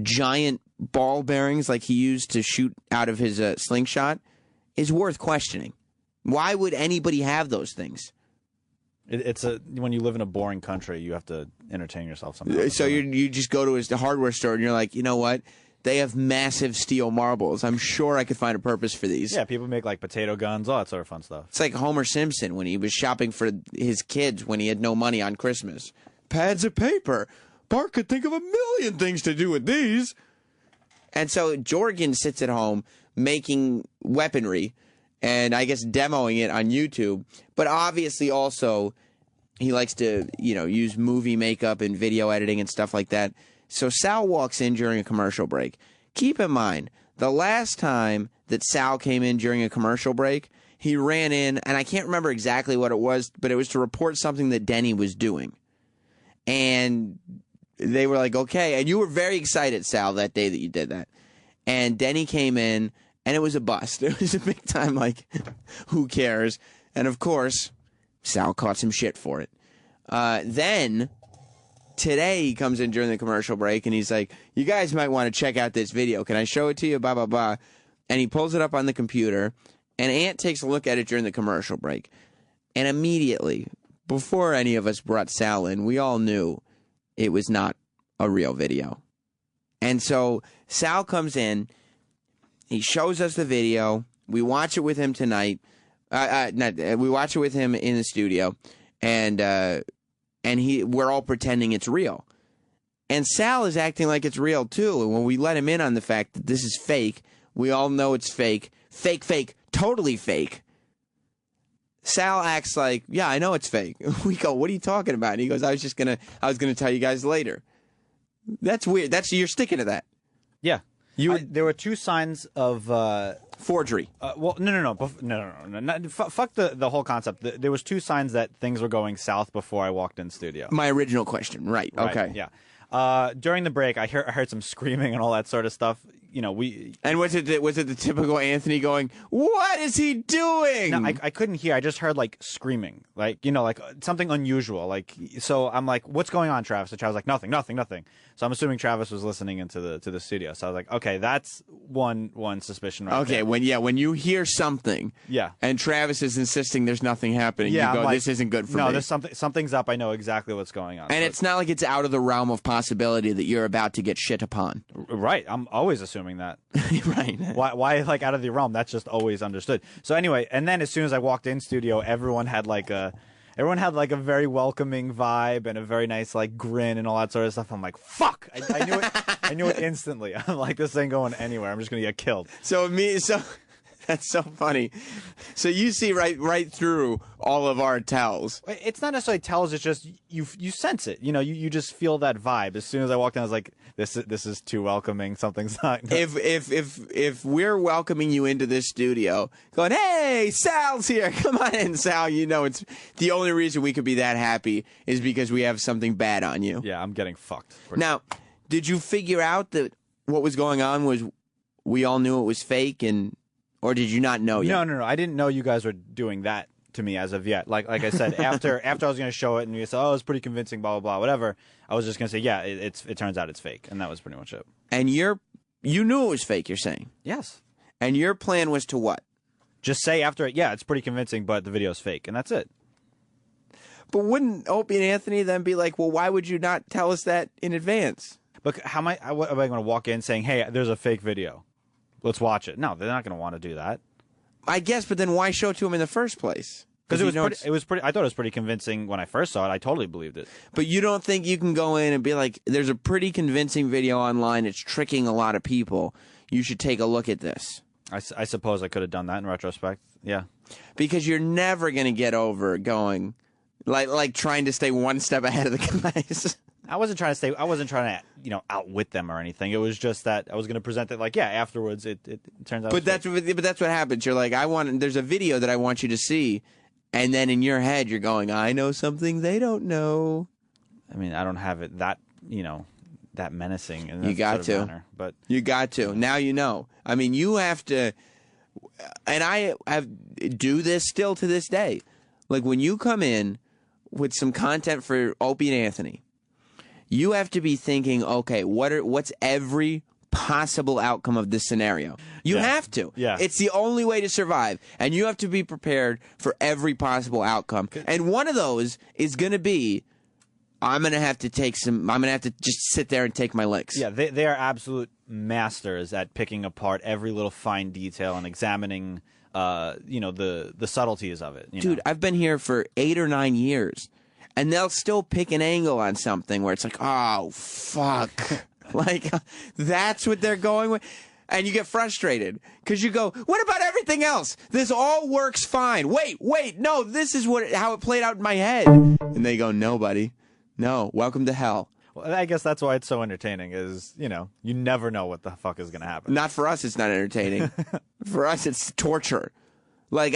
giant ball bearings like he used to shoot out of his slingshot is worth questioning. Why would anybody have those things? When you live in a boring country, you have to entertain yourself somehow. So you just go to the hardware store and you're like, you know what? They have massive steel marbles. I'm sure I could find a purpose for these. Yeah, people make like potato guns, all that sort of fun stuff. It's like Homer Simpson when he was shopping for his kids when he had no money on Christmas. Pads of paper. Bart could think of a million things to do with these. And so Jorgen sits at home making weaponry and I guess demoing it on YouTube. But obviously also he likes to, use movie makeup and video editing and stuff like that. So Sal walks in during a commercial break. Keep in mind, the last time that Sal came in during a commercial break, he ran in, and I can't remember exactly what it was, but it was to report something that Denny was doing. And they were like, okay. And you were very excited, Sal, that day that you did that. And Denny came in, and it was a bust. It was a big time, who cares? And of course, Sal caught some shit for it. Then today he comes in during the commercial break and he's like, you guys might want to check out this video. Can I show it to you? Blah, blah, blah. And he pulls it up on the computer and Ant takes a look at it during the commercial break. And immediately, before any of us brought Sal in, we all knew it was not a real video. And so Sal comes in, he shows us the video. We watch it with him tonight. We watch it with him in the studio. And we're all pretending it's real. And Sal is acting like it's real, too. And when we let him in on the fact that this is fake, we all know it's fake. fake, fake, totally fake. Sal acts like, yeah, I know it's fake. We go, what are you talking about? And he goes, I was gonna tell you guys later. That's weird. You're sticking to that. Yeah. There were 2 signs of forgery. Well, no. Fuck the whole concept. There was 2 signs that things were going south before I walked in studio. My original question, right? Okay, yeah. During the break, I heard some screaming and all that sort of stuff. And was it the typical Anthony going, what is he doing? No, I couldn't hear. I just heard like screaming, like something unusual. So I'm like, what's going on, Travis? And Travis was like, nothing. So I'm assuming Travis was listening into the studio. So I was like, okay, that's one suspicion right there. When you hear something, and Travis is insisting there's nothing happening, you go, this isn't good for me. No, there's something's up. I know exactly what's going on. And it's not like it's out of the realm of possibility that you're about to get shit upon. Right. I'm always assuming that. Right. Why like out of the realm? That's just always understood. So anyway, and then as soon as I walked in studio, everyone had like a very welcoming vibe and a very nice like grin and all that sort of stuff. I'm like, fuck! I knew it. I knew it instantly. I'm like, this ain't going anywhere. I'm just gonna get killed. So that's so funny. So you see right through all of our tells. It's not necessarily tells. It's just you sense it. You just feel that vibe. As soon as I walked in, I was like, this is too welcoming. Something's not. If we're welcoming you into this studio, going, hey, Sal's here. Come on in, Sal. It's the only reason we could be that happy is because we have something bad on you. Yeah, I'm getting fucked. Now, did you figure out that what was going on was we all knew it was fake or did you not know yet? No. I didn't know you guys were doing that to me as of yet. Like I said, after I was going to show it and you said, oh, it's pretty convincing, blah, blah, blah, whatever, I was just going to say, yeah, it turns out it's fake. And that was pretty much it. And you knew it was fake, you're saying? Yes. And your plan was to what? Just say after it, yeah, it's pretty convincing, but the video's fake. And that's it. But wouldn't Opie and Anthony then be like, well, why would you not tell us that in advance? Look, am I going to walk in saying, hey, there's a fake video? Let's watch it. No, they're not going to want to do that. I guess, but then why show it to them in the first place? Because it was pretty. I thought it was pretty convincing when I first saw it. I totally believed it. But you don't think you can go in and be like, "There's a pretty convincing video online. It's tricking a lot of people. You should take a look at this." I suppose I could have done that in retrospect. Yeah, because you're never going to get over going like trying to stay one step ahead of the guys. I wasn't trying to outwit them or anything. It was just that I was going to present it like, yeah, afterwards it turns out. But that's what happens. You're like, there's a video that I want you to see. And then in your head, you're going, I know something they don't know. I mean, I don't have it that menacing. In that you got sort of to. manner, but you got to. Now you know. I mean, you have to. And I do this still to this day. Like when you come in with some content for Opie and Anthony, you have to be thinking, okay, what's every possible outcome of this scenario? You have to. Yeah. It's the only way to survive. And you have to be prepared for every possible outcome. And one of those is going to be, I'm going to have to just sit there and take my licks. Yeah, they are absolute masters at picking apart every little fine detail and examining, the subtleties of it. Dude, I've been here for 8 or 9 years, and they'll still pick an angle on something where it's like, oh, fuck. Like, that's what they're going with. And you get frustrated because you go, what about everything else? This all works fine. Wait, no, this is how it played out in my head. And they go, no, buddy. No, welcome to hell. Well, I guess that's why it's so entertaining is, you never know what the fuck is going to happen. Not for us, it's not entertaining. For us, it's torture. Like,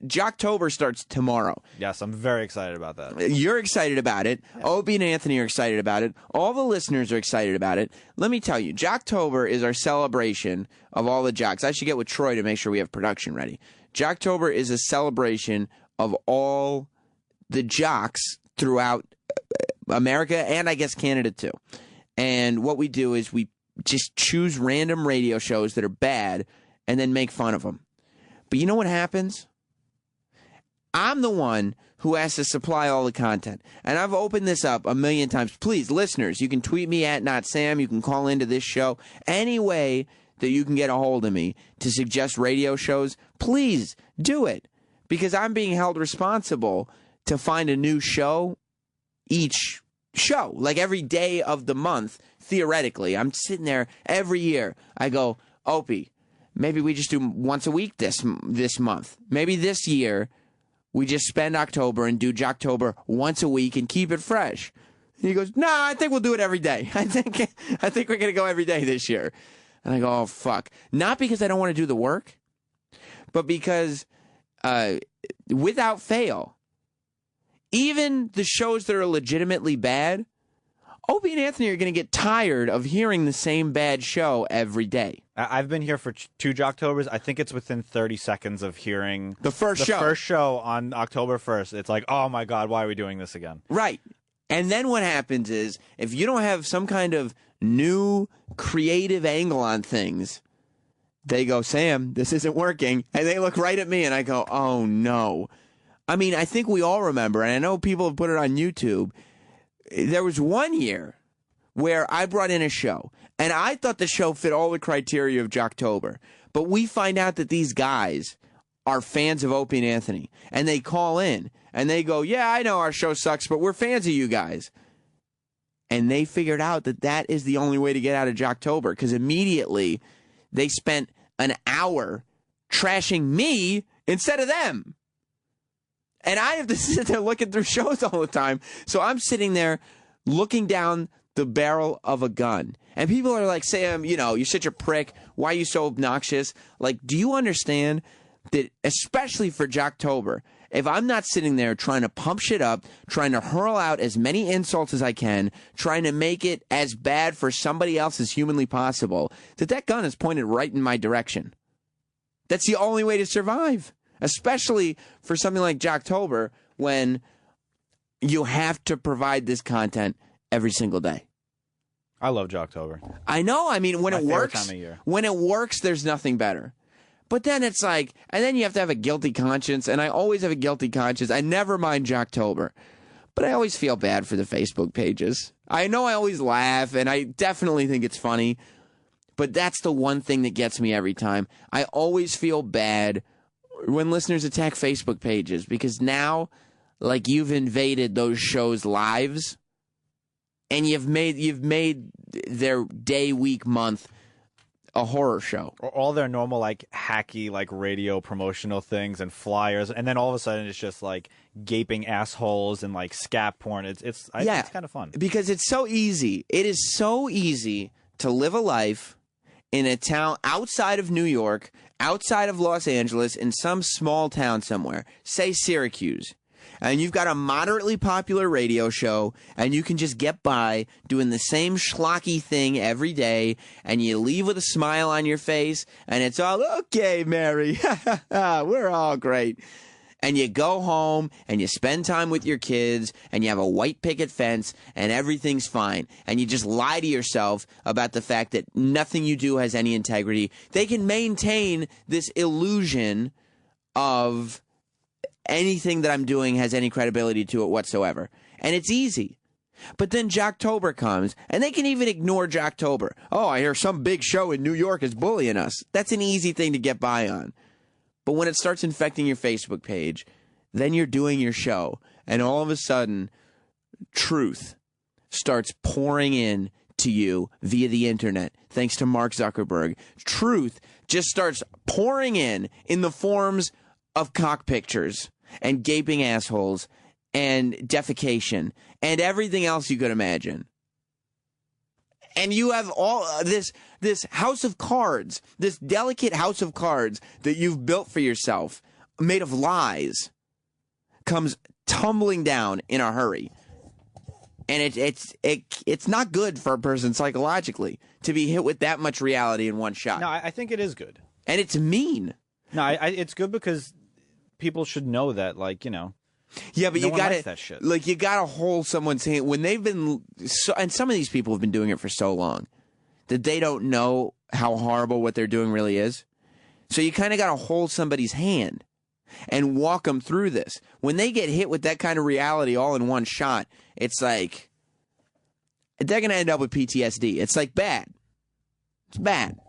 Jocktober starts tomorrow. Yes, I'm very excited about that. You're excited about it. Yeah. Opie and Anthony are excited about it. All the listeners are excited about it. Let me tell you, Jocktober is our celebration of all the jocks. I should get with Troy to make sure we have production ready. Jocktober is a celebration of all the jocks throughout America and I guess Canada too. And what we do is we just choose random radio shows that are bad and then make fun of them. But you know what happens? I'm the one who has to supply all the content. And I've opened this up a million times. Please, listeners, you can tweet me at NotSam. You can call into this show. Any way that you can get a hold of me to suggest radio shows, please do it. Because I'm being held responsible to find a new show each show. Like every day of the month, theoretically. I'm sitting there every year. I go, Opie, maybe we just do once a week this month. Maybe this year we just spend October and do Jocktober once a week and keep it fresh. And he goes, "No, I think we'll do it every day. I think we're going to go every day this year." And I go, "Oh, fuck." Not because I don't want to do the work, but because without fail, even the shows that are legitimately bad, Opie and Anthony are going to get tired of hearing the same bad show every day. I've been here for 2 Jocktobers. I think it's within 30 seconds of hearing the first show on October 1st. It's like, oh my God, why are we doing this again? Right. And then what happens is, if you don't have some kind of new creative angle on things, they go, "Sam, this isn't working." And they look right at me and I go, "Oh no." I mean, I think we all remember, and I know people have put it on YouTube. There was one year where I brought in a show, and I thought the show fit all the criteria of Jocktober. But we find out that these guys are fans of Opie and Anthony, and they call in, and they go, "Yeah, I know our show sucks, but we're fans of you guys." And they figured out that that is the only way to get out of Jocktober, because immediately they spent an hour trashing me instead of them. And I have to sit there looking through shows all the time. So I'm sitting there looking down the barrel of a gun. And people are like, "Sam, you're such a prick. Why are you so obnoxious?" Like, do you understand that, especially for Jocktober, if I'm not sitting there trying to pump shit up, trying to hurl out as many insults as I can, trying to make it as bad for somebody else as humanly possible, that gun is pointed right in my direction. That's the only way to survive. Especially for something like Jocktober, when you have to provide this content every single day. I love Jocktober. I know. I mean, when it works, time of year. When it works, there's nothing better. But then it's like, and then you have to have a guilty conscience, and I always have a guilty conscience. I never mind Jocktober, but I always feel bad for the Facebook pages. I know I always laugh, and I definitely think it's funny, but that's the one thing that gets me every time. I always feel bad when listeners attack Facebook pages, because now, like, you've invaded those shows' lives, and you've made their day, week, month a horror show. Or all their normal, like, hacky, like, radio promotional things and flyers, and then all of a sudden it's just like gaping assholes and like scat porn. It's kind of fun because it's so easy. It is so easy to live a life in a town outside of New York, outside of Los Angeles, in some small town somewhere, say Syracuse, and you've got a moderately popular radio show, and you can just get by doing the same schlocky thing every day, and you leave with a smile on your face, and it's all, "Okay, Mary, we're all great." And you go home, and you spend time with your kids, and you have a white picket fence, and everything's fine. And you just lie to yourself about the fact that nothing you do has any integrity. They can maintain this illusion of anything that I'm doing has any credibility to it whatsoever. And it's easy. But then Jocktober comes, and they can even ignore Jocktober. "Oh, I hear some big show in New York is bullying us." That's an easy thing to get by on. But when it starts infecting your Facebook page, then you're doing your show, and all of a sudden, truth starts pouring in to you via the internet, thanks to Mark Zuckerberg. Truth just starts pouring in the forms of cock pictures and gaping assholes and defecation and everything else you could imagine. And you have all this house of cards, this delicate house of cards that you've built for yourself, made of lies, comes tumbling down in a hurry. And it's not good for a person psychologically to be hit with that much reality in one shot. No, I think it is good. And it's mean. No, it's good because people should know that, like, Yeah, but no you one gotta likes that shit. Like, you gotta hold someone's hand when they've been and some of these people have been doing it for so long that they don't know how horrible what they're doing really is. So you kind of gotta hold somebody's hand and walk them through this. When they get hit with that kind of reality all in one shot, it's like they're gonna end up with PTSD. It's like bad. It's bad.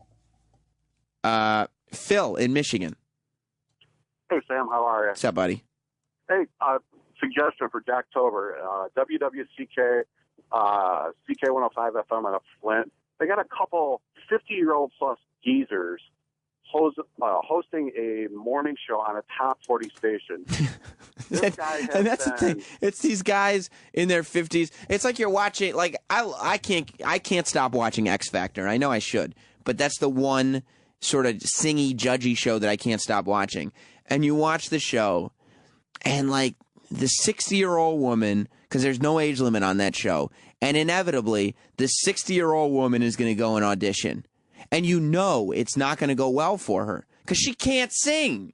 Phil in Michigan. Hey Sam, how are you? What's up, buddy? Hey, suggestion for Jocktober, WWCK, CK105 FM out of Flint. They got a couple 50-year-old plus geezers hosting a morning show on a top 40 station. This guy has And that's been, the thing. It's these guys in their 50s. It's like you're watching. Like I can't stop watching X Factor. I know I should, but that's the one sort of singy, judgy show that I can't stop watching. And you watch the show, and like the 60-year-old woman, because there's no age limit on that show, and inevitably the 60-year-old woman is going to go and audition, and you know it's not going to go well for her because she can't sing.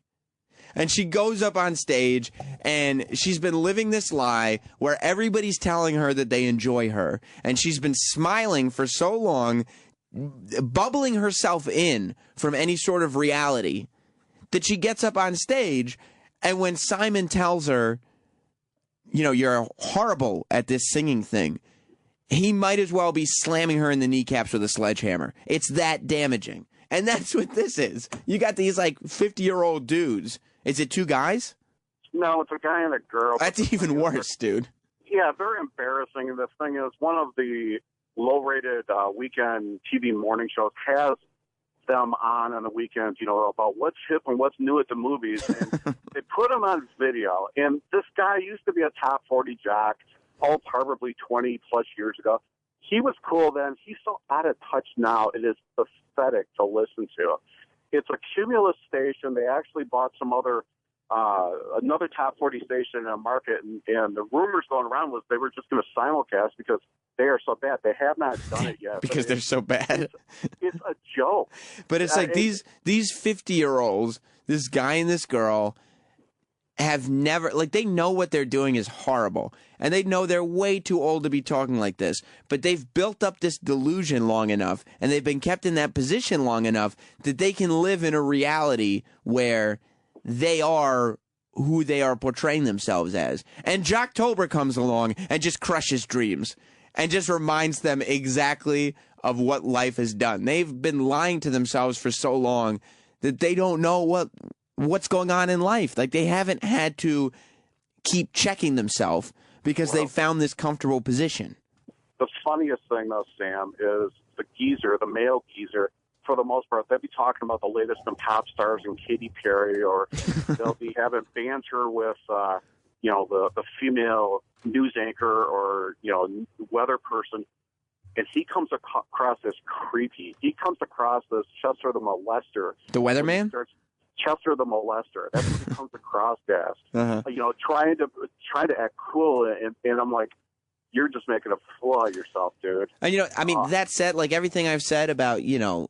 And she goes up on stage, and she's been living this lie where everybody's telling her that they enjoy her. And she's been smiling for so long, bubbling herself in from any sort of reality, that she gets up on stage, and when Simon tells her, you know, you're horrible at this singing thing, he might as well be slamming her in the kneecaps with a sledgehammer. It's that damaging. And that's what this is. You got these, like, 50-year-old dudes. Is it two guys? No, it's a guy and a girl. That's even worse, dude. Yeah, very embarrassing. And the thing is, one of the low-rated weekend TV morning shows has them on the weekends, you know, about what's hip and what's new at the movies. And they put him on video. And this guy used to be a top 40 jock, probably 20-plus years ago. He was cool then. He's so out of touch now. It is pathetic to listen to. It's a Cumulus station. They actually bought some other, another top 40 station in a market, and the rumors going around was they were just going to simulcast because they are so bad. They have not done it yet. Because they're so bad. It's a joke. But it's like these 50-year-olds, this guy and this girl, have never, like, they know what they're doing is horrible. And they know they're way too old to be talking like this. But they've built up this delusion long enough, and they've been kept in that position long enough that they can live in a reality where they are who they are portraying themselves as. And Jocktober comes along and just crushes dreams and just reminds them exactly of what life has done. They've been lying to themselves for so long that they don't know what's going on in life. Like, they haven't had to keep checking themselves because they found this comfortable position. The funniest thing, though, Sam, is the male geezer, for the most part, they'll be talking about the latest in pop stars and Katy Perry, or they'll be having banter with, you know, the female news anchor or, you know, weather person. And he comes across as creepy. He comes across as Chester the molester. The weatherman? Chester the molester. That's what he comes across as. Uh-huh. You know, trying to act cool, and I'm like, you're just making a fool of yourself, dude. And you know, I mean, that said, like everything I've said about, you know,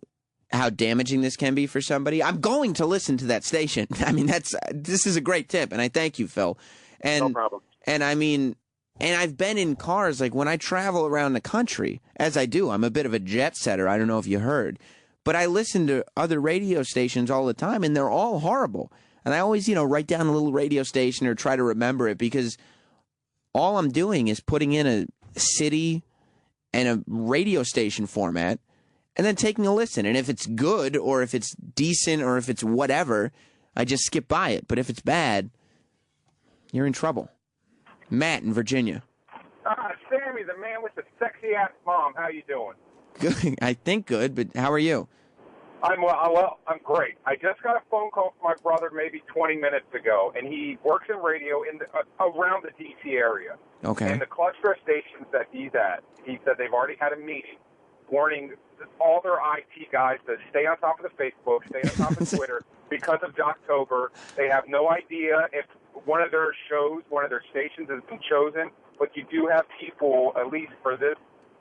how damaging this can be for somebody, I'm going to listen to that station. I mean, this is a great tip, and I thank you, Phil. And, no problem. And I mean, and I've been in cars, like when I travel around the country, as I do, I'm a bit of a jet setter. I don't know if you heard. But I listen to other radio stations all the time, and they're all horrible. And I always, you know, write down a little radio station or try to remember it, because all I'm doing is putting in a city and a radio station format and then taking a listen. And if it's good or if it's decent or if it's whatever, I just skip by it. But if it's bad, you're in trouble. Matt in Virginia. Sammy, the man with the sexy-ass mom. How you doing? Good. I think good, but how are you? I'm I'm great. I just got a phone call from my brother maybe 20 minutes ago, and he works in radio in around the D.C. area. Okay. And the cluster stations that he's at, he said they've already had a meeting warning all their IT guys to stay on top of the Facebook, stay on top of Twitter, because of Jocktober. They have no idea if one of their shows, one of their stations has been chosen, but you do have people, at least for this,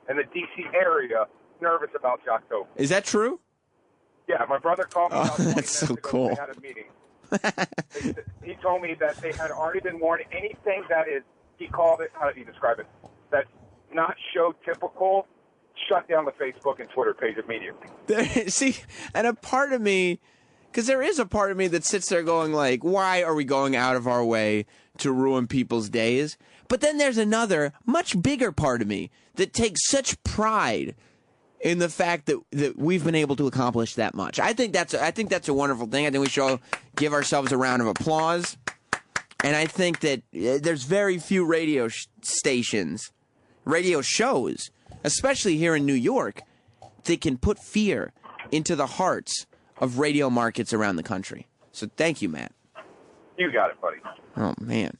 in the D.C. area, nervous about Jocktober. Is that true? Yeah, my brother called me. Oh, that's so cool. They had a meeting. He told me that they had already been warned. Anything that is, he called it, how did he describe it? That's not show typical, shut down the Facebook and Twitter page immediately. See, and a part of me, because there is a part of me that sits there going like, why are we going out of our way to ruin people's days? But then there's another, much bigger part of me that takes such pride in the fact that we've been able to accomplish that much. I think that's a wonderful thing. I think we should all give ourselves a round of applause. And I think that there's very few radio stations, radio shows, especially here in New York, that can put fear into the hearts of radio markets around the country. So thank you, Matt. You got it, buddy. Oh, man.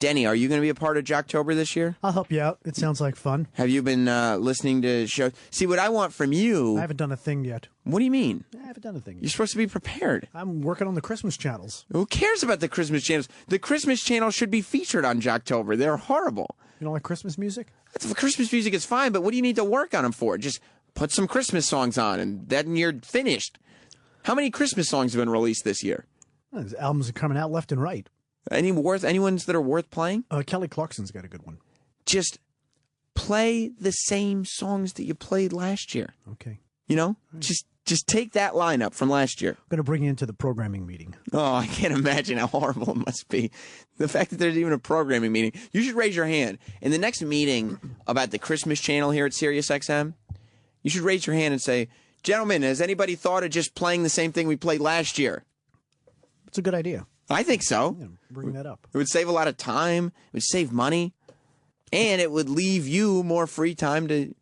Denny, are you going to be a part of Jocktober this year? I'll help you out. It sounds like fun. Have you been listening to shows? See, what I want from you... I haven't done a thing yet. What do you mean? I haven't done a thing yet. You're supposed to be prepared. I'm working on the Christmas channels. Who cares about the Christmas channels? The Christmas channels should be featured on Jocktober. They're horrible. You don't like Christmas music? The Christmas music is fine, but what do you need to work on them for? Just put some Christmas songs on, and then you're finished. How many Christmas songs have been released this year? These albums are coming out left and right. Any ones that are worth playing? Kelly Clarkson's got a good one. Just play the same songs that you played last year. Okay. You know? Just take that lineup from last year. I'm going to bring you into the programming meeting. Oh, I can't imagine how horrible it must be. The fact that there's even a programming meeting. You should raise your hand. In the next meeting about the Christmas channel here at SiriusXM, you should raise your hand and say, gentlemen, has anybody thought of just playing the same thing we played last year? It's a good idea. I think so. Yeah, bring that up. It would save a lot of time. It would save money. And it would leave you more free time to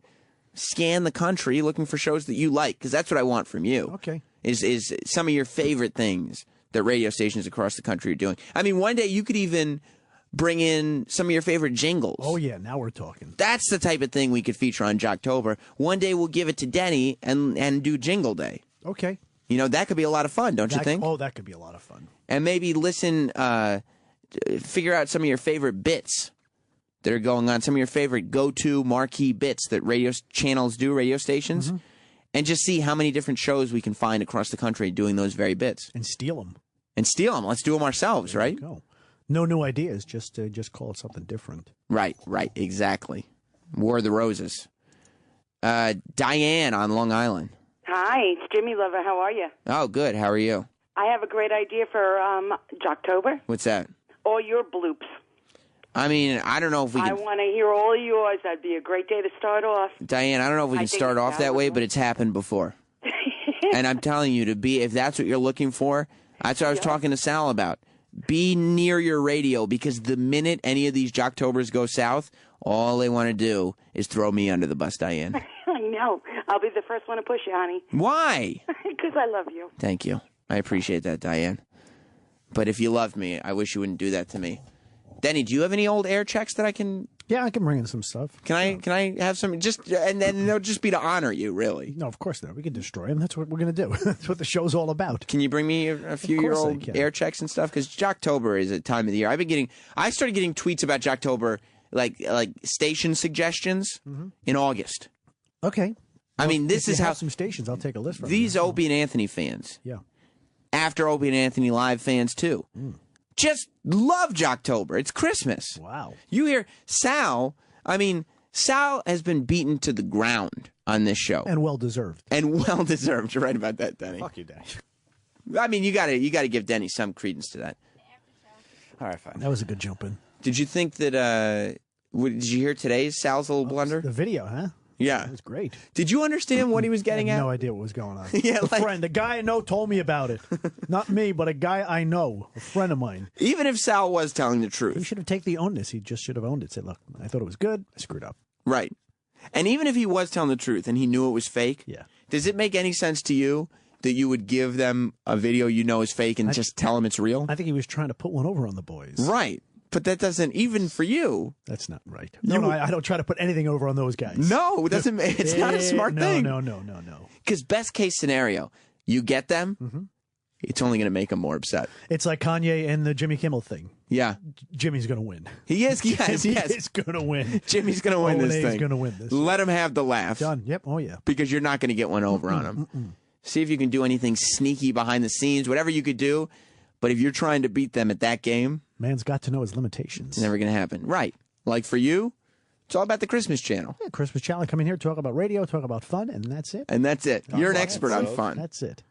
scan the country looking for shows that you like, because that's what I want from you. Okay. Is some of your favorite things that radio stations across the country are doing. I mean, one day you could even bring in some of your favorite jingles. Oh, yeah. Now we're talking. That's the type of thing we could feature on Jocktober. One day we'll give it to Denny and do Jingle Day. Okay. You know, that could be a lot of fun, don't you think? Oh, that could be a lot of fun. And maybe figure out some of your favorite bits that are going on, some of your favorite go-to marquee bits that radio channels do, radio stations, and just see how many different shows we can find across the country doing those very bits. And steal them. Let's do them ourselves, right? Go. No new ideas, just call it something different. Right, exactly. War of the Roses. Diane on Long Island. Hi, it's Jimmy Lover. How are you? Oh, good. How are you? I have a great idea for Jocktober. What's that? All your bloops. I mean, I don't know if we I can... want to hear all yours. That'd be a great day to start off. Diane, I don't know if we can start off that way, but it's happened before. And I'm telling you, if that's what you're looking for, that's what I was talking to Sal about. Be near your radio, because the minute any of these Jocktobers go south, all they want to do is throw me under the bus, Diane. I know. I'll be the first one to push you, honey. Why? Because I love you. Thank you. I appreciate that, Diane. But if you loved me, I wish you wouldn't do that to me. Denny, do you have any old air checks that I can... Yeah, I can bring in some stuff. Can I have some? And then they'll just be to honor you, really. No, of course not. We can destroy them. That's what we're going to do. That's what the show's all about. Can you bring me a few of your old air checks and stuff? Because Jocktober is a time of the year. I started getting tweets about Jocktober, like station suggestions in August. Okay. I mean, this is how some stations. I'll take a list from these Opie and Anthony fans. Yeah. After Opie and Anthony live fans too. Just love Jocktober. It's Christmas. Wow. You hear Sal. I mean, Sal has been beaten to the ground on this show, and well deserved. You're right about that, Denny. Fuck you, Denny. I mean, you got to give Denny some credence to that. All right, fine. That was a good jump in. Did you think that? Did you hear today's Sal's little blunder? The video, huh? Yeah. It was great. Did you understand what he was getting I had at? no idea what was going on. Yeah, a guy I know told me about it. Not me, but a guy I know, a friend of mine. Even if Sal was telling the truth. He should have taken the onus. He just should have owned it. Said, look, I thought it was good. I screwed up. Right. And even if he was telling the truth and he knew it was fake, does it make any sense to you that you would give them a video you know is fake and just tell them it's real? I think he was trying to put one over on the boys. Right. But that doesn't, even for you. That's not right. No, I don't try to put anything over on those guys. No, it doesn't. It's not a smart thing. No. Because best case scenario, you get them, it's only going to make them more upset. It's like Kanye and the Jimmy Kimmel thing. Yeah. Jimmy's going to win. He is, yes. He's going to win. Jimmy's going to win this thing. He's going to win this. Let him have the laugh. Done. Yep. Oh, yeah. Because you're not going to get one over on him. See if you can do anything sneaky behind the scenes, whatever you could do. But if you're trying to beat them at that game... Man's got to know his limitations. It's never going to happen. Right. Like for you, it's all about the Christmas channel. Yeah, Christmas channel. Come in here, talk about radio, talk about fun, and that's it. And that's it. You're an expert on fun. That's it.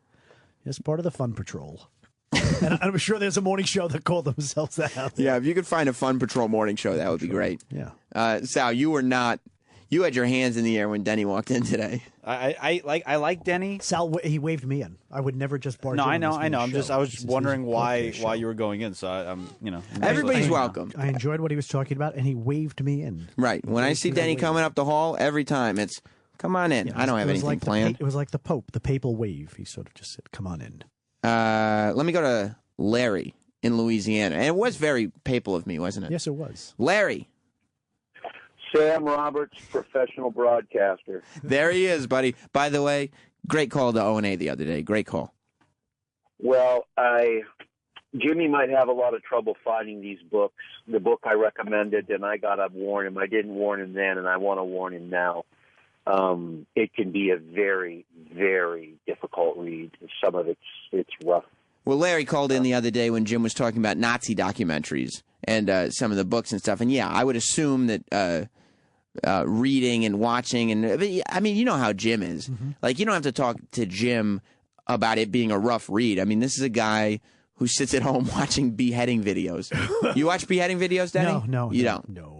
Just part of the Fun Patrol. And I'm sure there's a morning show that call themselves that out there. Yeah, if you could find a Fun Patrol morning show, that would be great. Yeah. Sal, you were not... You had your hands in the air when Denny walked in today. I like Denny. Sal, he waved me in. I would never just barge in. I know. I was It's wondering why you were going in. So I'm Everybody's welcome. I enjoyed what he was talking about, and he waved me in. Right. When I see Denny coming up the hall, every time it's Come on in. I don't have anything planned. It was like the Pope, the papal wave. He sort of just said, come on in. Let me go to Larry in Louisiana. And it was very papal of me, wasn't it? Yes, it was. Larry. Sam Roberts, professional broadcaster. There he is, buddy. By the way, great call to O&A the other day. Great call. Well, Jimmy might have a lot of trouble finding these books. The book I recommended, and I got to warn him. I didn't warn him then, and I want to warn him now. It can be a very, very difficult read. Some of it's rough. Well, Larry called in the other day when Jim was talking about Nazi documentaries and some of the books and stuff. And, yeah, I would assume that reading and watching and I mean, you know how Jim is. Like, you don't have to talk to Jim about it being a rough read. I mean, this is a guy who sits at home watching beheading videos. You watch beheading videos, Danny? No, you don't. No.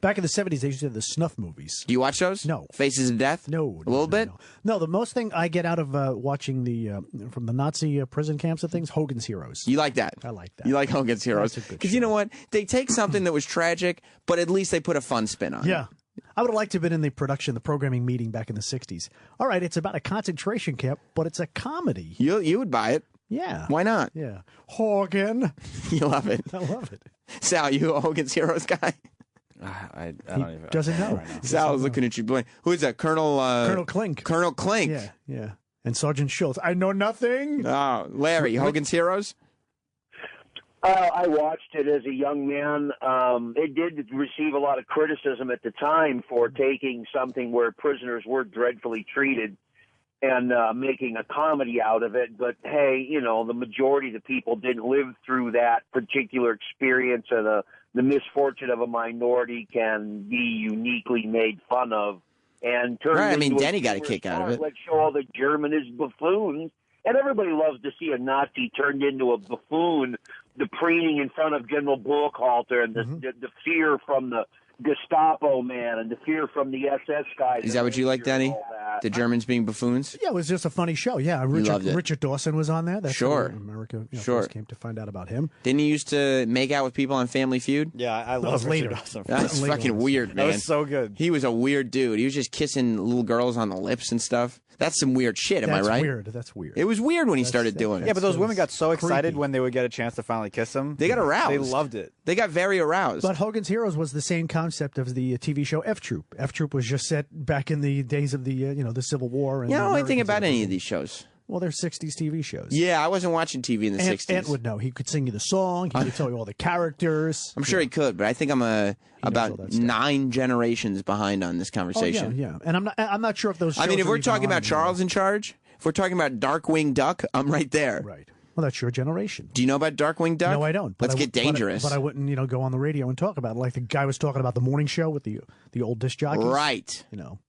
Back in the 70s, they used to have the snuff movies. Do you watch those? No. Faces of Death? No. A little bit? No, the most thing I get out of watching the from the Nazi prison camps and things, Hogan's Heroes. You like that? I like that. You like Hogan's Heroes? Because you know what? They take something that was tragic, but at least they put a fun spin on it. Yeah. I would have liked to have been in the programming meeting back in the 60s. All right, it's about a concentration camp, but it's a comedy. You would buy it. Yeah. Why not? Yeah. Hogan. You love it. I love it. Sal, you a Hogan's Heroes guy? I don't even. Doesn't know. Right now. Sal is looking at you blank. Who is that? Colonel Clink. Colonel Clink. Yeah. And Sergeant Schultz. I know nothing. Oh, Larry, Hogan's Heroes? I watched it as a young man. It did receive a lot of criticism at the time for taking something where prisoners were dreadfully treated and making a comedy out of it. But, hey, you know, the majority of the people didn't live through that particular experience, and the misfortune of a minority can be uniquely made fun of. And turned right, I mean, into Denny got a kick out of it. Let's show all the Germanist buffoons. And everybody loves to see a Nazi turned into a buffoon, the preening in front of General Bullhalter, and the fear from the Gestapo man and the fear from the SS guys. Is that what you like, Denny? The Germans being buffoons? Yeah, it was just a funny show. Yeah, Richard Dawson was on there. That's sure. America first came to find out about him. Didn't he used to make out with people on Family Feud? Yeah, I love Richard Dawson. That's fucking weird, man. That was so good. He was a weird dude. He was just kissing little girls on the lips and stuff. That's some weird shit, am I right? That's weird. It was weird when he started doing it. Yeah, but those women got so excited when they would get a chance to finally kiss him. They got aroused. They loved it. They got very aroused. But Hogan's Heroes was the same concept of the TV show F Troop. F Troop was just set back in the days of the the Civil War. And I don't know anything about any of these shows. Well, they're 60s TV shows. Yeah, I wasn't watching TV in the 60s. Ant would know. He could sing you the song. He could tell you all the characters. I'm sure he could, but I think I'm about 9 generations behind on this conversation. Oh, yeah. And I'm not sure if those shows if we're talking about Charles in Charge, if we're talking about Darkwing Duck, I'm right there. Right. Well, that's your generation. Do you know about Darkwing Duck? No, I don't. Let's get dangerous. But I wouldn't, go on the radio and talk about it. Like the guy was talking about the morning show with the old disc jockeys. Right.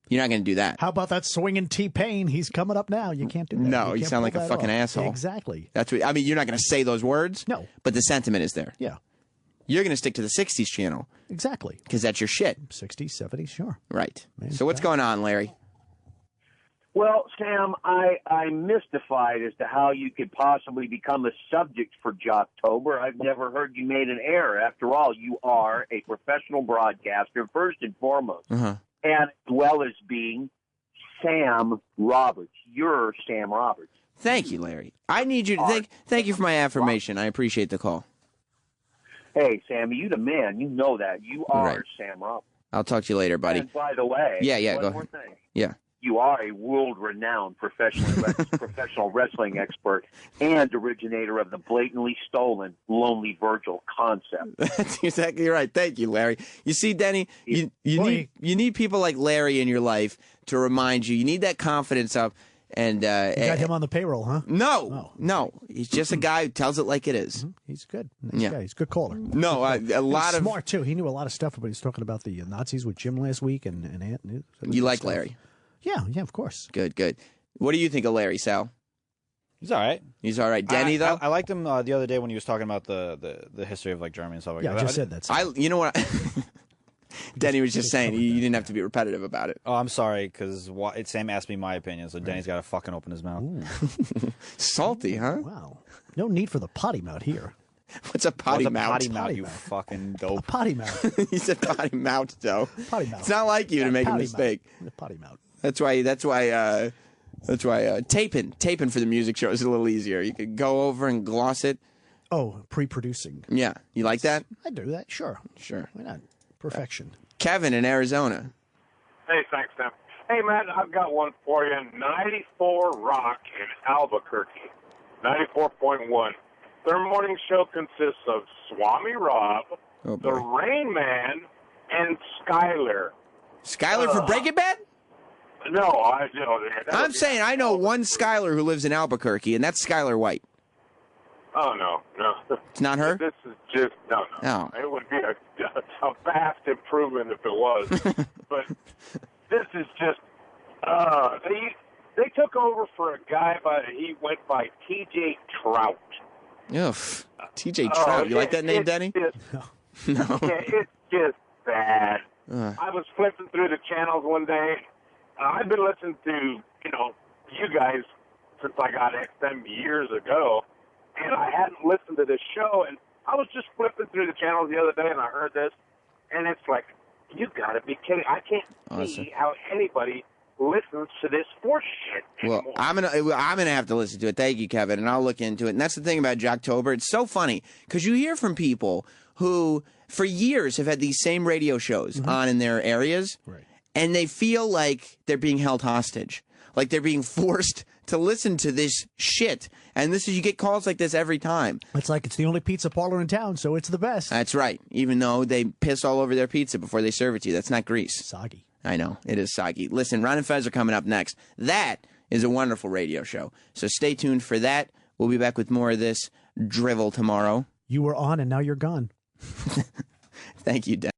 You're not going to do that. How about that swinging T-Pain? He's coming up now. You can't do that. No, you sound like a fucking asshole. Exactly. That's what. I mean, you're not going to say those words. No. But the sentiment is there. Yeah. You're going to stick to the 60s channel. Exactly. Because that's your shit. 60s, 70s, sure. Right. So what's going on, Larry? Well, Sam, I'm mystified as to how you could possibly become a subject for Jocktober. I've never heard you made an error. After all, you are a professional broadcaster, first and foremost, and as well as being Sam Roberts. You're Sam Roberts. Thank you, Larry. I need you to thank you for my affirmation. I appreciate the call. Hey, Sam, you the man. You know that. You are right. Sam Roberts. I'll talk to you later, buddy. And by the way, go more ahead. thing. Yeah. You are a world-renowned professional wrestling expert and originator of the blatantly stolen Lonely Virgil concept. That's exactly right. Thank you, Larry. You see, Denny, you need people like Larry in your life to remind you. You need that confidence up. And you got him on the payroll, huh? No. He's just a guy who tells it like it is. He's good. Nice guy. He's a good caller. No, a lot of smart too. He knew a lot of stuff. But he's talking about the Nazis with Jim last week and Ant. You like Larry? Yeah, of course. Good. What do you think of Larry, Sal? He's all right. He's all right. Denny, though? I liked him the other day when he was talking about the history of like Germany and stuff like that. Yeah, I just said that. You know what? Denny was just saying you didn't have to be repetitive about it. Oh, I'm sorry, because Sam asked me my opinion, so Denny's got to fucking open his mouth. Salty, huh? Wow. No need for the potty mouth here. What's a potty mouth? Potty mouth, you fucking dope. A potty mouth. He said potty mouth, though. Potty mouth. It's not like you to make a mistake. The potty mouth. That's why taping for the music show is a little easier. You could go over and gloss it. Oh, pre-producing. Yeah. You like that? I do that, sure. Sure. Why not? Perfection. Kevin in Arizona. Hey, thanks, Tim. Hey, man, I've got one for you. 94 Rock in Albuquerque. 94.1. Their morning show consists of Swami Rob, the Rain Man, and Skyler. Skyler for Breaking Bad? No, I'm saying I know one Skyler who lives in Albuquerque, and that's Skyler White. Oh, no. It's not her? This is just, no. Oh. It would be a vast improvement if it was. But this is just, they took over for a guy, he went by T.J. Trout. Ugh. T.J. Trout. You like that name, Denny? No. No. Yeah, it's just bad. I was flipping through the channels one day. I've been listening to, you guys since I got XM years ago, and I hadn't listened to this show, and I was just flipping through the channels the other day, and I heard this, and it's like, you gotta be kidding. I can't see how anybody listens to this sports shit anymore. Well, I'm gonna have to listen to it. Thank you, Kevin, and I'll look into it. And that's the thing about Jocktober. It's so funny because you hear from people who, for years, have had these same radio shows on in their areas, and they feel like they're being held hostage, like they're being forced to listen to this shit. And you get calls like this every time. It's like it's the only pizza parlor in town, so it's the best. That's right. Even though they piss all over their pizza before they serve it to you. That's not grease. Soggy. I know. It is soggy. Listen, Ron and Fez are coming up next. That is a wonderful radio show. So stay tuned for that. We'll be back with more of this drivel tomorrow. You were on and now you're gone. Thank you, Dan.